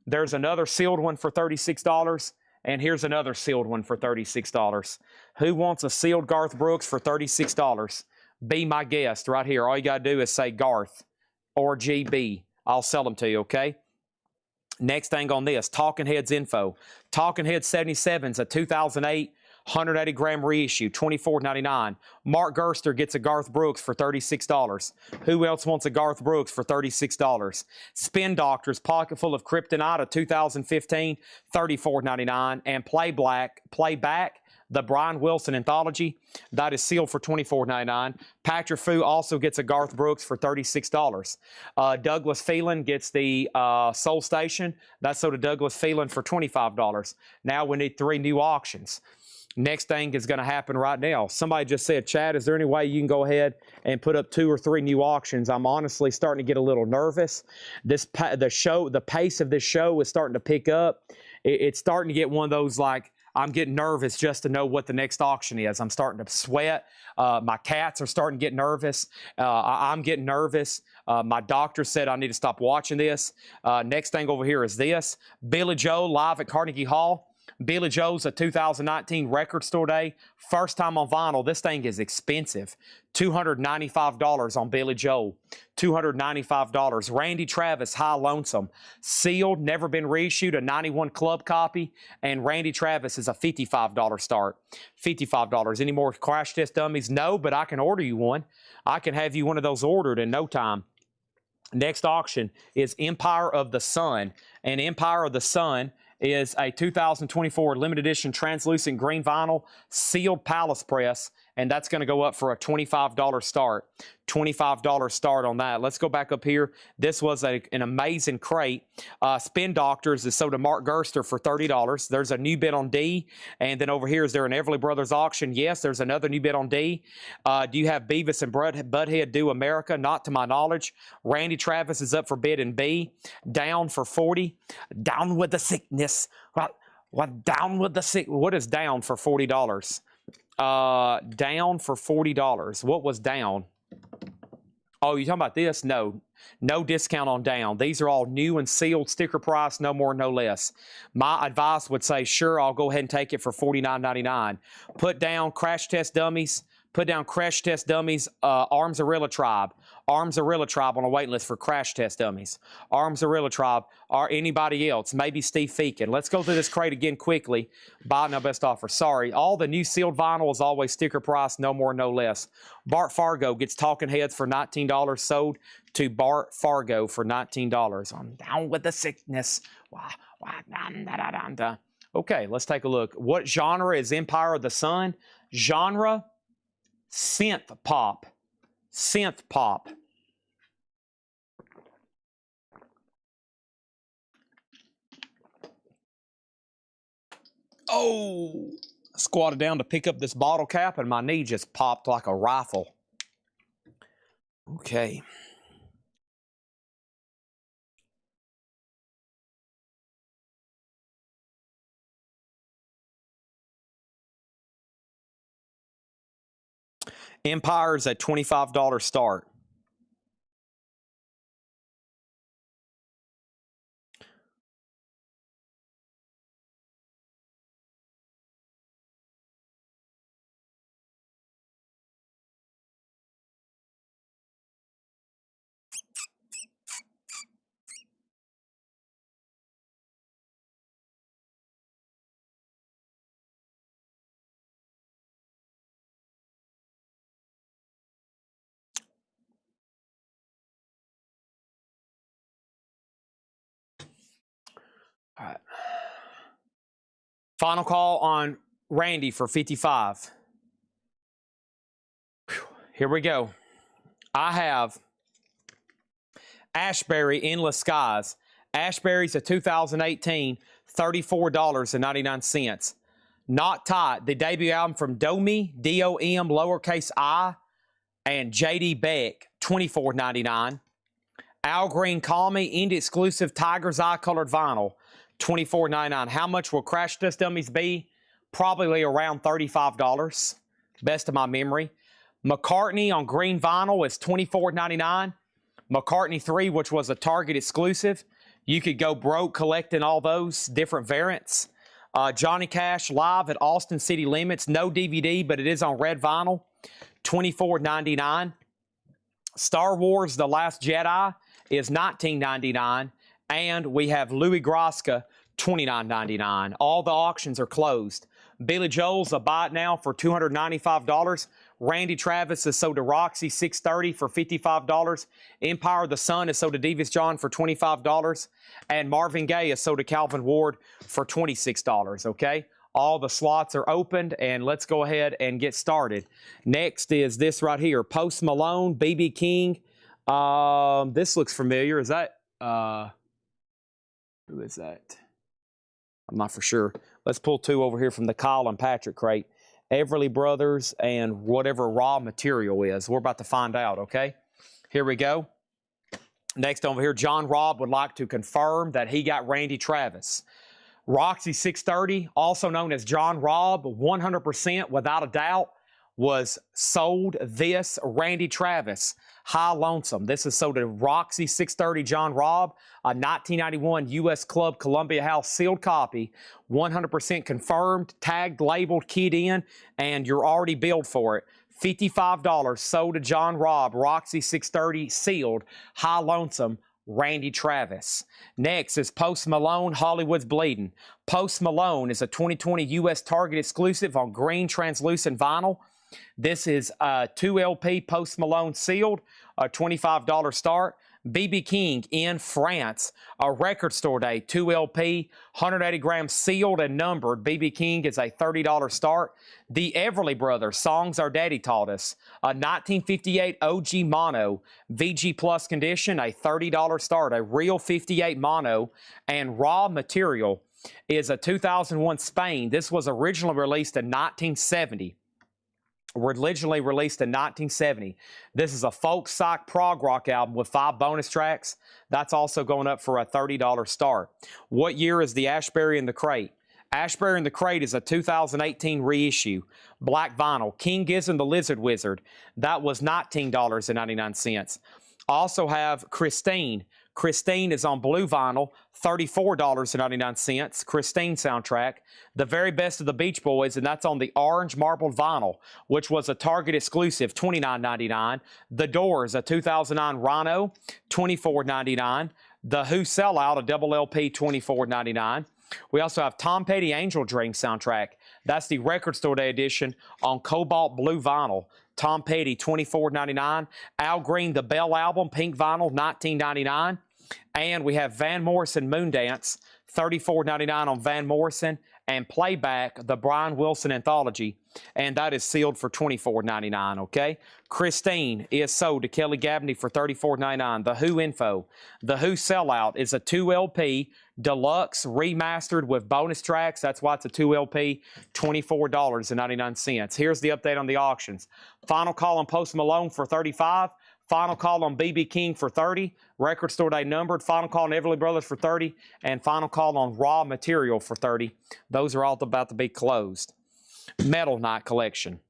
There's another sealed one for $36. And here's another sealed one for $36. Who wants a sealed Garth Brooks for $36? Be my guest right here. All you got to do is say Garth or GB. I'll sell them to you, okay? Next thing on this, Talking Heads info. Talking Heads 77's a 2008 180-gram reissue, $24.99. Mark Gerster gets a Garth Brooks for $36. Who else wants a Garth Brooks for $36? Spin Doctors Pocket Full of Kryptonite, a 2015, $34.99. And Playback, the Brian Wilson Anthology, that is sealed for $24.99. Patrick Fu also gets a Garth Brooks for $36. Douglas Phelan gets the Soul Station. That's sold to Douglas Phelan for $25. Now we need 3 new auctions. Next thing is going to happen right now. Somebody just said, Chad, is there any way you can go ahead and put up 2 or 3 new auctions? I'm honestly starting to get a little nervous. The pace of this show is starting to pick up. It's starting to get one of those, like, I'm getting nervous just to know what the next auction is. I'm starting to sweat. My cats are starting to get nervous. I'm getting nervous. My doctor said I need to stop watching this. Next thing over here is this. Billy Joel live at Carnegie Hall. Billy Joel's a 2019 record store day. First time on vinyl. This thing is expensive. $295 on Billy Joel. $295. Randy Travis, High Lonesome. Sealed, never been reissued, a 91 club copy. And Randy Travis is a $55 start. $55. Any more crash test dummies? No, but I can order you one. I can have you one of those ordered in no time. Next auction is Empire of the Sun. And Empire of the Sun is a 2024 limited edition translucent green vinyl sealed Palace press, and that's going to go up for a $25 start. $25 start on that. Let's go back up here. This was an amazing crate. Spin Doctors is sold to Mark Gerster for $30. There's a new bid on D. And then over here, is there an Everly Brothers auction? Yes, there's another new bid on D. Do you have Beavis and Butthead Do America? Not to my knowledge. Randy Travis is up for bid in B. Down for $40. Down with the sickness. What down with the sick? What is down for $40? Down for $40. What was down? Oh, you talking about this? No. No discount on down. These are all new and sealed, sticker price, no more, no less. My advice would say, sure, I'll go ahead and take it for $49.99. Put down Crash Test Dummies, Put down Crash Test Dummies, Armzarilla Tribe. Armzarilla Tribe on a waiting list for Crash Test Dummies. Armzarilla Tribe, or anybody else, maybe Steve Feakin. Let's go through this crate again quickly. Buy now, best offer. Sorry, all the new sealed vinyl is always sticker price, no more, no less. Bart Fargo gets Talking Heads for $19, sold to Bart Fargo for $19. I'm down with the sickness. Okay, let's take a look. What genre is Empire of the Sun? Genre, synth pop. Synth pop. Oh, I squatted down to pick up this bottle cap and my knee just popped like a rifle. Okay. Empire's a $25 start. All right. Final call on Randy for 55. Whew. Here we go. I have Ashbury Endless Skies. Ashbury's a 2018, $34.99. Not Tight, the debut album from Domi, D-O-M, lowercase I, and J.D. Beck, $24.99. Al Green Call Me, indie exclusive Tiger's Eye colored vinyl, $24.99. How much will Crash Test Dummies be? Probably around $35, best of my memory. McCartney on green vinyl is $24.99. McCartney 3, which was a Target exclusive. You could go broke collecting all those different variants. Johnny Cash live at Austin City Limits. No DVD, but it is on red vinyl. $24.99. Star Wars The Last Jedi is $19.99. And we have Louis Graska, $29.99. All the auctions are closed. Billy Joel's a buy it now for $295. Randy Travis is sold to Roxy, $630 for $55. Empire of the Sun is sold to Davis John for $25. And Marvin Gaye is sold to Calvin Ward for $26, okay? All the slots are opened, and let's go ahead and get started. Next is this right here, Post Malone, B.B. King. This looks familiar. Is that, who is that? I'm not for sure. Let's pull two over here from the Kyle and Patrick crate. Everly Brothers and whatever Raw Material is. We're about to find out, okay? Here we go. Next over here, John Robb would like to confirm that he got Randy Travis. Roxy 630, also known as John Robb, 100% without a doubt, was sold this Randy Travis. High Lonesome. This is sold to Roxy 630 John Robb, a 1991 U.S. Club Columbia House sealed copy, 100% confirmed, tagged, labeled, keyed in, and you're already billed for it. $55 sold to John Robb, Roxy 630 sealed, High Lonesome, Randy Travis. Next is Post Malone, Hollywood's Bleeding. Post Malone is a 2020 U.S. Target exclusive on green translucent vinyl. This is 2 LP Post Malone sealed, a $25 start. B.B. King in France, a record store day, 2 LP, 180 grams sealed and numbered. B.B. King is a $30 start. The Everly Brothers, Songs Our Daddy Taught Us, a 1958 OG mono, VG Plus condition, a $30 start, a real 58 mono, and Raw Material is a 2001 Spain. This was originally released in 1970. Originally released in 1970. This is a folk psych prog rock album with 5 bonus tracks. That's also going up for a $30 start. What year is the Ashbury in the Crate? Ashbury in the Crate is a 2018 reissue. Black vinyl. King Gizzard the Lizard Wizard. That was $19.99. Also have Christine. Christine is on blue vinyl, $34.99. Christine soundtrack. The Very Best of the Beach Boys, and that's on the orange marbled vinyl, which was a Target exclusive, $29.99. The Doors, a 2009 Rhino, $24.99. The Who Sellout, a double LP, $24.99. We also have Tom Petty Angel Dream soundtrack. That's the Record Store Day edition on cobalt blue vinyl. Tom Petty, $24.99. Al Green, The Bell Album, pink vinyl, $19.99. And we have Van Morrison Moondance, $34.99 on Van Morrison. And Playback, the Brian Wilson Anthology. And that is sealed for $24.99, okay? Christine is sold to Kelly Gabney for $34.99. The Who Info. The Who Sellout is a 2LP deluxe remastered with bonus tracks. That's why it's a 2LP, $24.99. Here's the update on the auctions. Final call on Post Malone for $35. Final call on BB King for $30. Record Store Day numbered. Final call on Everly Brothers for $30. And final call on Raw Material for $30. Those are all about to be closed. Metal Night collection.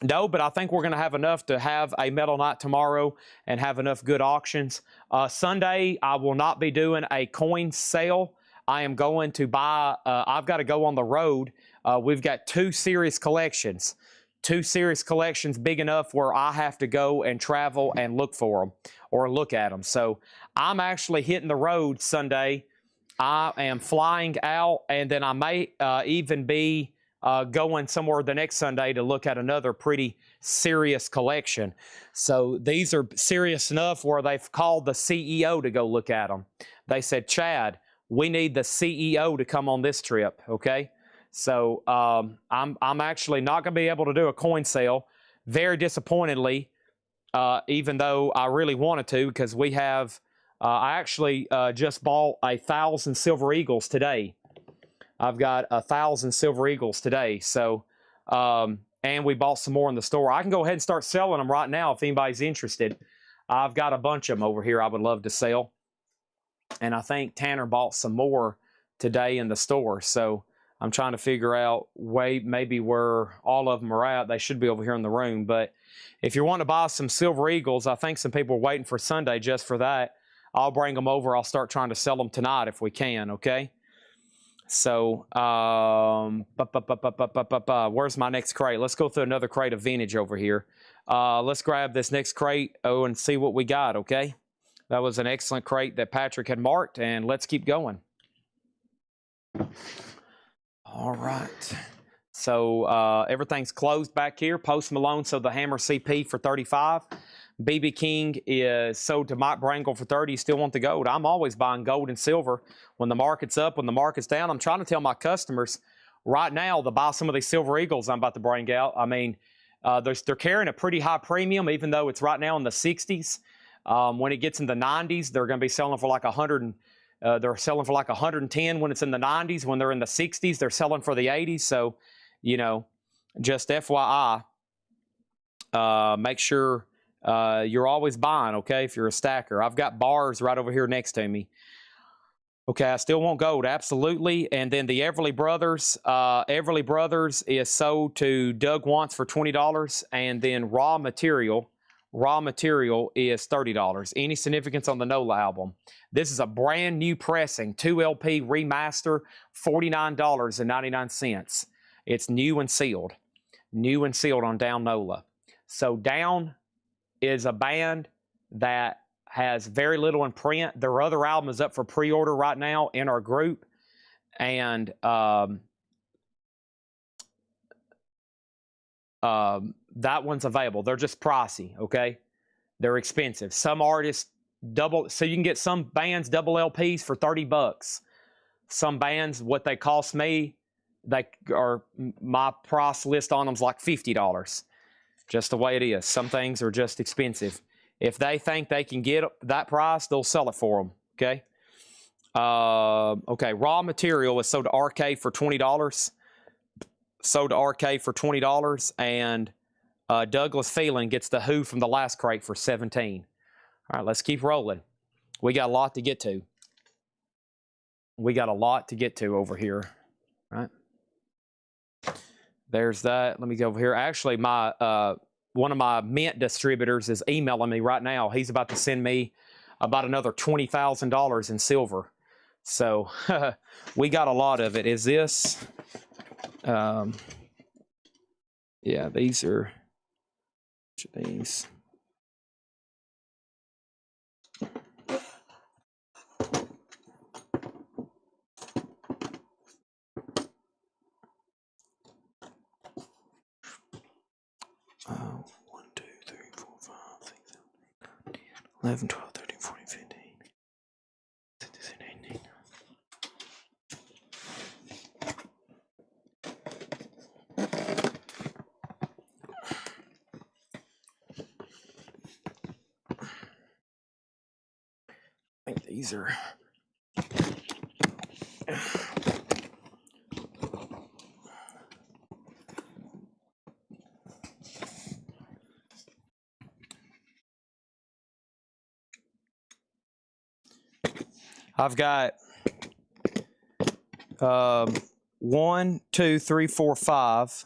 No, but I think we're going to have enough to have a Metal Night tomorrow and have enough good auctions. Sunday, I will not be doing a coin sale. I am going to buy, I've got to go on the road. We've got two serious collections big enough where I have to go and travel and look for them or look at them. So I'm actually hitting the road Sunday. I am flying out, and then I may even be going somewhere the next Sunday to look at another pretty serious collection. So these are serious enough where they've called the CEO to go look at them. They said, Chad, we need the CEO to come on this trip, okay? So I'm actually not going to be able to do a coin sale, very disappointedly, even though I really wanted to, because we have, I actually just bought 1,000 Silver Eagles today. I've got 1,000 Silver Eagles today. So, and we bought some more in the store. I can go ahead and start selling them right now if anybody's interested. I've got a bunch of them over here I would love to sell. And I think Tanner bought some more today in the store. So I'm trying to figure out maybe where all of them are at. They should be over here in the room. But if you want to buy some Silver Eagles, I think some people are waiting for Sunday just for that. I'll bring them over. I'll start trying to sell them tonight if we can, okay? So, where's my next crate? Let's go through another crate of vintage over here. Let's grab this next crate and see what we got, okay? That was an excellent crate that Patrick had marked, and let's keep going. All right. So, everything's closed back here. Post Malone sold the Hammer CP for $35. BB King is sold to Mike Brangle for $30. You still want the gold? I'm always buying gold and silver when the market's up, when the market's down. I'm trying to tell my customers right now to buy some of these Silver Eagles I'm about to bring out. I mean, they're carrying a pretty high premium, even though it's right now in the 60s. When it gets in the 90s, they're going to be selling for like 100. They're selling for like 110 when it's in the 90s. When they're in the 60s, they're selling for the 80s. So, you know, just FYI, make sure you're always buying, okay, if you're a stacker. I've got bars right over here next to me. Okay, I still want gold, absolutely. And then the Everly Brothers. Everly Brothers is sold to Doug Wants for $20. And then Raw Material is $30. Any significance on the NOLA album? This is a brand new pressing, 2LP remaster, $49.99. It's new and sealed. New and sealed on Down NOLA. So Down is a band that has very little in print. Their other album is up for pre-order right now in our group. And that one's available. They're just pricey, okay? They're expensive. Some artists so you can get some bands double LPs for $30. Some bands, what they cost me, my price list on them is like $50. Just the way it is. Some things are just expensive. If they think they can get that price, they'll sell it for them, okay? Okay, Raw Material is sold to RK for $20. Sold to RK for $20. And Douglas Phelan gets the Who from the last crate for $17. All right, let's keep rolling. We got a lot to get to. We got a lot to get to over here, right? There's that. Let me go over here. Actually, my one of my mint distributors is emailing me right now. He's about to send me about another $20,000 in silver. So we got a lot of it. Is this? Yeah, these are. Which of these? Oh, 1, 2, 3, 4, 5, 6, 7, 8, 9, 10, 11, 12, 13, 14, 15, 16, 18. I think these are. I've got 1, 2, 3, 4, 5,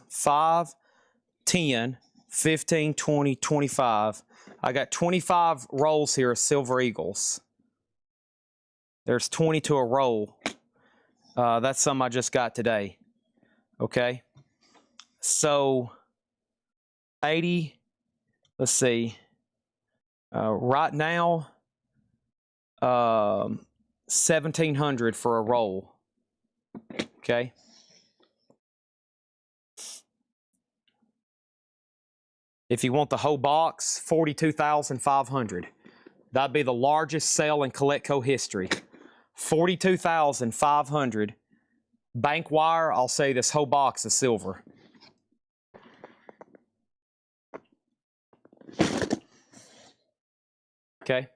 10, 15, 20, 25. I got 25 rolls here of Silver Eagles. There's 20 to a roll. That's some I just got today. Okay. So 80, let's see. Right now, 1,700 for a roll. Okay. If you want the whole box, 42,500. That'd be the largest sale in Coletco history. 42,500. Bank wire, I'll say this whole box is silver. Okay.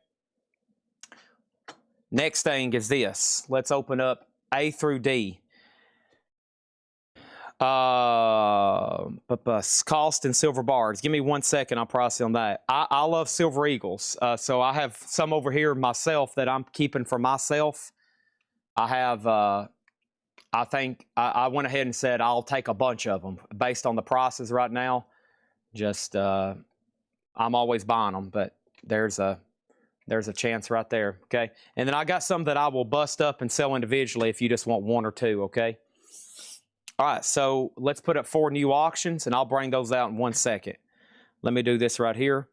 Next thing is this. Let's open up A through D. Cost and silver bars. Give me 1 second. I'll process on that. I love Silver Eagles. So I have some over here myself that I'm keeping for myself. I have, I think I went ahead and said I'll take a bunch of them based on the prices right now. Just, I'm always buying them, but there's a chance right there. Okay. And then I got some that I will bust up and sell individually if you just want 1 or 2. Okay. All right, so let's put up 4 new auctions, and I'll bring those out in 1 second. Let me do this right here.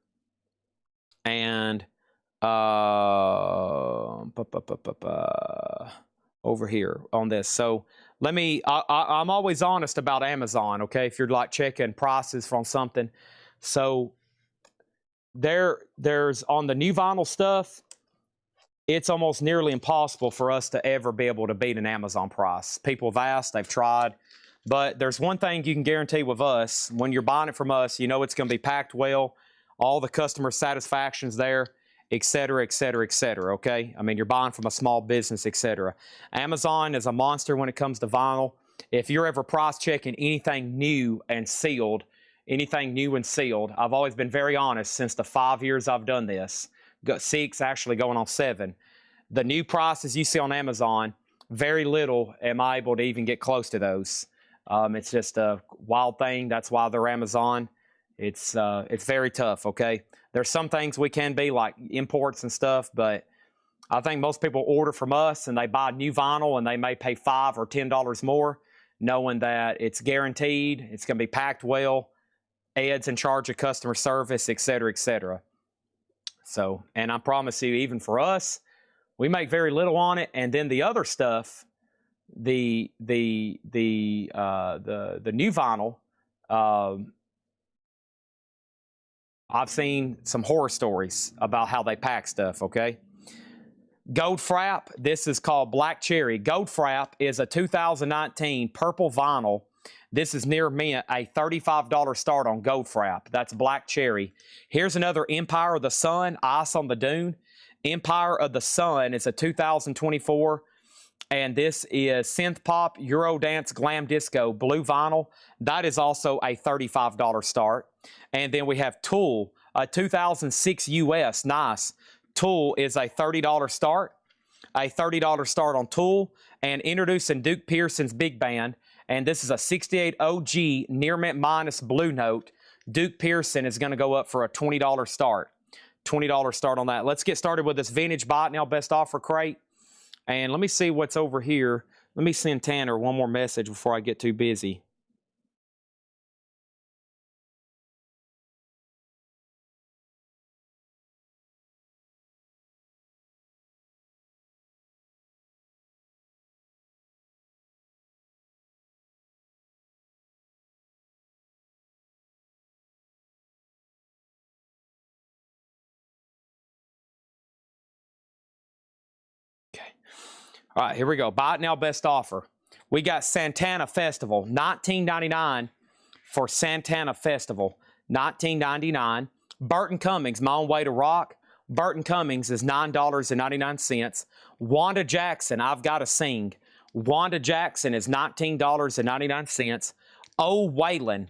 And over here on this. So let me, I'm always honest about Amazon, okay, if you're like checking prices from something. So there's on the new vinyl stuff, it's almost nearly impossible for us to ever be able to beat an Amazon price. People have asked, they've tried, but there's one thing you can guarantee with us. When you're buying it from us, you know it's going to be packed well, all the customer satisfaction's there, et cetera, et cetera, et cetera, okay? I mean, you're buying from a small business, et cetera. Amazon is a monster when it comes to vinyl. If you're ever price checking anything new and sealed, I've always been very honest since the 5 years I've done this. Got 6, actually going on 7. The new prices you see on Amazon, very little am I able to even get close to those. It's just a wild thing. That's why they're Amazon. It's very tough, okay? There's some things we can be like imports and stuff, but I think most people order from us and they buy new vinyl and they may pay $5 or $10 more, knowing that it's guaranteed, it's going to be packed well, Ed's in charge of customer service, et cetera, et cetera. So, and I promise you, even for us, we make very little on it. And then the other stuff, the new vinyl, I've seen some horror stories about how they pack stuff, okay? Gold Frap, this is called Black Cherry. Gold Frap is a 2019 purple vinyl. This is near mint, a $35 start on Gold Frap. That's Black Cherry. Here's another Empire of the Sun, Ice on the Dune. Empire of the Sun is a 2024, and this is Synth Pop, Eurodance, Glam Disco, blue vinyl. That is also a $35 start. And then we have Tool, a 2006 US, nice. Tool is a $30 start, a $30 start on Tool, and introducing Duke Pearson's Big Band. And this is a 68 OG Near Mint minus Blue Note. Duke Pearson is going to go up for a $20 start. $20 start on that. Let's get started with this vintage buy it now best offer crate. And let me see what's over here. Let me send Tanner one more message before I get too busy. All right, here we go. Buy it now, best offer. We got Santana Festival, $19.99 for Santana Festival, $19.99. Burton Cummings, My Own Way to Rock. Burton Cummings is $9.99. Wanda Jackson, I've Got to Sing. Wanda Jackson is $19.99. Oh, Waylon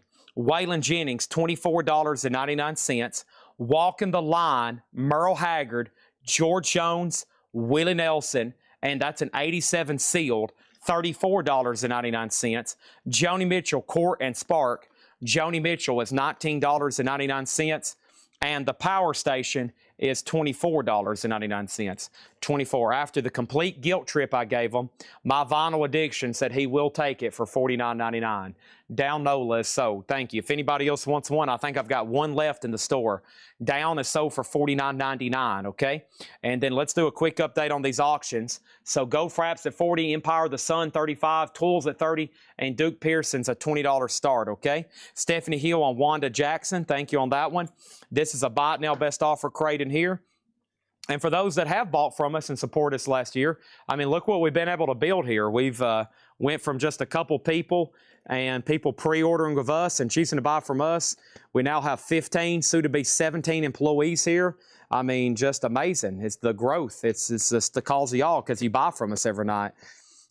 Jennings, $24.99. Walking the Line, Merle Haggard, George Jones, Willie Nelson, and that's an 87 sealed, $34.99. Joni Mitchell, Court and Spark. Joni Mitchell is $19.99. And the Power Station is $24.99. 24. After the complete guilt trip I gave him, my vinyl addiction said he will take it for $49.99. Down NOLA is sold. Thank you. If anybody else wants one, I think I've got one left in the store. Down is sold for $49.99, okay? And then let's do a quick update on these auctions. So Gold Fraps at 40, Empire of the Sun 35, Tools at 30, and Duke Pearson's a $20 start, okay? Stephanie Hill on Wanda Jackson. Thank you on that one. This is a buy it now best offer crate in here. And for those that have bought from us and supported us last year, I mean, look what we've been able to build here. We've went from just a couple people and people pre-ordering with us and choosing to buy from us. We now have 15, soon to be 17 employees here. I mean, just amazing. It's the growth. It's just the cause of y'all because you buy from us every night.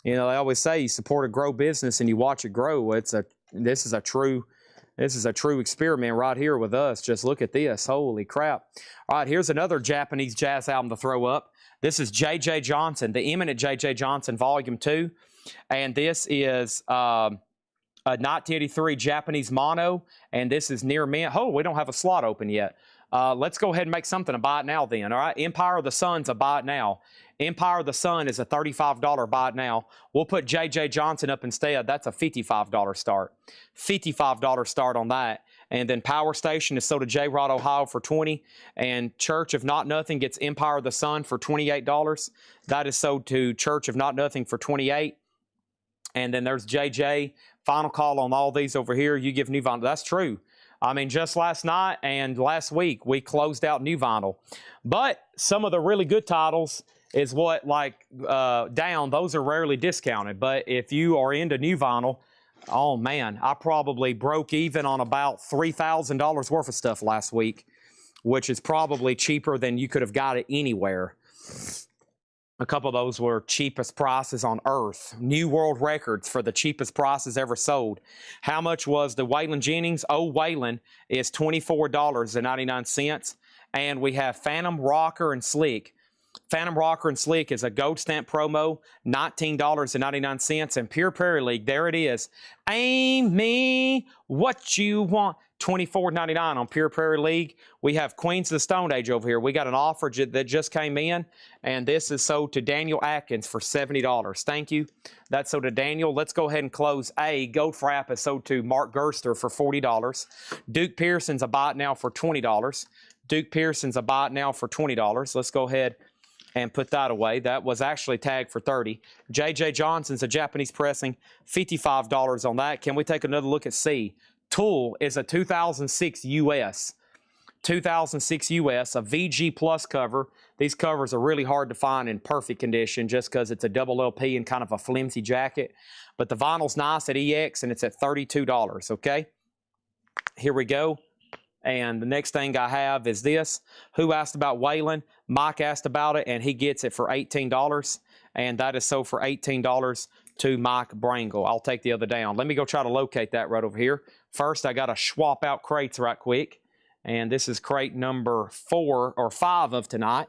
You know, they always say you support a grow business and you watch it grow. This is a true experiment right here with us. Just look at this. Holy crap. All right, here's another Japanese jazz album to throw up. This is J.J. Johnson, the eminent J.J. Johnson, Volume 2. And this is a 1983 Japanese mono. And this is near mint. Oh, we don't have a slot open yet. Let's go ahead and make something a buy it now then. All right, Empire of the Sun's a buy it now. Empire of the Sun is a $35 buy it now. We'll put J.J. Johnson up instead. That's a $55 start. $55 start on that. And then Power Station is sold to J. Rod, Ohio for $20. And Church of Not Nothing gets Empire of the Sun for $28. That is sold to Church of Not Nothing for $28. And then there's J.J. Final call on all these over here. You give new vinyl. That's true. I mean, just last night and last week, we closed out new vinyl. But some of the really good titles is what, like, down, those are rarely discounted. But if you are into new vinyl, oh man, I probably broke even on about $3,000 worth of stuff last week, which is probably cheaper than you could have got it anywhere. A couple of those were cheapest prices on earth. New world records for the cheapest prices ever sold. How much was the Waylon Jennings? Oh, Waylon is $24.99. And we have Phantom Rocker and Slick. Phantom Rocker and Slick is a gold stamp promo, $19.99. And Pure Prairie League, there it is. Aim me what you want. $24.99 on Pure Prairie League. We have Queens of the Stone Age over here. We got an offer that just came in, and this is sold to Daniel Atkins for $70. Thank you. That's sold to Daniel. Let's go ahead and close A. Gold Frap is sold to Mark Gerster for $40. Duke Pearson's a buy it now for $20. Duke Pearson's a buy it now for $20. Let's go ahead and put that away. That was actually tagged for $30. J.J. Johnson's a Japanese pressing, $55 on that. Can we take another look at C? Tool is a 2006 US. 2006 US, a VG Plus cover. These covers are really hard to find in perfect condition just because it's a double LP and kind of a flimsy jacket. But the vinyl's nice at EX and it's at $32, okay? Here we go. And the next thing I have is this. Who asked about Waylon? Mike asked about it, and he gets it for $18. And that is sold for $18 to Mike Brangle. I'll take the other down. Let me go try to locate that right over here. First, I got to swap out crates right quick. And this is crate number 4 or 5 of tonight.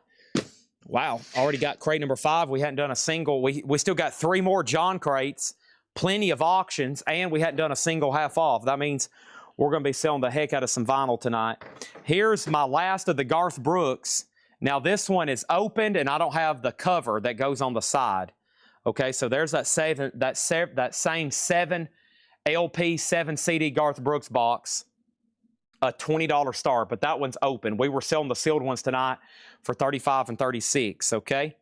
Wow, already got crate number 5. We hadn't done a single. We still got 3 more John crates, plenty of auctions, and we hadn't done a single half off. That means we're going to be selling the heck out of some vinyl tonight. Here's my last of the Garth Brooks. Now, this one is opened, and I don't have the cover that goes on the side. Okay, so there's that same 7 LP, 7 CD Garth Brooks box, a $20 start, but that one's open. We were selling the sealed ones tonight for $35 and $36, okay?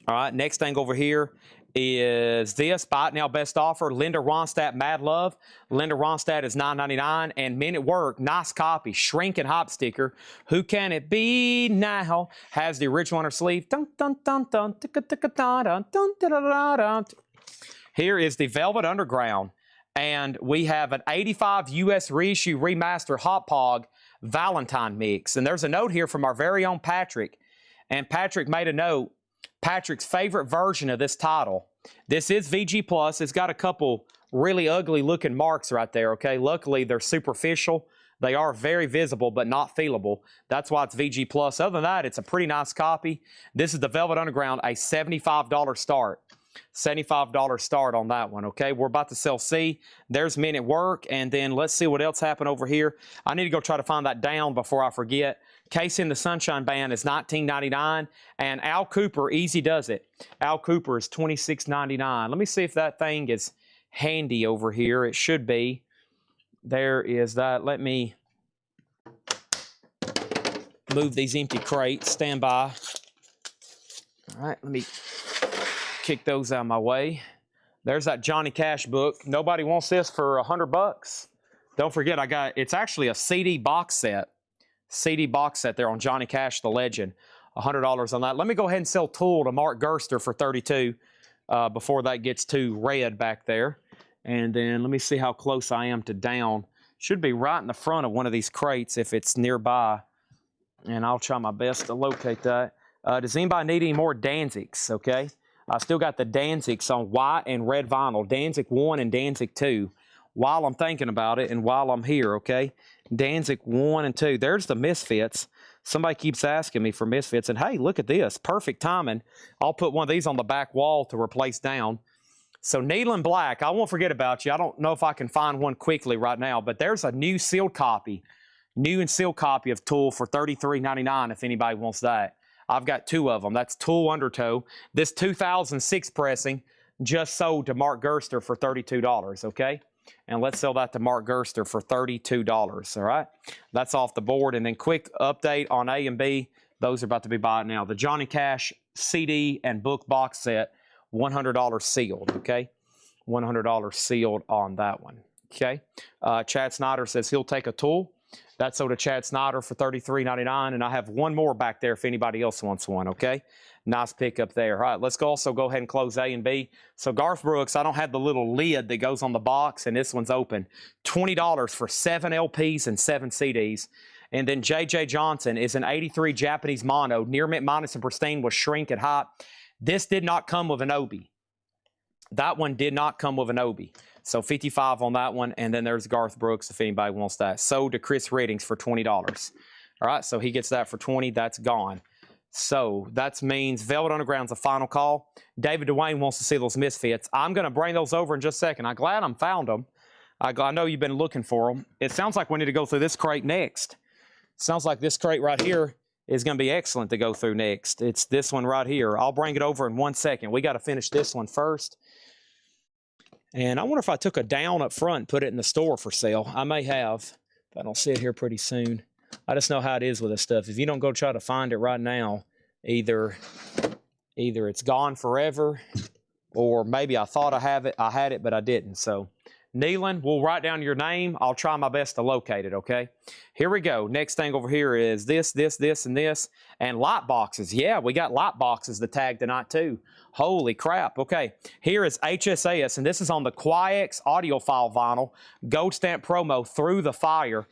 All right, next thing over here is this, Buy It Now Best Offer, Linda Ronstadt, Mad Love. Linda Ronstadt is $9.99, and Men at Work, nice copy, shrink and hop sticker. Who Can It Be Now? Has the original on her sleeve. Dun, dun, dun, dun, ticka, ticka, dun, dun, dun, dun, dun, dun, dun. Here is the Velvet Underground, and we have an 85 US reissue remaster Hot Pog Valentine mix. And there's a note here from our very own Patrick, and Patrick made a note. Patrick's favorite version of this title. This is VG Plus. It's got a couple really ugly looking marks right there, okay? Luckily, they're superficial. They are very visible, but not feelable. That's why it's VG Plus. Other than that, it's a pretty nice copy. This is the Velvet Underground, a $75 start. $75 start on that one, okay? We're about to sell C. There's Men at Work, and then let's see what else happened over here. I need to go try to find that down before I forget. Casey and the Sunshine Band is $19.99, and Al Cooper, Easy Does It. Al Cooper is $26.99. Let me see if that thing is handy over here. It should be. There is that. Let me move these empty crates. Stand by. All right, let me kick those out of my way. There's that Johnny Cash book. Nobody wants this for $100. Don't forget, it's actually a CD box set. CD box set there on Johnny Cash, the legend. $100 on that. Let me go ahead and sell Tool to Mark Gerster for $32 before that gets too red back there. And then let me see how close I am to down. Should be right in the front of one of these crates if it's nearby. And I'll try my best to locate that. Does anybody need any more Danzigs? Okay. I still got the Danzigs on white and red vinyl. Danzig 1 and Danzig 2. While I'm thinking about it and while I'm here, okay? Danzig 1 and 2. There's the Misfits. Somebody keeps asking me for Misfits. And hey, look at this. Perfect timing. I'll put one of these on the back wall to replace down. So Needle and Black, I won't forget about you. I don't know if I can find one quickly right now, but there's a new sealed copy. New and sealed copy of Tool for $33.99 if anybody wants that. I've got 2 of them. That's Tool Undertow. This 2006 pressing just sold to Mark Gerster for $32, okay? And let's sell that to Mark Gerster for $32, all right? That's off the board. And then quick update on A and B. Those are about to be bought now. The Johnny Cash CD and book box set, $100 sealed, okay? $100 sealed on that one, okay? Chad Snyder says he'll take a Tool. That's sold to Chad Snyder for $33.99, and I have one more back there if anybody else wants one, okay? Nice pickup there. All right, let's also go ahead and close A and B. So Garth Brooks, I don't have the little lid that goes on the box, and this one's open. $20 for 7 LPs and 7 CDs. And then J.J. Johnson is an 83 Japanese mono, near mint minus and pristine with shrink and hot. This did not come with an Obi. That one did not come with an Obi. So $55 on that one, and then there's Garth Brooks if anybody wants that. Sold to Chris Reddings for $20. All right, so he gets that for $20. That's gone. So that means Velvet Underground's a final call. David Dwayne wants to see those Misfits. I'm going to bring those over in just a second. I'm glad I found them. I know you've been looking for them. It sounds like we need to go through this crate next. Sounds like this crate right here is going to be excellent to go through next. It's this one right here. I'll bring it over in 1 second. We got to finish this one first. And I wonder if I took a down up front and put it in the store for sale. I may have, if I don't see it here pretty soon. I just know how it is with this stuff. If you don't go try to find it right now, either it's gone forever, or maybe I thought I had it, but I didn't. So, Nealon, we'll write down your name. I'll try my best to locate it, okay? Here we go. Next thing over here is this, and this. And light boxes. Yeah, we got light boxes to tag tonight, too. Holy crap. Okay, here is HSAS, and this is on the Quiex audiophile vinyl. Gold stamp promo Through the Fire.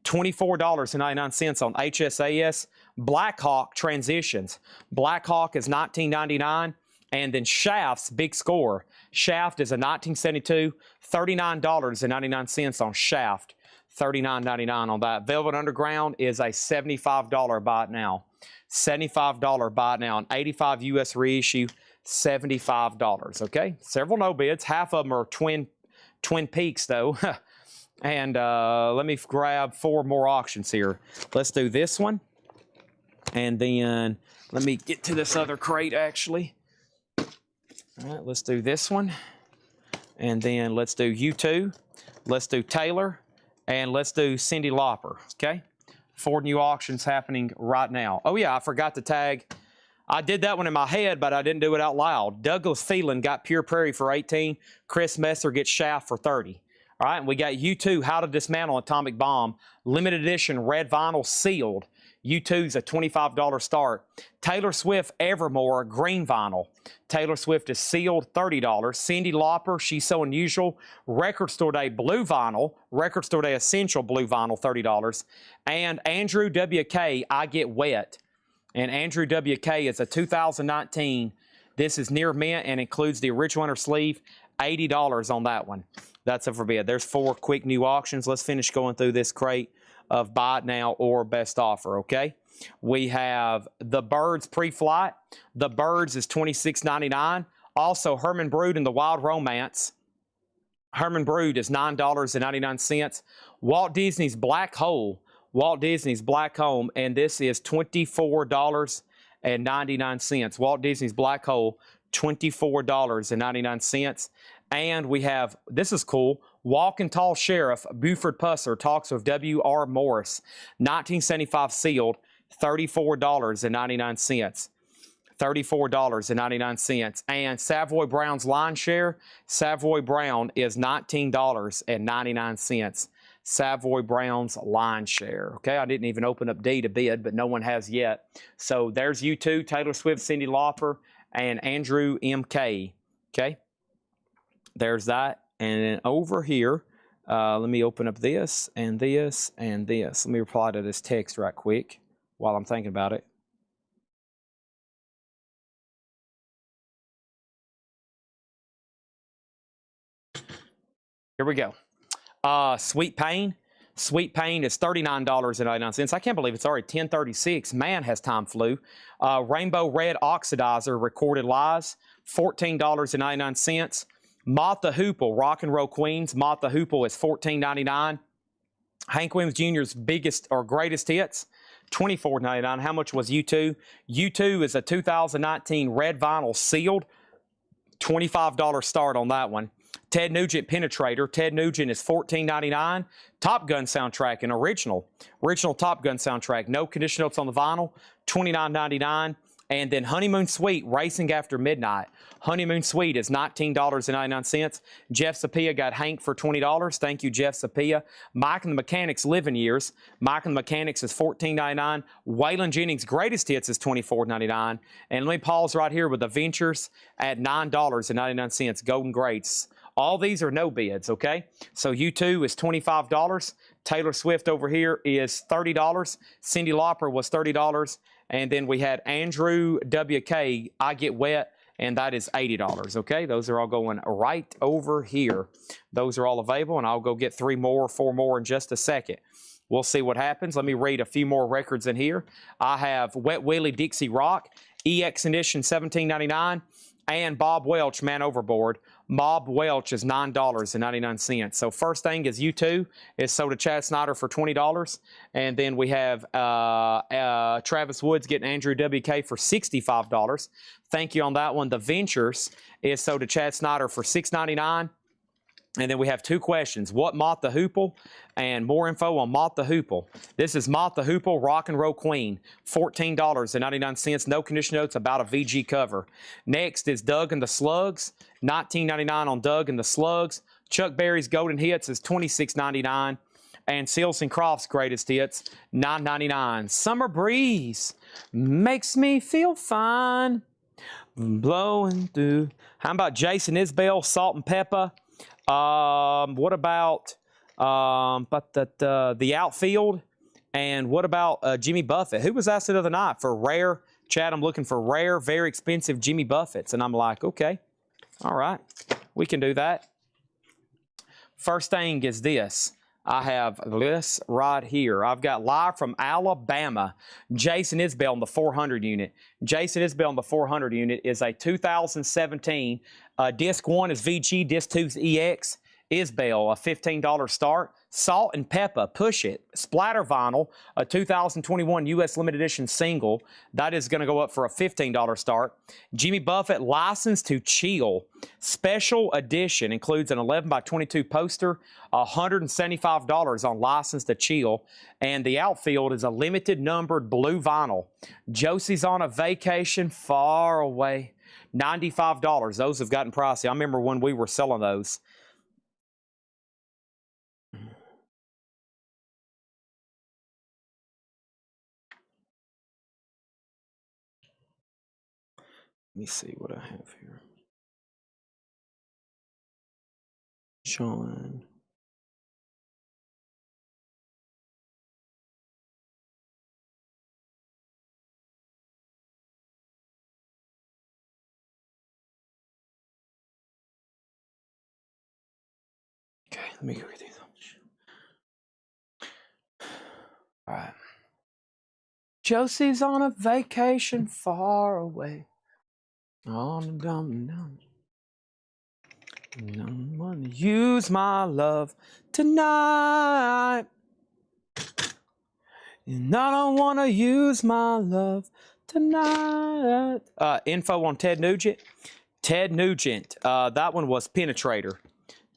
$24.99 on HSAS. Blackhawk Transitions. Blackhawk is $19.99. And then Shaft's Big Score. Shaft is a 1972, $39.99 on Shaft. $39.99 on that. Velvet Underground is a $75 buy it now. $75 buy it now. An 85 US reissue, $75. Okay, several no bids. Half of them are Twin Peaks though. And let me grab 4 more auctions here. Let's do this one. And then let me get to this other crate, actually. All right, let's do this one. And then let's do U2. Let's do Taylor. And let's do Cyndi Lauper, okay? 4 new auctions happening right now. Oh, yeah, I forgot to tag. I did that one in my head, but I didn't do it out loud. Douglas Phelan got Pure Prairie for 18. Chris Messer gets Shaft for 30. All right, and we got U2, How to Dismantle an Atomic Bomb. Limited edition red vinyl sealed. U2's a $25 start. Taylor Swift Evermore green vinyl. Taylor Swift is sealed, $30. Cyndi Lauper, She's So Unusual. Record Store Day blue vinyl. Record Store Day Essential blue vinyl, $30. And Andrew WK, I Get Wet. And Andrew WK is a 2019. This is near mint and includes the original inner sleeve. $80 on that one. That's up for bid. There's 4 quick new auctions. Let's finish going through this crate of buy it now or best offer, okay? We have the Birds pre-flight. The Birds is $26.99. Also, Herman Brood and the Wild Romance. Herman Brood is $9.99. Walt Disney's Black Hole. Walt Disney's Black Hole, and this is $24.99. Walt Disney's Black Hole, $24.99. And we have, this is cool, Walking Tall Sheriff, Buford Pusser talks with W.R. Morris, 1975 sealed, $34.99. $34.99. And Savoy Brown's line share, Savoy Brown is $19.99. Savoy Brown's line share. Okay, I didn't even open up D to bid, but no one has yet. So there's U2, Taylor Swift, Cyndi Lauper, and Andrew MK. Okay, there's that. And then over here, let me open up this and this and this. Let me reply to this text right quick while I'm thinking about it. Here we go. Sweet Pain. Sweet Pain is $39.99. I can't believe it's already 10:36. Man, has time flew. Rainbow Red Oxidizer, Recorded Lies, $14.99. Moth the Hoople, Rock and Roll Queens. Moth the Hoople is $14.99. Hank Williams Jr.'s biggest or greatest hits, $24.99. How much was U2? U2 is a 2019 red vinyl sealed, $25 start on that one. Ted Nugent Penetrator. Ted Nugent is $14.99. Top Gun soundtrack, an original Top Gun soundtrack. No condition notes on the vinyl, $29.99. And then Honeymoon Suite, Racing After Midnight. Honeymoon Suite is $19.99. Jeff Sapia got Hank for $20. Thank you, Jeff Sapia. Mike and the Mechanics Living Years. Mike and the Mechanics is $14.99. Waylon Jennings Greatest Hits is $24.99. And let me pause right here with the Ventures at $9.99. Golden Greats. All these are no bids, okay? So U2 is $25. Taylor Swift over here is $30. Cyndi Lauper was $30. And then we had Andrew WK, I Get Wet, and that is $80, okay? Those are all going right over here. Those are all available, and I'll go get 4 more in just a second. We'll see what happens. Let me read a few more records in here. I have Wet Willie Dixie Rock, EX Edition, $17.99, and Bob Welch, Man Overboard. Bob Welch is $9.99. So first thing is U2 is sold to Chad Snyder for $20. And then we have Travis Woods getting Andrew WK for $65. Thank you on that one. The Ventures is sold to Chad Snyder for $6.99. And then we have 2 questions. What Moth the Hoople? And more info on Moth the Hoople. This is Moth the Hoople, Rock and Roll Queen, $14.99. No condition notes, about a VG cover. Next is Doug and the Slugs, $19.99 on Doug and the Slugs. Chuck Berry's Golden Hits is $26.99. And Seals and Crofts' Greatest Hits, $9.99. Summer Breeze makes me feel fine, blowing through. How about Jason Isbell, Salt and Pepper? What about the Outfield? And what about Jimmy Buffett? Who was asked the other night for rare? Chad, I'm looking for rare, very expensive Jimmy Buffetts. And I'm like, okay, all right, we can do that. First thing is this. I have this right here. I've got live from Alabama, Jason Isbell on the 400 unit. Jason Isbell on the 400 unit is a 2017. Disc 1 is VG, Disc 2 is EX. Isbell, a $15 start. Salt and Pepper, Push It. Splatter Vinyl, a 2021 U.S. limited edition single. That is going to go up for a $15 start. Jimmy Buffett, License to Chill. Special edition includes an 11 by 22 poster, $175 on License to Chill. And the outfield is a limited numbered blue vinyl. Josie's on a Vacation Far Away, $95. Those have gotten pricey. I remember when we were selling those. Let me see what I have here. Sean. Okay, let me go get these. All right. Josie's on a vacation far away. On a dum-dum. I'm gonna use my love tonight. And I don't want to use my love tonight. Info on Ted Nugent. Ted Nugent, that one was Penetrator.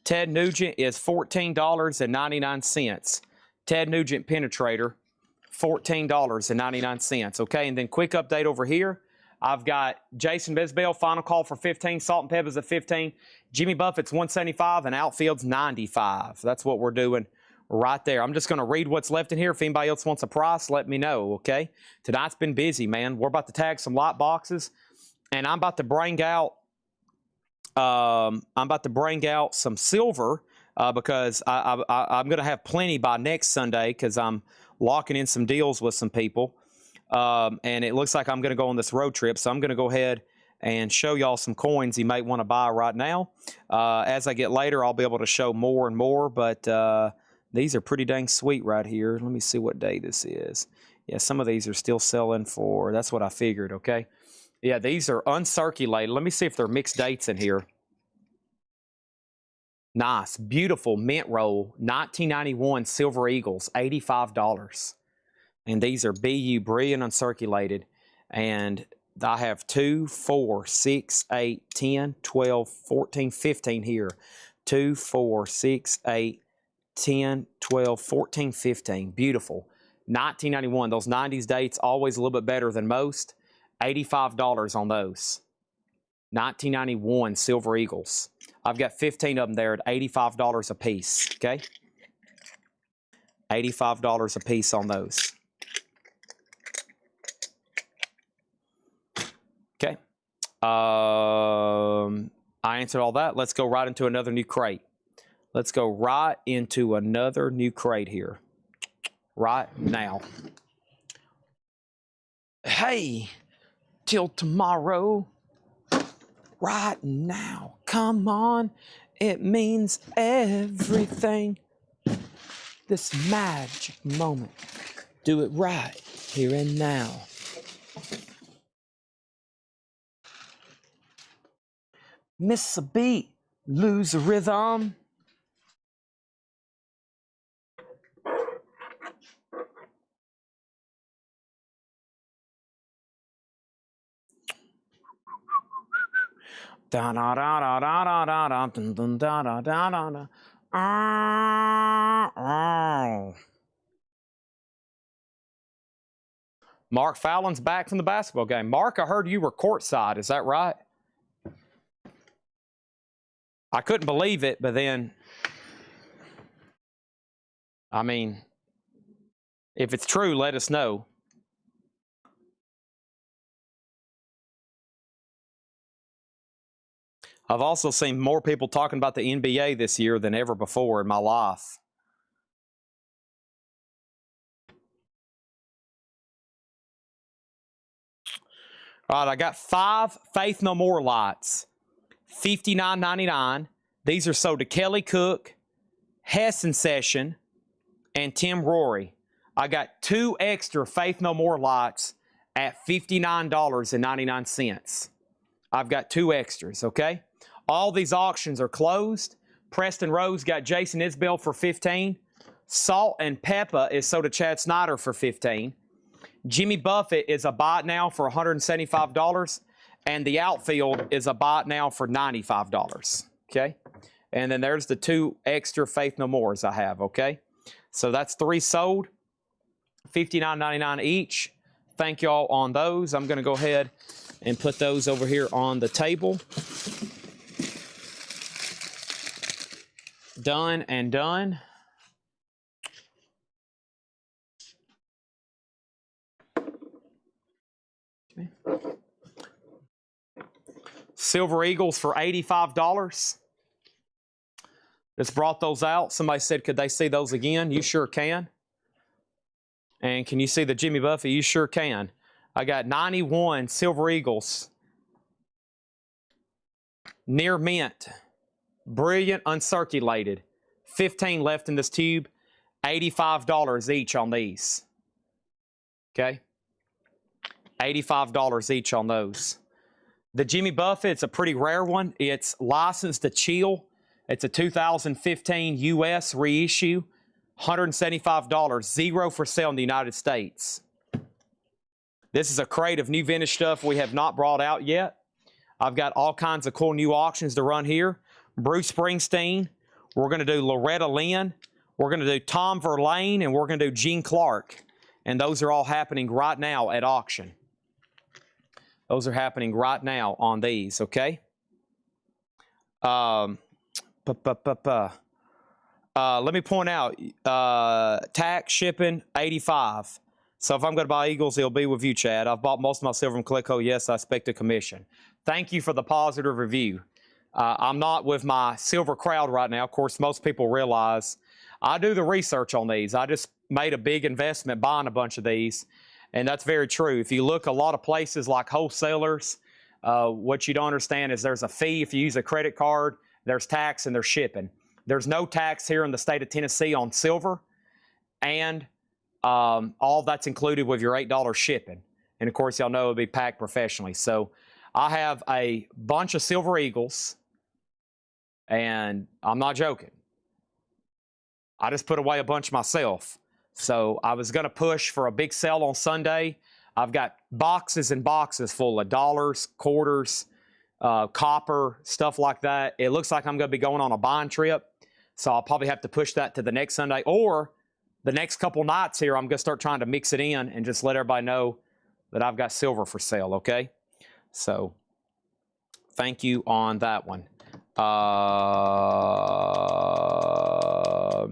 Ted Nugent is $14.99. Ted Nugent Penetrator, $14.99. Okay, and then quick update over here. I've got Jason Bisbell, Final Call for 15. Salt and Pepper's at 15. Jimmy Buffett's 175 and outfield's 95. That's what we're doing right there. I'm just going to read what's left in here. If anybody else wants a price, let me know, okay? Tonight's been busy, man. We're about to tag some light boxes, and I'm about to bring out some silver because I'm going to have plenty by next Sunday because I'm locking in some deals with some people. And it looks like I'm going to go on this road trip, so I'm going to go ahead and show y'all some coins you might want to buy right now. As I get later, I'll be able to show more and more, but these are pretty dang sweet right here. Let me see what day this is. Yeah, some of these are still selling for, that's what I figured, okay? Yeah, these are uncirculated. Let me see if there are mixed dates in here. Nice, beautiful mint roll, 1991 Silver Eagles, $85. And these are BU, brilliant uncirculated. And I have 2, 4, 6, 8, 10, 12, 14, 15 here. 2, 4, 6, 8, 10, 12, 14, 15. Beautiful. 1991. Those 90s dates, always a little bit better than most. $85 on those. 1991 Silver Eagles. I've got 15 of them there at $85 a piece. Okay? $85 a piece on those. Okay. I answered all that. Let's go right into another new crate. Let's go right into another new crate here. Right now. Hey, till tomorrow. Right now. Come on. It means everything. This magic moment. Do it right here and now. Miss a beat, lose a rhythm. Da da da da da da da da dun dun da da da da da. Mark Fallon's back from the basketball game. Mark, I heard you were courtside. Is that right? I couldn't believe it, but then, I mean, if it's true, let us know. I've also seen more people talking about the NBA this year than ever before in my life. All right, I got 5 Faith No More lights, $59.99. These are sold to Kelly Cook, Hesson Session, and Tim Rory. I got 2 extra Faith No More lights at $59.99. I've got 2 extras, okay? All these auctions are closed. Preston Rose got Jason Isbell for 15. Salt and Pepper is sold to Chad Snyder for 15. Jimmy Buffett is a buy it now for $175. And the outfield is a buy it now for $95. Okay? And then there's the 2 extra Faith No Mores I have, okay? So that's 3 sold, $59.99 each. Thank y'all on those. I'm going to go ahead and put those over here on the table. Done and done. Okay. Silver Eagles for $85. Just brought those out. Somebody said, could they see those again? You sure can. And can you see the Jimmy Buffett? You sure can. I got 91 Silver Eagles. Near mint. Brilliant, uncirculated. 15 left in this tube. $85 each on these. Okay? $85 each on those. The Jimmy Buffett, it's a pretty rare one. It's licensed to chill. It's a 2015 U.S. reissue. $175. 0 for sale in the United States. This is a crate of new vintage stuff we have not brought out yet. I've got all kinds of cool new auctions to run here. Bruce Springsteen. We're going to do Loretta Lynn. We're going to do Tom Verlaine. And we're going to do Gene Clark. And those are all happening right now at auction. Those are happening right now on these, okay? Let me point out, tax, shipping, $85. So if I'm going to buy Eagles, it'll be with you, Chad. I've bought most of my silver from Clicko. Yes, I expect a commission. Thank you for the positive review. I'm not with my silver crowd right now. Of course, most people realize I do the research on these. I just made a big investment buying a bunch of these, and that's very true. If you look a lot of places like wholesalers, what you don't understand is there's a fee if you use a credit card, there's tax, and there's shipping. There's no tax here in the state of Tennessee on silver, and all that's included with your $8 shipping. And of course, y'all know it'll be packed professionally. So I have a bunch of Silver Eagles, and I'm not joking. I just put away a bunch myself. So I was going to push for a big sale on Sunday. I've got boxes and boxes full of dollars, quarters, copper, stuff like that. It looks like I'm going to be going on a buying trip. So I'll probably have to push that to the next Sunday. Or the next couple nights here, I'm going to start trying to mix it in and just let everybody know that I've got silver for sale, okay? So thank you on that one.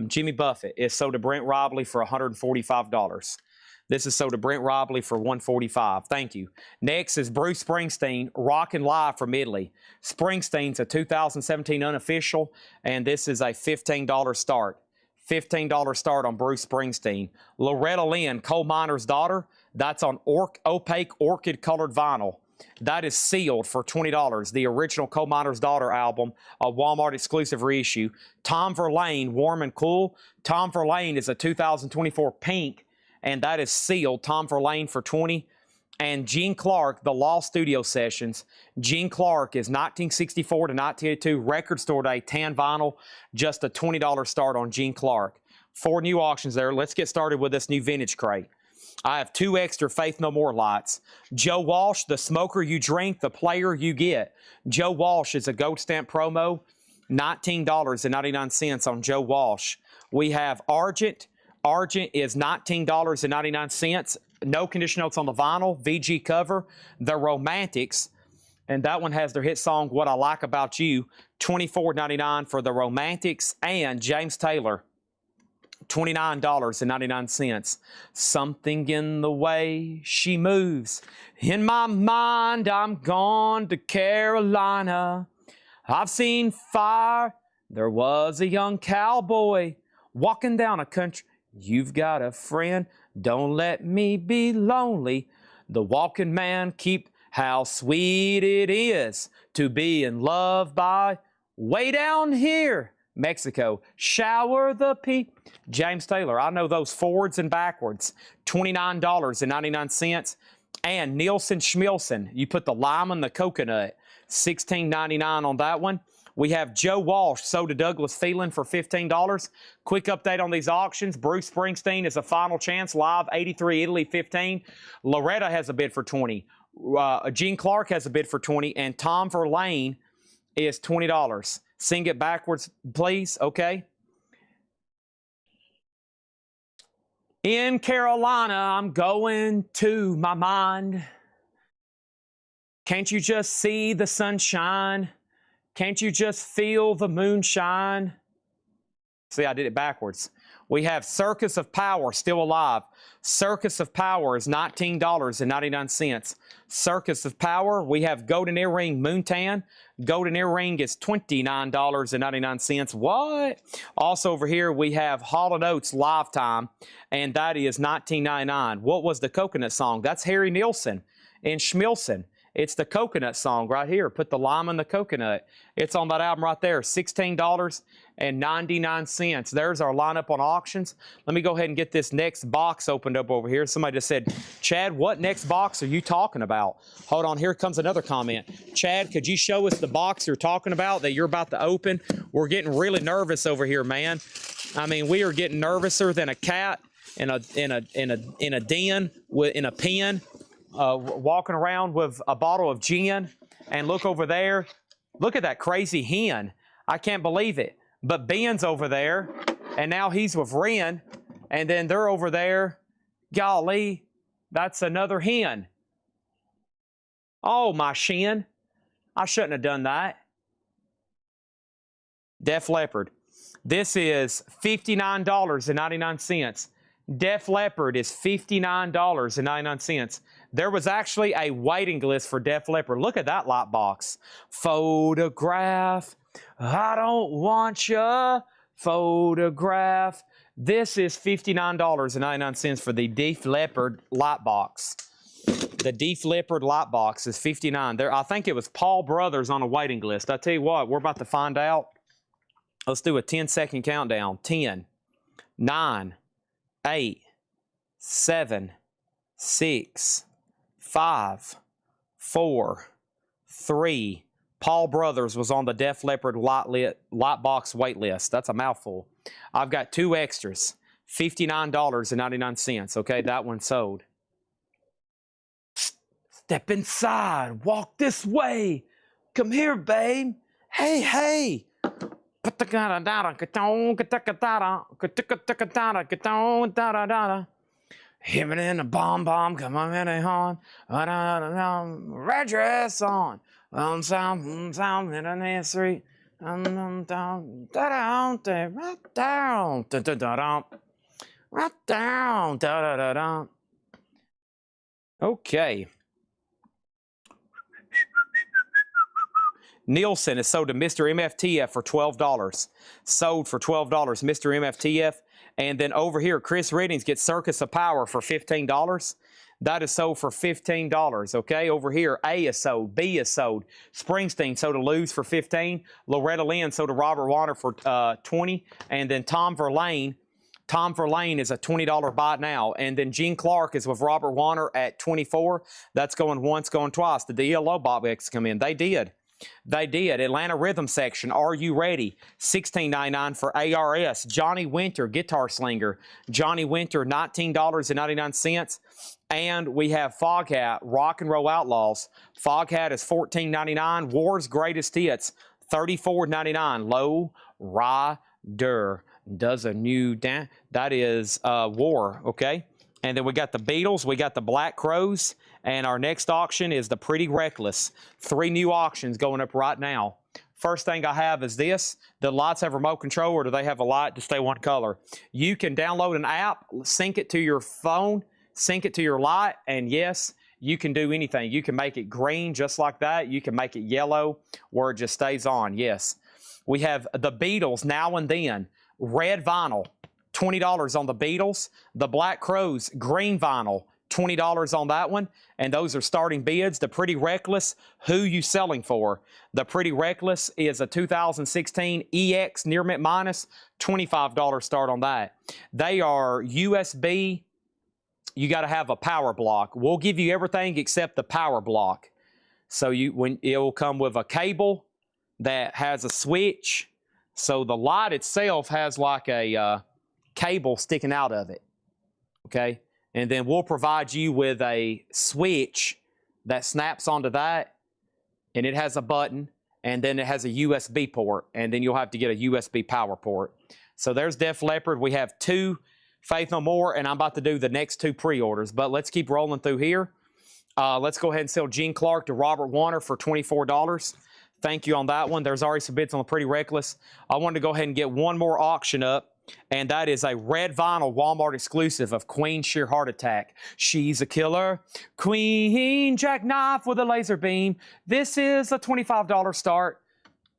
Jimmy Buffett is sold to Brent Robley for $145. This is sold to Brent Robley for $145. Thank you. Next is Bruce Springsteen, Rockin' Live from Italy. Springsteen's a 2017 unofficial, and this is a $15 start. $15 start on Bruce Springsteen. Loretta Lynn, Coal Miner's Daughter, that's on opaque orchid-colored vinyl. That is sealed for $20. The original Coal Miner's Daughter album, a Walmart exclusive reissue. Tom Verlaine, Warm and Cool. Tom Verlaine is a 2024 pink, and that is sealed. Tom Verlaine for $20. And Gene Clark, The Lost Studio Sessions. Gene Clark is 1964 to 1982 record store day, tan vinyl, just a $20 start on Gene Clark. 4 new auctions there. Let's get started with this new vintage crate. I have 2 extra Faith No More lights. Joe Walsh, the smoker you drink, the player you get. Joe Walsh is a gold stamp promo, $19.99 on Joe Walsh. We have Argent. Argent is $19.99. No condition notes on the vinyl, VG cover. The Romantics, and that one has their hit song, What I Like About You, $24.99 for the Romantics. And James Taylor, $29.99. Something in the way she moves. In my mind, I'm gone to Carolina. I've seen fire. There was a young cowboy walking down a country. You've got a friend. Don't let me be lonely. The walking man keep how sweet it is to be in love by way down here. Mexico, shower the people. James Taylor, I know those forwards and backwards. $29.99. And Nielsen Schmilson, you put the lime and the coconut. $16.99 on that one. We have Joe Walsh sold to Douglas Phelan for $15. Quick update on these auctions. Bruce Springsteen is a final chance live, 83 Italy 15. Loretta has a bid for 20. Gene Clark has a bid for 20, and Tom Verlaine is $20. Sing it backwards, please. Okay. In Carolina, I'm going to my mind. Can't you just see the sunshine? Can't you just feel the moonshine? See, I did it backwards. We have Circus of Power still alive. Circus of Power is $19.99. Circus of Power, we have Golden Earring Moontan. Golden Earring is $29.99. What? Also over here, we have Hall & Oates Lifetime, and that is $19.99. What was the coconut song? That's Harry Nilsson and Schmilson. It's the coconut song right here. Put the lime in the coconut. It's on that album right there, $16.99. There's our lineup on auctions. Let me go ahead and get this next box opened up over here. Somebody just said, Chad, what next box are you talking about? Hold on, here comes another comment. Chad, could you show us the box you're talking about that you're about to open? We're getting really nervous over here, man. I mean, we are getting nervouser than a cat in a den in a pen. Walking around with a bottle of gin, and look over there. Look at that crazy hen. I can't believe it. But Ben's over there, and now he's with Ren, and then they're over there. Golly, that's another hen. Oh, my shin. I shouldn't have done that. Def Leppard. This is $59.99. Def Leppard is $59.99. There was actually a waiting list for Def Leppard. Look at that light box. Photograph. I don't want you. Photograph. This is $59.99 for the Def Leppard light box. The Def Leppard light box is $59. There, I think it was Paul Brothers on a waiting list. I tell you what, we're about to find out. Let's do a 10-second countdown. 10, 9, 8, 7, 6, 5, 4, 3. Paul Brothers was on the Def Leppard light box wait list. That's a mouthful. I've got two extras. $59.99. Okay, that one sold. Step inside. Walk this way. Come here, babe. Hey, hey. Him in a bomb, come on in a horn. Red dress on. Sound in a street. Right down. Okay. Nielsen is sold to Mr. MFTF for $12. Sold for $12, Mr. MFTF. And then over here, Chris Reddings gets Circus of Power for $15. That is sold for $15, okay? Over here, A is sold, B is sold. Springsteen sold to Luz for $15. Loretta Lynn sold to Robert Warner for $20. And then Tom Verlaine is a $20 buy now. And then Gene Clark is with Robert Warner at $24. That's going once, going twice. Did the ELO box come in? They did. They did. Atlanta Rhythm Section, Are You Ready? $16.99 for ARS. Johnny Winter, Guitar Slinger. Johnny Winter, $19.99. And we have Foghat, Rock and Roll Outlaws. Foghat is $14.99. War's Greatest Hits, $34.99. Low Rider does a new dance. That is War, okay? And then we got the Beatles, we got the Black Crowes, and our next auction is the Pretty Reckless. 3 new auctions going up right now. First thing I have is this. Do the lights have remote control, or do they have a light to stay one color? You can download an app, sync it to your phone, sync it to your light, and yes, you can do anything. You can make it green just like that. You can make it yellow where it just stays on, yes. We have the Beatles, Now and Then, red vinyl. $20 on the Beatles. The Black Crowes, green vinyl, $20 on that one. And those are starting bids. The Pretty Reckless, who you selling for? The Pretty Reckless is a 2016 EX Near Mint Minus, $25 start on that. They are USB. You got to have a power block. We'll give you everything except the power block. So it will come with a cable, that has a switch. So the light itself has like a cable sticking out of it, okay? And then we'll provide you with a switch that snaps onto that, and it has a button, and then it has a USB port, and then you'll have to get a USB power port. So there's Def Leppard. We have 2 Faith No More, and I'm about to do the next 2 pre-orders, but let's keep rolling through here. Let's go ahead and sell Gene Clark to Robert Warner for $24. Thank you on that one. There's already some bids on the Pretty Reckless. I wanted to go ahead and get one more auction up, and that is a red vinyl Walmart exclusive of Queen Sheer Heart Attack. She's a killer. Queen jackknife with a laser beam. This is a $25 start.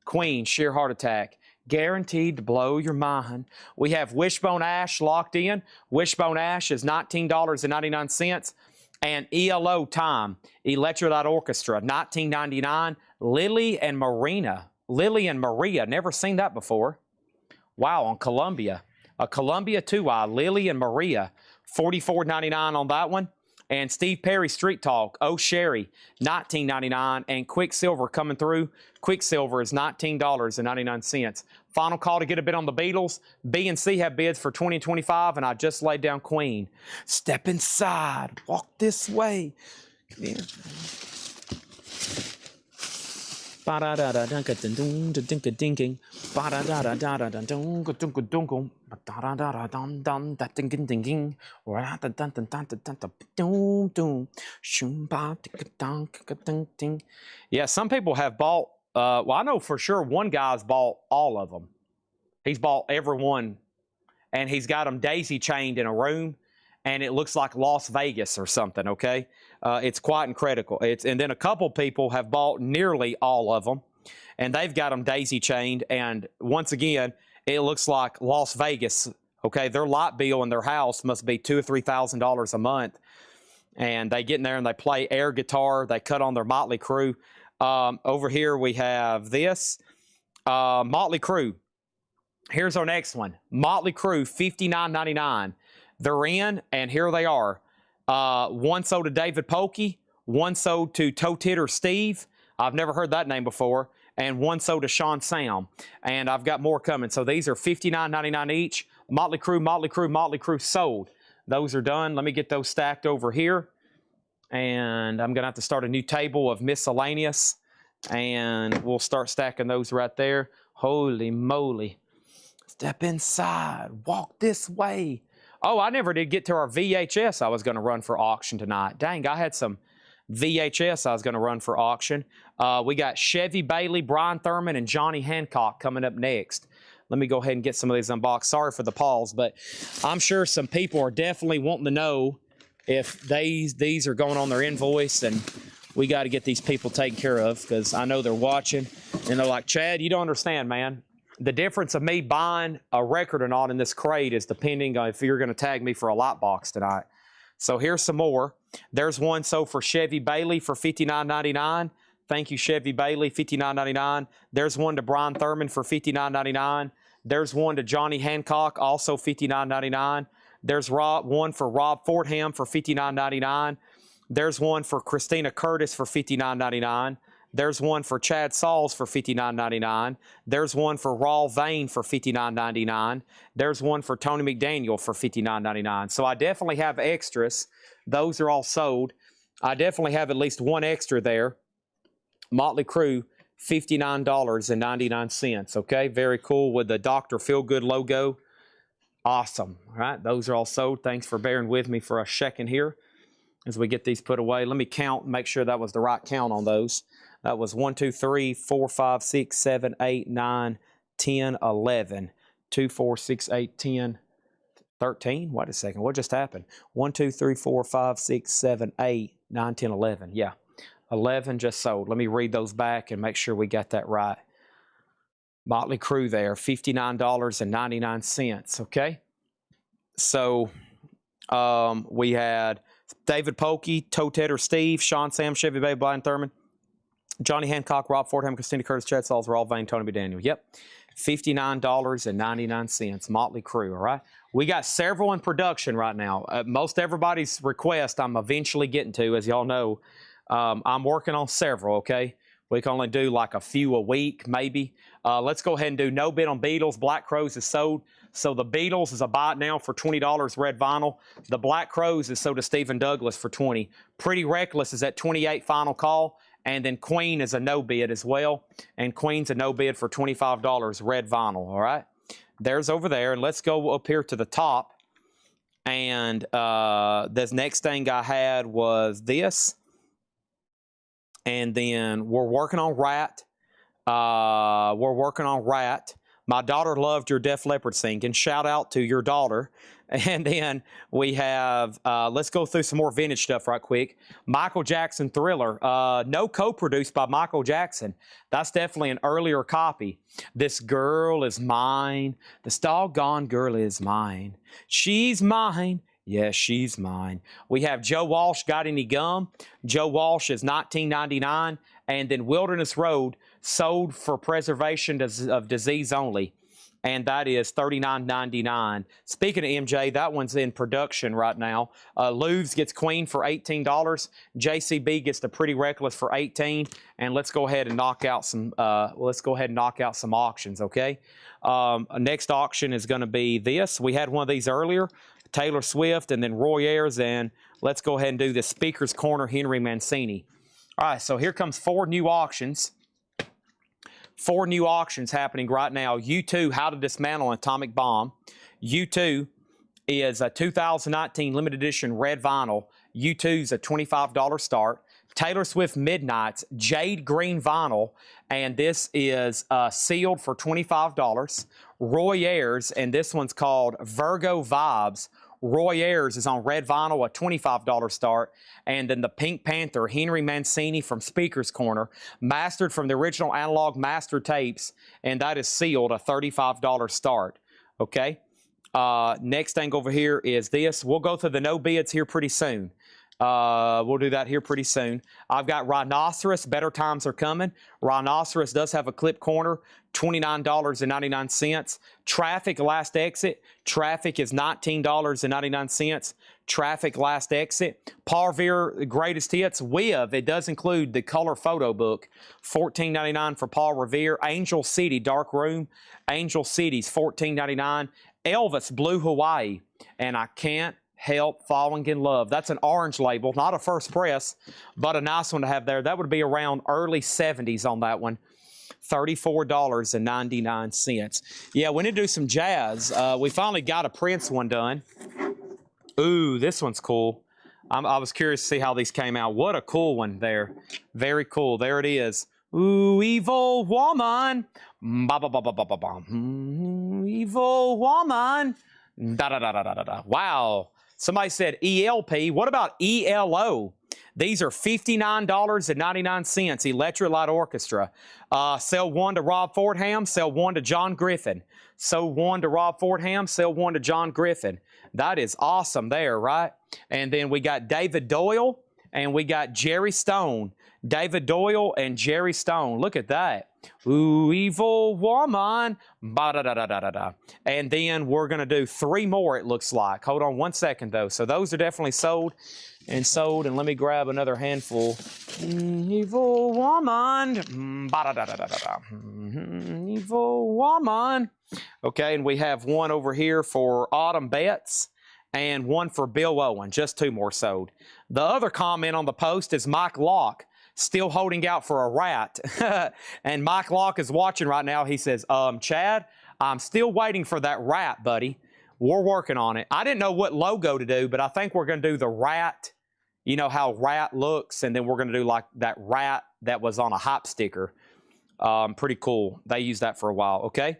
Queen Sheer Heart Attack. Guaranteed to blow your mind. We have Wishbone Ash locked in. Wishbone Ash is $19.99. And ELO Time, Electrolyte Orchestra, $19.99. Lily and Maria, never seen that before. Wow, on Columbia. A Columbia 2i, Lily and Maria, $44.99 on that one. And Steve Perry Street Talk, Oh Sherry, $19.99. And Quicksilver coming through. Quicksilver is $19.99. Final call to get a bid on the Beatles. B and C have bids for 20 and 25, and I just laid down Queen. Step inside, walk this way. Come here. Yeah, some people have bought, well, I know for sure one guy's bought all of them. He's bought every one, and he's got them daisy chained in a room, and it looks like Las Vegas or something, okay? It's quite incredible. And then a couple people have bought nearly all of them, and they've got them daisy chained, and once again, it looks like Las Vegas, okay? Their light bill in their house must be $2,000 or $3,000 a month, and they get in there and they play air guitar. They cut on their Motley Crue. Over here we have this, Motley Crue. Here's our next one, Motley Crue, $59.99. They're in, and here they are. One sold to David Polkey, one sold to Toe Titter Steve. I've never heard that name before. And one sold to Sean Sam. And I've got more coming. So these are $59.99 each. Motley Crue, Motley Crue, Motley Crue sold. Those are done. Let me get those stacked over here. And I'm going to have to start a new table of miscellaneous. And we'll start stacking those right there. Holy moly. Step inside. Walk this way. Oh, I never did get to our VHS I was going to run for auction tonight. Dang, I had some VHS I was going to run for auction. We got Chevy Bailey, Brian Thurman, and Johnny Hancock coming up next. Let me go ahead and get some of these unboxed. Sorry for the pause, but I'm sure some people are definitely wanting to know if these are going on their invoice, and we got to get these people taken care of because I know they're watching, and they're like, Chad, you don't understand, man. The difference of me buying a record or not in this crate is depending on if you're going to tag me for a light box tonight. So here's some more. There's one sold for Chevy Bailey for $59.99. Thank you, Chevy Bailey, $59.99. There's one to Brian Thurman for $59.99. There's one to Johnny Hancock, also $59.99. There's one for Rob Fordham for $59.99. There's one for Christina Curtis for $59.99. There's one for Chad Sauls for $59.99. There's one for Raul Vane for $59.99. There's one for Tony McDaniel for $59.99. So I definitely have extras. Those are all sold. I definitely have at least one extra there. Motley Crue, $59.99. Okay, very cool with the Dr. Feelgood logo. Awesome. All right, those are all sold. Thanks for bearing with me for a second here as we get these put away. Let me count and make sure that was the right count on those. That was 1, 2, 3, 4, 5, 6, 7, 8, 9, 10, 11. 2, 4, 6, 8, 10, 13. Wait a second. What just happened? 1, 2, 3, 4, 5, 6, 7, 8, 9, 10, 11. Yeah. 11 just sold. Let me read those back and make sure we got that right. Motley Crue there, $59.99. Okay. So we had David Polkey, Toe Tedder Steve, Sean Sam, Chevy Bay, Brian Thurman, Johnny Hancock, Rob Fordham, Christina Curtis, Chad Sauls, Raul Vane, Tony McDaniel. Yep. $59.99. Motley Crue, all right? We got several in production right now. Most everybody's request I'm eventually getting to, as y'all know. I'm working on several, okay? We can only do like a few a week, maybe. Let's go ahead and do no bid on Beatles. Black Crows is sold. So the Beatles is a buy it now for $20, red vinyl. The Black Crows is sold to Stephen Douglas for $20. Pretty Reckless is at $28, final call. And then Queen is a no bid as well. And Queen's a no bid for $25, red vinyl, all right? There's over there. And let's go up here to the top. And this next thing I had was this. And then we're working on Rat. My daughter loved your Def Leppard singing. Shout out to your daughter. And then we have, let's go through some more vintage stuff right quick. Michael Jackson Thriller. No co-produced by Michael Jackson. That's definitely an earlier copy. This girl is mine. This doggone girl is mine. She's mine. Yes, she's mine. We have Joe Walsh, Got Any Gum? Joe Walsh is $19.99. And then Wilderness Road, sold for preservation of disease only. And that is $39.99. Speaking of MJ, that one's in production right now. Louv's gets Queen for $18. JCB gets the Pretty Reckless for $18. And let's go ahead and knock out some. Auctions, okay? Next auction is going to be this. We had one of these earlier. Taylor Swift and then Roy Ayers. And let's go ahead and do the Speaker's Corner Henry Mancini. All right, so here comes 4 new auctions. 4 new auctions happening right now. U2, How to Dismantle an Atomic Bomb. U2 is a 2019 limited edition red vinyl. U2 is a $25 start. Taylor Swift Midnights, Jade Green vinyl, and this is sealed for $25. Roy Ayers, and this one's called Virgo Vibes. Roy Ayers is on red vinyl, a $25 start. And then the Pink Panther, Henry Mancini from Speaker's Corner, mastered from the original analog master tapes, and that is sealed, a $35 start. Okay? Next thing over here is this. We'll go through the no bids here pretty soon. We'll do that here pretty soon. I've got Rhinoceros, Better Times Are Coming. Rhinoceros does have a clip corner, $29.99. Traffic Last Exit. Traffic is $19.99. Traffic Last Exit. Paul Revere Greatest Hits. With, it does include the color photo book, $14.99 for Paul Revere. Angel City Dark Room. Angel City's $14.99. Elvis Blue Hawaii. And I Can't Help Falling in Love. That's an orange label, not a first press, but a nice one to have there. That would be around early 70s on that one. $34.99. Yeah, we need to do some jazz. We finally got a Prince one done. Ooh, this one's cool. I was curious to see how these came out. What a cool one there. Very cool. There it is. Ooh, evil woman. Ba ba ba ba ba ba ba. Evil woman. Da da da da da da. Wow. Somebody said ELP. What about ELO? These are $59.99. Electric Light Orchestra. Sell one to Rob Fordham. Sell one to John Griffin. Sell one to Rob Fordham. Sell one to John Griffin. That is awesome there, right? And then we got David Doyle and we got Jerry Stone. David Doyle and Jerry Stone. Look at that. Ooh, evil woman. Ba-da-da-da-da-da-da. And then we're going to do 3 more, it looks like. Hold on one second, though. So those are definitely sold. And let me grab another handful. Evil woman. Ba-da-da-da-da-da. Evil woman. Okay, and we have one over here for Autumn Betts and one for Bill Owen. Just 2 more sold. The other comment on the post is Mike Locke. Still holding out for a rat. And Mike Locke is watching right now. He says, Chad, I'm still waiting for that rat, buddy. We're working on it. I didn't know what logo to do, but I think we're going to do the rat. You know how rat looks, and then we're going to do like that rat that was on a hop sticker. Pretty cool. They used that for a while, okay?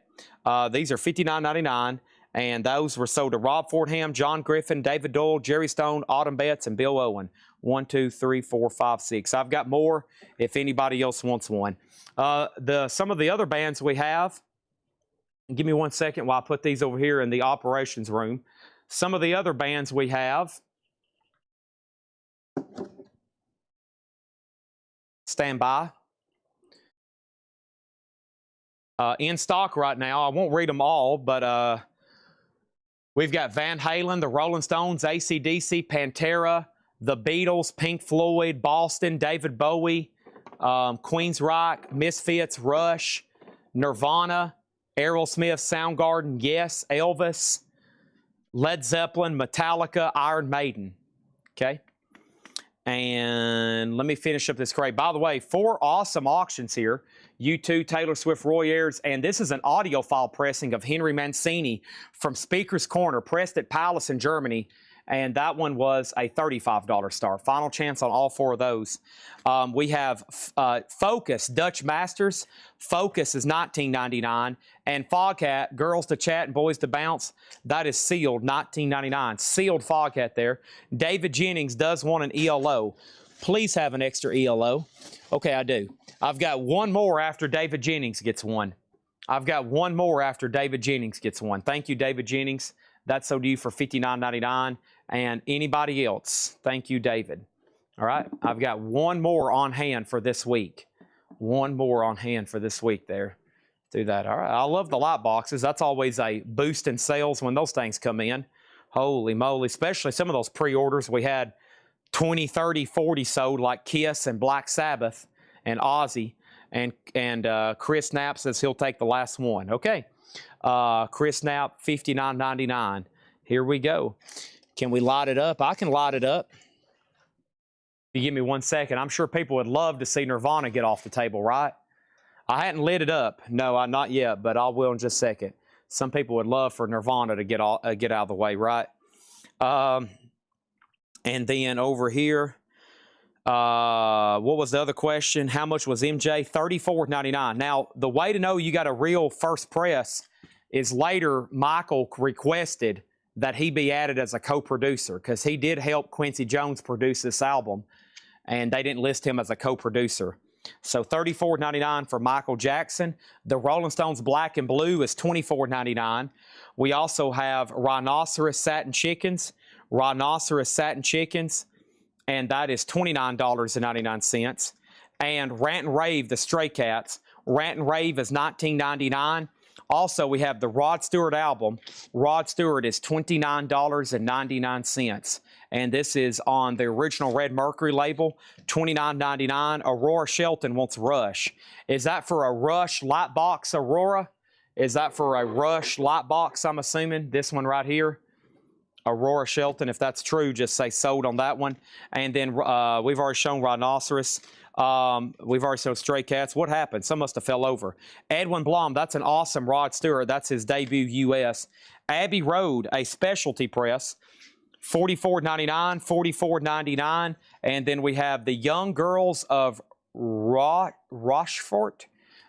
These are $59.99, and those were sold to Rob Fordham, John Griffin, David Doyle, Jerry Stone, Autumn Betts, and Bill Owen. 1, 2, 3, 4, 5, 6. I've got more if anybody else wants one. Some of the other bands we have, give me 1 second while I put these over here in the operations room. Some of the other bands we have, stand by. In stock right now. I won't read them all, but we've got Van Halen, the Rolling Stones, AC/DC, Pantera, the Beatles, Pink Floyd, Boston, David Bowie, Queensryche, Misfits, Rush, Nirvana, Aerosmith, Soundgarden, Yes, Elvis, Led Zeppelin, Metallica, Iron Maiden. Okay. And let me finish up this crate. By the way, 4 awesome auctions here. U2, Taylor Swift, Roy Ayers, and this is an audiophile pressing of Henry Mancini from Speaker's Corner, pressed at Palace in Germany, and that one was a $35 star. Final chance on all 4 of those. We have Focus, Dutch Masters. Focus is $19.99, and Foghat, Girls to Chat and Boys to Bounce, that is sealed, $19.99. Sealed Foghat there. David Jennings does want an ELO. Please have an extra ELO. Okay, I do. I've got one more after David Jennings gets one. I've got one more after David Jennings gets one. Thank you, David Jennings. That's sold to you for $59.99. And anybody else, thank you, David. All right, I've got one more on hand for this week. One more on hand for this week there. Do that. All right, I love the light boxes. That's always a boost in sales when those things come in. Holy moly, especially some of those pre-orders. We had 20, 30, 40 sold, like Kiss and Black Sabbath and Ozzy. And Chris Knapp says he'll take the last one. Okay. Chris Knapp, $59.99. Here we go. Can we light it up? I can light it up. If you give me 1 second, I'm sure people would love to see Nirvana get off the table, right? I hadn't lit it up. No, not yet, but I will in just a second. Some people would love for Nirvana to get out of the way, right? And then over here, what was the other question? How much was MJ? $34.99. Now, the way to know you got a real first press is later Michael requested that he be added as a co-producer because he did help Quincy Jones produce this album, and they didn't list him as a co-producer. So $34.99 for Michael Jackson. The Rolling Stones Black and Blue is $24.99. We also have Rhinoceros Satin Chickens. Rhinoceros Satin Chickens, and that is $29.99. And Rant and Rave, the Stray Cats. Rant and Rave is $19.99. Also, we have the Rod Stewart album. Rod Stewart is $29.99. And this is on the original Red Mercury label, $29.99. Aurora Shelton wants Rush. Is that for a Rush Lightbox, Aurora? Is that for a Rush Lightbox, I'm assuming? This one right here? Aurora Shelton, if that's true, just say sold on that one. And then we've already shown Rhinoceros. We've already shown Stray Cats. What happened? Some must have fell over. Edwin Blom, that's an awesome Rod Stewart. That's his debut U.S. Abbey Road, a specialty press, $44.99, $44.99. And then we have the Young Girls of Rochefort,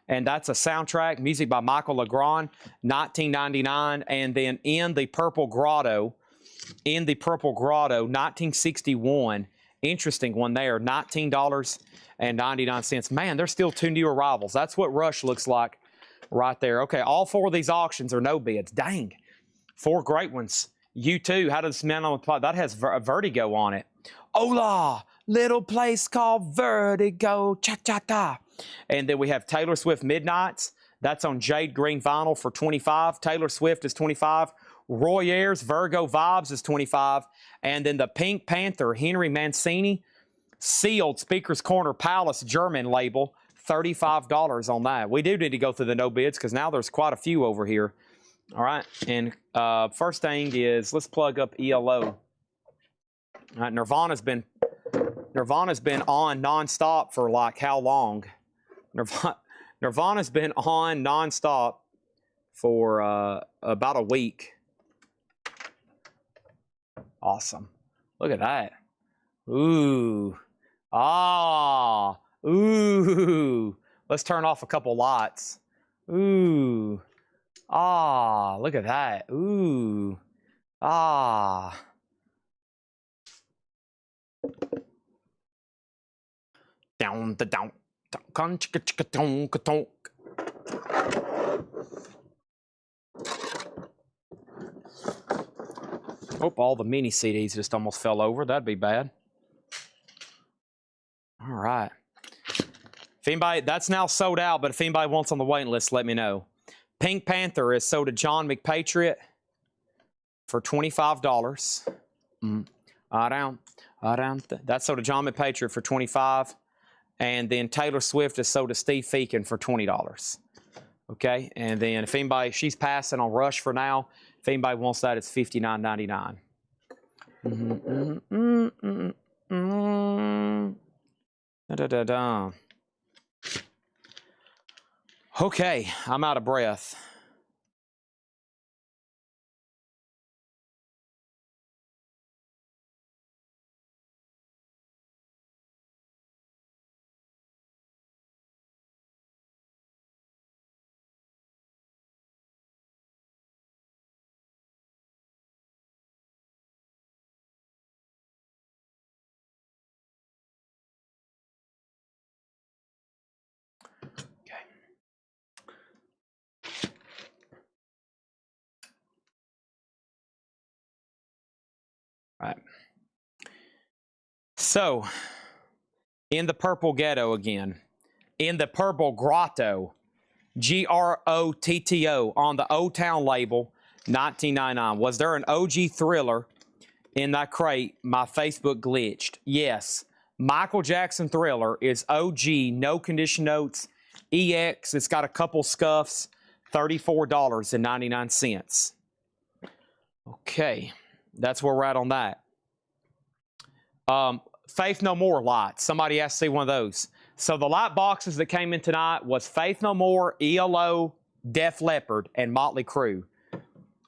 and that's a soundtrack, music by Michael Legrand, $19.99. And then In the Purple Grotto, 1961. Interesting one there, $19.99. Man, there's still 2 new arrivals. That's what Rush looks like right there. Okay, all 4 of these auctions are no bids. Dang, 4 great ones. U2, how does Man on the Plot? That has Vertigo on it. Hola, little place called Vertigo, cha-cha-cha. And then we have Taylor Swift Midnights. That's on Jade Green vinyl for $25. Taylor Swift is $25. Roy Ayers, Virgo Vibes is $25. And then the Pink Panther, Henry Mancini, sealed Speaker's Corner Palace German label, $35 on that. We do need to go through the no bids because now there's quite a few over here. All right, and first thing is let's plug up ELO. All right, Nirvana's been on nonstop for like how long? Nirvana's been on nonstop for about a week. Awesome. Look at that. Ooh. Ah. Ooh. Let's turn off a couple lights. Ooh. Ah. Look at that. Ooh. Ah. Down the down. Oh, all the mini CDs just almost fell over. That'd be bad. All right. If anybody, that's now sold out, but if anybody wants on the waiting list, let me know. Pink Panther is sold to John McPatriot for $25. That's sold to John McPatriot for $25. And then Taylor Swift is sold to Steve Feakin for $20. Okay, and then if anybody, she's passing on Rush for now. If anybody wants that, it's $59.99. Da-da-da-da. Okay, I'm out of breath. Right. So, in the Purple Ghetto again, in the Purple Grotto, Grotto, on the Old Town label, $19.99. Was there an OG Thriller in that crate? My Facebook glitched. Yes. Michael Jackson Thriller is OG, no condition notes, EX. It's got a couple scuffs, $34.99. Okay. That's where we're at on that. Faith No More lights. Somebody asked to see one of those. So the light boxes that came in tonight was Faith No More, ELO, Def Leppard, and Motley Crue.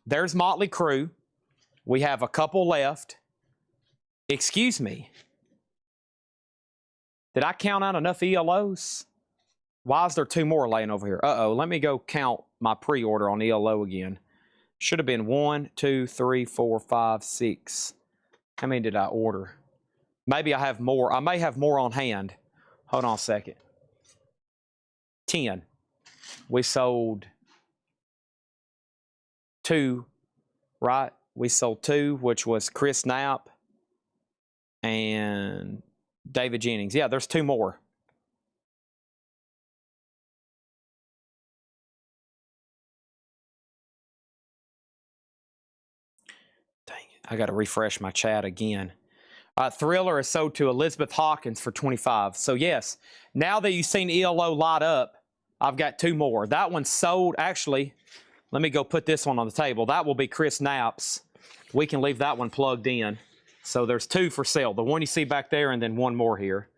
There's Motley Crue. We have a couple left. Excuse me. Did I count out enough ELOs? Why is there two more laying over here? Uh-oh, let me go count my pre-order on ELO again. Should have been 1, 2, 3, 4, 5, 6. How many did I order? Maybe I have more. I may have more on hand. Hold on a second. 10. We sold 2, right? We sold 2, which was Chris Knapp and David Jennings. Yeah, there's 2 more. Dang it. I got to refresh my chat again. Thriller is sold to Elizabeth Hawkins for $25. So yes, now that you've seen ELO light up, I've got 2 more. That one's sold. Actually, let me go put this one on the table. That will be Chris Knapp's. We can leave that one plugged in. So there's 2 for sale. The one you see back there and then 1 more here.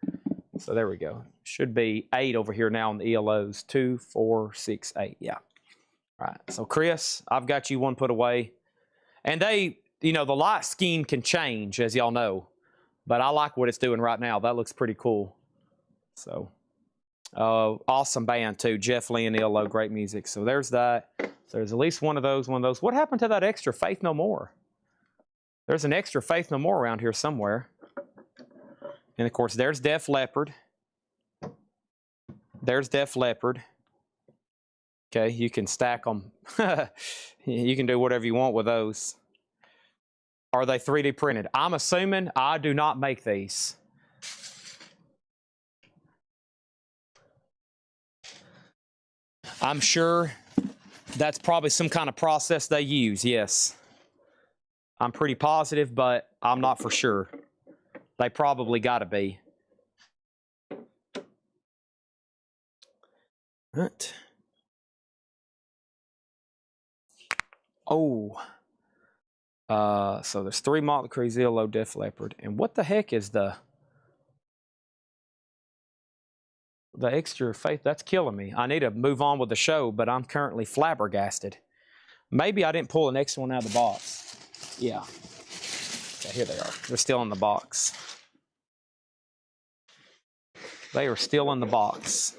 So there we go. Should be 8 over here now on the ELOs. 2, 4, 6, 8. Yeah. All right. So Chris, I've got you one put away. And they, you know, the light scheme can change, as y'all know. But I like what it's doing right now. That looks pretty cool. So, awesome band too. Jeff Lee and ELO, great music. So there's that. So there's at least one of those. What happened to that extra Faith No More? There's an extra Faith No More around here somewhere. And of course, there's Def Leppard. There's Def Leppard. Okay, you can stack them. You can do whatever you want with those. Are they 3D printed? I'm assuming. I do not make these. I'm sure that's probably some kind of process they use, yes. I'm pretty positive, but I'm not for sure. They probably got to be. Right. Oh. So there's 3 Motley Crue, ELO, Def Leppard. And what the heck is the extra Faith? That's killing me. I need to move on with the show, but I'm currently flabbergasted. Maybe I didn't pull the next one out of the box. Yeah. Okay, here they are. They're still in the box. They are still in the box.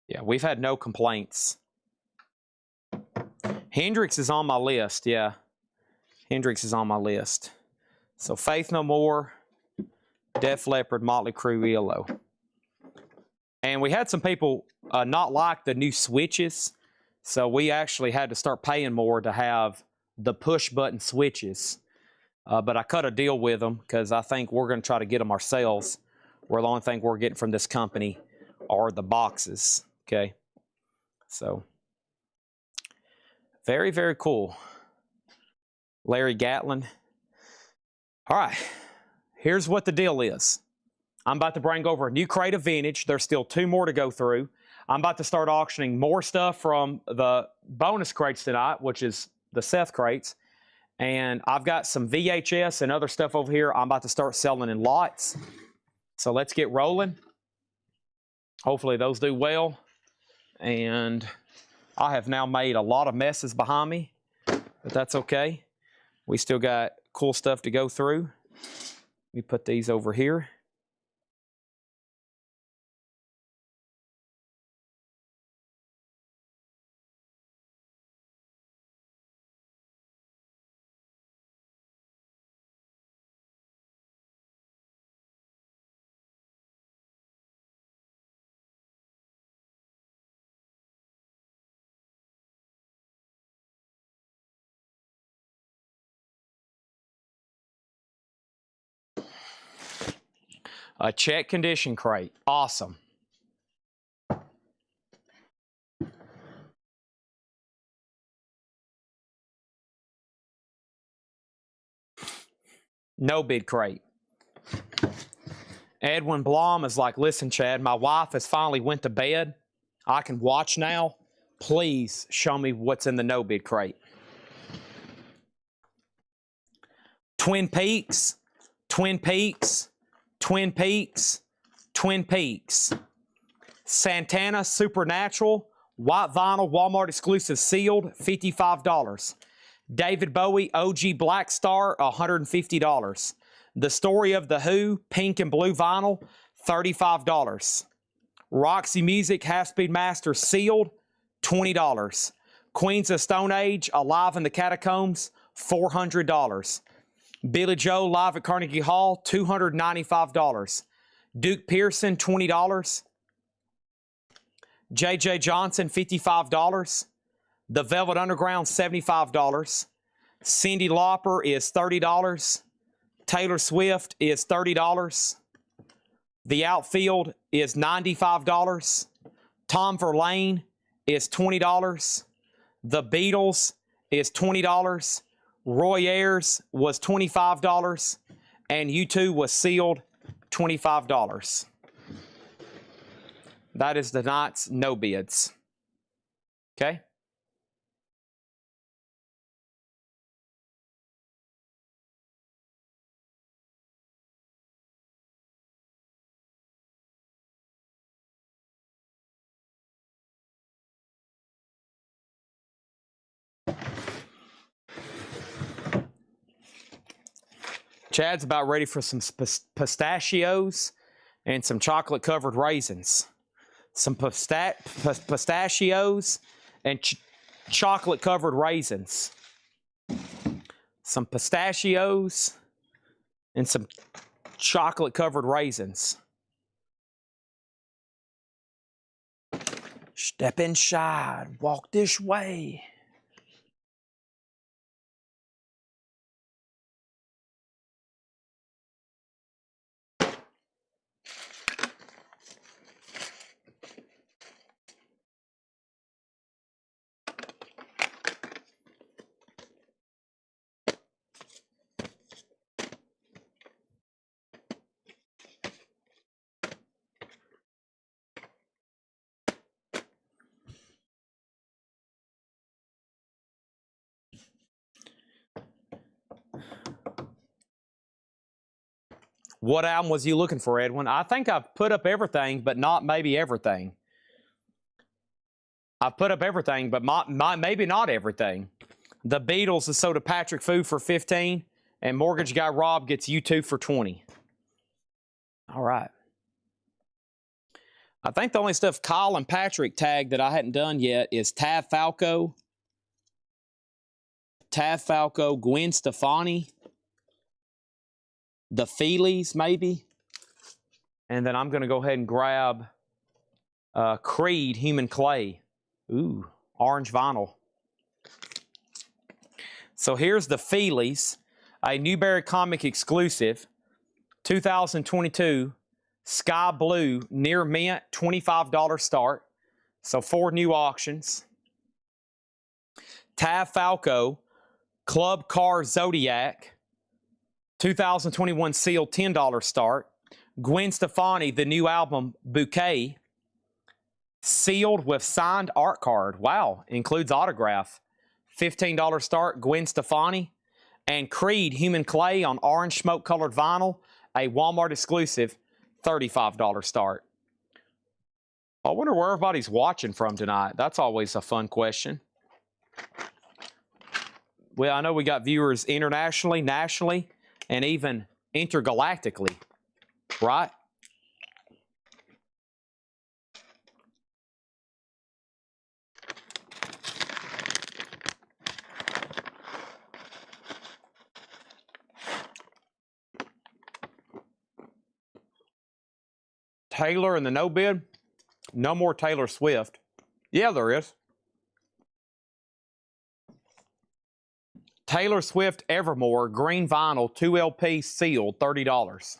Yeah, we've had no complaints. Hendrix is on my list, yeah. Hendrix is on my list. So Faith No More, Def Leppard, Motley Crue, ELO. And we had some people not like the new switches, so we actually had to start paying more to have the push button switches. But I cut a deal with them because I think we're going to try to get them ourselves. Where the only thing we're getting from this company are the boxes. Okay, so very, very cool. Larry Gatlin. All right, here's what the deal is. I'm about to bring over a new crate of vintage. There's still 2 more to go through. I'm about to start auctioning more stuff from the bonus crates tonight, which is the Seth crates. And I've got some VHS and other stuff over here I'm about to start selling in lots. So let's get rolling. Hopefully those do well. And I have now made a lot of messes behind me, but that's okay. We still got cool stuff to go through. Let me put these over here. A check condition crate. Awesome. No bid crate. Edwin Blom is like, listen, Chad, my wife has finally went to bed. I can watch now. Please show me what's in the no bid crate. Twin Peaks, Twin Peaks, Twin Peaks, Twin Peaks. Santana Supernatural, white vinyl, Walmart exclusive sealed, $55. David Bowie, OG Black Star, $150. The Story of the Who, pink and blue vinyl, $35. Roxy Music, Half-Speed Master sealed, $20. Queens of Stone Age, Alive in the Catacombs, $400. Billy Joe, live at Carnegie Hall, $295. Duke Pearson, $20. J.J. Johnson, $55. The Velvet Underground, $75. Cyndi Lauper is $30. Taylor Swift is $30. The Outfield is $95. Tom Verlaine is $20. The Beatles is $20. Roy Ayers was $25. And U2 was sealed, $25. That is the night's no bids. Okay? Chad's about ready for some pistachios and some chocolate-covered raisins. Some pistachios and chocolate-covered raisins. Some pistachios and some chocolate-covered raisins. Step inside, walk this way. What album was you looking for, Edwin? I think I've put up everything, but not maybe everything. I've put up everything, but maybe not everything. The Beatles is sold to Patrick Fu for $15, and Mortgage Guy Rob gets U2 for $20. All right. I think the only stuff Kyle and Patrick tagged that I hadn't done yet is Tav Falco, Gwen Stefani, the Feelies, maybe. And then I'm going to go ahead and grab Creed, Human Clay. Ooh, orange vinyl. So here's the Feelies, a Newberry Comic exclusive, 2022, Sky Blue, near mint, $25 start. So 4 new auctions. Tav Falco, Club Car Zodiac, 2021 sealed $10 start. Gwen Stefani, the new album Bouquet, sealed with signed art card. Wow, includes autograph. $15 start, Gwen Stefani. And Creed, Human Clay on orange smoke colored vinyl, a Walmart exclusive, $35 start. I wonder where everybody's watching from tonight. That's always a fun question. Well, I know we got viewers internationally, nationally, and even intergalactically, right? Taylor and the no bid? No more Taylor Swift. Yeah, there is. Taylor Swift Evermore, green vinyl, 2 LP sealed, $30.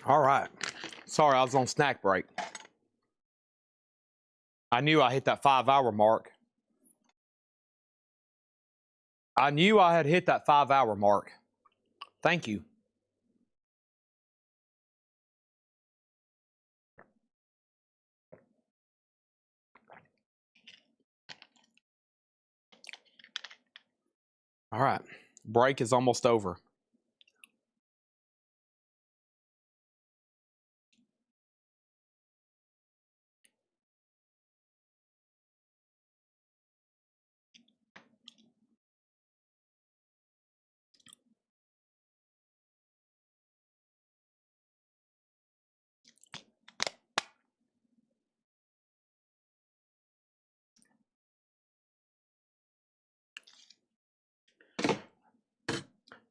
All right. Sorry, I was on snack break. I knew I hit that 5-hour mark. I knew I had hit that 5-hour mark. Thank you. All right. Break is almost over.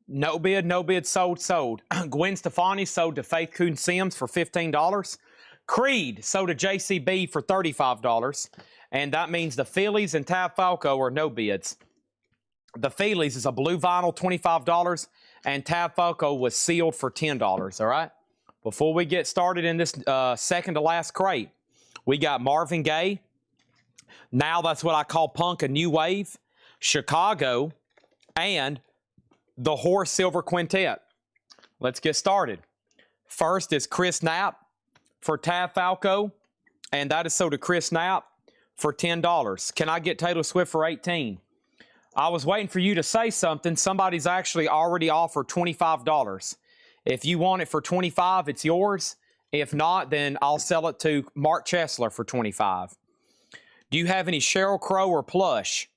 No bid, no bid, sold, sold. Gwen Stefani sold to Faith Coon Sims for $15. Creed sold to JCB for $35. And that means the Phillies and Tav Falco are no bids. The Phillies is a blue vinyl, $25. And Tav Falco was sealed for $10, all right? Before we get started in this second to last crate, we got Marvin Gaye. Now that's what I call punk, a new wave. Chicago, and the Horse Silver Quintet. Let's get started. First is Chris Knapp for Tav Falco, and that is sold to Chris Knapp for $10. Can I get Taylor Swift for $18? I was waiting for you to say something. Somebody's actually already offered $25. If you want it for $25, it's yours. If not, then I'll sell it to Mark Chesler for $25. Do you have any Sheryl Crow or plush?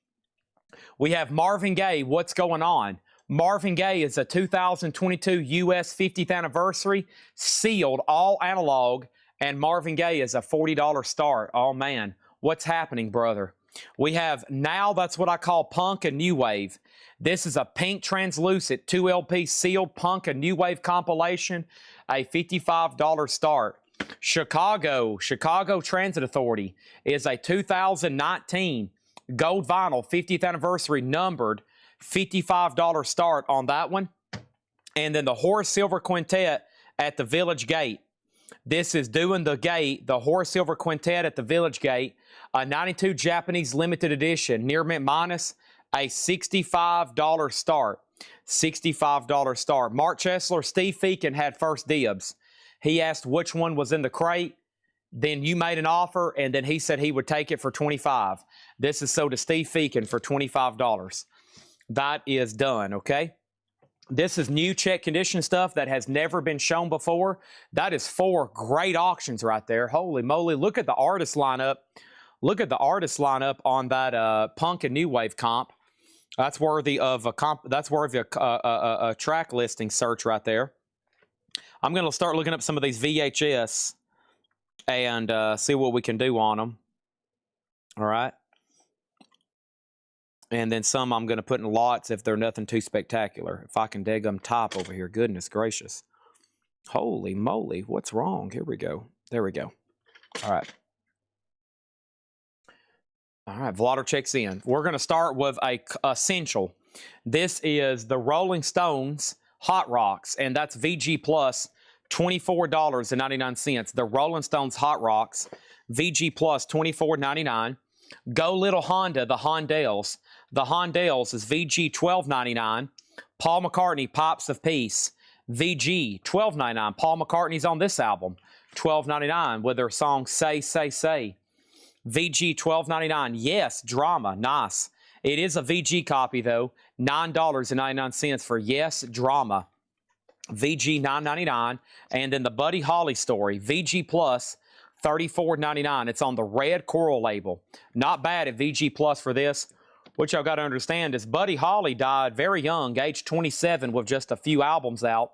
We have Marvin Gaye, What's Going On? Marvin Gaye is a 2022 U.S. 50th anniversary, sealed, all analog, and Marvin Gaye is a $40 start. Oh, man, what's happening, brother? We have Now That's What I Call Punk and New Wave. This is a pink translucent 2 LP sealed punk and new wave compilation, a $55 start. Chicago Transit Authority is a 2019 gold vinyl 50th anniversary numbered $55 start on that one. And then the Horace Silver Quintet at the Village Gate. This is doing the gate, the Horace Silver Quintet at the Village Gate, a 92 Japanese limited edition, near mint minus, a $65 start. $65 start. Mark Chesler, Steve Feakin had first dibs. He asked which one was in the crate. Then you made an offer, and then he said he would take it for $25. This is sold to Steve Feakin for $25. That is done, okay? This is new check condition stuff that has never been shown before. That is 4 great auctions right there. Holy moly, look at the artist lineup. Look at the artist lineup on that punk and new wave comp. That's worthy of a comp. That's worthy of a track listing search right there. I'm going to start looking up some of these VHS and see what we can do on them. All right. And then some I'm going to put in lots if they're nothing too spectacular. If I can dig them top over here. Goodness gracious. Holy moly. What's wrong? Here we go. There we go. All right. All right. Vlader checks in. We're going to start with a essential. This is the Rolling Stones Hot Rocks, and that's VG Plus, $24.99. The Rolling Stones Hot Rocks, VG Plus, $24.99. Go Little Honda, the Hondells. The Hondells is VG $12.99. Paul McCartney, Pops of Peace, VG $12.99. Paul McCartney's on this album, $12.99 with their song Say, Say, Say. VG $12.99. Yes, Drama, nice. It is a VG copy, though. $9.99 for Yes, Drama. VG $9.99. And then the Buddy Holly Story, VG Plus, $34.99. It's on the red coral label. Not bad at VG Plus for this. What y'all got to understand is Buddy Holly died very young, age 27, with just a few albums out.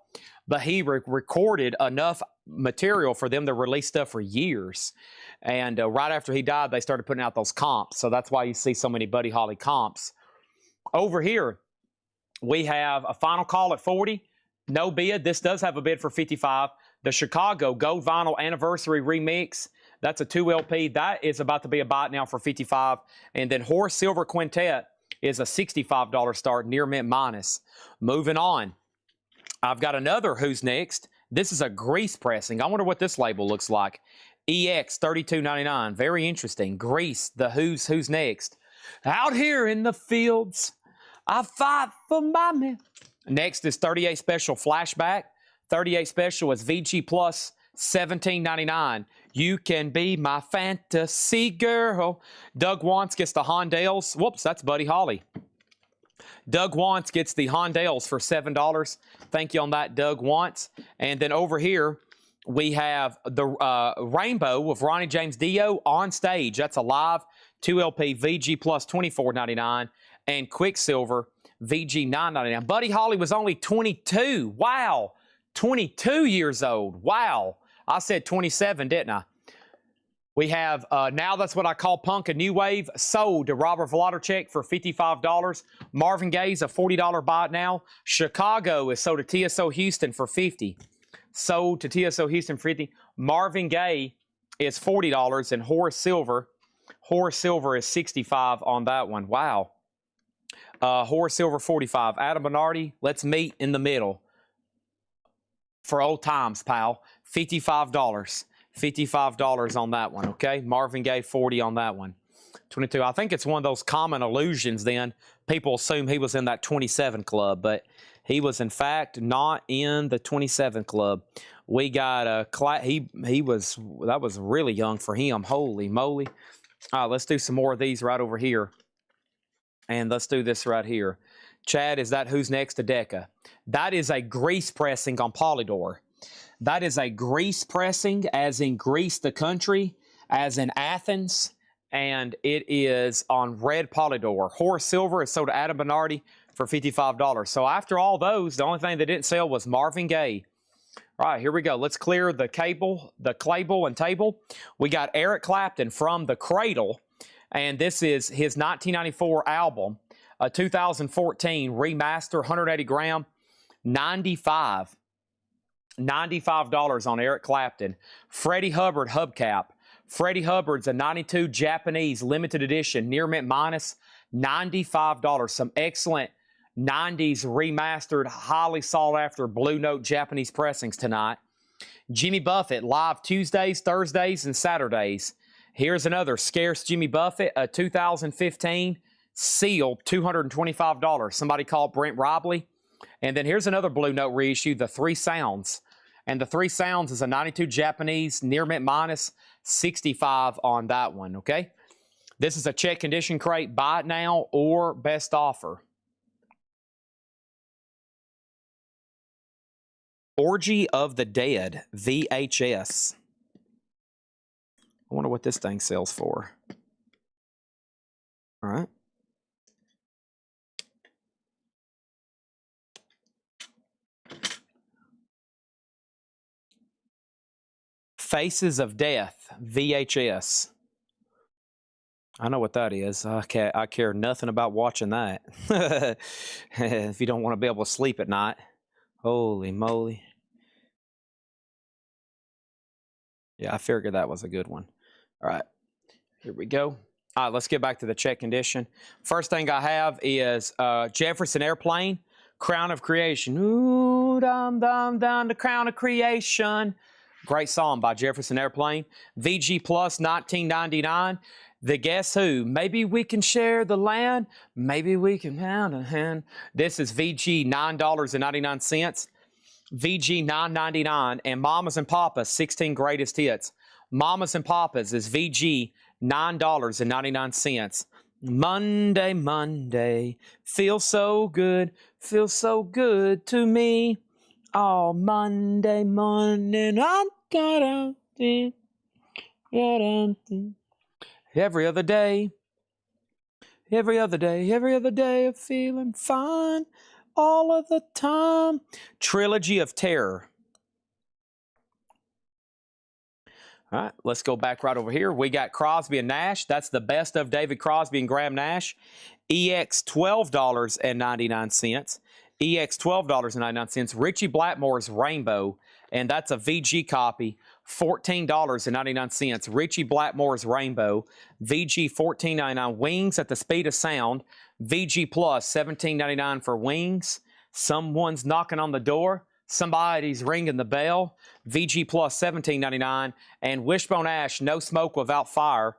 But he recorded enough material for them to release stuff for years. And right after he died, they started putting out those comps. So that's why you see so many Buddy Holly comps. Over here, we have a final call at 40. No bid. This does have a bid for 55. The Chicago Gold Vinyl Anniversary Remix. That's a 2 LP. That is about to be a bite now for 55. And then Horace Silver Quintet is a $65 start, near mint minus. Moving on. I've got another Who's Next. This is a grease pressing. I wonder what this label looks like. EX $32.99. Very interesting. Grease, the Who's Next. Out here in the fields, I fight for my men. Next is 38 Special Flashback. 38 Special is VG Plus, $17.99. You can be my fantasy girl. Doug Wants gets the Hondells. Whoops, that's Buddy Holly. Doug Wants gets the Hondells for $7. Thank you on that, Doug Wants. And then over here, we have the Rainbow of Ronnie James Dio on stage. That's a live 2 LP VG Plus, $24.99. And Quicksilver, VG $9.99. Buddy Holly was only 22. Wow. 22 years old. Wow. I said 27, didn't I? We have, now that's what I call punk and new wave, sold to Robert Vladerchek for $55. Marvin Gaye's a $40 buy now. Chicago is sold to TSO Houston for $50. Sold to TSO Houston for $50. Marvin Gaye is $40, and Horace Silver is $65 on that one. Wow. Horace Silver, $45. Adam Bernardi, let's meet in the middle. For old times, pal. $55. $55 on that one, okay? Marvin Gaye, $40 on that one. 22. I think it's one of those common illusions then. People assume he was in that 27 club, but he was, in fact, not in the 27 club. We got a that was really young for him. Holy moly. All right, let's do some more of these right over here. And let's do this right here. Chad, is that Who's Next to Decca? That is a grease pressing on Polydor. That is a grease pressing, as in Greece, the country, as in Athens, and it is on red Polydor. Horace Silver is sold to Adam Bernardi for $55. So after all those, the only thing that didn't sell was Marvin Gaye. All right, here we go. Let's clear the cable, the Clayble and table. We got Eric Clapton from The Cradle, and this is his 1994 album, a 2014 remaster, 180 gram, $95. $95 on Eric Clapton. Freddie Hubbard hubcap. Freddie Hubbard's a 92 Japanese limited edition, near mint minus, $95. Some excellent 90s remastered, highly sought after Blue Note Japanese pressings tonight. Jimmy Buffett, live Tuesdays, Thursdays, and Saturdays. Here's another scarce Jimmy Buffett, a 2015 sealed, $225. Somebody called Brent Robley. And then here's another Blue Note reissue, the Three Sounds. And the Three Sounds is a 92 Japanese, near mint minus, 65 on that one, okay? This is a check condition crate, buy it now or best offer. Orgy of the Dead, VHS. I wonder what this thing sells for. All right. Faces of Death, VHS. I know what that is. I care nothing about watching that. If you don't want to be able to sleep at night. Holy moly. Yeah, I figured that was a good one. All right, here we go. All right, let's get back to the check condition. First thing I have is Jefferson Airplane, Crown of Creation. Ooh, dum, dum, dum, the Crown of Creation. Great song by Jefferson Airplane. VG Plus, 1999. The Guess Who. Maybe we can share the land. Maybe we can hand a hand. This is VG, $9.99. VG, $9.99. And Mamas and Papas, 16 Greatest Hits. Mamas and Papas is VG, $9.99. Monday, Monday, feels so good to me. Oh, Monday morning, I'm gonna do. Every other day of feeling fine all of the time. Trilogy of Terror. All right, let's go back right over here. We got Crosby and Nash. That's the best of David Crosby and Graham Nash. EX, $12.99. EX, $12.99. Richie Blackmore's Rainbow, and that's a VG copy, $14.99. Richie Blackmore's Rainbow, VG, $14.99. Wings at the Speed of Sound, VG Plus, $17.99 for Wings. Someone's knocking on the door. Somebody's ringing the bell. VG Plus, $17.99. And Wishbone Ash, No Smoke Without Fire,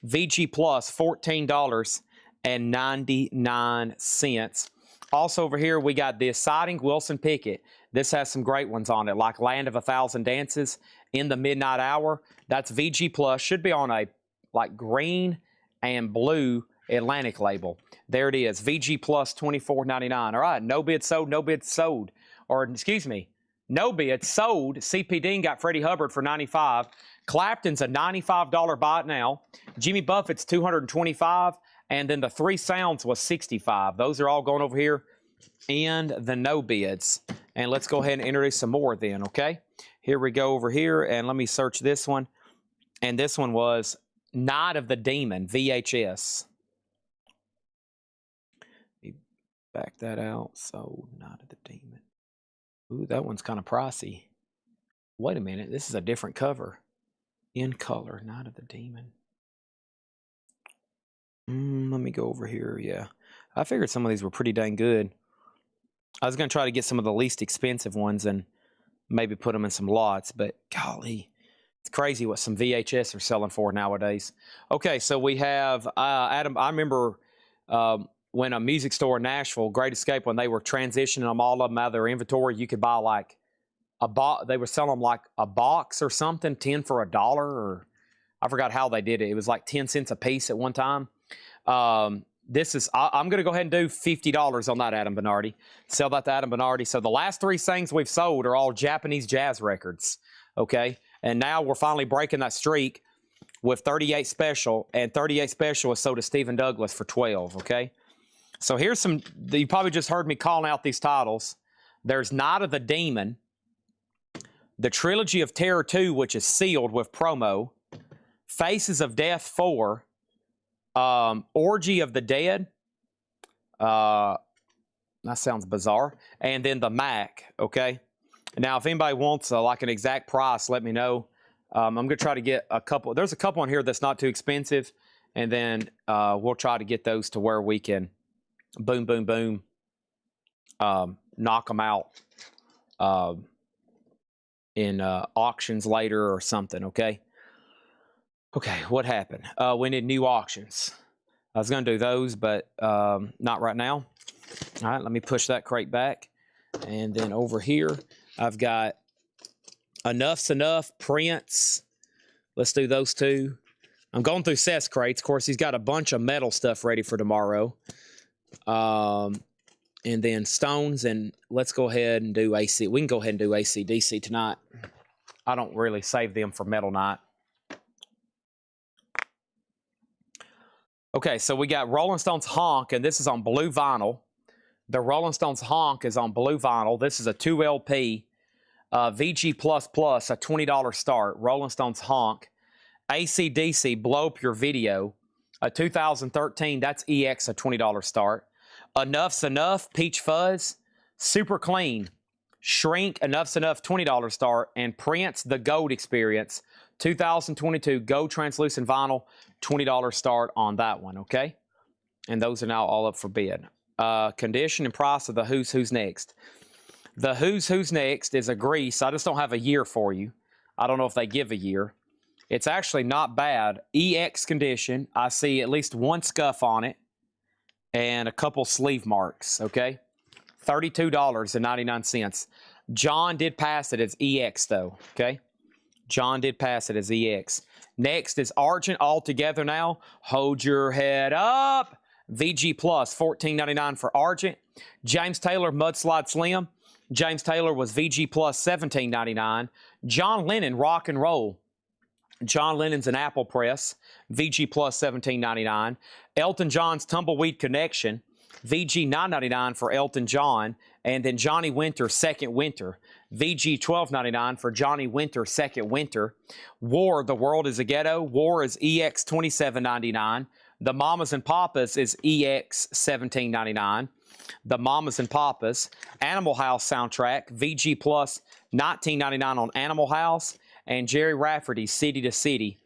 VG Plus, $14.99. Also over here, we got The Siding, Wilson Pickett. This has some great ones on it, like Land of a Thousand Dances, In the Midnight Hour. That's VG Plus. Should be on a like green and blue Atlantic label. There it is, VG Plus, $24.99. All right, no bid sold, no bid sold. Or, excuse me, no bid sold. CP Dean got Freddie Hubbard for $95. Clapton's a $95 buy it now. Jimmy Buffett's $225. And then the Three Sounds was $65. Those are all going over here in the no bids. And let's go ahead and introduce some more then, okay? Here we go over here, and let me search this one. And this one was Night of the Demon, VHS. Let me back that out. So, Night of the Demon. Ooh, that one's kind of pricey. Wait a minute, this is a different cover. In color, Night of the Demon. Let me go over here. Yeah, I figured some of these were pretty dang good. I was going to try to get some of the least expensive ones and maybe put them in some lots, but golly, it's crazy what some VHS are selling for nowadays. Okay, so we have Adam. I remember when a music store in Nashville, Great Escape, when they were transitioning them all of them out of their inventory, you could buy like a box. They were selling them like a box or something, 10 for $1, or I forgot how they did it. It was like 10 cents a piece at one time. This is, I'm going to go ahead and do $50 on that, Adam Bernardi. Sell that to Adam Bernardi. So the last three things we've sold are all Japanese jazz records, okay? And now we're finally breaking that streak with 38 Special, and 38 Special is sold to Stephen Douglas for $12, okay? So here's some, you probably just heard me calling out these titles. There's Night of the Demon, the Trilogy of Terror 2, which is sealed with promo, Faces of Death 4, Orgy of the Dead. That sounds bizarre. And then the Mac, okay? Now, if anybody wants like an exact price, let me know. I'm going to try to get a couple. There's a couple on here that's not too expensive. And then we'll try to get those to where we can boom, boom, boom, knock them out in auctions later or something, okay? Okay, what happened? We need new auctions. I was going to do those, but not right now. All right, let me push that crate back. And then over here, I've got Enough's Enough, Prince. Let's do those two. I'm going through Seth's crates. Of course, he's got a bunch of metal stuff ready for tomorrow. And then Stones, and let's go ahead and do AC. We can go ahead and do AC/DC tonight. I don't really save them for Metal Night. Okay, so we got Rolling Stones Honk, and this is on blue vinyl. The Rolling Stones Honk is on blue vinyl. This is a 2LP VG++, a $20 start. Rolling Stones Honk. AC/DC, Blow Up Your Video, a 2013, that's EX, a $20 start. Enough's Enough, Peach Fuzz, Super Clean, Shrink, Enough's Enough, $20 start, and Prince, The Gold Experience, 2022 Gold Translucent Vinyl, $20 start on that one, okay? And those are now all up for bid. Condition and price of the Who's Next. The Who's Next is a grease. I just don't have a year for you. I don't know if they give a year. It's actually not bad. EX condition. I see at least one scuff on it and a couple sleeve marks, okay? $32.99. John did pass it as EX, though, okay? John did pass it as EX. Next is Argent all together now. Hold your head up. VG Plus, $14.99 for Argent. James Taylor, Mudslide Slim. James Taylor was VG Plus, $17.99. John Lennon, Rock and Roll. John Lennon's an Apple Press, VG Plus $17.99. Elton John's Tumbleweed Connection, VG $9.99 for Elton John. And then Johnny Winter, Second Winter, VG $12.99 for Johnny Winter, Second Winter. War, The World is a Ghetto. War is EX $27.99. The Mamas and Papas is EX $17.99. The Mamas and Papas. Animal House soundtrack, VG Plus $19.99 on Animal House. And Jerry Rafferty's City to City,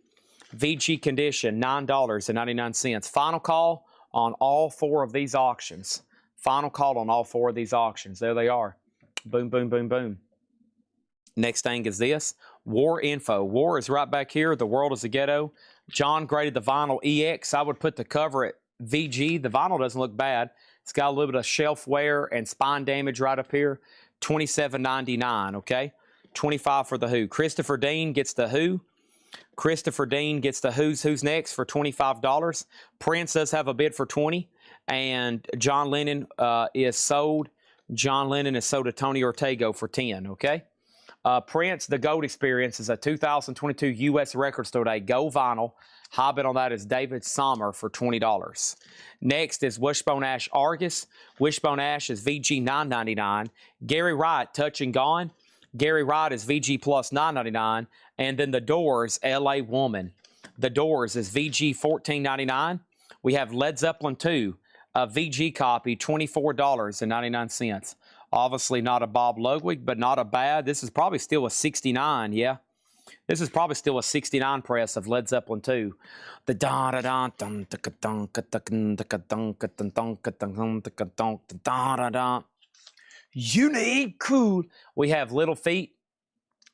VG Condition, $9.99. Final call on all four of these auctions. Final call on all four of these auctions. There they are. Boom, boom, boom, boom. Next thing is this. War info. War is right back here. The World is a Ghetto. John graded the vinyl EX. I would put the cover at VG. The vinyl doesn't look bad. It's got a little bit of shelf wear and spine damage right up here. $27.99, okay? $25 for the Who. Christopher Dean gets the Who. Christopher Dean gets the Who's Next for $25. Prince does have a bid for $20. And John Lennon is sold. John Lennon is sold to Tony Ortega for $10, okay? Prince, The Gold Experience is a 2022 U.S. Record Store Day Gold Vinyl. High bid on that is David Sommer for $20. Next is Wishbone Ash Argus. Wishbone Ash is VG $9.99. Gary Wright, Touch and Gone. Gary Wright is VG Plus $9.99. And then The Doors, L.A. Woman. The Doors is VG $14.99. We have Led Zeppelin 2, a VG copy, $24.99. Obviously not a Bob Ludwig, but not a bad. This is probably still a 69, yeah. This is probably still a 69 press of Led Zeppelin 2. The da da da dun da dun da dun da dun da da. Unique, cool. We have Little Feat,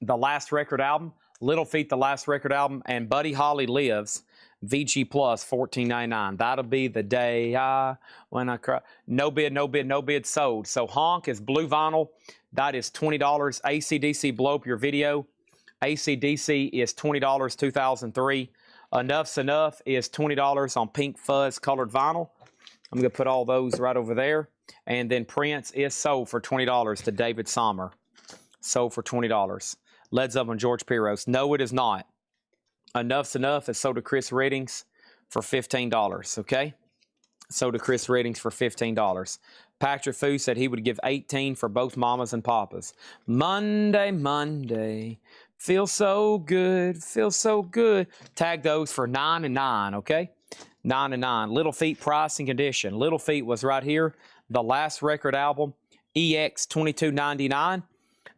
the last record album. Little Feat, the last record album, and Buddy Holly Lives, VG Plus, $14.99. That'll be the day when I cry. No bid, no bid, no bid sold. So Honk is blue vinyl. That is $20. AC/DC, Blow Up Your Video. AC/DC is $20, 2003. Enough's Enough is $20 on Pink Fuzz colored vinyl. I'm going to put all those right over there. And then Prince is sold for $20 to David Sommer. Sold for $20. Led Zeppelin, George Piros. No, it is not. Enough's Enough is sold to Chris Reddings for $15, okay? Sold to Chris Reddings for $15. Patrick Fu said he would give $18 for both Mamas and Papas. Monday, Monday. Feels so good, feels so good. Tag those for $9 and $9, okay? $9 and $9. Little Feat price and condition. Little Feat was right here. The last record album, EX $22.99.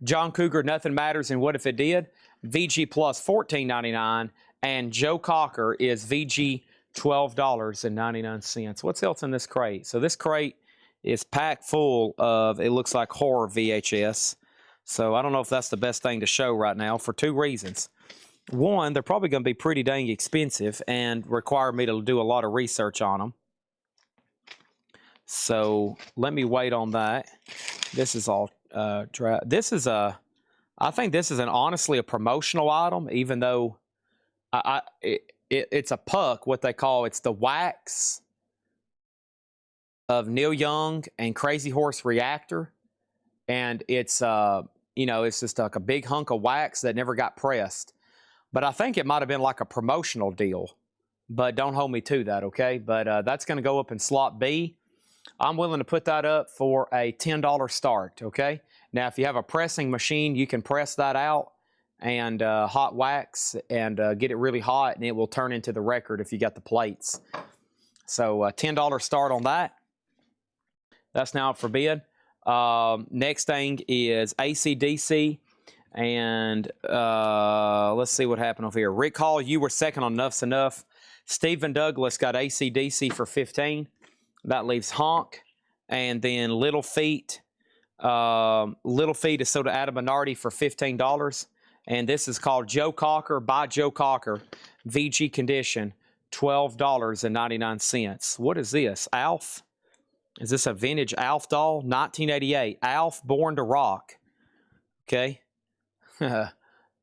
John Cougar, Nothing Matters and What If It Did, VG Plus $14.99, and Joe Cocker is VG $12.99. What's else in this crate? So this crate is packed full of, it looks like horror VHS. So I don't know if that's the best thing to show right now for two reasons. One, they're probably going to be pretty dang expensive and require me to do a lot of research on them. So let me wait on that. This is all this is I think this is honestly a promotional item, even though it's a puck, what they call, it's the wax of Neil Young and Crazy Horse Reactor. And it's, you know, it's just like a big hunk of wax that never got pressed. But I think it might have been like a promotional deal. But don't hold me to that, okay? But that's going to go up in slot B. I'm willing to put that up for a $10 start, okay? Now, if you have a pressing machine, you can press that out and hot wax and get it really hot, and it will turn into the record if you got the plates. So $10 start on that. That's now up for bid. Next thing is AC/DC. And let's see what happened over here. Rick Hall, you were second on Nuff's Enough. Stephen Douglas got AC/DC for $15. That leaves Honk. And then Little Feet. Little Feet is sold to Adam Bernardi for $15. And this is called Joe Cocker by Joe Cocker. VG condition, $12.99. What is this? Alf? Is this a vintage Alf doll? 1988. Alf Born to Rock. Okay.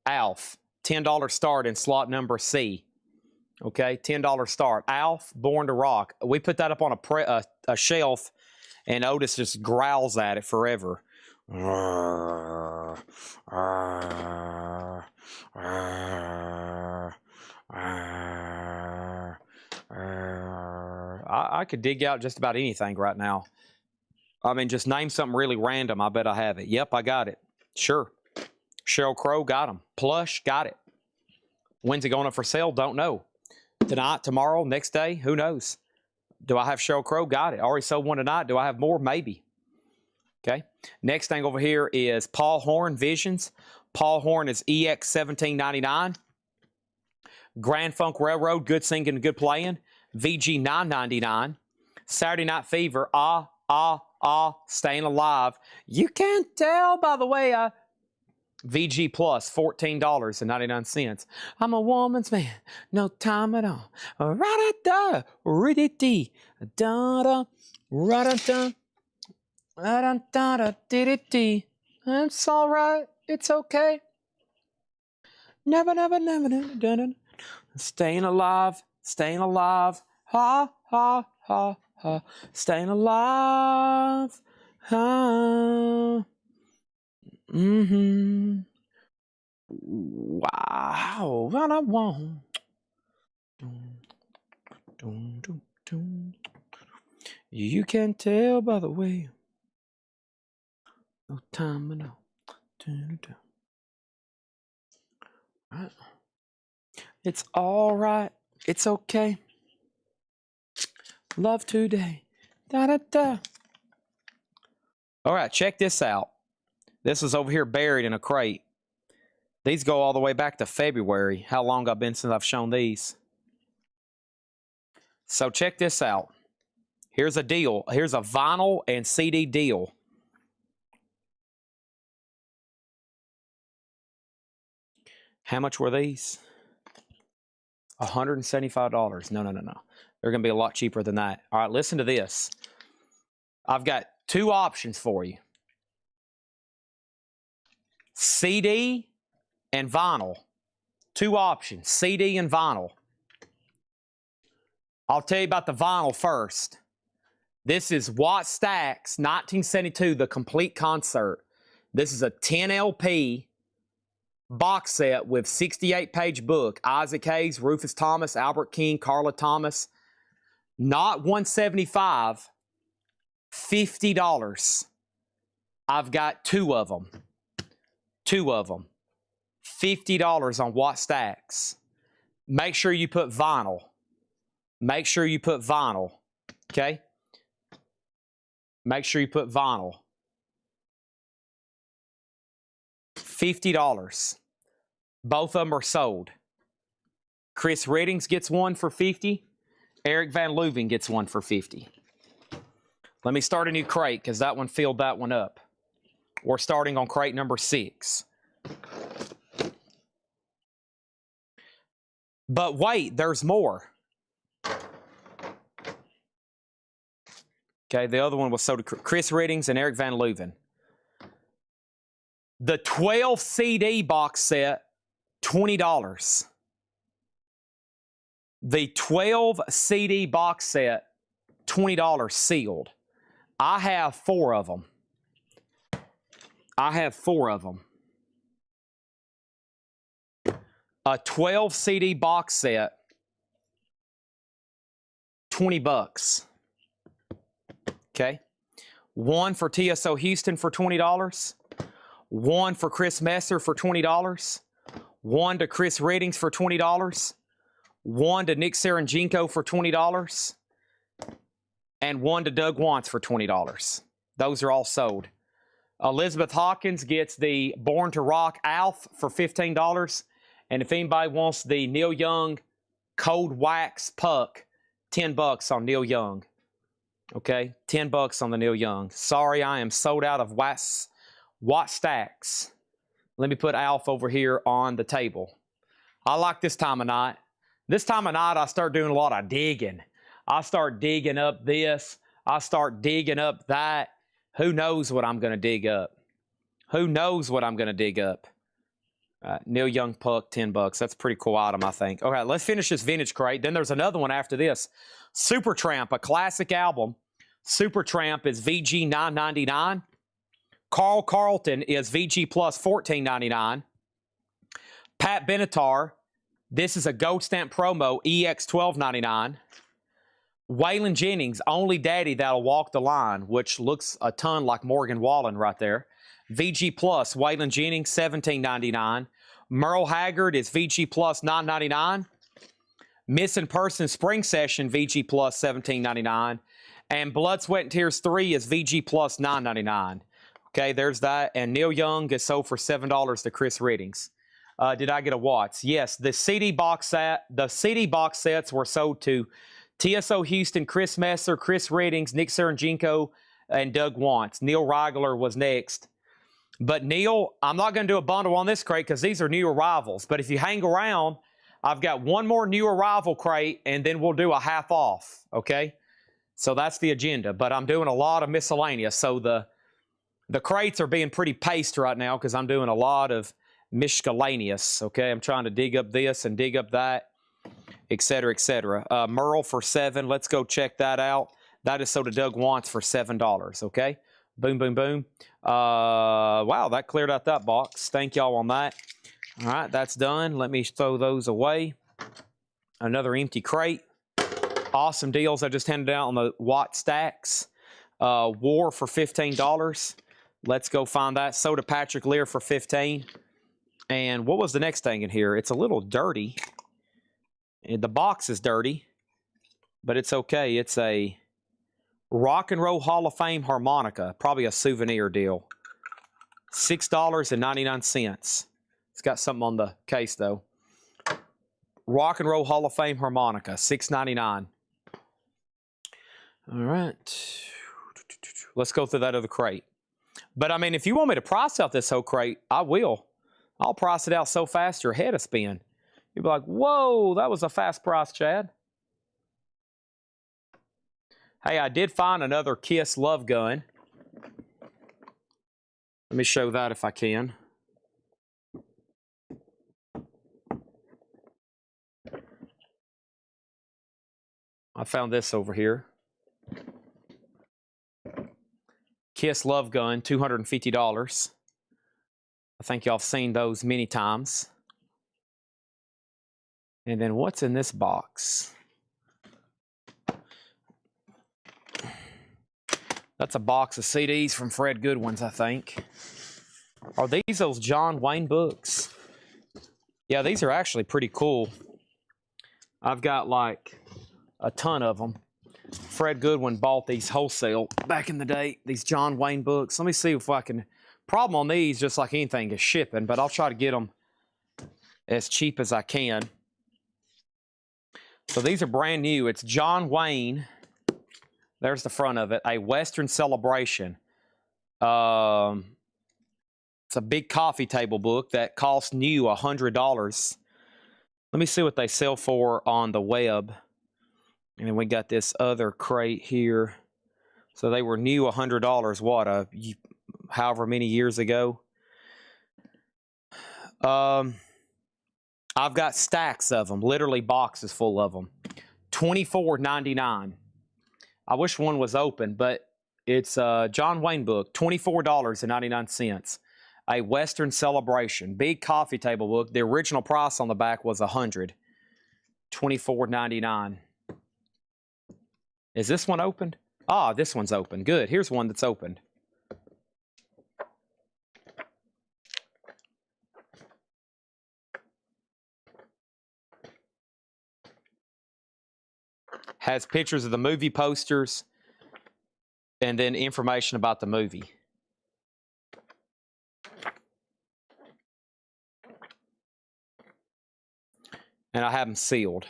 Alf. $10 start in slot number C. Okay, $10 start. Alf Born to Rock. We put that up on a shelf, and Otis just growls at it forever. I could dig out just about anything right now. I mean, just name something really random. I bet I have it. Yep, I got it. Sure. Sheryl Crow, got him. Plush, got it. When's it going up for sale? Don't know. Tonight, tomorrow, next day, who knows? Do I have Sheryl Crow? Got it. Already sold one tonight. Do I have more? Maybe. Okay. Next thing over here is Paul Horn Visions. Paul Horn is EX $17.99. Grand Funk Railroad, good singing, good playing. VG $9.99. Saturday Night Fever, Staying Alive. You can't tell by the way I... VG Plus, $14.99. I'm a woman's man, no time at all. Ra-da-da, ri-di-di, da-da, ra-da-da, ra-da-da-da-di-di-di. It's all right, it's okay. Never, never, never, never, never. Staying alive, ha, ha, ha, ha. Staying alive, ha. Mm-hmm. Wow, what I want. You can tell by the way. No time at all. Right. It's all right. It's okay. Love today. Da da da. All right, check this out. This is over here buried in a crate. These go all the way back to February. How long I've been since I've shown these. So check this out. Here's a deal. Here's a vinyl and CD deal. How much were these? $175. No. They're going to be a lot cheaper than that. All right, listen to this. I've got two options for you. CD and vinyl. Two options, CD and vinyl. I'll tell you about the vinyl first. This is Watt Stax 1972, the complete concert. This is a 10 LP box set with 68-page book. Isaac Hayes, Rufus Thomas, Albert King, Carla Thomas. Not $175, $50. I've got two of them. $50 on Watt Stax. Make sure you put vinyl. Make sure you put vinyl. Okay? Make sure you put vinyl. $50. Both of them are sold. Chris Reddings gets one for $50. Eric Van Leuven gets one for $50. Let me start a new crate because that one filled that one up. We're starting on crate number 6. But wait, there's more. Okay, the other one was sold to Chris Reddings and Eric Van Leuven. The 12 CD box set, $20. The 12 CD box set, $20 sealed. I have 4 of them. A 12 CD box set, $20. Okay. One for TSO Houston for $20. One for Chris Messer for $20. One to Chris Reddings for $20. One to Nick Serenjenko for $20. And one to Doug Wantz for $20. Those are all sold. Elizabeth Hawkins gets the Born to Rock Alf for $15. And if anybody wants the Neil Young Cold Wax Puck, $10 on Neil Young. Okay, $10 on the Neil Young. Sorry, I am sold out of Watt Stacks. Let me put Alf over here on the table. I like this time of night. This time of night, I start doing a lot of digging. I start digging up this. I start digging up that. Who knows what I'm going to dig up? Who knows what I'm going to dig up? Neil Young Puck, $10. That's a pretty cool item, I think. Okay, let's finish this vintage crate. Then there's another one after this. Supertramp, a classic album. Supertramp is VG $9.99. Carl Carlton is VG Plus $14.99. Pat Benatar, this is a gold stamp promo, EX $12.99. Waylon Jennings, Only Daddy That'll Walk the Line, which looks a ton like Morgan Wallen right there. VG Plus, Waylon Jennings, $17.99. Merle Haggard is VG Plus $9.99. Missing Person Spring Session, VG Plus $17.99. And Blood, Sweat, and Tears 3 is VG Plus $9.99. Okay, there's that. And Neil Young is sold for $7 to Chris Reddings. Did I get a Watts? Yes, the CD box sets were sold to TSO Houston, Chris Messer, Chris Reddings, Nick Serenjenko, and Doug Wantz. Neil Reigler was next. But Neil, I'm not going to do a bundle on this crate because these are new arrivals. But if you hang around, I've got one more new arrival crate, and then we'll do a half off, okay? So that's the agenda. But I'm doing a lot of miscellaneous. So the crates are being pretty paced right now because I'm doing a lot of miscellaneous, okay? I'm trying to dig up this and dig up that, et cetera, et cetera. Merle for $7. Let's go check that out. That is sold to Doug Wantz for $7, okay? Boom, boom, boom. Wow, that cleared out that box. Thank y'all on that. All right, that's done. Let me throw those away. Another empty crate. Awesome deals I just handed out on the Watt Stacks. War for $15. Let's go find that. Soda Patrick Lear for $15. And what was the next thing in here? It's a little dirty. The box is dirty, but it's okay. It's a Rock and Roll Hall of Fame harmonica. Probably a souvenir deal. $6.99. It's got something on the case, though. Rock and Roll Hall of Fame harmonica, $6.99. All right. Let's go through that other crate. But, I mean, if you want me to price out this whole crate, I will. I'll price it out so fast your head will spin. You'll be like, whoa, that was a fast price, Chad. Hey, I did find another Kiss Love Gun. Let me show that if I can. I found this over here. Kiss Love Gun, $250. I think y'all have seen those many times. And then what's in this box? That's a box of CDs from Fred Goodwin's, I think. Are these those John Wayne books? Yeah, these are actually pretty cool. I've got like a ton of them. Fred Goodwin bought these wholesale back in the day, these John Wayne books. Let me see if I can Problem on these, just like anything, is shipping, but I'll try to get them as cheap as I can. So these are brand new. It's John Wayne. There's the front of it. A Western Celebration. It's a big coffee table book that costs new $100. Let me see what they sell for on the web. And then we got this other crate here. So they were new $100, what, however many years ago. I've got stacks of them, literally boxes full of them. $24.99. I wish one was open, but it's a John Wayne book, $24.99. A Western Celebration, big coffee table book. The original price on the back was $100. $24.99. Is this one opened? Ah, this one's open. Good. Here's one that's opened. Has pictures of the movie posters and then information about the movie. And I have them sealed.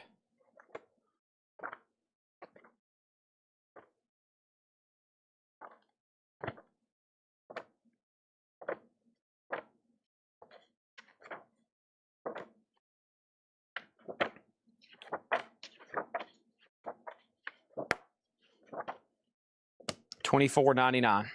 $24.99.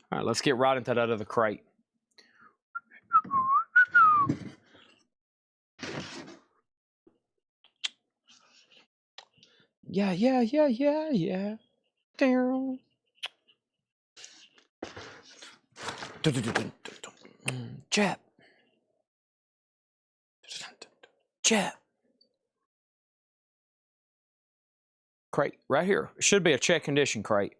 All right, let's get right into that other crate. Yeah. Down. Jap. Jap. Crate right here. It should be a check condition crate.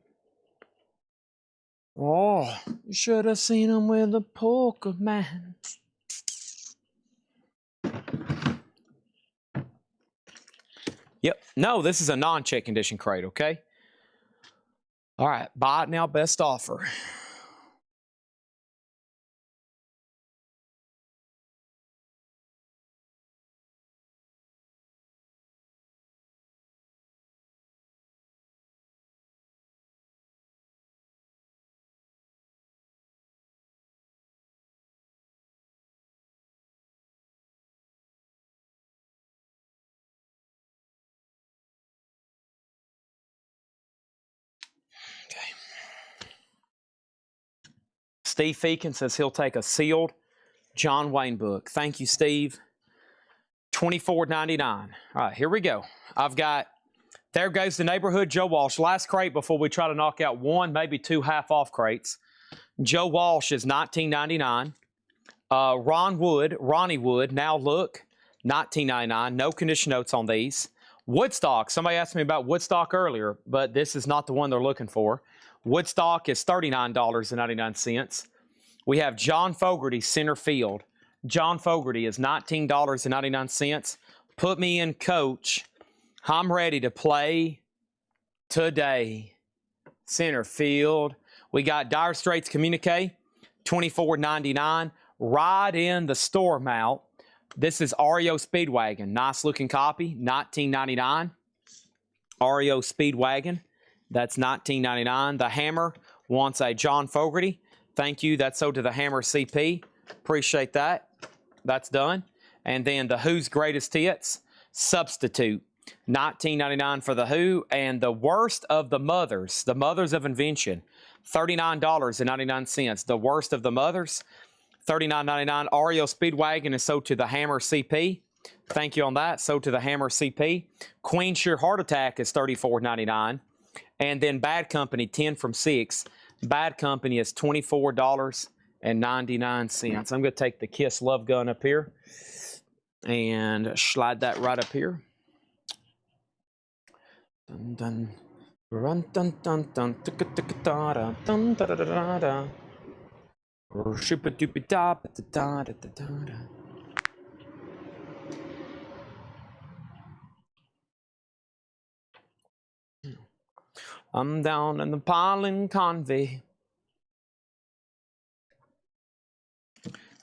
Oh, you should have seen him with a poker man. Yep. No, this is a non-check condition crate, okay? All right. Buy it now, best offer. Steve Feakin says he'll take a sealed John Wayne book. Thank you, Steve. $24.99. All right, here we go. I've got, there goes the neighborhood Joe Walsh. Last crate before we try to knock out one, maybe two half-off crates. Joe Walsh is $19.99. Ronnie Wood, Now Look, $19.99. No condition notes on these. Woodstock, somebody asked me about Woodstock earlier, but this is not the one they're looking for. Woodstock is $39.99. We have John Fogerty, Center Field. John Fogerty is $19.99. Put me in, coach. I'm ready to play today. Center Field. We got Dire Straits Communique, $24.99. Ride in the Storm Out. This is REO Speedwagon. Nice looking copy, $19.99. REO Speedwagon. That's $19.99. The Hammer wants a John Fogerty. Thank you. That's sold to the Hammer CP. Appreciate that. That's done. And then the Who's Greatest Hits, Substitute. $19.99 for the Who. And the Worst of the Mothers of Invention, $39.99. The Worst of the Mothers, $39.99. REO Speedwagon is sold to the Hammer CP. Thank you on that. Sold to the Hammer CP. Queen Sheer Heart Attack is $34.99. And then Bad Company, 10 from 6. Bad Company is $24.99. I'm going to take the Kiss Love Gun up here and slide that right up here. Dun dun run dun dun dun dun dun dun da da da da. I'm down in the Pollen Convey.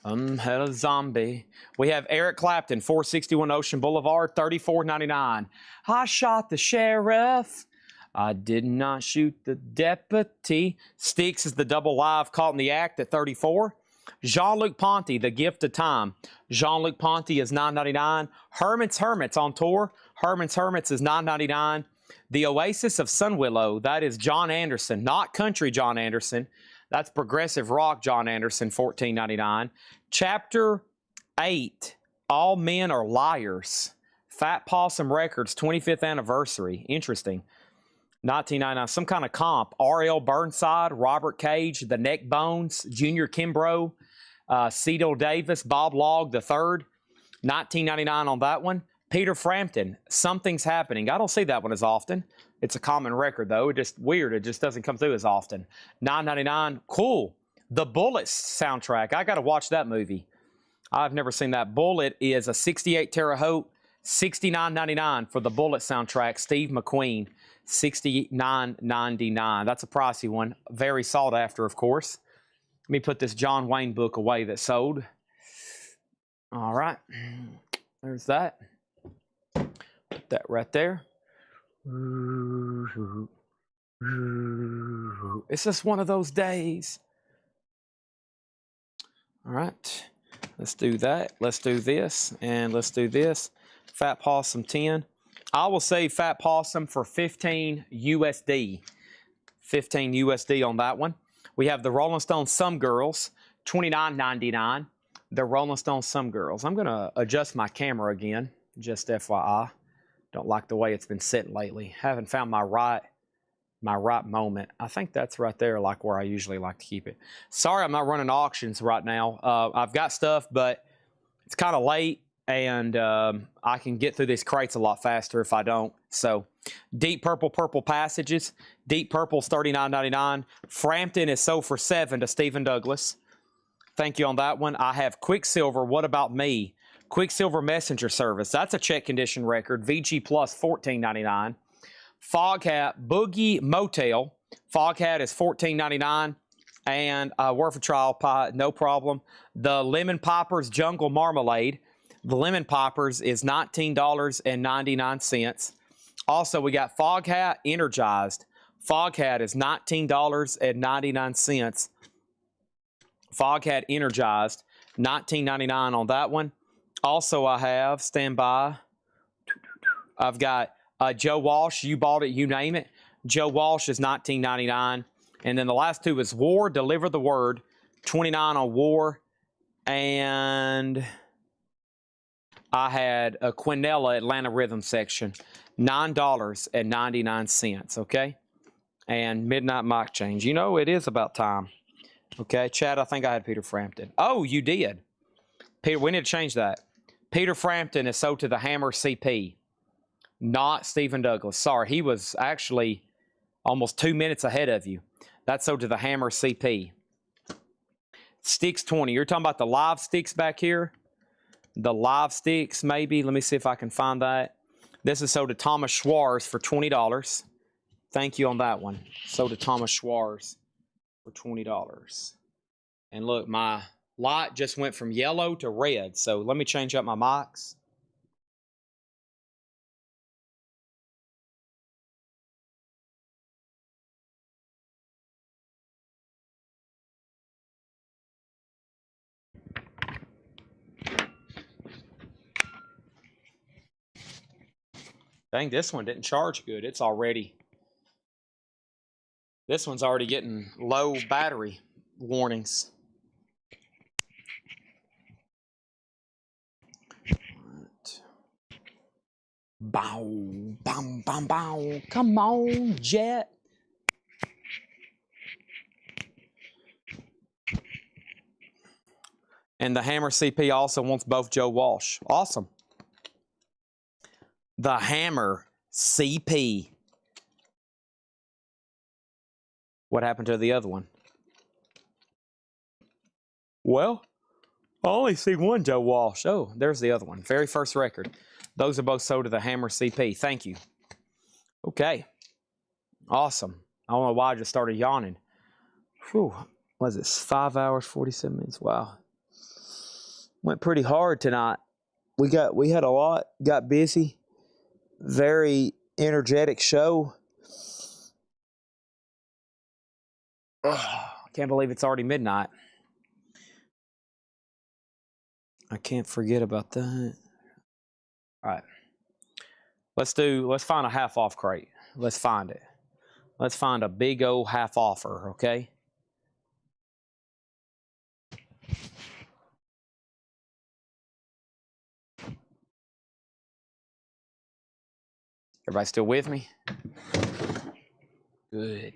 I'm hell zombie. We have Eric Clapton, 461 Ocean Boulevard, $34.99. I shot the sheriff. I did not shoot the deputy. Styx is the double live caught in the act at 34. Jean-Luc Ponty, The Gift of Time. Jean-Luc Ponty is $9.99. Hermit's Hermits on tour. Hermit's Hermits is $9.99. The Oasis of Sunwillow, that is John Anderson, not country John Anderson. That's progressive rock John Anderson, $14.99. Chapter 8, All Men Are Liars. Fat Possum Records, 25th anniversary. Interesting. $19.99. Some kind of comp. R.L. Burnside, Robert Cage, The Neck Bones, Junior Kimbrough, Cedal Davis, Bob Logg III. $19.99 on that one. Peter Frampton, Something's Happening. I don't see that one as often. It's a common record, though. It's just weird. It just doesn't come through as often. $9.99. Cool. The Bullets soundtrack. I got to watch that movie. I've never seen that. Bullet is a 68 Terre Haute. $69.99 for the Bullet soundtrack. Steve McQueen. $69.99. That's a pricey one. Very sought after, of course. Let me put this John Wayne book away that sold. All right. There's that. Put that right there. It's just one of those days. All right. Let's do that. Let's do this. And let's do this. Fat Possum 10. I will say Fat Possum for 15 USD. 15 USD on that one. We have the Rolling Stones Some Girls, $29.99. The Rolling Stones Some Girls. I'm going to adjust my camera again, just FYI. Don't like the way it's been sitting lately. Haven't found my right moment. I think that's right there, like where I usually like to keep it. Sorry I'm not running auctions right now. I've got stuff, but it's kind of late. And I can get through these crates a lot faster if I don't. So, Deep Purple Passages. Deep Purple's $39.99. Frampton is sold for $7 to Stephen Douglas. Thank you on that one. I have Quicksilver, What About Me? Quicksilver Messenger Service. That's a check condition record. VG Plus, $14.99. Foghat, Boogie Motel. Foghat is $14.99. And Worth a Trial Pie, no problem. The Lemon Poppers Jungle Marmalade. The Lemon Poppers is $19.99. Also, we got Foghat Energized. Foghat is $19.99. Foghat Energized, $19.99 on that one. Also, I have, stand by, I've got Joe Walsh, You Bought It, You Name It. Joe Walsh is $19.99. And then the last two is War, Deliver the Word, $29 on War. And I had a Quinella Atlanta Rhythm section, $9.99, okay? And Midnight Mic Change. You know, it is about time. Okay, Chad, I think I had Peter Frampton. Oh, you did. Peter, we need to change that. Peter Frampton is sold to the Hammer CP, not Stephen Douglas. Sorry, he was actually almost 2 minutes ahead of you. That's sold to the Hammer CP. Styx 20. You're talking about the live Styx back here? The live Styx, maybe. Let me see if I can find that. This is sold to Thomas Schwarz for $20. Thank you on that one. Sold to Thomas Schwarz for $20. And look, my light just went from yellow to red. So let me change up my mics. Dang, this one didn't charge good. It's already... This one's already getting low battery warnings. Right. Bow, bam, bam, bow. Come on, Jet. And the Hammer CP also wants both Joe Walsh. Awesome. The Hammer CP. What happened to the other one? Well, I only see one Joe Walsh. Oh, there's the other one. Very first record. Those are both sold to the Hammer CP. Thank you. Okay. Awesome. I don't know why I just started yawning. Whew. What is this? 5 hours, 47 minutes. Wow. Went pretty hard tonight. We had a lot, got busy. Very energetic show. I can't believe it's already midnight. I can't forget about that. All right. Let's find a half off crate. Let's find it. Let's find a big old half offer, okay? Everybody still with me? Good.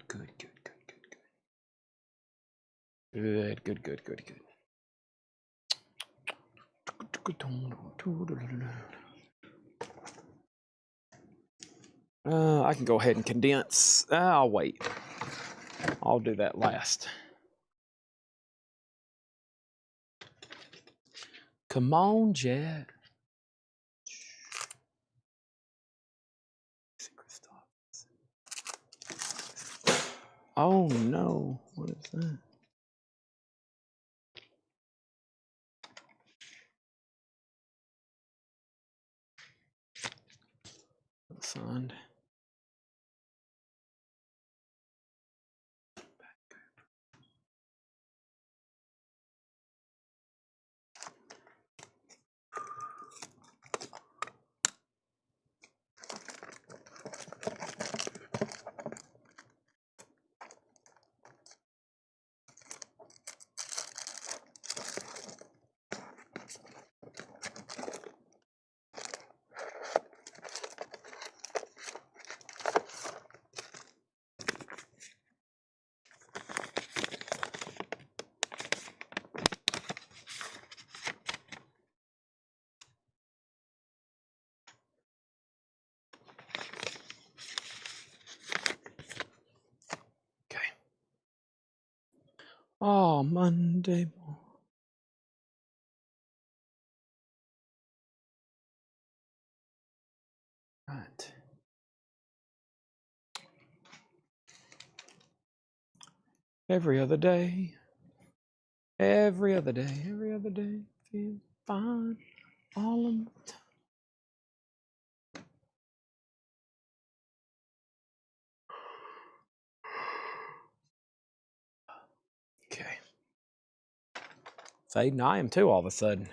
I can go ahead and condense. I'll wait. I'll do that last. Come on, Jet. Oh no, what is that? Signed. Oh, Monday. Right. Every other day. Feel fine. All of the time. Okay. Fading, I am too all of a sudden.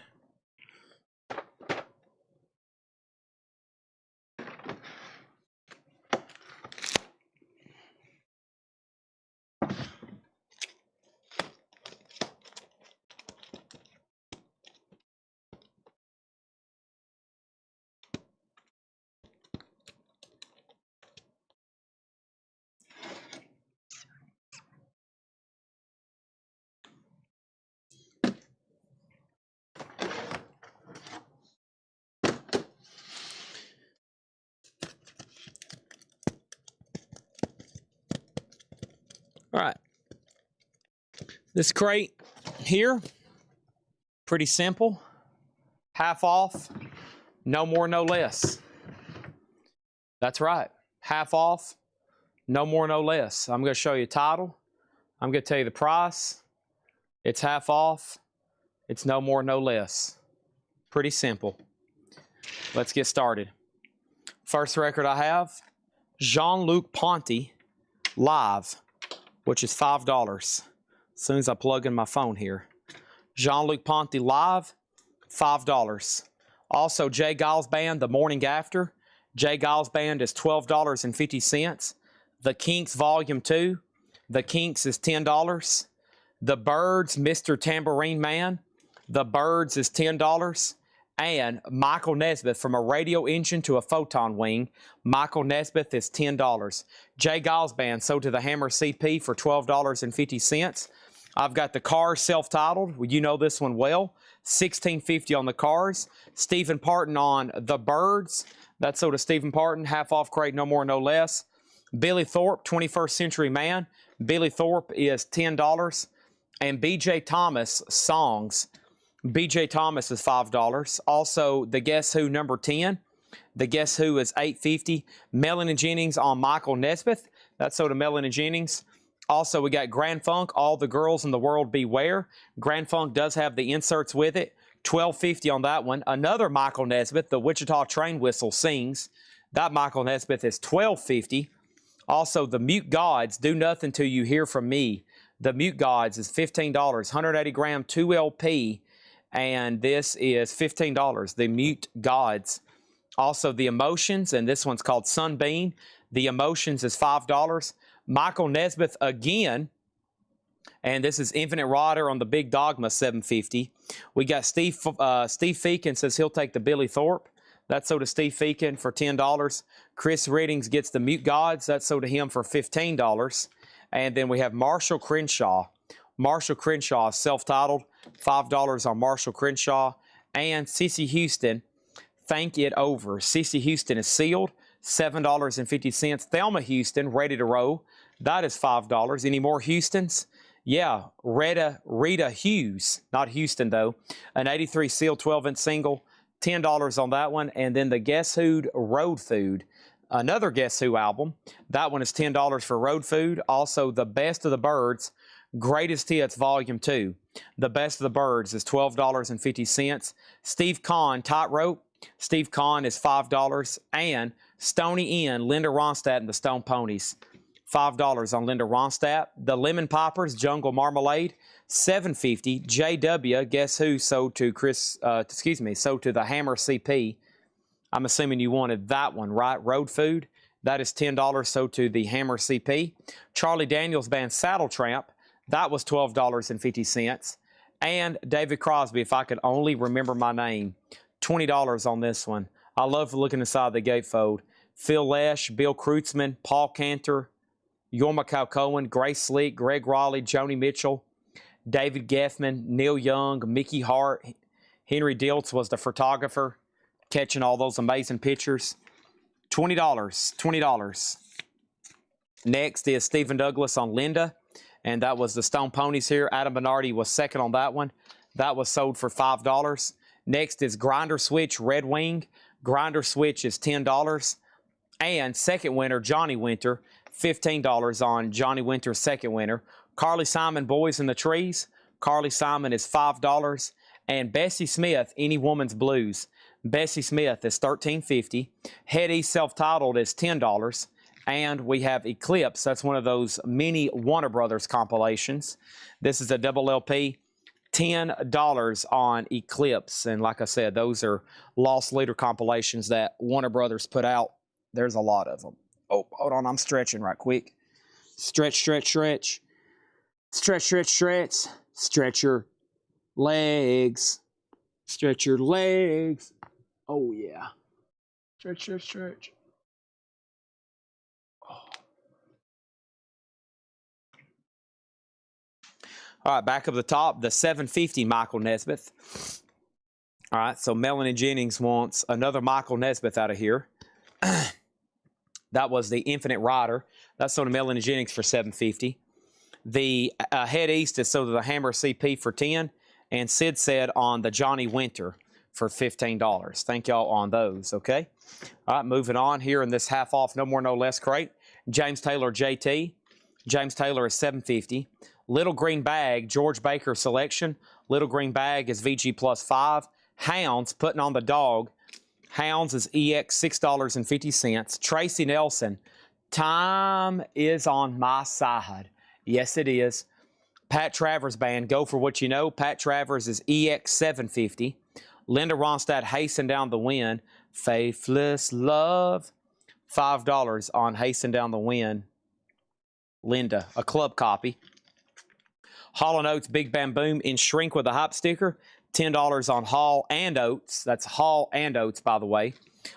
All right. This crate here, pretty simple. Half off, no more, no less. That's right. Half off, no more, no less. I'm going to show you a title. I'm going to tell you the price. It's half off. It's no more, no less. Pretty simple. Let's get started. First record I have, Jean-Luc Ponty Live, which is $5. As soon as I plug in my phone here. Jean-Luc Ponty Live, $5. Also, J. Giles Band, The Morning After. J. Giles Band is $12.50. The Kinks Volume 2. The Kinks is $10. The Byrds, Mr. Tambourine Man. The Byrds is $10. And Michael Nesmith, From a Radio Engine to a Photon Wing. Michael Nesmith is $10. J. Giles Band sold to the Hammer CP for $12.50. I've got the Cars self-titled. You know this one well. $16.50 on the Cars. Stephen Parton on the Byrds. That's sold to Stephen Parton. Half off crate, no more, no less. Billy Thorpe, 21st Century Man. Billy Thorpe is $10. And B.J. Thomas Songs. B.J. Thomas is $5. Also, the Guess Who number 10. The Guess Who is $8.50. Melanie Jennings on Michael Nesmith. That's sold to Melanie Jennings. Also, we got Grand Funk, All the Girls in the World Beware. Grand Funk does have the inserts with it. $12.50 on that one. Another Michael Nesmith, the Wichita Train Whistle Sings. That Michael Nesmith is $12.50. Also, the Mute Gods, Do Nothing Till You Hear From Me. The Mute Gods is $15, 180 gram, 2 LP, and this is $15. The Mute Gods. Also, the Emotions, and this one's called Sunbeam. The Emotions is $5. Michael Nesmith again, and this is Infinite Rider on the Big Dogma, $7.50. We got Steve Feakin says he'll take the Billy Thorpe. That's sold to Steve Feakin for $10. Chris Reddings gets the Mute Gods. That's sold to him for $15. And then we have Marshall Crenshaw. Marshall Crenshaw is self-titled, $5 on Marshall Crenshaw. And Cece Houston, Think It Over. Cece Houston is sealed, $7.50. Thelma Houston, Ready to Roll. That is $5. Any more Houstons? Yeah, Rita Hughes, not Houston though. An 83 seal 12-inch single, $10 on that one. And then the Guess Who Road Food, another Guess Who album. That one is $10 for Road Food. Also, The Best of the Birds, Greatest Hits Volume 2. The Best of the Birds is $12.50. Steve Kahn, Tightrope. Steve Kahn is $5. And Stony Inn, Linda Ronstadt and the Stone Ponies. $5 on Linda Ronstadt. The Lemon Poppers, Jungle Marmalade, $7.50. JW, Guess Who sold to sold to the Hammer CP. I'm assuming you wanted that one, right? Road Food. That is $10 sold to the Hammer CP. Charlie Daniels Band Saddle Tramp. That was $12.50. And David Crosby, if I could only remember my name, $20 on this one. I love looking inside the gatefold. Phil Lesh, Bill Kreutzmann, Paul Cantor, Yorma Cohen, Grace Slick, Greg Raleigh, Joni Mitchell, David Geffen, Neil Young, Mickey Hart. Henry Diltz was the photographer, catching all those amazing pictures. $20. Next is Stephen Douglas on Linda, and that was the Stone Ponies here. Adam Bernardi was second on that one. That was sold for $5. Next is Grinder Switch Red Wing. Grinder Switch is $10. And second winner, Johnny Winter, $15 on Johnny Winter's second winner. Carly Simon, Boys in the Trees. Carly Simon is $5. And Bessie Smith, Any Woman's Blues. Bessie Smith is $13.50. Head East Self-Titled is $10. And we have Eclipse. That's one of those mini Warner Brothers compilations. This is a double LP. $10 on Eclipse. And like I said, those are Lost Leader compilations that Warner Brothers put out. There's a lot of them. Oh, hold on. I'm stretching right quick. Stretch, stretch, stretch. Stretch, stretch, stretch. Stretch your legs. Stretch your legs. Oh, yeah. Stretch, stretch, stretch. Oh. All right, back up the top, the $7.50 Michael Nesmith. All right, so Melanie Jennings wants another Michael Nesmith out of here. That was the Infinite Rider. That's sold to Melanie Jennings for $7.50. The Head East is sold to the Hammer CP for $10. And Sid said on the Johnny Winter for $15. Thank y'all on those, okay? All right, moving on here in this half off, no more, no less crate. James Taylor JT. James Taylor is $7.50. Little Green Bag, George Baker selection. Little Green Bag is VG plus 5. Hounds, Putting on the Dog. Hounds is EX, $6.50. Tracy Nelson, Time is on My Side. Yes, it is. Pat Travers Band, Go for What You Know. Pat Travers is EX, $7.50. Linda Ronstadt, Hasten Down the Wind. Faithless Love, $5 on Hasten Down the Wind. Linda, a club copy. Hall & Oates, Big Bam Boom in Shrink with a Hype sticker. $10 on Hall and Oates. That's Hall and Oates, by the way.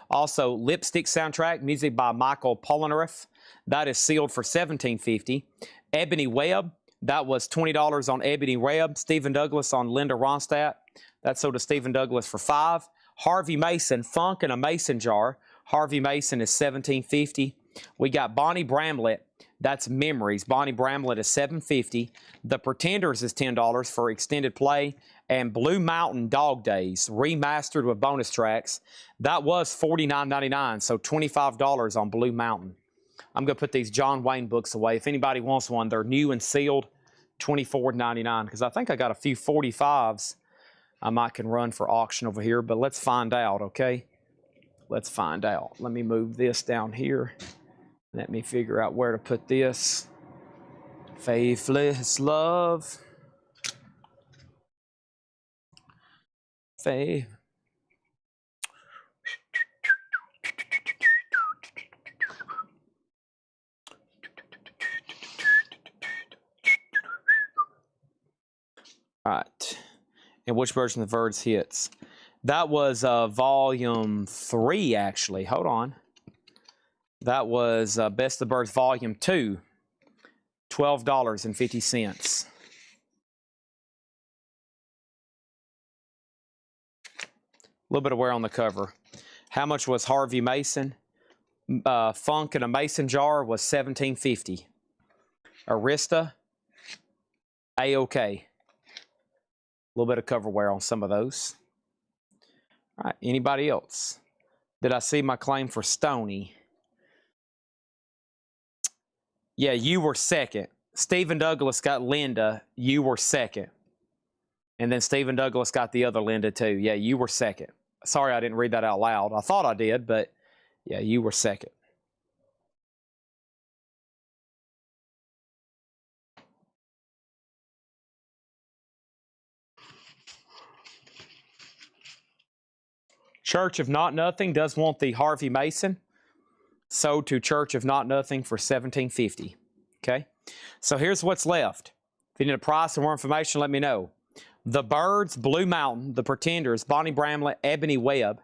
Also, Lipstick Soundtrack, music by Michael Polnareff. That is sealed for $17.50. Ebony Webb, that was $20 on Ebony Webb. Stephen Douglas on Linda Ronstadt. That's sold to Stephen Douglas for $5. Harvey Mason, Funk in a Mason Jar. Harvey Mason is $17.50. We got Bonnie Bramlett. That's Memories. Bonnie Bramlett is $7.50. The Pretenders is $10 for extended play. And Blue Mountain Dog Days, remastered with bonus tracks. That was $49.99, so $25 on Blue Mountain. I'm going to put these John Wayne books away. If anybody wants one, they're new and sealed, $24.99. Because I think I got a few 45s I might can run for auction over here. But let's find out, okay? Let's find out. Let me move this down here. Let me figure out where to put this. Faithless love. Faith. All right. And which version of the Verds hits? That was volume 3, actually. Hold on. That was Best of the Birds volume 2. $12.50. A little bit of wear on the cover. How much was Harvey Mason? Funk in a mason jar was $17.50. Arista, A-OK. A little bit of cover wear on some of those. All right, anybody else? Did I see my claim for Stoney? Yeah, you were second. Stephen Douglas got Linda. You were second. And then Stephen Douglas got the other Linda too. Yeah, you were second. Sorry I didn't read that out loud. I thought I did, but yeah, you were second. Church of Not Nothing does want the Harvey Mason. Sold to Church of Not Nothing for $17.50. Okay, so here's what's left. If you need a price or more information, let me know. The Birds, Blue Mountain, The Pretenders, Bonnie Bramlett, Ebony Webb.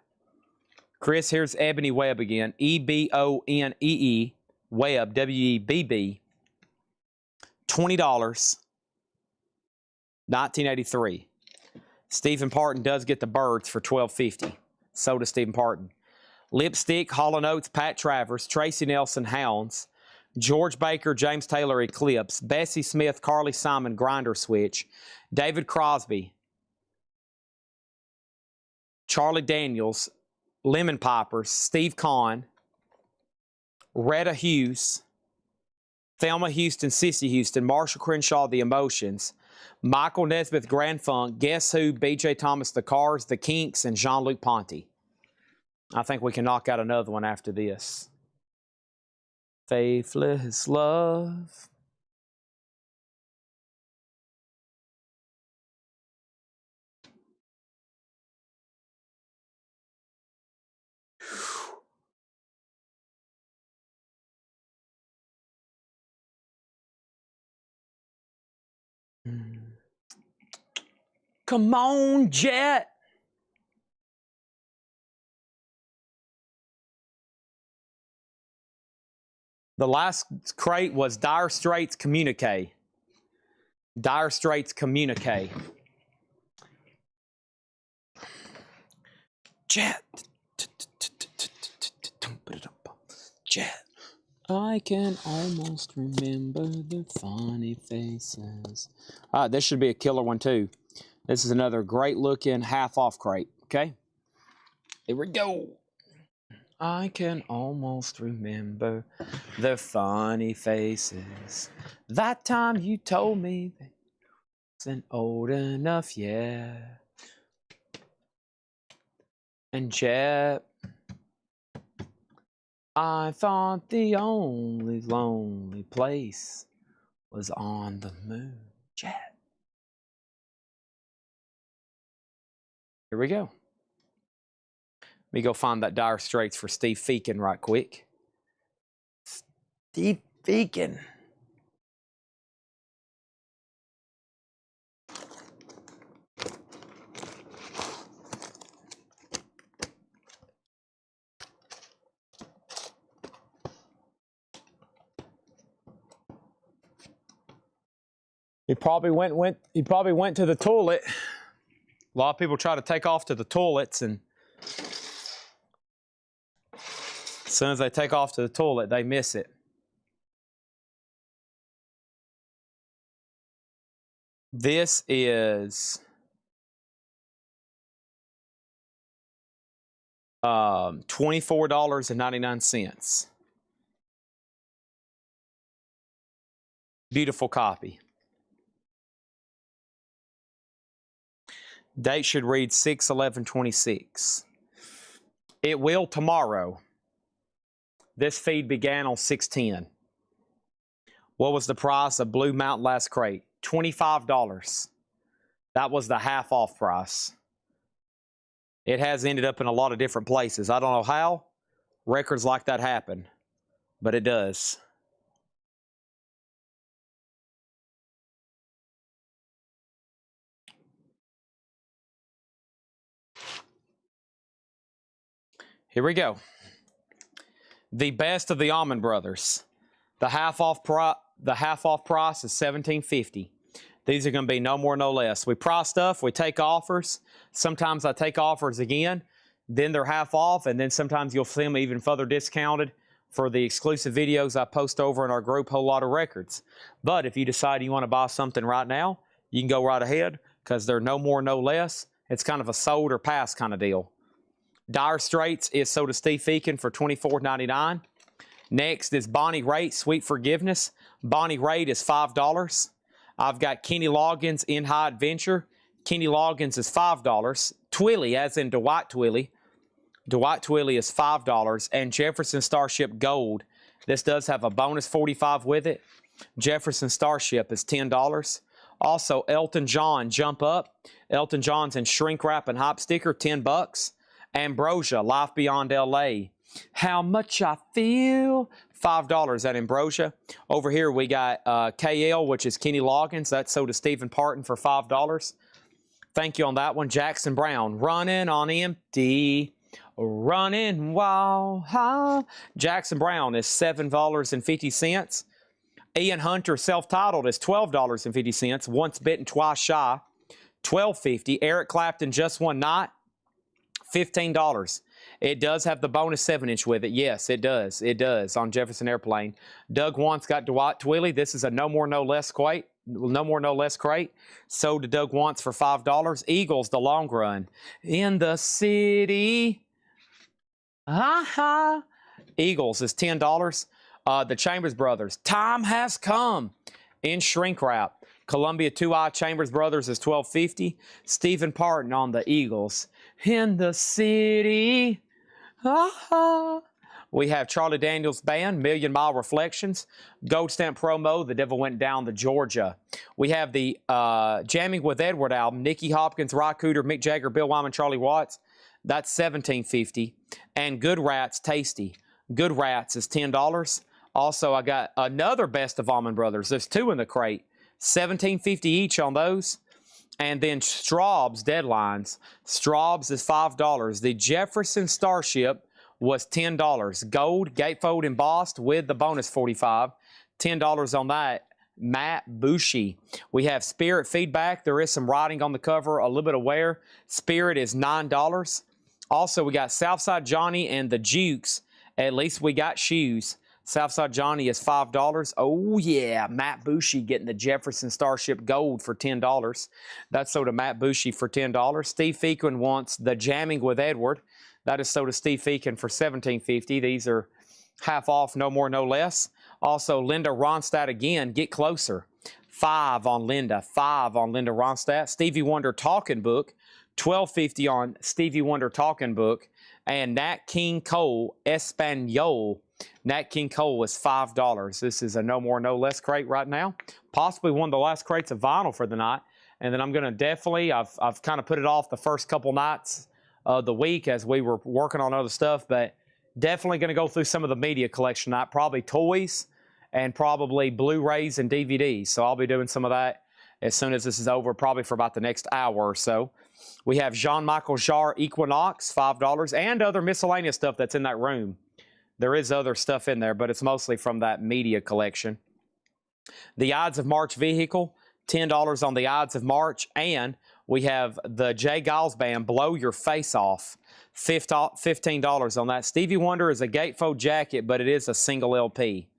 Chris, here's Ebony Webb again. E-B-O-N-E-E, Webb, W-E-B-B. $20, 1983. Stephen Parton does get the Birds for $12.50. So does Stephen Parton. Lipstick, Hall & Oates, Pat Travers, Tracy Nelson, Hounds, George Baker, James Taylor, Eclipse, Bessie Smith, Carly Simon, Grinder Switch, David Crosby, Charlie Daniels, Lemon Poppers, Steve Kahn, Retta Hughes, Thelma Houston, Sissy Houston, Marshall Crenshaw, The Emotions, Michael Nesmith, Grand Funk, Guess Who, B.J. Thomas, The Cars, The Kinks, and Jean-Luc Ponty. I think we can knock out another one after this. Faithless love. Come on, Jet. The last crate was Dire Straits Communique. Dire Straits Communique. Jet. Jet. I can almost remember the funny faces. All right, this should be a killer one too. This is another great looking half off crate. Okay. Here we go. I can almost remember the funny faces. That time you told me they wasn't old enough yet. And Jet, I thought the only lonely place was on the moon. Jet. Here we go. Let me go find that Dire Straits for Steve Feakin right quick. Steve Feakin. He probably went to the toilet. A lot of people try to take off to the toilets, and as soon as they take off to the toilet, they miss it. This is $24.99. Beautiful copy. Date should read 6/11/26. It will tomorrow. This feed began on 6/10. What was the price of Blue Mountain last crate? $25. That was the half off price. It has ended up in a lot of different places. I don't know how records like that happen, but it does. Here we go. The best of the Almond Brothers. The half off price is $17.50. These are going to be no more, no less. We price stuff, we take offers. Sometimes I take offers again, then they're half off, and then sometimes you'll see them even further discounted for the exclusive videos I post over in our group, Whole Lot of Records. But if you decide you want to buy something right now, you can go right ahead because they're no more, no less. It's kind of a sold or pass kind of deal. Dire Straits is sold to Steve Feakin for $24.99. Next is Bonnie Raitt, Sweet Forgiveness. Bonnie Raitt is $5. I've got Kenny Loggins, In High Adventure. Kenny Loggins is $5. Twilly, as in Dwight Twilly. Dwight Twilly is $5. And Jefferson Starship Gold. This does have a bonus 45 with it. Jefferson Starship is $10. Also, Elton John, Jump Up. Elton John's in shrink wrap and hop sticker, $10. Ambrosia, Life Beyond LA. How Much I Feel, $5 at Ambrosia. Over here we got KL, which is Kenny Loggins. That's sold to Stephen Parton for $5. Thank you on that one. Jackson Brown, Running on Empty. Running Wild High. Jackson Brown is $7.50. Ian Hunter, self-titled, is $12.50. Once Bitten, Twice Shy, $12.50. Eric Clapton, Just One Night, $15. It does have the bonus 7-inch with it. Yes, it does. It does on Jefferson Airplane. Doug Want's got Dwight Twilly. This is a no more, no less crate. No more, no less crate. Sold to Doug Wants for $5. Eagles, The Long Run. In the City. Ha-ha. Eagles is $10. The Chambers Brothers, Time Has Come, in shrink wrap. Columbia 2i Chambers Brothers is $12.50. Stephen Parton on the Eagles, In the City. Ah-ha. We have Charlie Daniels Band, Million Mile Reflections. Gold Stamp Promo, The Devil Went Down to Georgia. We have the Jamming with Edward album, Nicky Hopkins, Ry Cooder, Mick Jagger, Bill Wyman, Charlie Watts. That's $17.50. And Good Rats, Tasty. Good Rats is $10. Also, I got another Best of Almond Brothers. There's two in the crate. $17.50 each on those. And then Straub's Deadlines. Straub's is $5. The Jefferson Starship was $10. Gold, gatefold embossed with the bonus 45. $10 on that. Matt Bushy. We have Spirit Feedback. There is some writing on the cover, a little bit of wear. Spirit is $9. Also, we got Southside Johnny and the Jukes. At least we got shoes. Southside Johnny is $5. Oh, yeah. Matt Bushy getting the Jefferson Starship Gold for $10. That's sold to Matt Bushy for $10. Steve Feakin wants the Jamming with Edward. That is sold to Steve Feakin for $17.50. These are half off, no more, no less. Also, Linda Ronstadt again, Get Closer. $5 on Linda. $5 on Linda Ronstadt. Stevie Wonder Talking Book. $12.50 on Stevie Wonder Talking Book. And Nat King Cole Espanol. Nat King Cole is $5. This is a no more, no less crate right now. Possibly one of the last crates of vinyl for the night. And then I'm going to definitely, I've kind of put it off the first couple nights of the week as we were working on other stuff, but definitely going to go through some of the media collection tonight, probably toys and probably Blu-rays and DVDs. So I'll be doing some of that as soon as this is over, probably for about the next hour or so. We have Jean-Michel Jarre Equinox, $5, and other miscellaneous stuff that's in that room. There is other stuff in there, but it's mostly from that media collection. The Ides of March vehicle, $10 on the Ides of March. And we have the Jay Giles Band, Blow Your Face Off, $15 on that. Stevie Wonder is a gatefold jacket, but it is a single LP.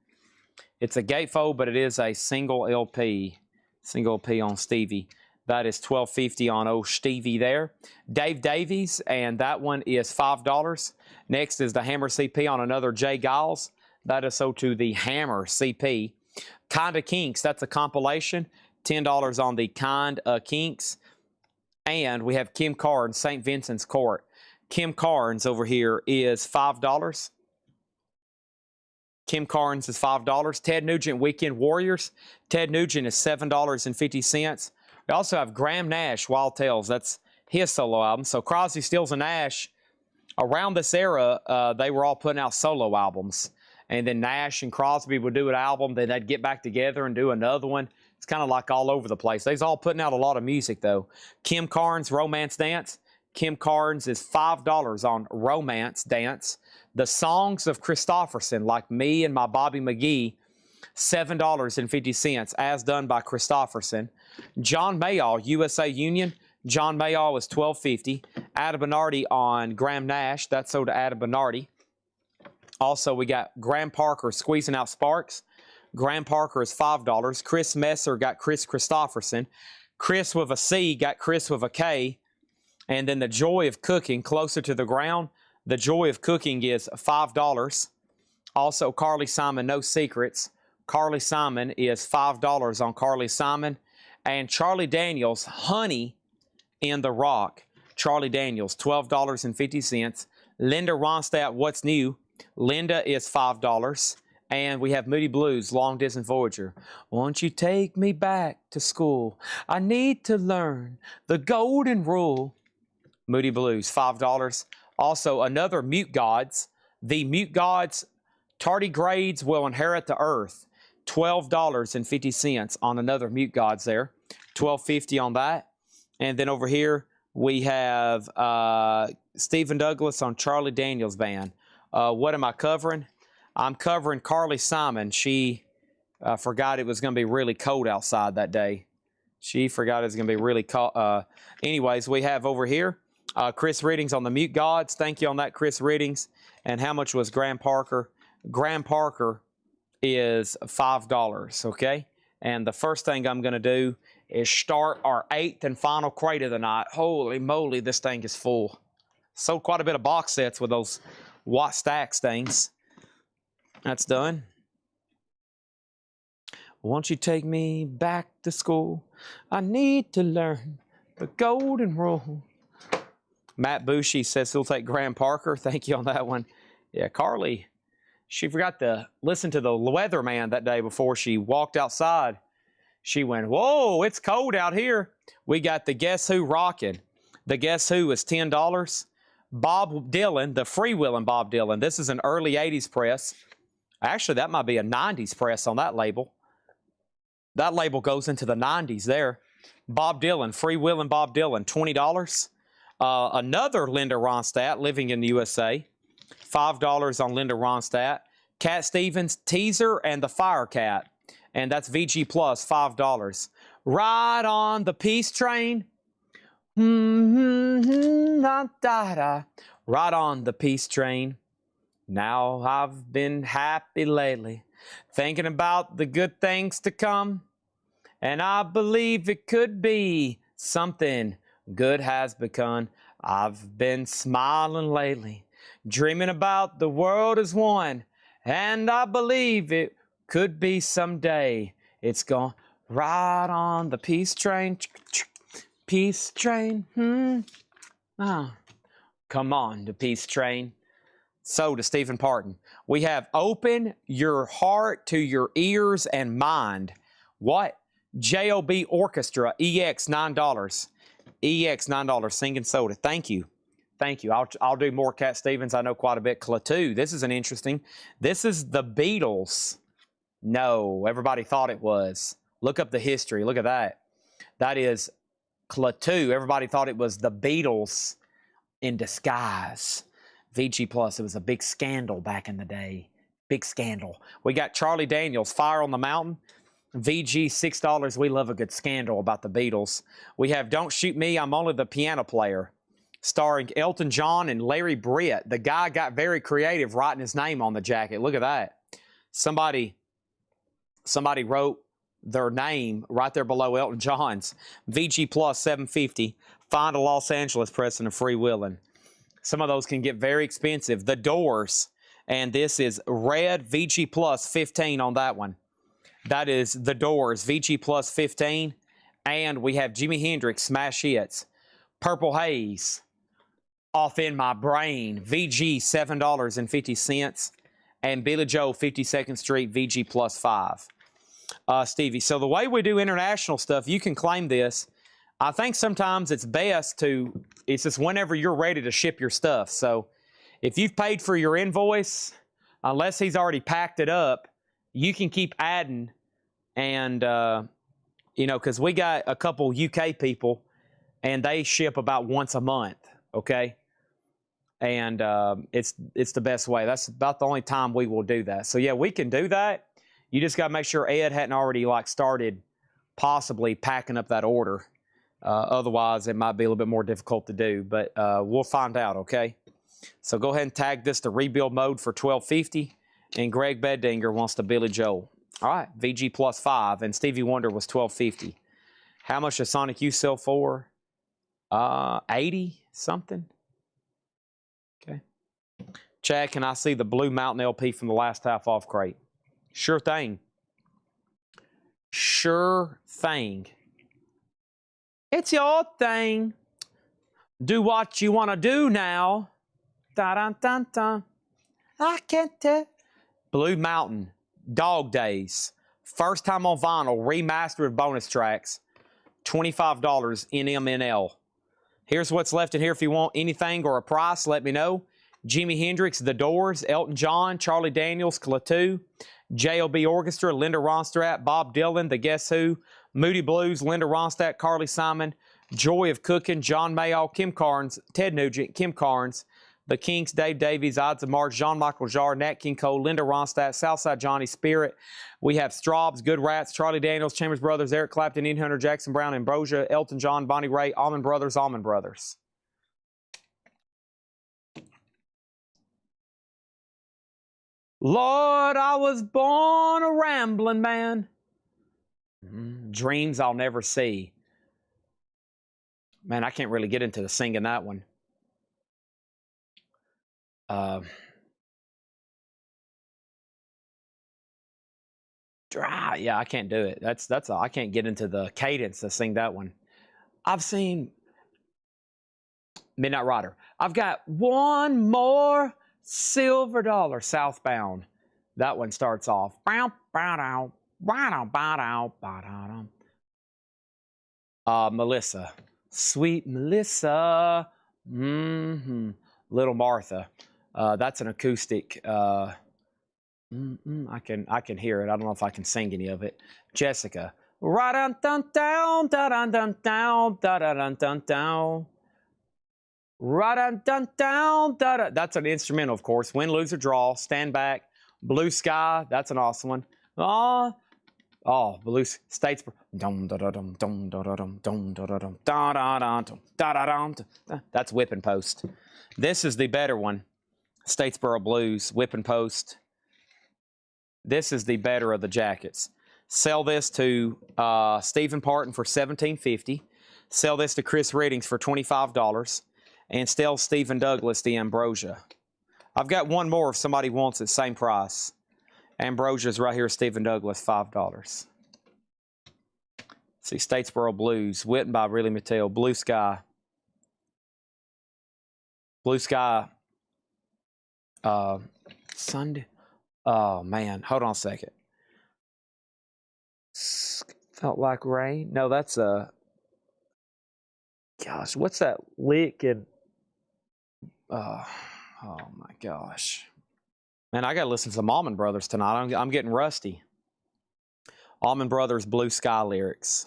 It's a gatefold, but it is a single LP. Single LP on Stevie. That is $12.50 on old Stevie there. Dave Davies, and that one is $5. Next is the Hammer CP on another Jay Giles. That is sold to the Hammer CP. Kinda Kinks, that's a compilation. $10 on the Kinda Kinks. And we have Kim Carnes, St. Vincent's Court. Kim Carnes over here is $5. Kim Carnes is $5. Ted Nugent, Weekend Warriors. Ted Nugent is $7.50. We also have Graham Nash, Wild Tales. That's his solo album. So Crosby, Stills, and Nash, around this era, they were all putting out solo albums. And then Nash and Crosby would do an album, then they'd get back together and do another one. It's kind of like all over the place. They's all putting out a lot of music, though. Kim Carnes, Romance Dance. Kim Carnes is $5 on Romance Dance. The Songs of Christofferson, like Me and My Bobby McGee, $7.50, as done by Christofferson. John Mayall, USA Union. John Mayall is $12.50. Ada Bernardi on Graham Nash. That's sold to Ada Bernardi. Also, we got Graham Parker, Squeezing Out Sparks. Graham Parker is $5. Chris Messer got Chris Christofferson. Chris with a C got Chris with a K. And then The Joy of Cooking, Closer to the Ground. The Joy of Cooking is $5. Also, Carly Simon, No Secrets. Carly Simon is $5 on Carly Simon. And Charlie Daniels, Honey in the Rock. Charlie Daniels, $12.50. Linda Ronstadt, What's New? Linda is $5. And we have Moody Blues, Long Distance Voyager. Won't you take me back to school? I need to learn the golden rule. Moody Blues, $5. Also, another Mute Gods. The Mute Gods, Tardigrades Will Inherit the Earth. $12.50 on another Mute Gods there. $12.50 on that. And then over here, we have Stephen Douglas on Charlie Daniels Band. What am I covering? I'm covering Carly Simon. She forgot it was going to be really cold outside that day. She forgot it was going to be really cold. Anyways, we have over here Chris Readings on the Mute Gods. Thank you on that, Chris Readings. And how much was Graham Parker? Graham Parker is $5, okay? And the first thing I'm going to do is start our 8th and final crate of the night. Holy moly, this thing is full. Sold quite a bit of box sets with those Watt Stacks things. That's done. Won't you take me back to school? I need to learn the golden rule. Matt Bushy says he'll take Graham Parker. Thank you on that one. Yeah, Carly, she forgot to listen to the weatherman that day before she walked outside. She went, whoa, it's cold out here. We got the Guess Who rocking. The Guess Who is $10. Bob Dylan, the freewheeling Bob Dylan. This is an early 80s press. Actually, that might be a 90s press on that label. That label goes into the 90s there. Bob Dylan, freewheeling Bob Dylan, $20. Another Linda Ronstadt, Living in the USA, $5 on Linda Ronstadt. Cat Stevens, Teaser and the Fire Cat, and that's VG Plus, $5. Ride on the Peace Train. Ride on the Peace Train. Now I've been happy lately, thinking about the good things to come, and I believe it could be something good has begun. I've been smiling lately, dreaming about the world as one, and I believe it could be someday. It's gone. Ride on the Peace Train. Peace Train. Come on, the Peace Train. So to Stephen Parton. We have Open Your Heart to Your Ears and Mind. What? J.O.B. Orchestra, EX, $9. EX, $9, Singing Soda. Thank you. Thank you. I'll do more Cat Stevens. I know quite a bit. Klaatu. This is an interesting. This is the Beatles. No, everybody thought it was. Look up the history. Look at that. That is Klaatu. Everybody thought it was the Beatles in disguise. VG Plus. It was a big scandal back in the day. Big scandal. We got Charlie Daniels, Fire on the Mountain. VG, $6. We love a good scandal about the Beatles. We have Don't Shoot Me, I'm Only the Piano Player, starring Elton John and Larry Britt. The guy got very creative writing his name on the jacket. Look at that. Somebody wrote their name right there below Elton John's. VG Plus, $7.50. Find a Los Angeles President freewheeling. Some of those can get very expensive. The Doors, and this is red VG Plus, $15 on that one. That is The Doors, VG plus 15. And we have Jimi Hendrix, Smash Hits. Purple Haze, Off in My Brain, VG $7.50. And Billy Joel, 52nd Street, VG plus 5. Stevie, so the way we do international stuff, you can claim this. I think sometimes it's best to, it's just whenever you're ready to ship your stuff. So if you've paid for your invoice, unless he's already packed it up, you can keep adding. And, you know, because we got a couple UK people, and they ship about once a month, okay? And it's the best way. That's about the only time we will do that. So, yeah, we can do that. You just got to make sure Ed hadn't already, like, started possibly packing up that order. Otherwise, it might be a little bit more difficult to do. But we'll find out, okay? So go ahead and tag this to Rebuild Mode for $12.50. And Greg Beddinger wants to Billy Joel. All right, VG plus 5. And Stevie Wonder was $12.50. How much does Sonic Youth sell for? 80 something. Okay. Chad, can I see the Blue Mountain LP from the last half off crate? Sure thing. Sure thing. It's your thing. Do what you want to do now. Da-dun-dun-dun. I can't tell. Blue Mountain, Dog Days. First time on vinyl, remastered with bonus tracks. $25 NMNL. Here's what's left in here. If you want anything or a price, let me know. Jimi Hendrix, The Doors, Elton John, Charlie Daniels, Klaatu, J.O.B. Orchestra, Linda Ronstadt, Bob Dylan, The Guess Who, Moody Blues, Linda Ronstadt, Carly Simon, Joy of Cooking, John Mayall, Kim Carnes, Ted Nugent, Kim Carnes, The Kinks, Dave Davies, Ides of March, Jean-Michael Jarre, Nat King Cole, Linda Ronstadt, Southside Johnny, Spirit. We have Straubs, Good Rats, Charlie Daniels, Chambers Brothers, Eric Clapton, Ian Hunter, Jackson Brown, Ambrosia, Elton John, Bonnie Raitt, Allman Brothers, Allman Brothers. Lord, I was born a rambling man. Dreams I'll never see. Man, I can't really get into the singing that one. Yeah, I can't do it. That's all. I can't get into the cadence to sing that one. I've seen Midnight Rider. I've got one more silver dollar, Southbound. That one starts off. Melissa. Sweet Melissa. Little Martha. That's an acoustic. I can hear it. I don't know if I can sing any of it. Jessica. That's an instrumental, of course. Win, lose, or draw. Stand Back. Blue Sky. That's an awesome one. Blue States. That's Whipping Post. This is the better one. Statesboro Blues, Whipping Post. This is the better of the jackets. Sell this to Stephen Parton for $17.50. Sell this to Chris Reddings for $25. And sell Stephen Douglas the Ambrosia. I've got one more if somebody wants it, same price. Ambrosia's right here, Stephen Douglas, $5. See, Statesboro Blues, written by Riley Mattel. Blue Sky. Blue Sky. Sunday. Oh, man. Hold on a second. Felt Like Rain? No, that's a... Gosh, what's that lick in... oh, my gosh. Man, I got to listen to some Allman Brothers tonight. I'm getting rusty. Allman Brothers Blue Sky lyrics.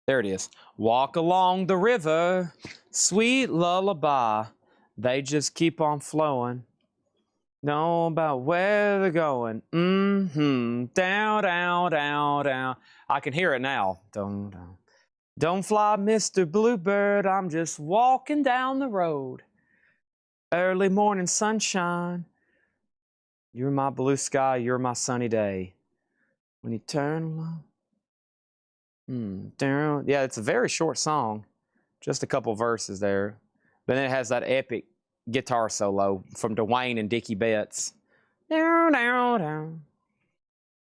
There it is. Walk along the river, sweet lullaby. They just keep on flowing. Know about where they're going. Down, down, down, down. I can hear it now. Dun, dun. Don't fly, Mr. Bluebird. I'm just walking down the road. Early morning sunshine. You're my blue sky. You're my sunny day. When you turn along. Yeah, it's a very short song. Just a couple verses there. But then it has that epic guitar solo from Dwayne and Dickie Betts. Wow.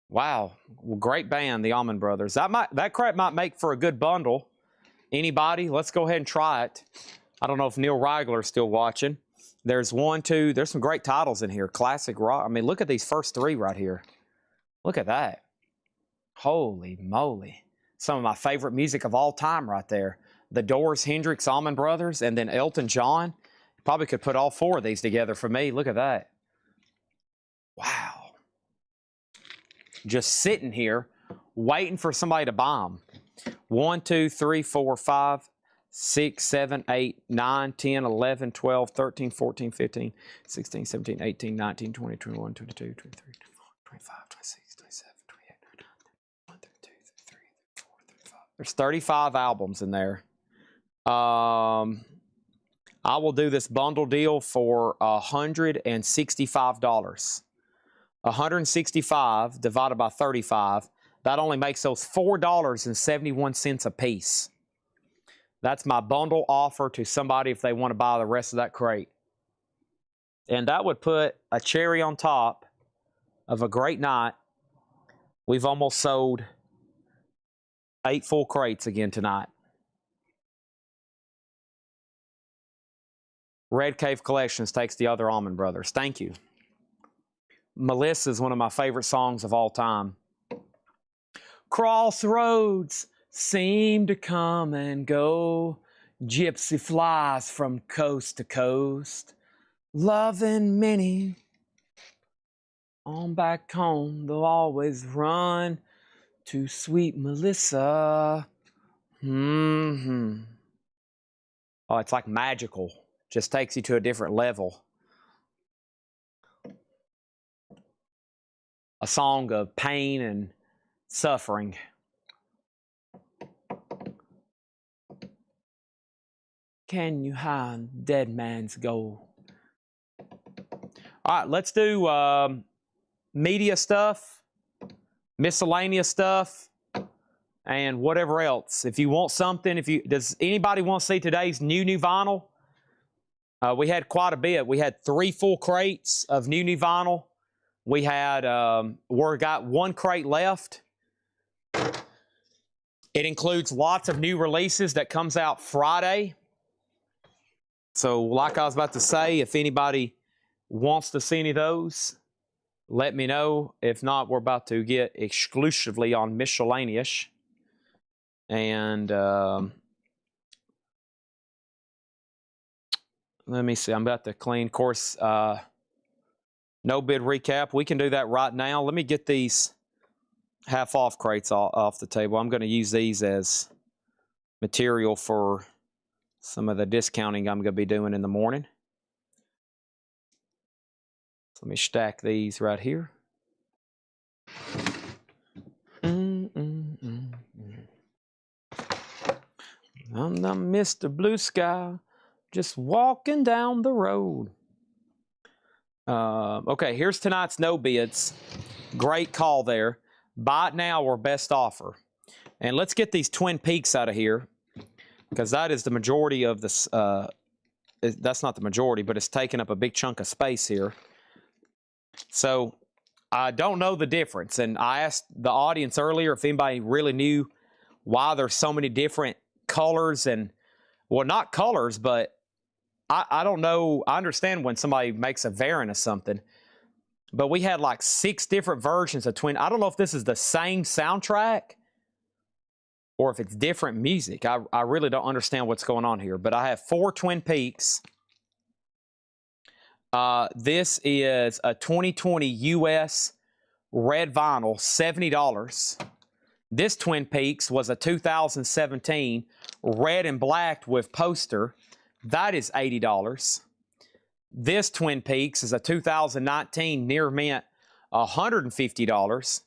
Well, great band, the Allman Brothers. That crap might make for a good bundle. Anybody? Let's go ahead and try it. I don't know if Neil Reigler's still watching. There's one, two. There's some great titles in here. Classic rock. I mean, look at these first three right here. Look at that. Holy moly. Some of my favorite music of all time right there. The Doors, Hendrix, Allman Brothers, and then Elton John. Probably could put all four of these together for me. Look at that. Wow. Just sitting here waiting for somebody to buy them. 1, 2, 3, 4, 5, 6, 7, 8, 9, 10, 11, 12, 13, 14, 15, 16, 17, 18, 19, 20, 21, 22, 23, 24, 25, 26, 27, 28, 29, 30, 32, 33, 34, 35. There's 35 albums in there. I will do this bundle deal for $165. 165 divided by 35. That only makes those $4.71 a piece. That's my bundle offer to somebody if they want to buy the rest of that crate. And that would put a cherry on top of a great night. We've almost sold 8 full crates again tonight. Red Cave Collections takes the other Allman Brothers. Thank you. Melissa is one of my favorite songs of all time. Crossroads seem to come and go. Gypsy flies from coast to coast. Loving many. On back home, they'll always run to sweet Melissa. Oh, it's like magical. Just takes you to a different level. A song of pain and suffering. Can you hide dead man's gold? All right, let's do media stuff, miscellaneous stuff, and whatever else. If you want something, does anybody want to see today's new vinyl? We had quite a bit. We had 3 full crates of new vinyl. We had, we got 1 crate left. It includes lots of new releases that comes out Friday. So like I was about to say, if anybody wants to see any of those, let me know. If not, we're about to get exclusively on miscellaneous. And let me see. I'm about to clean. Of course, no bid recap. We can do that right now. Let me get these half-off crates off the table. I'm going to use these as material for some of the discounting I'm going to be doing in the morning. So let me stack these right here. I'm the Mr. Blue Sky, just walking down the road. Okay, here's tonight's no bids. Great call there. Buy it now or best offer. And let's get these Twin Peaks out of here, because that is the majority of this. That's not the majority, but it's taking up a big chunk of space here. So I don't know the difference. And I asked the audience earlier if anybody really knew why there's so many different colors and, well, not colors, but I don't know. I understand when somebody makes a variant of something, but we had like 6 different versions of Twin. I don't know if this is the same soundtrack or if it's different music. I really don't understand what's going on here, but I have 4 Twin Peaks. This is a 2020 US red vinyl, $70. This Twin Peaks was a 2017 red and black with poster. That is $80. This Twin Peaks is a 2019 near mint, $150.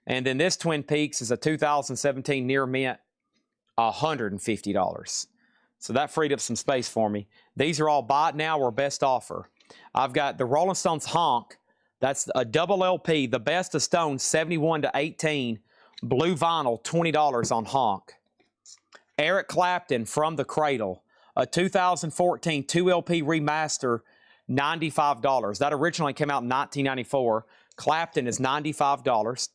And then this Twin Peaks is a 2017 near mint, $150. So that freed up some space for me. These are all buy it now or best offer. I've got the Rolling Stones Honk. That's a double LP, the best of Stones, 71 to 18. Blue vinyl, $20 on Honk. Eric Clapton, From the Cradle. A 2014 2LP remaster, $95. That originally came out in 1994. Clapton is $95.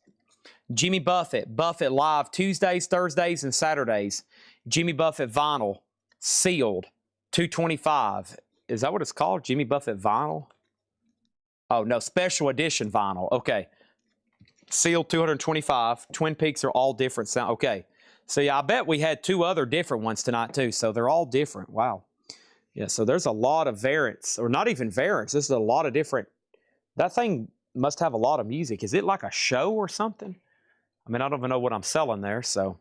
Jimmy Buffett, Buffett Live, Tuesdays, Thursdays, and Saturdays. Jimmy Buffett vinyl, sealed, $225. Is that what it's called? Jimmy Buffett vinyl? Oh, no, special edition vinyl. Okay. Sealed, $225. Twin Peaks are all different sound. Okay. So, yeah, I bet we had two other different ones tonight, too. So, they're all different. Wow. Yeah, so there's a lot of variants, or not even variants. This is a lot of different. That thing must have a lot of music. Is it like a show or something? I mean, I don't even know what I'm selling there. So,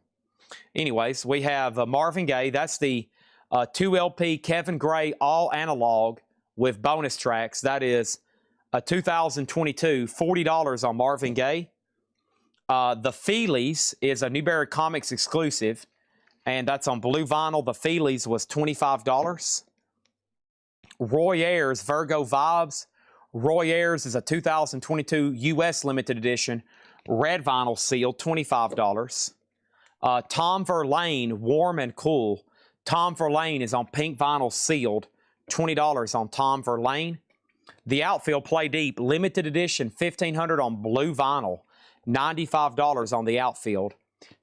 anyways, we have Marvin Gaye. That's the 2LP Kevin Gray all analog with bonus tracks. That is a 2022, $40 on Marvin Gaye. The Feelies is a Newberry Comics exclusive, and that's on blue vinyl. The Feelies was $25. Roy Ayers, Virgo Vibes. Roy Ayers is a 2022 U.S. limited edition, red vinyl sealed, $25. Tom Verlaine, Warm and Cool. Tom Verlaine is on pink vinyl sealed, $20 on Tom Verlaine. The Outfield Play Deep, limited edition, $1,500 on blue vinyl, $95 on the Outfield.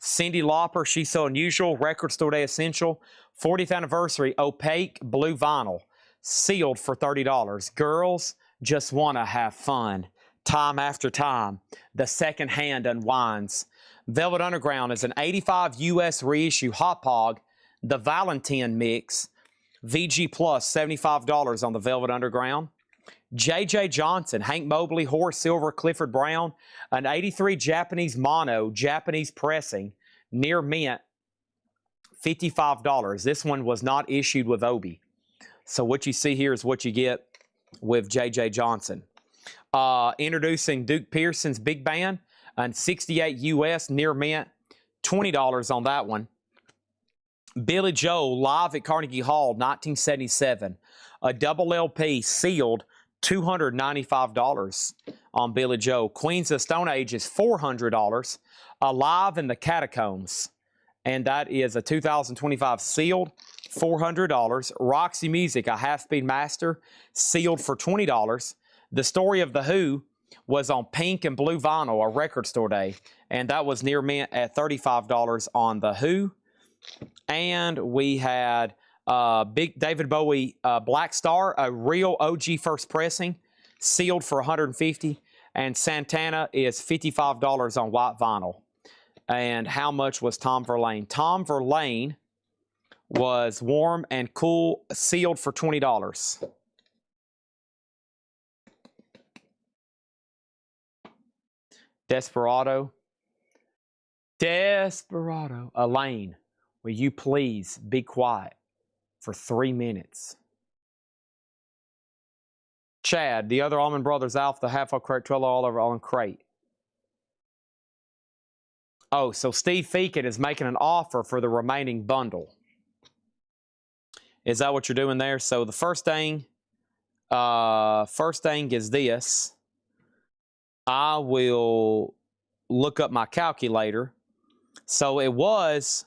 Cyndi Lauper, She's So Unusual, Record Store Day Essential, 40th anniversary, opaque blue vinyl, sealed for $30. Girls Just Wanna Have Fun, Time After Time, The Second Hand Unwinds. Velvet Underground is an 85 U.S. reissue Hot Pog, the Valentine Mix, VG Plus, $75 on the Velvet Underground. J.J. Johnson, Hank Mobley, Horace Silver, Clifford Brown, an 83 Japanese mono, Japanese pressing, near mint, $55. This one was not issued with Obi. So what you see here is what you get with J.J. Johnson. Introducing Duke Pearson's Big Band, and 68 U.S. near mint, $20 on that one. Billy Joel, live at Carnegie Hall, 1977. A double LP sealed, $295 on Billy Joel. Queens of the Stone Age is $400. Alive in the Catacombs, and that is a 2025 sealed, $400. Roxy Music, a half-speed master, sealed for $20. The Story of the Who was on pink and blue vinyl, a Record Store Day, and that was near mint at $35 on the Who. And we had Big David Bowie Black Star, a real OG first pressing, sealed for $150, and Santana is $55 on white vinyl. And how much was Tom Verlaine? Tom Verlaine was Warm and Cool, sealed for $20. Desperado. Elaine, will you please be quiet for 3 minutes? Chad, the other Allman Brothers Alpha, the half-off crate, Trello all over on crate. Oh, so Steve Feakin is making an offer for the remaining bundle. Is that what you're doing there? So the first thing is this. I will look up my calculator. So it was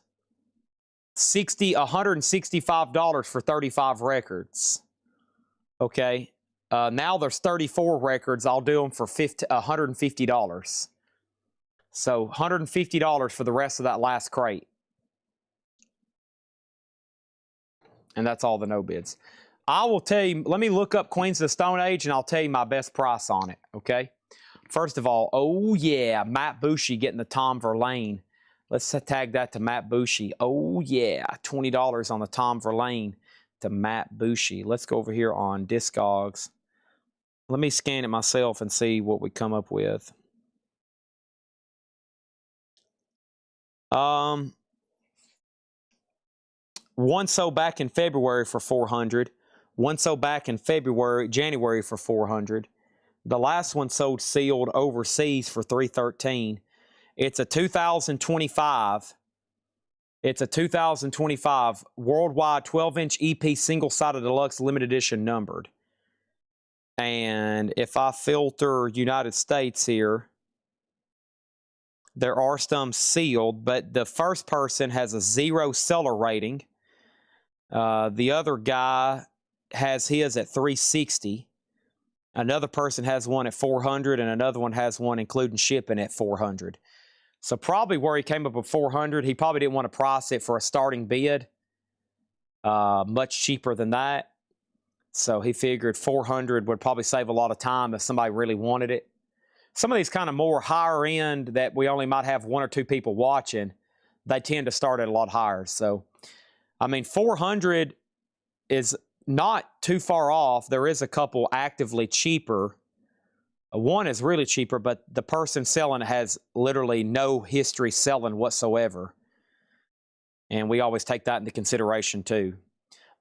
$165 for 35 records. Okay. Now there's 34 records. I'll do them for $150. So $150 for the rest of that last crate. And that's all the no bids. I will tell you, let me look up Queens of the Stone Age and I'll tell you my best price on it, okay? First of all, oh yeah, Matt Bushy getting the Tom Verlaine. Let's tag that to Matt Bushy. Oh yeah, $20 on the Tom Verlaine to Matt Bushy. Let's go over here on Discogs. Let me scan it myself and see what we come up with. One sold back in February for $400. One sold back in January for $400. The last one sold sealed overseas for $313. It's a 2025. It's a 2025 worldwide 12-inch EP single-sided deluxe limited edition numbered. And if I filter United States here, there are some sealed, but the first person has a 0 seller rating. The other guy has his at $360. Another person has one at $400, and another one has one including shipping at $400. So probably where he came up with $400, he probably didn't want to price it for a starting bid much cheaper than that. So he figured $400 would probably save a lot of time if somebody really wanted it. Some of these kind of more higher end that we only might have one or two people watching, they tend to start at a lot higher. So, I mean, $400 is not too far off. There is a couple actively cheaper. One is really cheaper, but the person selling has literally no history selling whatsoever. And we always take that into consideration too.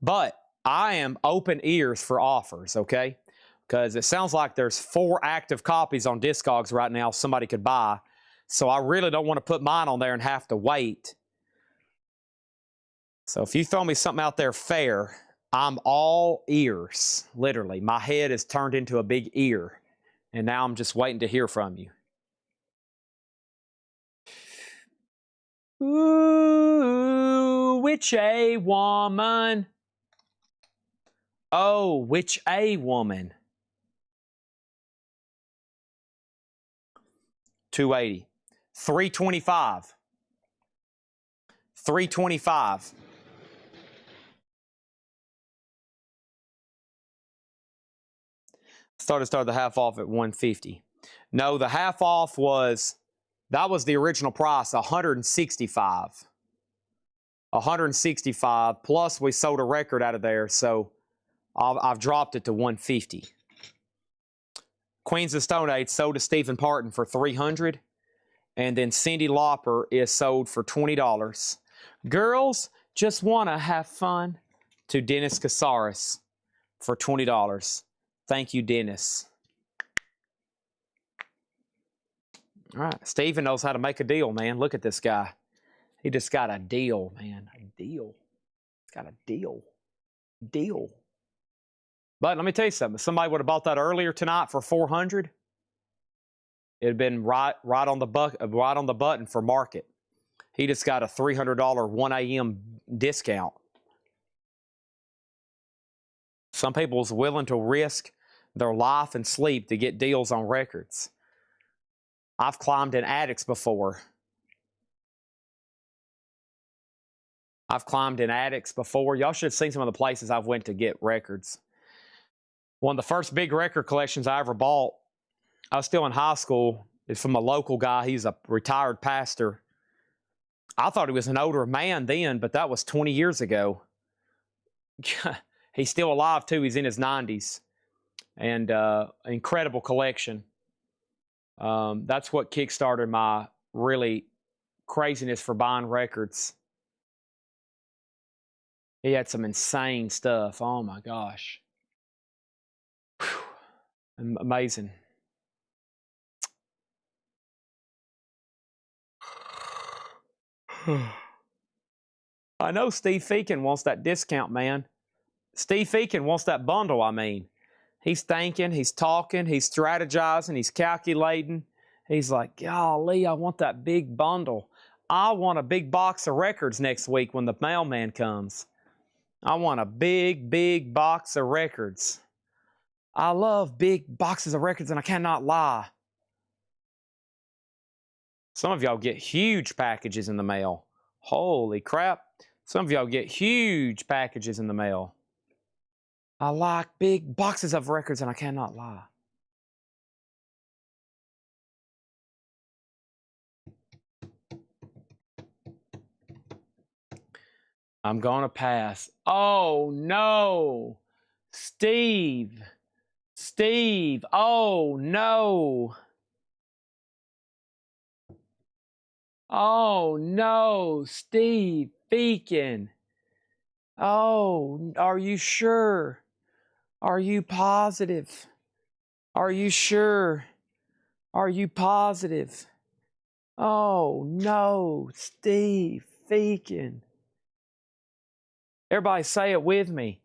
But I am open ears for offers, okay? Because it sounds like there's 4 active copies on Discogs right now somebody could buy. So I really don't want to put mine on there and have to wait. So if you throw me something out there fair, I'm all ears, literally. My head is turned into a big ear, and now I'm just waiting to hear from you. Ooh, which a woman? Oh, which a woman? 280. 325. 325. Started the half off at 150. No, the half off was, that was the original price, 165. 165, plus we sold a record out of there, so I've dropped it to 150. Queens of Stone Age sold to Stephen Parton for $300, and then Cyndi Lauper is sold for $20. Girls Just Want to Have Fun to Dennis Casares for $20. Thank you, Dennis. All right, Stephen knows how to make a deal, man. Look at this guy. He just got a deal, man. A deal. He's got a deal. Deal. But let me tell you something. If somebody would have bought that earlier tonight for $400, it'd been right on the button for market. He just got a $300 1 a.m. discount. Some people's willing to risk their life and sleep to get deals on records. I've climbed in attics before. Y'all should have seen some of the places I've went to get records. One of the first big record collections I ever bought, I was still in high school, is from a local guy. He's a retired pastor. I thought he was an older man then, but that was 20 years ago. He's still alive too. He's in his 90s. And incredible collection. That's what kickstarted my really craziness for buying records. He had some insane stuff. Oh my gosh. Whew. Amazing. I know Steve Feakin wants that discount, man. Steve Feakin wants that bundle, I mean. He's thinking, he's talking, he's strategizing, he's calculating. He's like, golly, I want that big bundle. I want a big box of records next week when the mailman comes. I want a big, big box of records. I love big boxes of records, and I cannot lie. Some of y'all get huge packages in the mail. Holy crap. Some of y'all get huge packages in the mail. I like big boxes of records, and I cannot lie. I'm going to pass. Oh, no. Steve. Oh, no. Oh, no. Steve Feakin. Oh, are you sure? Are you positive? Are you sure? Are you positive? Oh, no. Steve Feakin. Everybody say it with me.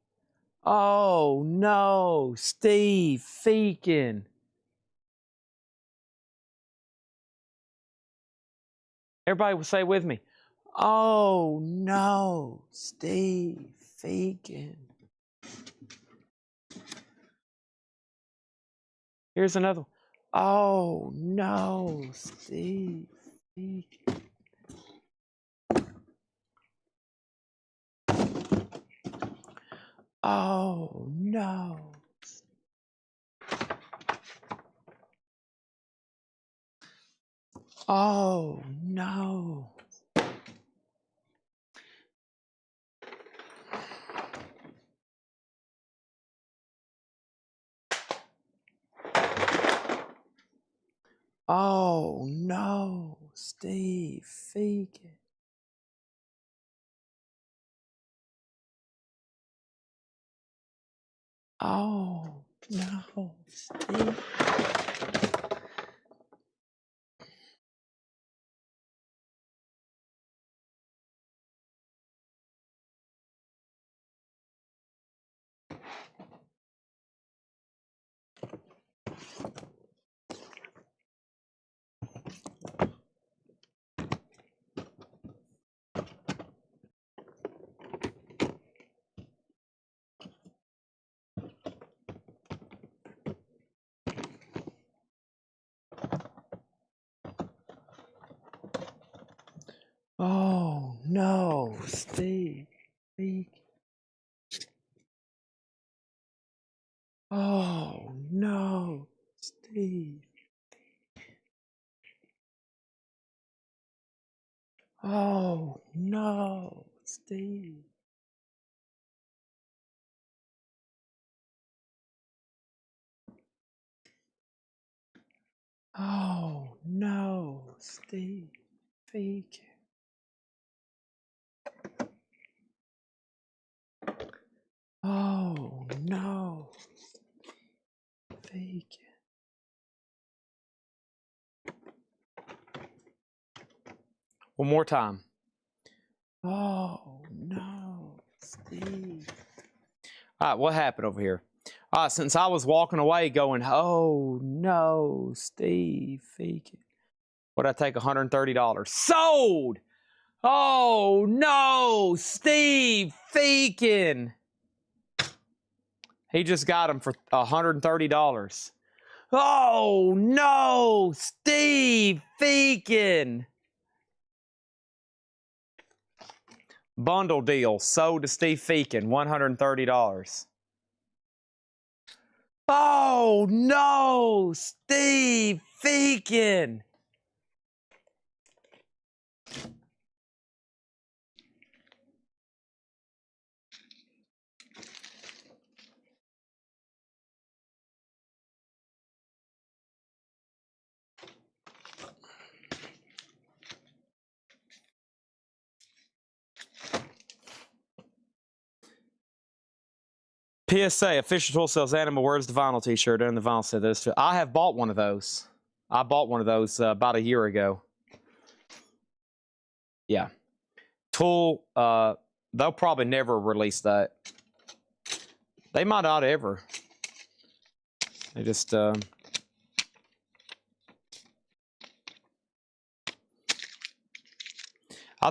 Oh, no. Steve Feakin. Everybody will say it with me. Oh, no. Steve faking. Here's another one. Oh no, Steve faking. Oh no. Oh no. Oh no, Steve faking. Oh no, Steve. Oh no, Steve faking. Oh no, Steve. Oh no, Steve. Oh no, Steve faking. Oh no, faking. One more time. Oh no, Steve. All right, what happened over here? All right, since I was walking away going, oh no, Steve faking. What'd I take? $130. Sold! Oh no, Steve faking. He just got him for $130. Oh no, Steve faking. Bundle deal sold to Steve Feakin, $130. Oh no, Steve Feakin. PSA, Official Tool sells Animal Words, the vinyl t-shirt, and the vinyl set this. I have bought one of those. I bought one of those about a year ago. Yeah. Tool, they'll probably never release that. They might not ever. They just, I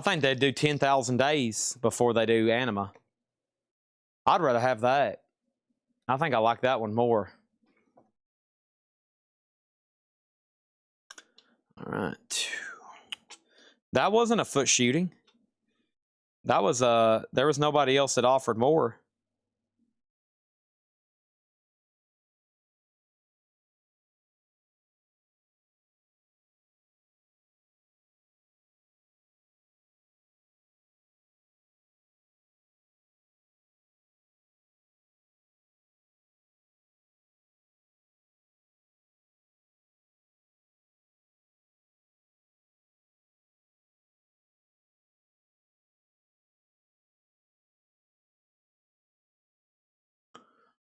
think they do 10,000 days before they do Anima. I'd rather have that. I think I like that one more. All right. That wasn't a foot shooting. That was there was nobody else that offered more.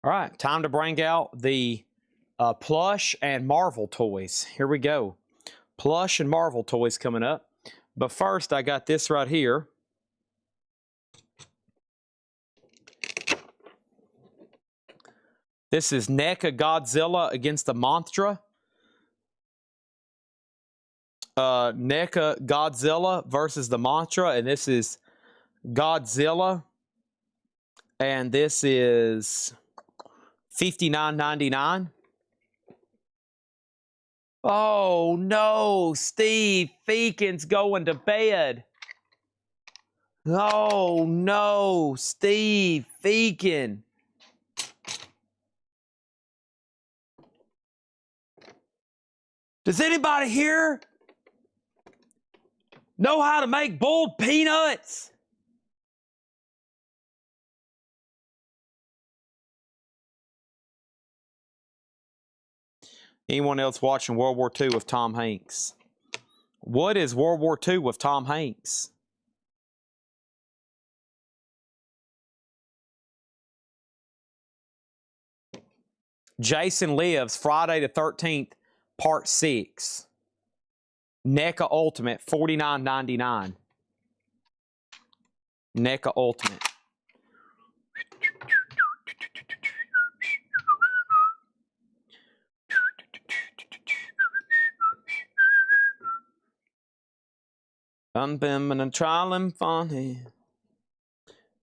All right, time to bring out the plush and Marvel toys. Here we go. Plush and Marvel toys coming up. But first, I got this right here. This is NECA Godzilla against the Mothra. NECA Godzilla versus the Mothra, and this is Godzilla And this is $59.99. Oh no, Steve Feakin's going to bed. Oh no, Steve Feakin. Does anybody here know how to make boiled peanuts? Anyone else watching World War II with Tom Hanks? What is World War II with Tom Hanks? Jason Lives, Friday the 13th, Part 6. NECA Ultimate, $49.99. NECA Ultimate. I'm bimming and trying funny.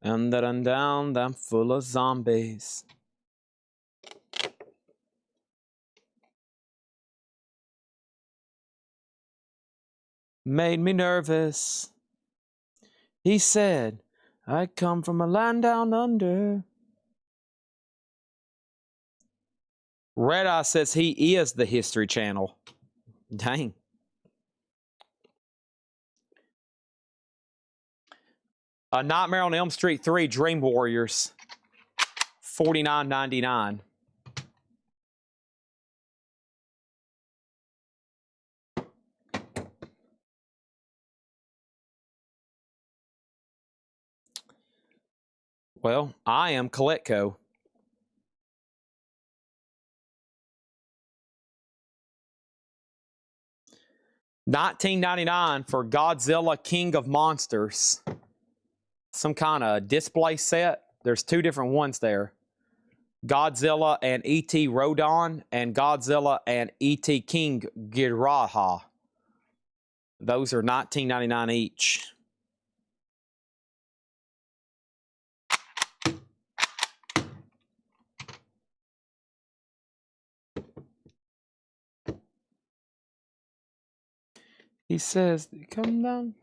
And down, I'm full of zombies. Made me nervous. He said, I come from a land down under. Red Eye says he is the History Channel. Dang. A Nightmare on Elm Street 3 Dream Warriors, $49.99. Well, I am Coletco. $19.99 for Godzilla King of Monsters. Some kind of display set. There's two different ones there. Godzilla and E.T. Rodon and Godzilla and E.T. King Ghidorah. Those are $19.99 each. He says, come down.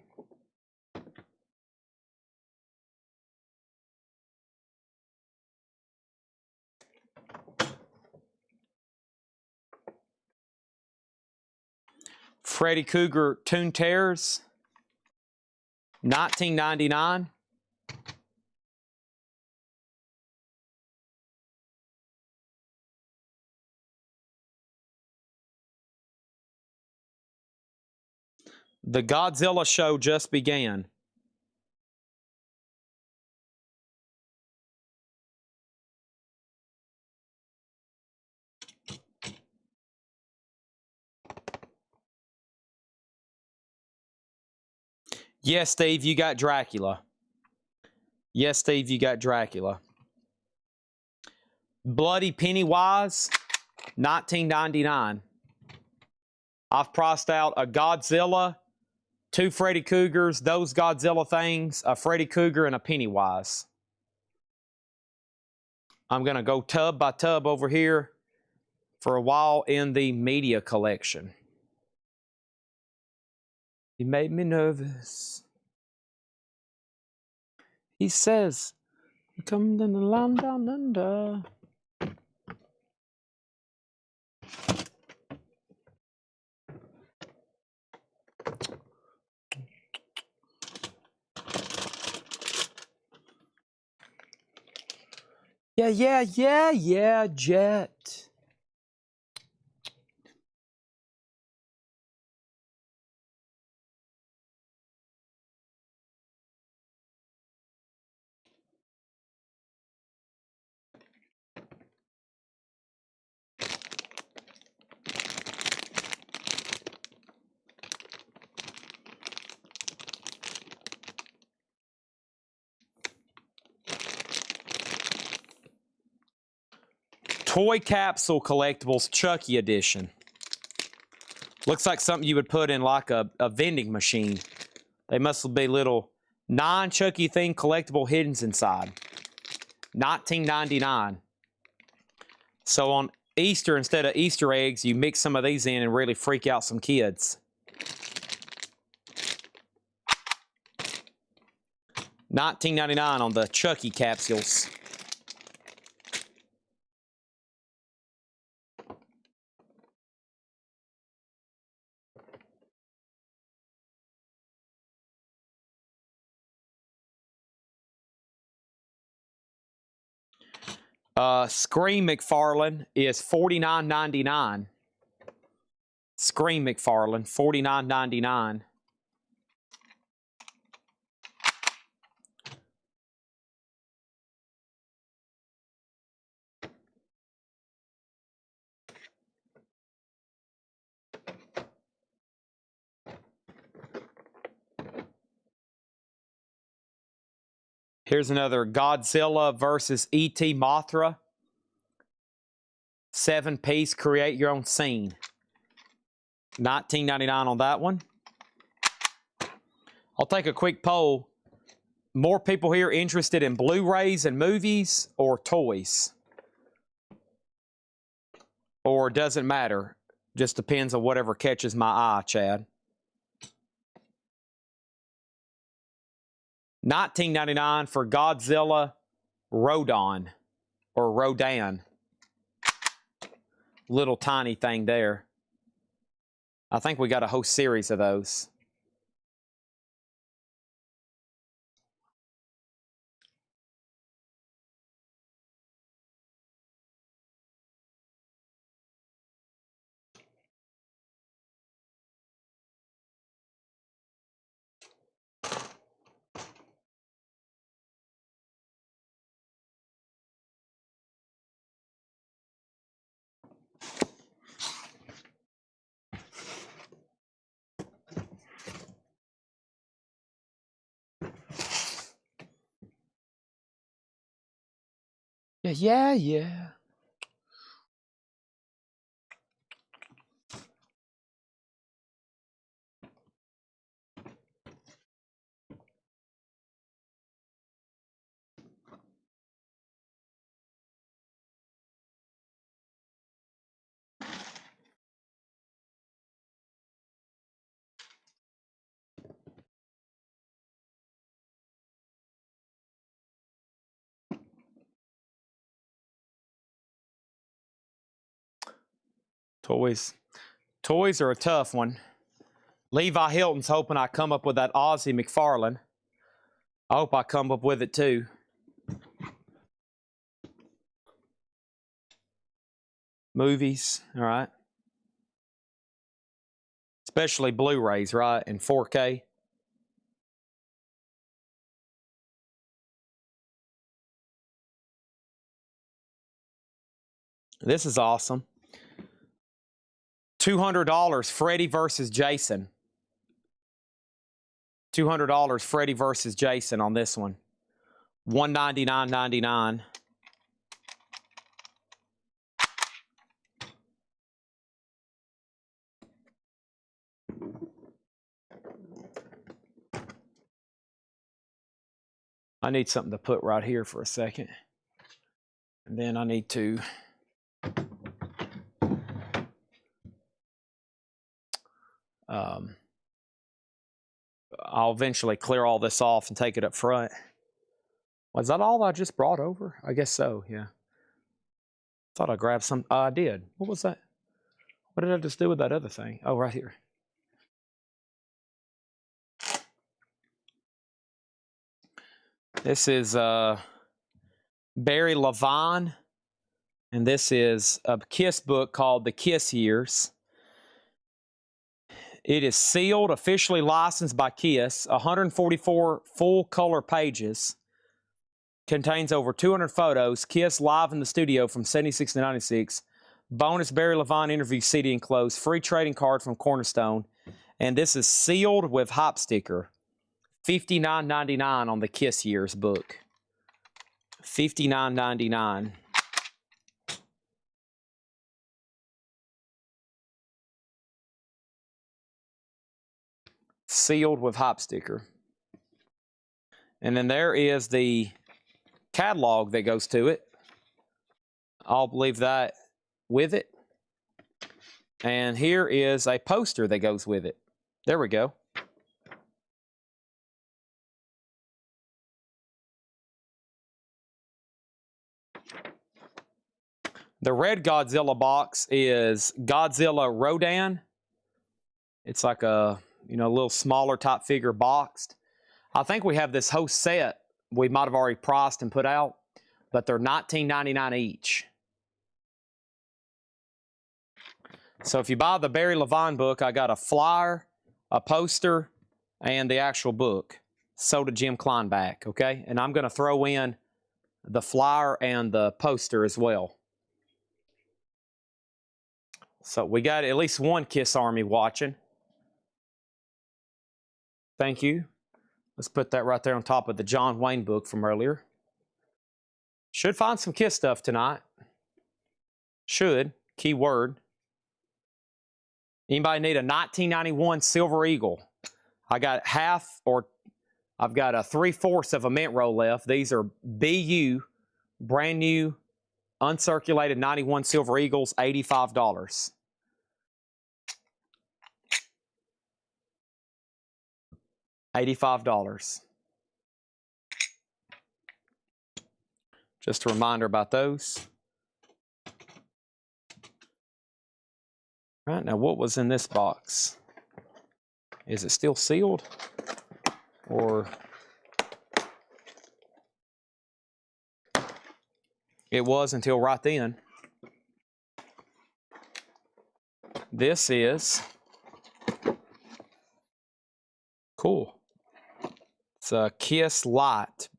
Freddy Krueger Toon Terrors, $19.99. The Godzilla show just began. Yes, Steve, you got Dracula. Yes, Steve, you got Dracula. Bloody Pennywise, $19.99. I've priced out a Godzilla, two Freddy Kruegers, those Godzilla things, a Freddy Krueger, and a Pennywise. I'm going to go tub by tub over here for a while in the media collection. He made me nervous. He says, come to the land down under. Yeah, Jet. Toy Capsule Collectibles Chucky Edition. Looks like something you would put in like a vending machine. They must be little non-Chucky themed collectible hiddens inside. $19.99. So on Easter, instead of Easter eggs, you mix some of these in and really freak out some kids. $19.99 on the Chucky capsules. Scream McFarlane is $49.99. Scream McFarlane, $49.99. Here's another Godzilla versus E.T. Mothra. 7-piece, create your own scene. $19.99 on that one. I'll take a quick poll. More people here interested in Blu-rays and movies or toys? Or doesn't matter? Just depends on whatever catches my eye, Chad. $19.99 for Godzilla Rodan or Rodan. Little tiny thing there. I think we got a whole series of those. Yeah. Toys. Toys are a tough one. Levi Hilton's hoping I come up with that Ozzy McFarlane. I hope I come up with it too. Movies, all right. Especially Blu-rays, right? And 4K. This is awesome. $200, Freddy versus Jason. $200, Freddy versus Jason on this one. $199.99. I need something to put right here for a second. And then I need to I'll eventually clear all this off and take it up front. Was that all I just brought over? I guess so, yeah. Thought I grabbed some. I did. What was that? What did I just do with that other thing? Oh, right here. This is Barry Levine, and this is a Kiss book called The Kiss Years. It is sealed, officially licensed by Kiss, 144 full-color pages, contains over 200 photos, Kiss live in the studio from 76 to 96, bonus Barry Levine interview CD enclosed, free trading card from Cornerstone, and this is sealed with hop sticker. $59.99 on the Kiss Years book. $59.99. Sealed with hop sticker. And then there is the catalog that goes to it. I'll leave that with it. And here is a poster that goes with it. There we go. The red Godzilla box is Godzilla Rodan. It's like a, little smaller top figure boxed. I think we have this whole set we might have already priced and put out, but they're $19.99 each. So if you buy the Barry Levine book, I got a flyer, a poster, and the actual book. So did Jim Kleinback, okay? And I'm going to throw in the flyer and the poster as well. So we got at least one Kiss Army watching. Thank you. Let's put that right there on top of the John Wayne book from earlier. Should find some Kiss stuff tonight. Should. Key word. Anybody need a 1991 Silver Eagle? I got I've got a 3/4 of a mint roll left. These are BU, brand new, uncirculated 91 Silver Eagles, $85. $85. Just a reminder about those. All right, now what was in this box? Is it still sealed? Or it was until right then. This is cool. It's a Kiss Light.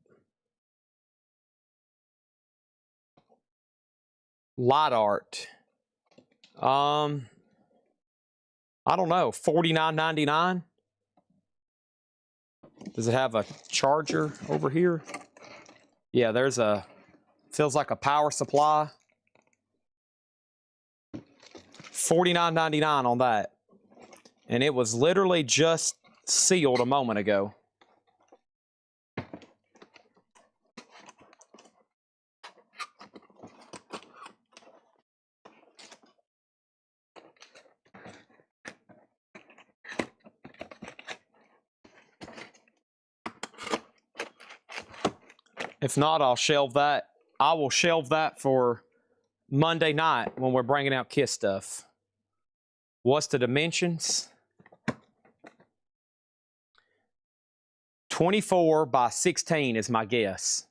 Light art. I don't know, $49.99. Does it have a charger over here? Yeah, there's a, feels like a power supply. $49.99 on that. And it was literally just sealed a moment ago. If not, I'll shelve that. I will shelve that for Monday night when we're bringing out Kiss stuff. What's the dimensions? 24 by 16 is my guess.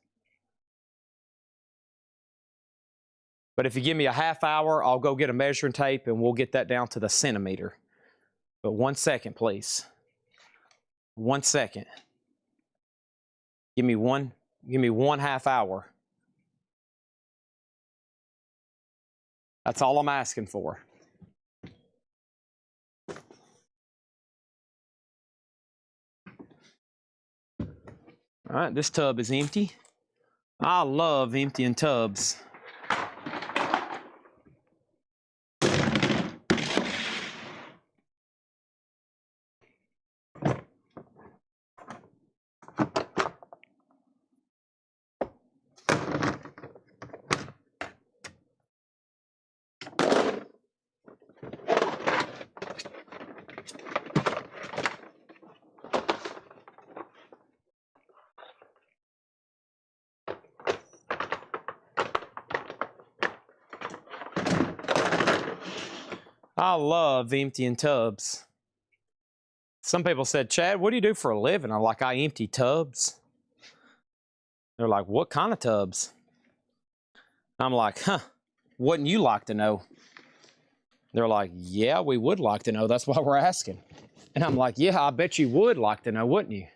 But if you give me a half hour, I'll go get a measuring tape and we'll get that down to the centimeter. But 1 second, please. 1 second. Give me one half hour. That's all I'm asking for. All right, this tub is empty. I love emptying tubs. I love emptying tubs. Some people said, Chad, what do you do for a living? I'm like, I empty tubs. They're like, what kind of tubs? I'm like, wouldn't you like to know? They're like, yeah, we would like to know. That's why we're asking. And I'm like, yeah, I bet you would like to know, wouldn't you?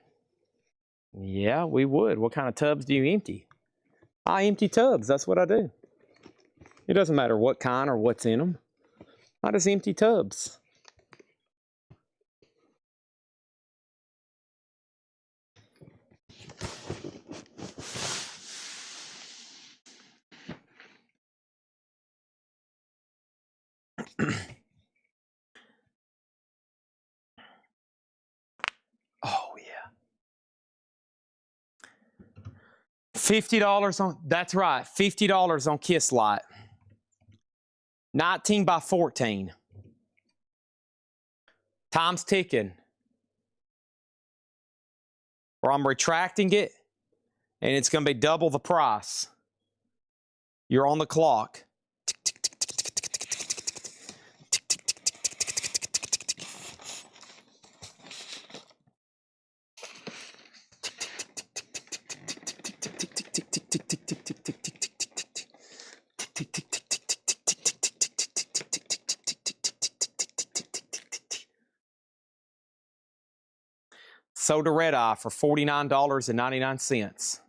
Yeah, we would. What kind of tubs do you empty? I empty tubs. That's what I do. It doesn't matter what kind or what's in them. I just empty tubs. Oh, yeah. $50 on, that's right, $50 on Kiss Light. 19 by 14. Time's ticking. Or I'm retracting it, and it's going to be double the price. You're on the clock. Soda Red Eye for $49.99.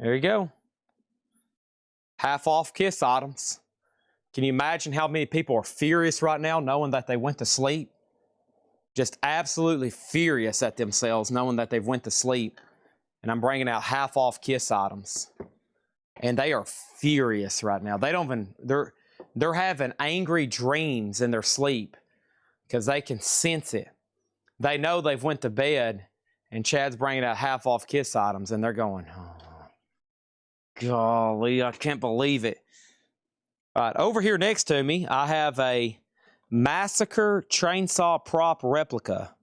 There you go. Half off Kiss items. Can you imagine how many people are furious right now knowing that they went to sleep? Just absolutely furious at themselves knowing that they've went to sleep. And I'm bringing out half off Kiss items. And they are furious right now. They don't even, they're having angry dreams in their sleep because they can sense it. They know they've went to bed and Chad's bringing out half off Kiss items and they're going, oh, golly, I can't believe it. All right, over here next to me, I have a Massacre Chainsaw Prop Replica.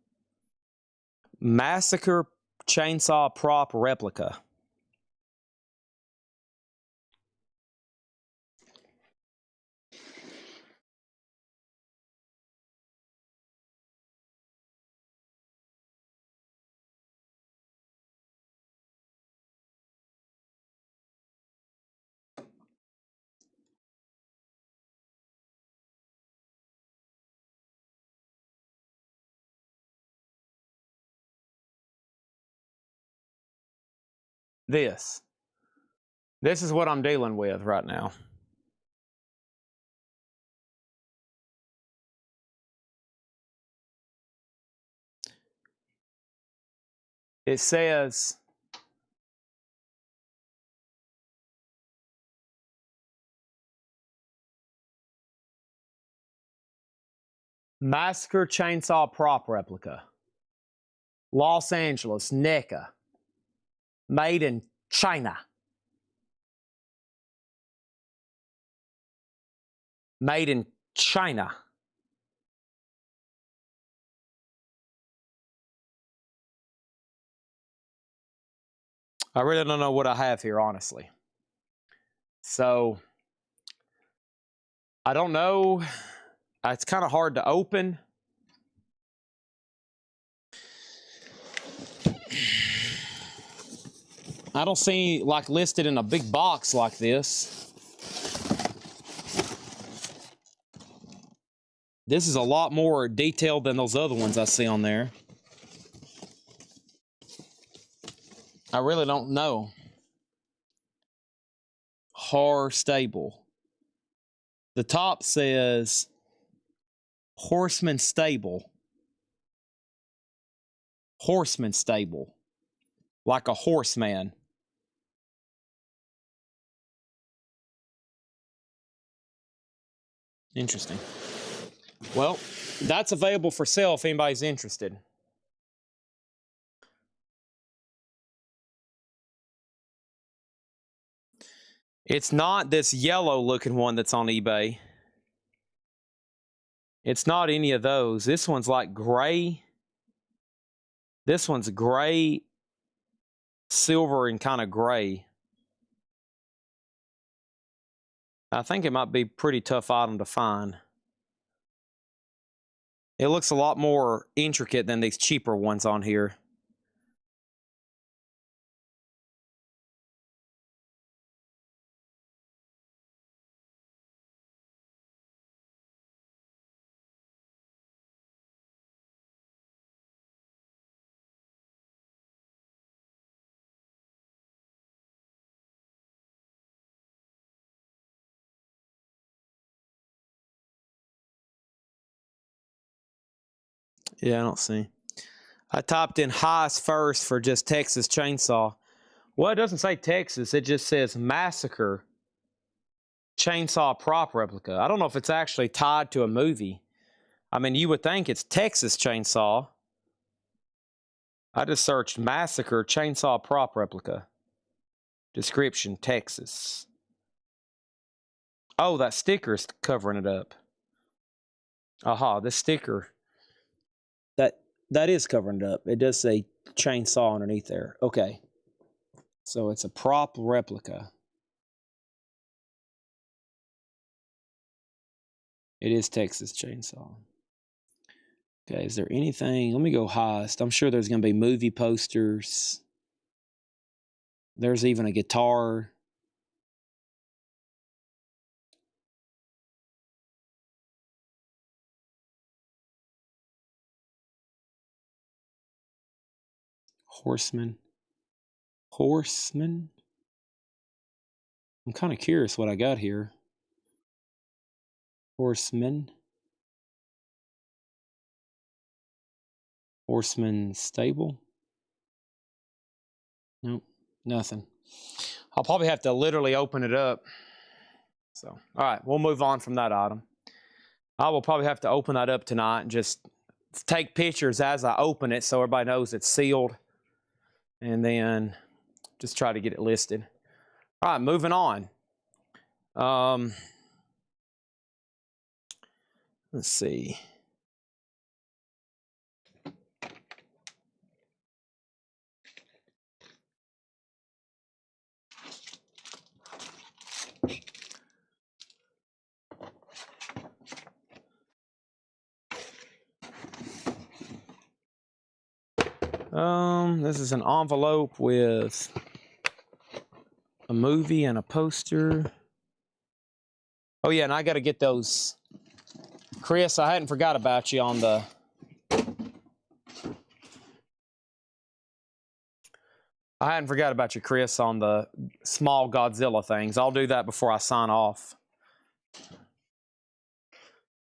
Massacre Chainsaw Prop Replica. This is what I'm dealing with right now. It says Massacre Chainsaw Prop Replica. Los Angeles, NECA. Made in China. Made in China. I really don't know what I have here, honestly. So, I don't know. It's kind of hard to open. I don't see like listed in a big box like this. This is a lot more detailed than those other ones I see on there. I really don't know. Horror Stable. The top says Horseman Stable. Horseman Stable. Like a horseman. Interesting. Well, that's available for sale if anybody's interested. It's not this yellow looking one that's on eBay. It's not any of those. This one's like gray. This one's gray, silver, and kind of gray. I think it might be a pretty tough item to find. It looks a lot more intricate than these cheaper ones on here. Yeah, I don't see. I typed in highest first for just Texas Chainsaw. Well, it doesn't say Texas. It just says Massacre Chainsaw Prop Replica. I don't know if it's actually tied to a movie. I mean, you would think it's Texas Chainsaw, I just searched massacre chainsaw prop replica. Description, Texas. Oh, that sticker's covering it up. Aha, this sticker. That is covering it up. It does say chainsaw underneath there. Okay. So it's a prop replica. It is Texas Chainsaw. Okay, is there anything? Let me go highest. I'm sure there's going to be movie posters. There's even a guitar. Horseman. Horseman? I'm kind of curious what I got here. Horseman. Horseman stable? Nope, nothing. I'll probably have to literally open it up. So, all right, we'll move on from that item. I will probably have to open that up tonight and just take pictures as I open it so everybody knows it's sealed. And then just try to get it listed. All right, moving on. Let's see. This is an envelope with a movie and a poster. Oh yeah, and I got to get those. Chris, I hadn't forgot about you on the. I hadn't forgot about you, Chris, on the small Godzilla things. I'll do that before I sign off.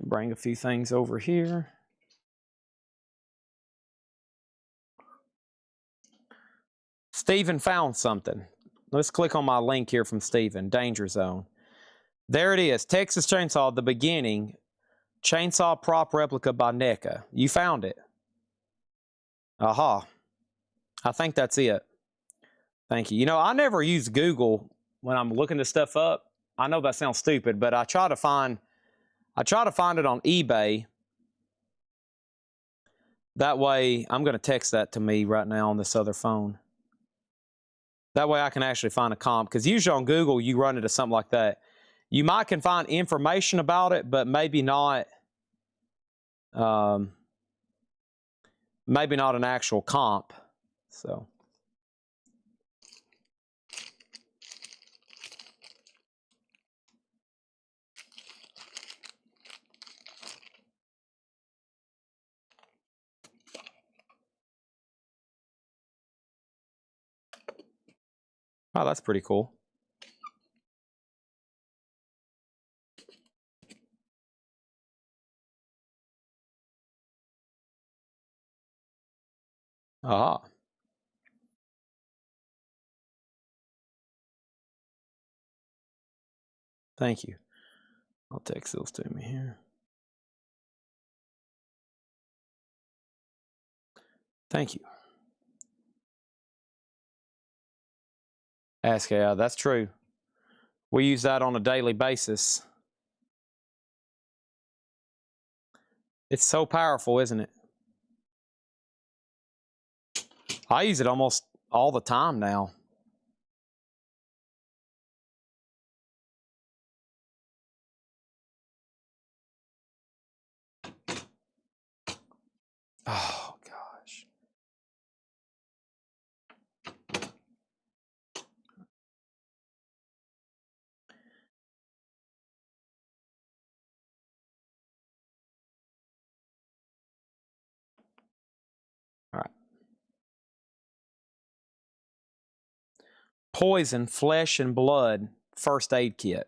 Bring a few things over here. Steven found something. Let's click on my link here from Steven, Danger Zone. There it is, Texas Chainsaw, the beginning, chainsaw prop replica by NECA. You found it. Aha. I think that's it. Thank you. You know, I never use Google when I'm looking this stuff up. I know that sounds stupid, but I try to find it on eBay. That way, I'm going to text that to me right now on this other phone. That way I can actually find a comp. Because usually on Google, you run into something like that. You might can find information about it, but maybe not an actual comp. So. Oh, that's pretty cool. Ah. Thank you. I'll text those to me here. Thank you. Ask AI, that's true. We use that on a daily basis. It's so powerful, isn't it? I use it almost all the time now. Oh, gosh. All right. Poison, flesh, and blood first aid kit.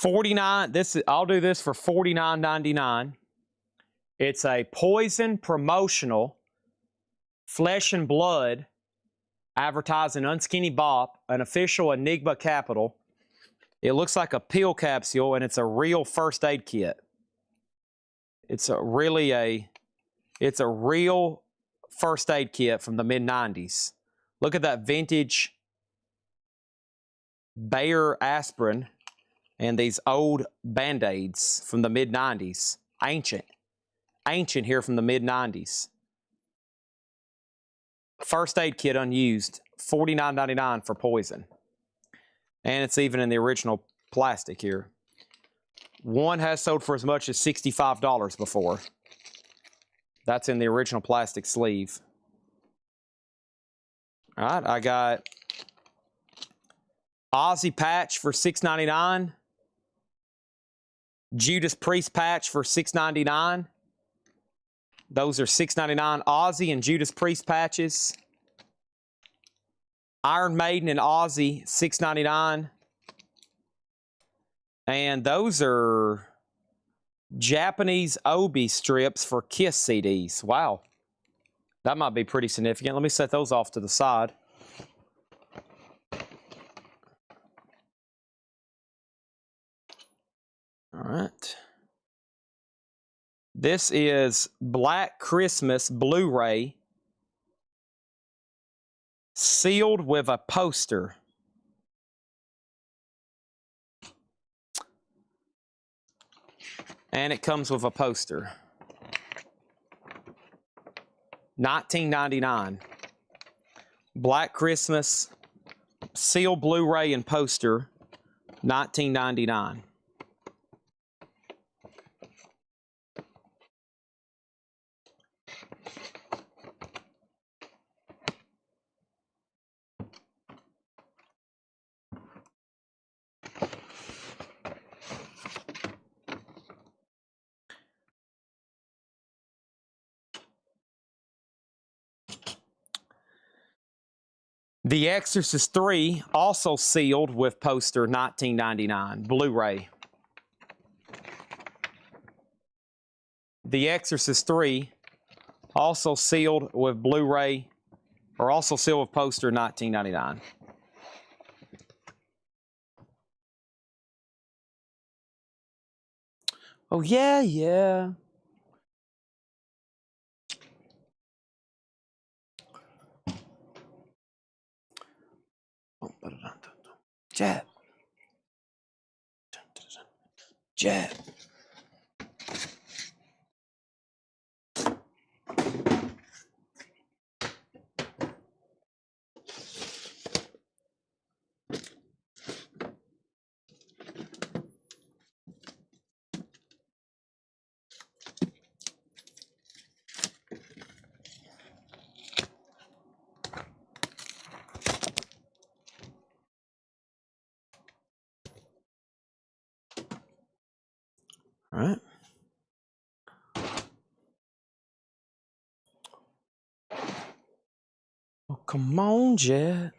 $49. I'll do this for $49.99. It's a Poison promotional, Flesh and Blood, advertising Unskinny Bop, an official Enigma Capital. It looks like a pill capsule, and it's a real first aid kit. It's a real first aid kit from the mid-90s. Look at that vintage Bayer aspirin and these old Band-Aids from the mid-90s. Ancient here from the mid-90s. First aid kit unused, $49.99 for Poison. And it's even in the original plastic here. One has sold for as much as $65 before. That's in the original plastic sleeve. All right, I got Ozzy patch for $6.99. Judas Priest patch for $6.99. Those are $6.99 Ozzy and Judas Priest patches. Iron Maiden and Ozzy, $6.99. And those are Japanese Obi strips for Kiss CDs. Wow. That might be pretty significant. Let me set those off to the side. All right. This is Black Christmas Blu-ray, sealed with a poster. And it comes with a poster. $19.99. Black Christmas, sealed Blu-ray and poster, $19.99. The Exorcist 3, also sealed with poster, $19.99, Blu-ray. The Exorcist 3, also sealed with Blu-ray, or also sealed with poster, $19.99. Oh, yeah. Jab. Jab. All right. Oh, come on, Jet.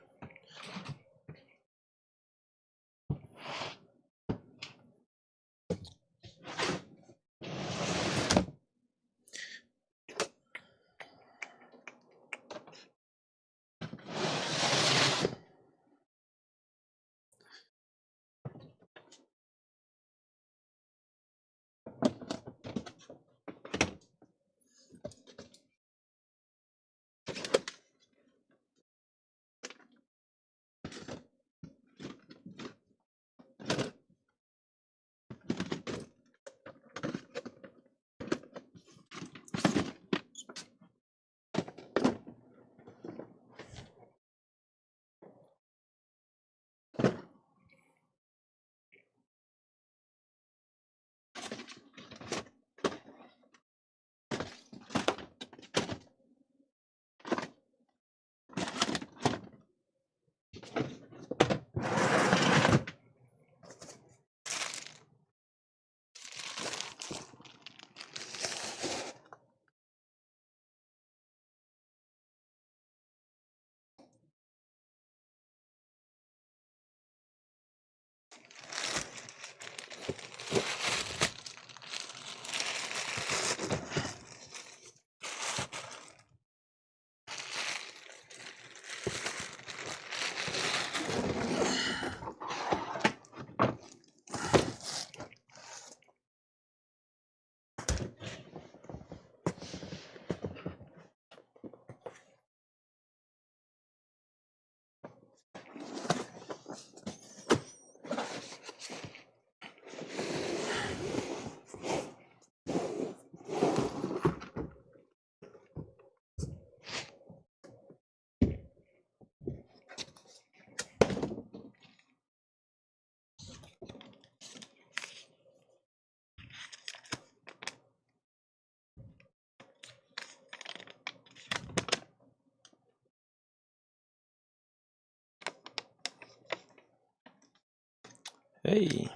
Hey.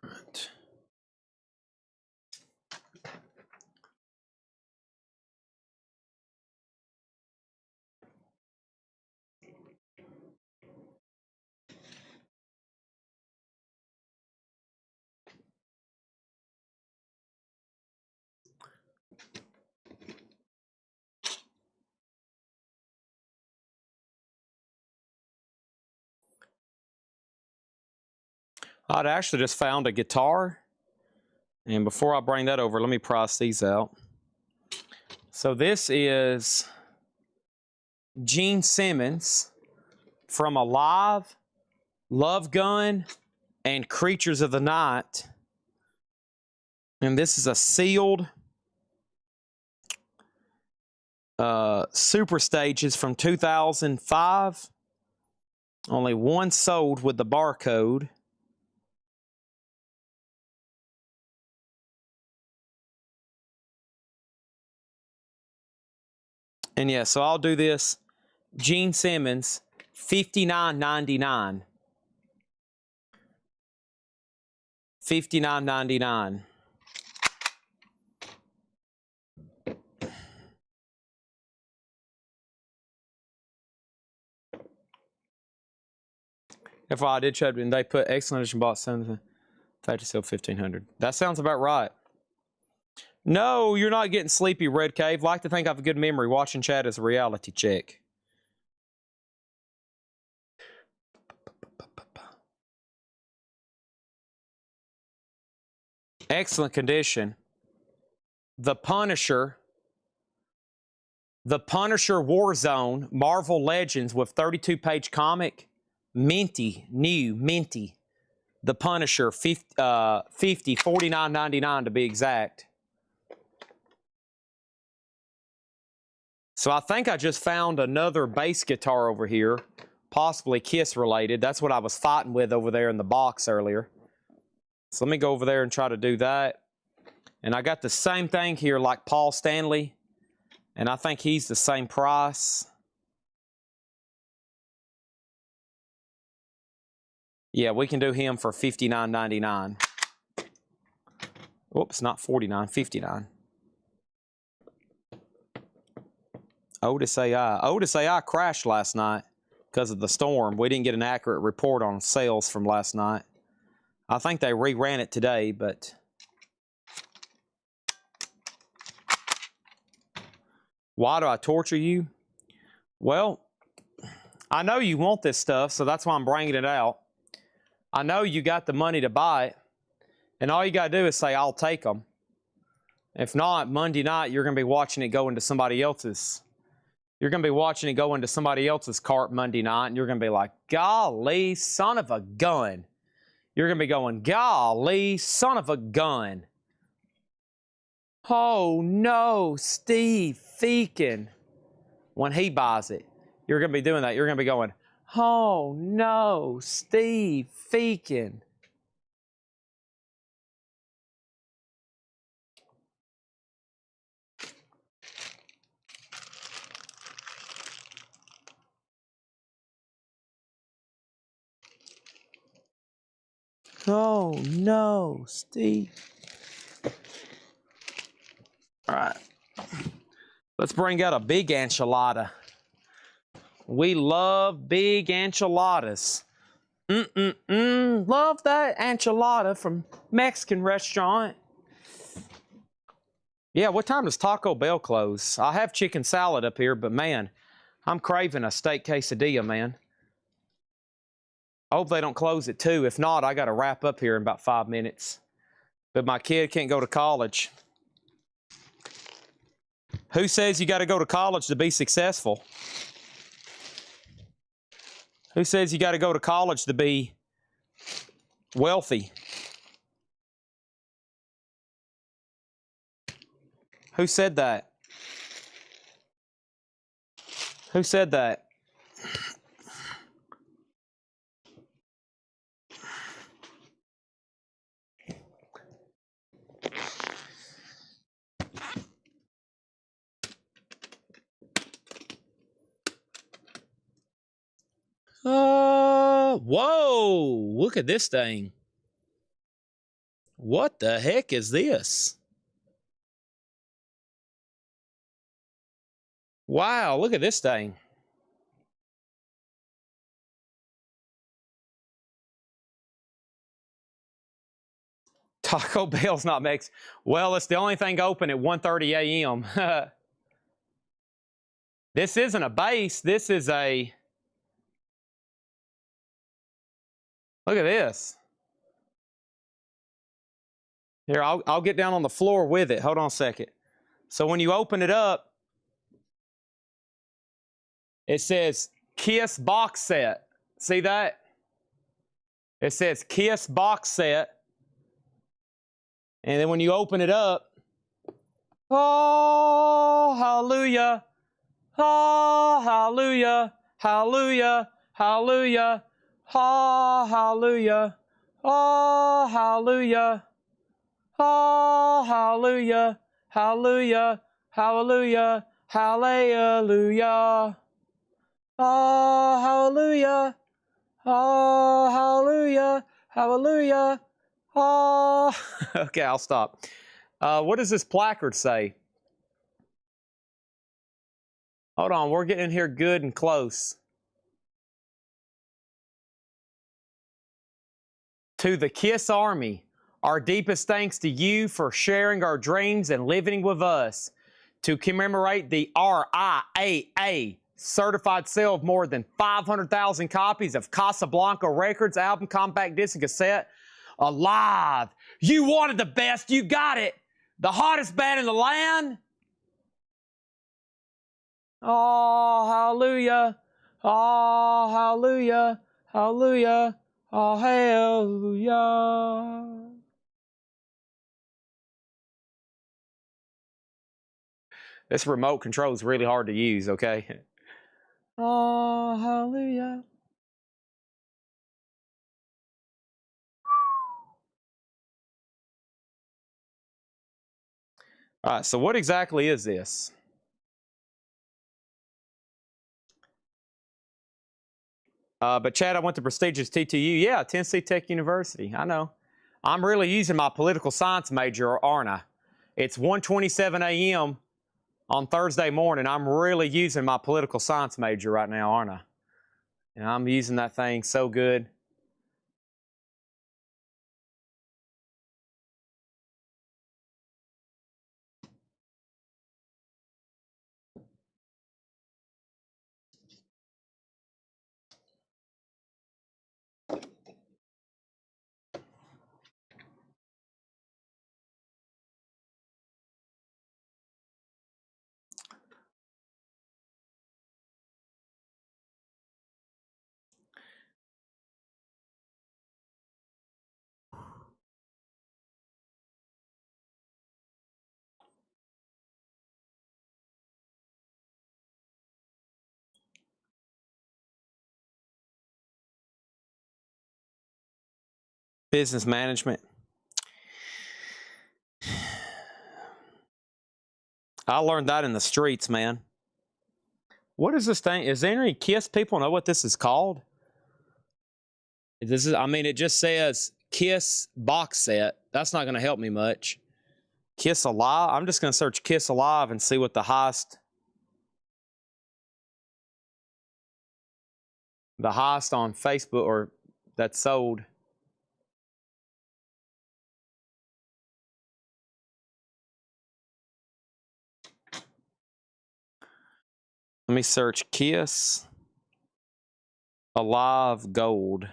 Right. I'd actually just found a guitar. And before I bring that over, let me price these out. So this is Gene Simmons from Alive, Love Gun, and Creatures of the Night. And this is a sealed Super Stages from 2005. Only one sold with the barcode. And yeah, so I'll do this. Gene Simmons, $59.99. $59.99. FYI, I did check, and they put excellent edition box 7. Factory sale 1,500. That sounds about right. No, you're not getting sleepy, Red Cave. Like to think I have a good memory. Watching chat is a reality check. Excellent condition. The Punisher Warzone Marvel Legends with 32-page comic. Minty, new, minty. The Punisher, $49.99 to be exact. So I think I just found another bass guitar over here, possibly Kiss related. That's what I was fighting with over there in the box earlier. So let me go over there and try to do that. And I got the same thing here like Paul Stanley, and I think he's the same price. Yeah, we can do him for $59.99. Whoops, not 49, 59. Otis AI. Otis AI crashed last night because of the storm. We didn't get an accurate report on sales from last night. I think they reran it today, but why do I torture you? Well, I know you want this stuff, so that's why I'm bringing it out. I know you got the money to buy it, and all you got to do is say, I'll take them. If not, Monday night, you're going to be watching it go into somebody else's. You're going to be watching it go into somebody else's cart Monday night, and you're going to be like, golly, son of a gun. You're going to be going, golly, son of a gun. Oh, no, Steve Feakin. When he buys it, you're going to be doing that. You're going to be going, oh, no, Steve Feakin. Oh, no, Steve. All right. Let's bring out a big enchilada. We love big enchiladas. Love that enchilada from Mexican restaurant. Yeah, what time does Taco Bell close? I have chicken salad up here, but man, I'm craving a steak quesadilla, man. I hope they don't close at 2. If not, I got to wrap up here in about 5 minutes. But my kid can't go to college. Who says you got to go to college to be successful? Who says you got to go to college to be wealthy? Who said that? Who said that? Whoa! Look at this thing. What the heck is this? Wow, look at this thing. Taco Bell's not Mexican. Well, it's the only thing open at 1:30 a.m. This isn't a base. This is a... Look at this. Here, I'll get down on the floor with it. Hold on a second. So when you open it up, it says Kiss box set. See that? It says Kiss box set. And then when you open it up, oh, hallelujah. Oh, hallelujah. Hallelujah. Hallelujah. Oh, hallelujah. Oh, hallelujah. Oh, hallelujah. Hallelujah. Hallelujah. Hallelujah. Oh, hallelujah. Oh, hallelujah. Hallelujah. Oh. Okay, I'll stop. What does this placard say? Hold on, we're getting in here good and close. To the KISS Army, our deepest thanks to you for sharing our dreams and living with us. To commemorate the RIAA certified sale of more than 500,000 copies of Casablanca Records album, compact disc, and cassette, Alive. You wanted the best, you got it. The hottest band in the land. Oh, hallelujah. Oh, hallelujah. Hallelujah. Oh, hallelujah. This remote control is really hard to use, okay? Oh, hallelujah. All right, so what exactly is this? But Chad, I went to prestigious TTU. Yeah, Tennessee Tech University. I know. I'm really using my political science major, aren't I? It's 1:27 a.m. on Thursday morning. I'm really using my political science major right now, aren't I? And I'm using that thing so good. Business management. I learned that in the streets, man. What is this thing? Is there any KISS people know what this is called? This is, I mean, it just says KISS box set. That's not going to help me much. KISS Alive. I'm just going to search KISS Alive and see what the highest on Facebook or that's sold. Let me search KISS Alive Gold.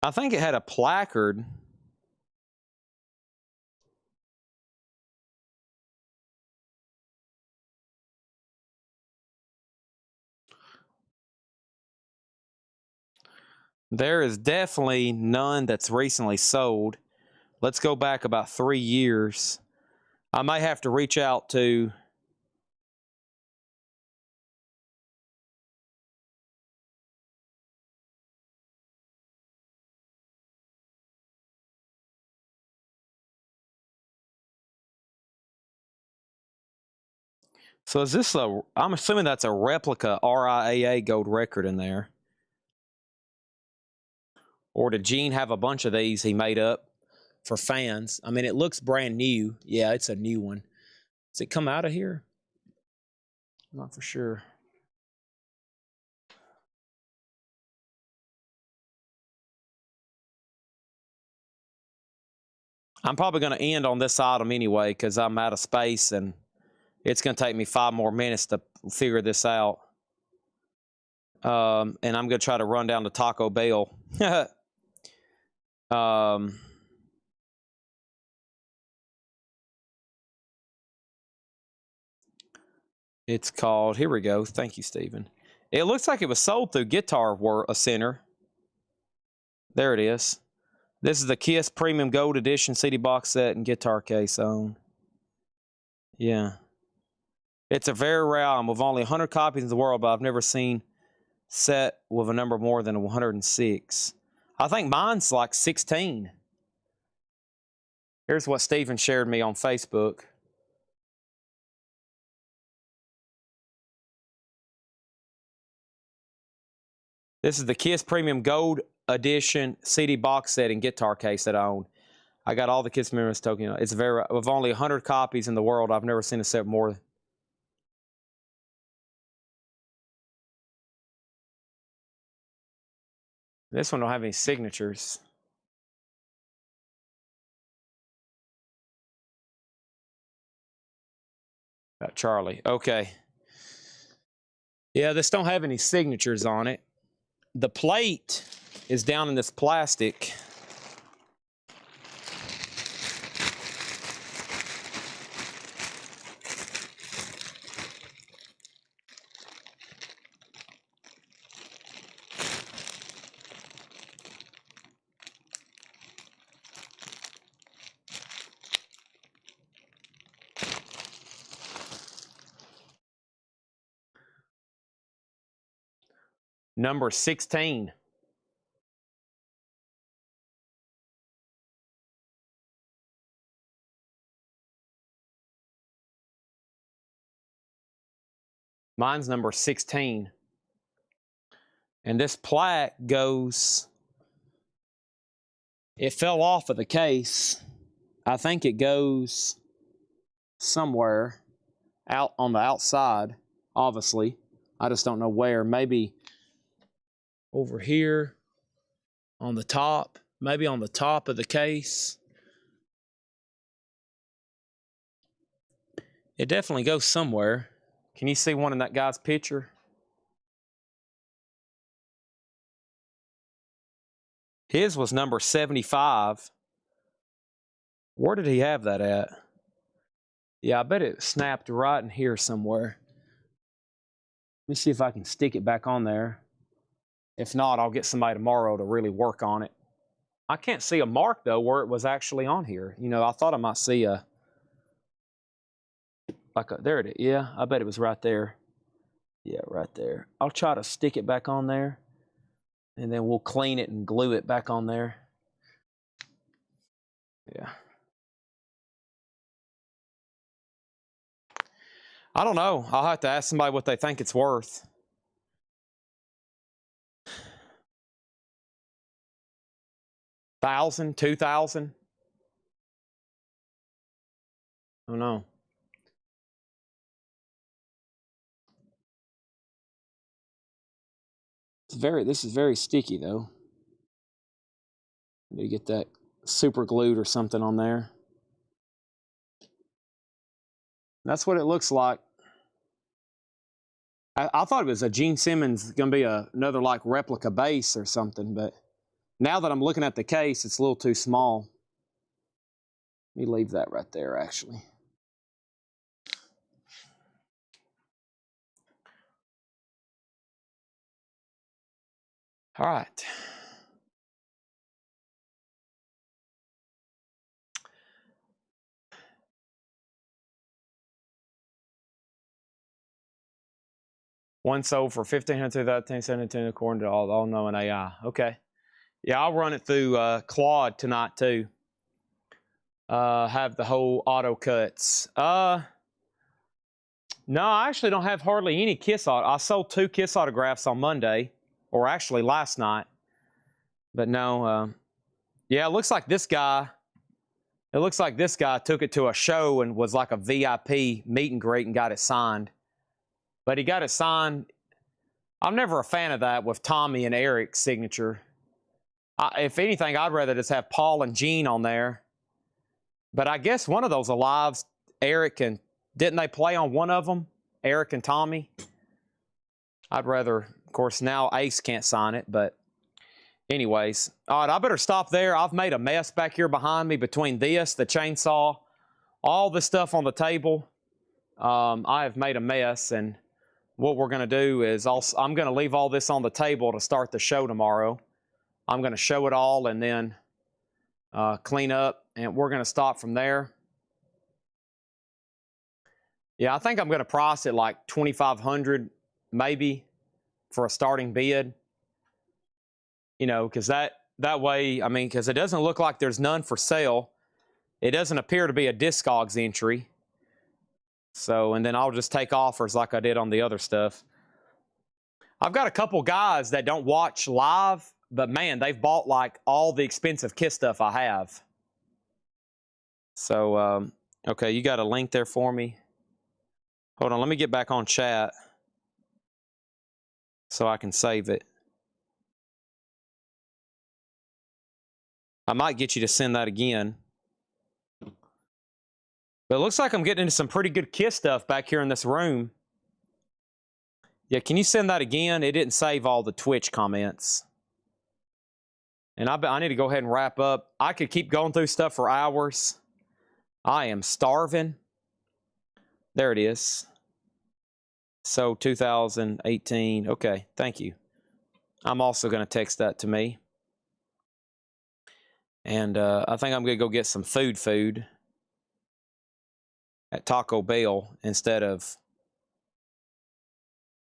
I think it had a placard. There is definitely none that's recently sold. Let's go back about 3 years. I may have to reach out to So is this a, I'm assuming that's a replica RIAA gold record in there. Or did Gene have a bunch of these he made up for fans? I mean, it looks brand new. Yeah, it's a new one. Does it come out of here? I'm not for sure. I'm probably going to end on this item anyway because I'm out of space and it's going to take me 5 more minutes to figure this out. And I'm going to try to run down to Taco Bell. It's called, here we go. Thank you, Stephen. It looks like it was sold through Guitar Center. There it is. This is the Kiss Premium Gold Edition CD box set and guitar case on. Yeah. It's a very rare album with only 100 copies in the world, but I've never seen set with a number more than 106. I think mine's like 16. Here's what Stephen shared me on Facebook. This is the Kiss Premium Gold Edition CD box set and guitar case that I own. I got all the Kiss members token. It's very, with only 100 copies in the world, I've never seen a set more. This one don't have any signatures. Got Charlie. Okay. Yeah, this don't have any signatures on it. The plate is down in this plastic. Number 16. Mine's number 16. And this plaque goes, it fell off of the case. I think it goes somewhere out on the outside, obviously. I just don't know where. Maybe over here on the top, maybe on the top of the case. It definitely goes somewhere. Can you see one in that guy's picture? His was number 75. Where did he have that at? Yeah, I bet it snapped right in here somewhere. Let me see if I can stick it back on there. If not, I'll get somebody tomorrow to really work on it. I can't see a mark, though, where it was actually on here. You know, I thought I might see a... there it is. Yeah, I bet it was right there. Yeah, right there. I'll try to stick it back on there. And then we'll clean it and glue it back on there. Yeah. I don't know. I'll have to ask somebody what they think it's worth. $1,000, $2,000? I don't know. This is very sticky though. Need to get that super glued or something on there. That's what it looks like. I thought it was a Gene Simmons, going to be another like replica bass or something, but now that I'm looking at the case, it's a little too small. Let me leave that right there, actually. All right. One sold for $1,500 to 2017 according to all-knowing AI. Okay. Yeah, I'll run it through Claude tonight too. Have the whole auto cuts. No, I actually don't have hardly any Kiss I sold 2 Kiss autographs on Monday, or actually last night. But no, yeah, it looks like this guy took it to a show and was like a VIP meet and greet and got it signed. But he got it signed. I'm never a fan of that with Tommy and Eric's signature. If anything, I'd rather just have Paul and Gene on there. But I guess one of those alives, Eric and, didn't they play on one of them? Eric and Tommy? I'd rather, of course, now Ace can't sign it, but anyways. All right, I better stop there. I've made a mess back here behind me between this, the chainsaw, all the stuff on the table. I have made a mess, and what we're going to do is I'm going to leave all this on the table to start the show tomorrow. I'm going to show it all and then clean up, and we're going to stop from there. Yeah, I think I'm going to price it like $2,500 maybe for a starting bid. You know, because that way, I mean, because it doesn't look like there's none for sale. It doesn't appear to be a Discogs entry. So, and then I'll just take offers like I did on the other stuff. I've got a couple guys that don't watch live, but man, they've bought like all the expensive Kiss stuff I have. So, okay, you got a link there for me. Hold on, let me get back on chat so I can save it. I might get you to send that again. But it looks like I'm getting into some pretty good Kiss stuff back here in this room. Yeah, can you send that again? It didn't save all the Twitch comments. And I need to go ahead and wrap up. I could keep going through stuff for hours. I am starving. There it is. So 2018. Okay, thank you. I'm also going to text that to me. And I think I'm going to go get some food at Taco Bell instead of...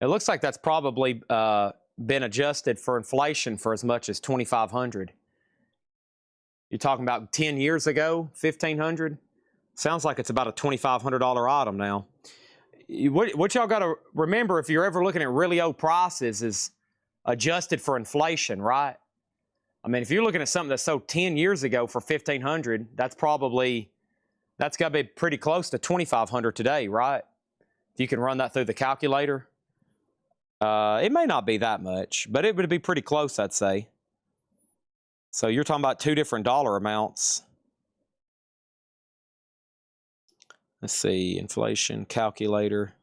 It looks like that's probably been adjusted for inflation for as much as $2,500. You're talking about 10 years ago, $1,500? Sounds like it's about a $2,500 item now. What y'all got to remember if you're ever looking at really old prices is adjusted for inflation, right? I mean, if you're looking at something that's sold 10 years ago for $1,500, that's got to be pretty close to $2,500 today, right? If you can run that through the calculator. It may not be that much, but it would be pretty close, I'd say. So you're talking about 2 different dollar amounts. Let's see, inflation calculator.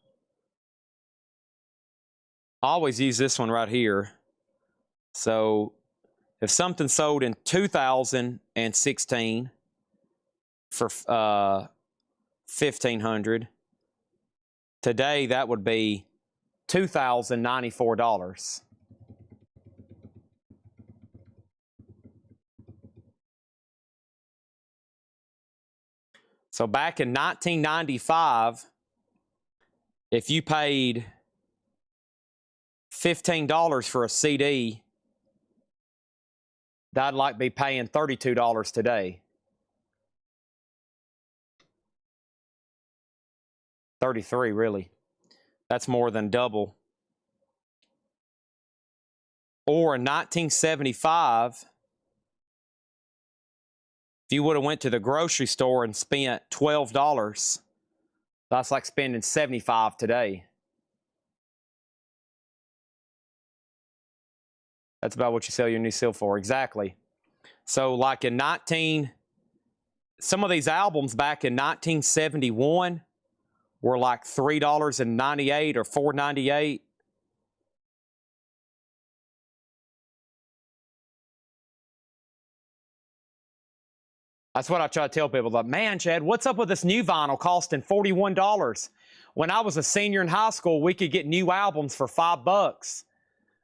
I always use this one right here. So if something sold in 2016 for $1,500, today that would be $2,094. So back in 1995, if you paid $15 for a CD, that'd like be paying $32 today. 33, really. That's more than double. Or in 1975, if you would have went to the grocery store and spent $12, that's like spending $75 today. That's about what you sell your new seal for, exactly. So like in some of these albums back in 1971 were like $3.98 or $4.98. That's what I try to tell people. Like, man, Chad, what's up with this new vinyl costing $41? When I was a senior in high school, we could get new albums for $5.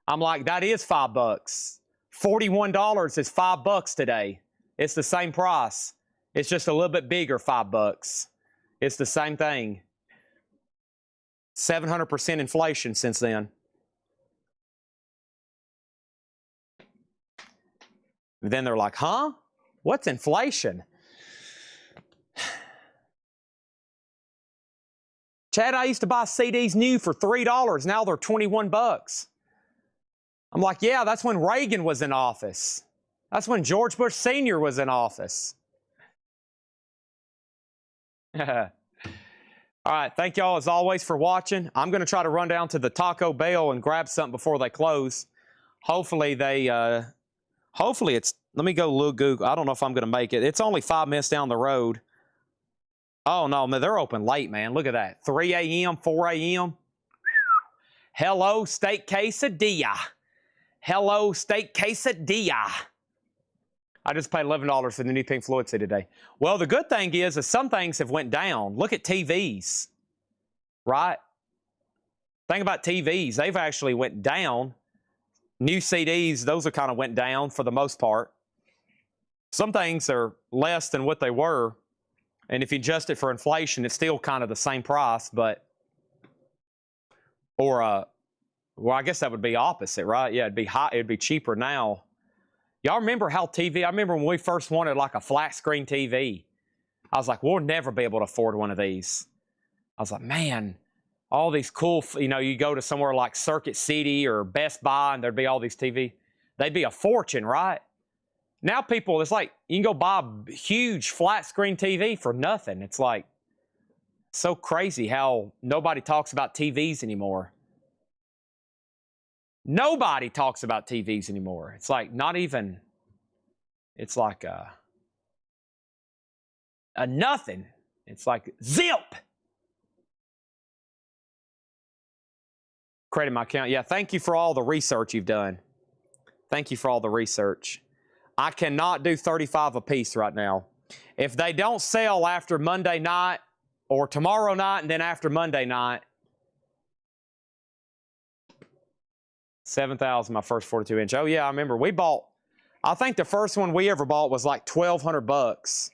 I'm like, that is $5. $41 is $5 today. It's the same price. It's just a little bit bigger, $5. It's the same thing. 700% inflation since then. Then they're like, huh? What's inflation? Chad, I used to buy CDs new for $3. Now they're 21 bucks. I'm like, yeah, that's when Reagan was in office. That's when George Bush Sr. was in office. All right, thank y'all as always for watching. I'm going to try to run down to the Taco Bell and grab something before they close. Hopefully hopefully it's, let me go look Google. I don't know if I'm going to make it. It's only 5 minutes down the road. Oh, no, man, they're open late, man. Look at that. 3 a.m., 4 a.m. Hello, steak quesadilla. Hello, steak quesadilla. I just paid $11 for the new Pink Floyd CD today. Well, the good thing is that some things have went down. Look at TVs, right? Think about TVs. They've actually went down. New CDs, those are kind of went down for the most part. Some things are less than what they were. And if you adjust it for inflation, it's still kind of the same price, but, or, well, I guess that would be opposite, right? Yeah, it'd be cheaper now. Y'all remember how TV, I remember when we first wanted like a flat screen TV. I was like, we'll never be able to afford one of these. I was like, man, all these cool, you know, you go to somewhere like Circuit City or Best Buy and there'd be all these TV. They'd be a fortune, right? Now people, it's like, you can go buy a huge flat screen TV for nothing. It's like, so crazy how nobody talks about TVs anymore. Nobody talks about TVs anymore. It's like not even, it's like a nothing. It's like zip. Credit my account. Yeah, thank you for all the research you've done. Thank you for all the research. I cannot do 35 a piece right now. If they don't sell after Monday night or tomorrow night and then after Monday night, 7,000, my first 42-inch. Oh, yeah, I remember. We bought, I think the first one we ever bought was like 1,200 bucks.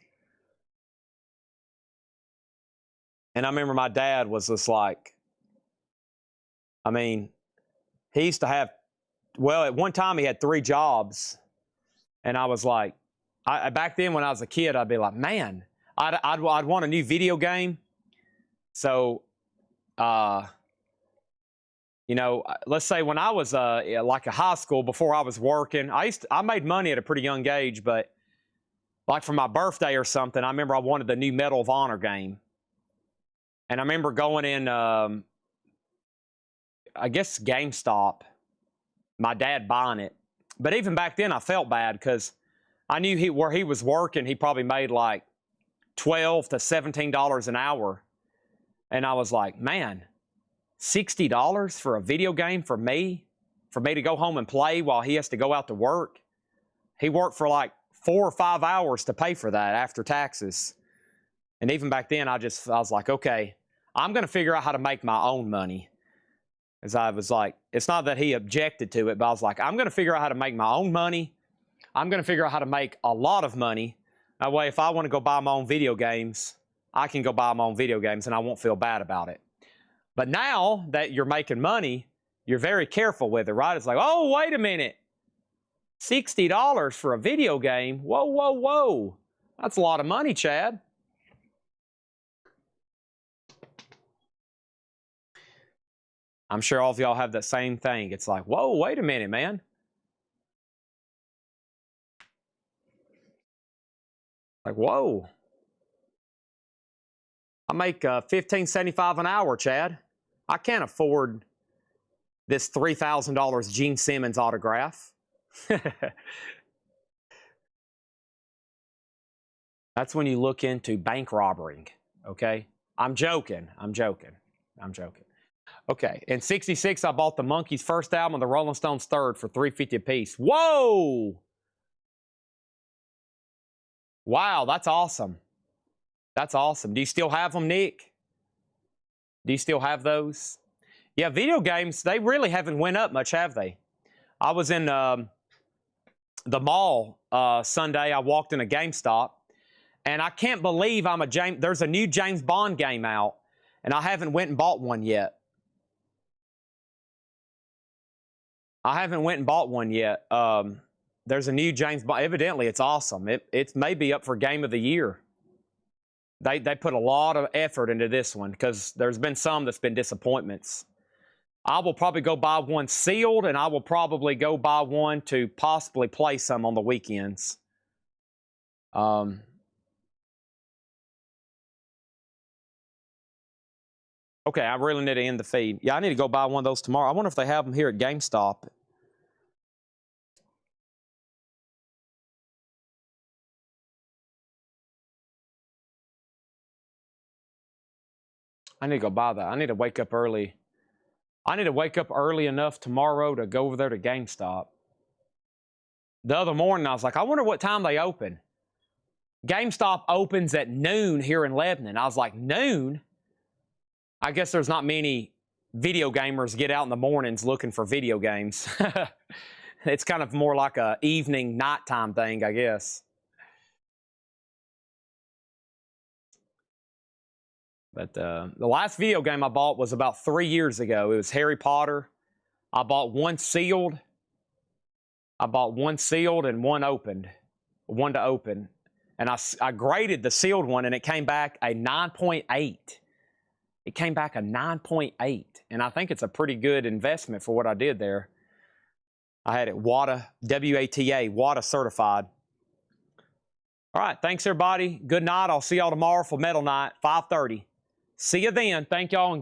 And I remember my dad was just like, I mean, he used to have, well, at one time he had 3 jobs. And I was like, back then when I was a kid, I'd be like, man, I'd want a new video game. So, you know, let's say when I was like a high school, before I was working, I made money at a pretty young age, but like for my birthday or something, I remember I wanted the new Medal of Honor game. And I remember going in, I guess GameStop, my dad buying it. But even back then I felt bad because I knew where he was working, he probably made like $12 to $17 an hour. And I was like, man, $60 for a video game for me to go home and play while he has to go out to work. He worked for like 4 or 5 hours to pay for that after taxes. And even back then, I was like, okay, I'm going to figure out how to make my own money. As I was like, it's not that he objected to it, but I was like, I'm going to figure out how to make my own money. I'm going to figure out how to make a lot of money. That way, if I want to go buy my own video games, I can go buy my own video games and I won't feel bad about it. But now that you're making money, you're very careful with it, right? It's like, oh, wait a minute. $60 for a video game? Whoa, whoa, whoa. That's a lot of money, Chad. I'm sure all of y'all have that same thing. It's like, whoa, wait a minute, man. Like, whoa. I make $15.75 an hour, Chad. I can't afford this $3,000 Gene Simmons autograph. That's when you look into bank robbery, okay? I'm joking. Okay, in '66, I bought the Monkees' first album and the Rolling Stones' third for $3.50 a piece. Whoa! Wow, that's awesome. That's awesome. Do you still have them, Nick? Do you still have those? Yeah, video games, they really haven't went up much, have they? I was in the mall Sunday. I walked in a GameStop, and I can't believe there's a new James Bond game out, and I haven't went and bought one yet. There's a new James Bond. Evidently, it's awesome. It may be up for Game of the Year. They put a lot of effort into this one because there's been some that's been disappointments. I will probably go buy one sealed, and I will probably go buy one to possibly play some on the weekends. Okay, I really need to end the feed. Yeah, I need to go buy one of those tomorrow. I wonder if they have them here at GameStop. I need to go buy that. I need to wake up early. I need to wake up early enough tomorrow to go over there to GameStop. The other morning, I was like, I wonder what time they open. GameStop opens at noon here in Lebanon. I was like, noon? I guess there's not many video gamers get out in the mornings looking for video games. It's kind of more like a evening, nighttime thing, I guess. But the last video game I bought was about 3 years ago. It was Harry Potter. I bought one sealed. And one opened. One to open. And I graded the sealed one, and it came back a 9.8. It came back a 9.8. And I think it's a pretty good investment for what I did there. I had it WATA, W-A-T-A, WATA certified. All right, thanks, everybody. Good night. I'll see y'all tomorrow for Metal Night, 5:30. See you then. Thank y'all and good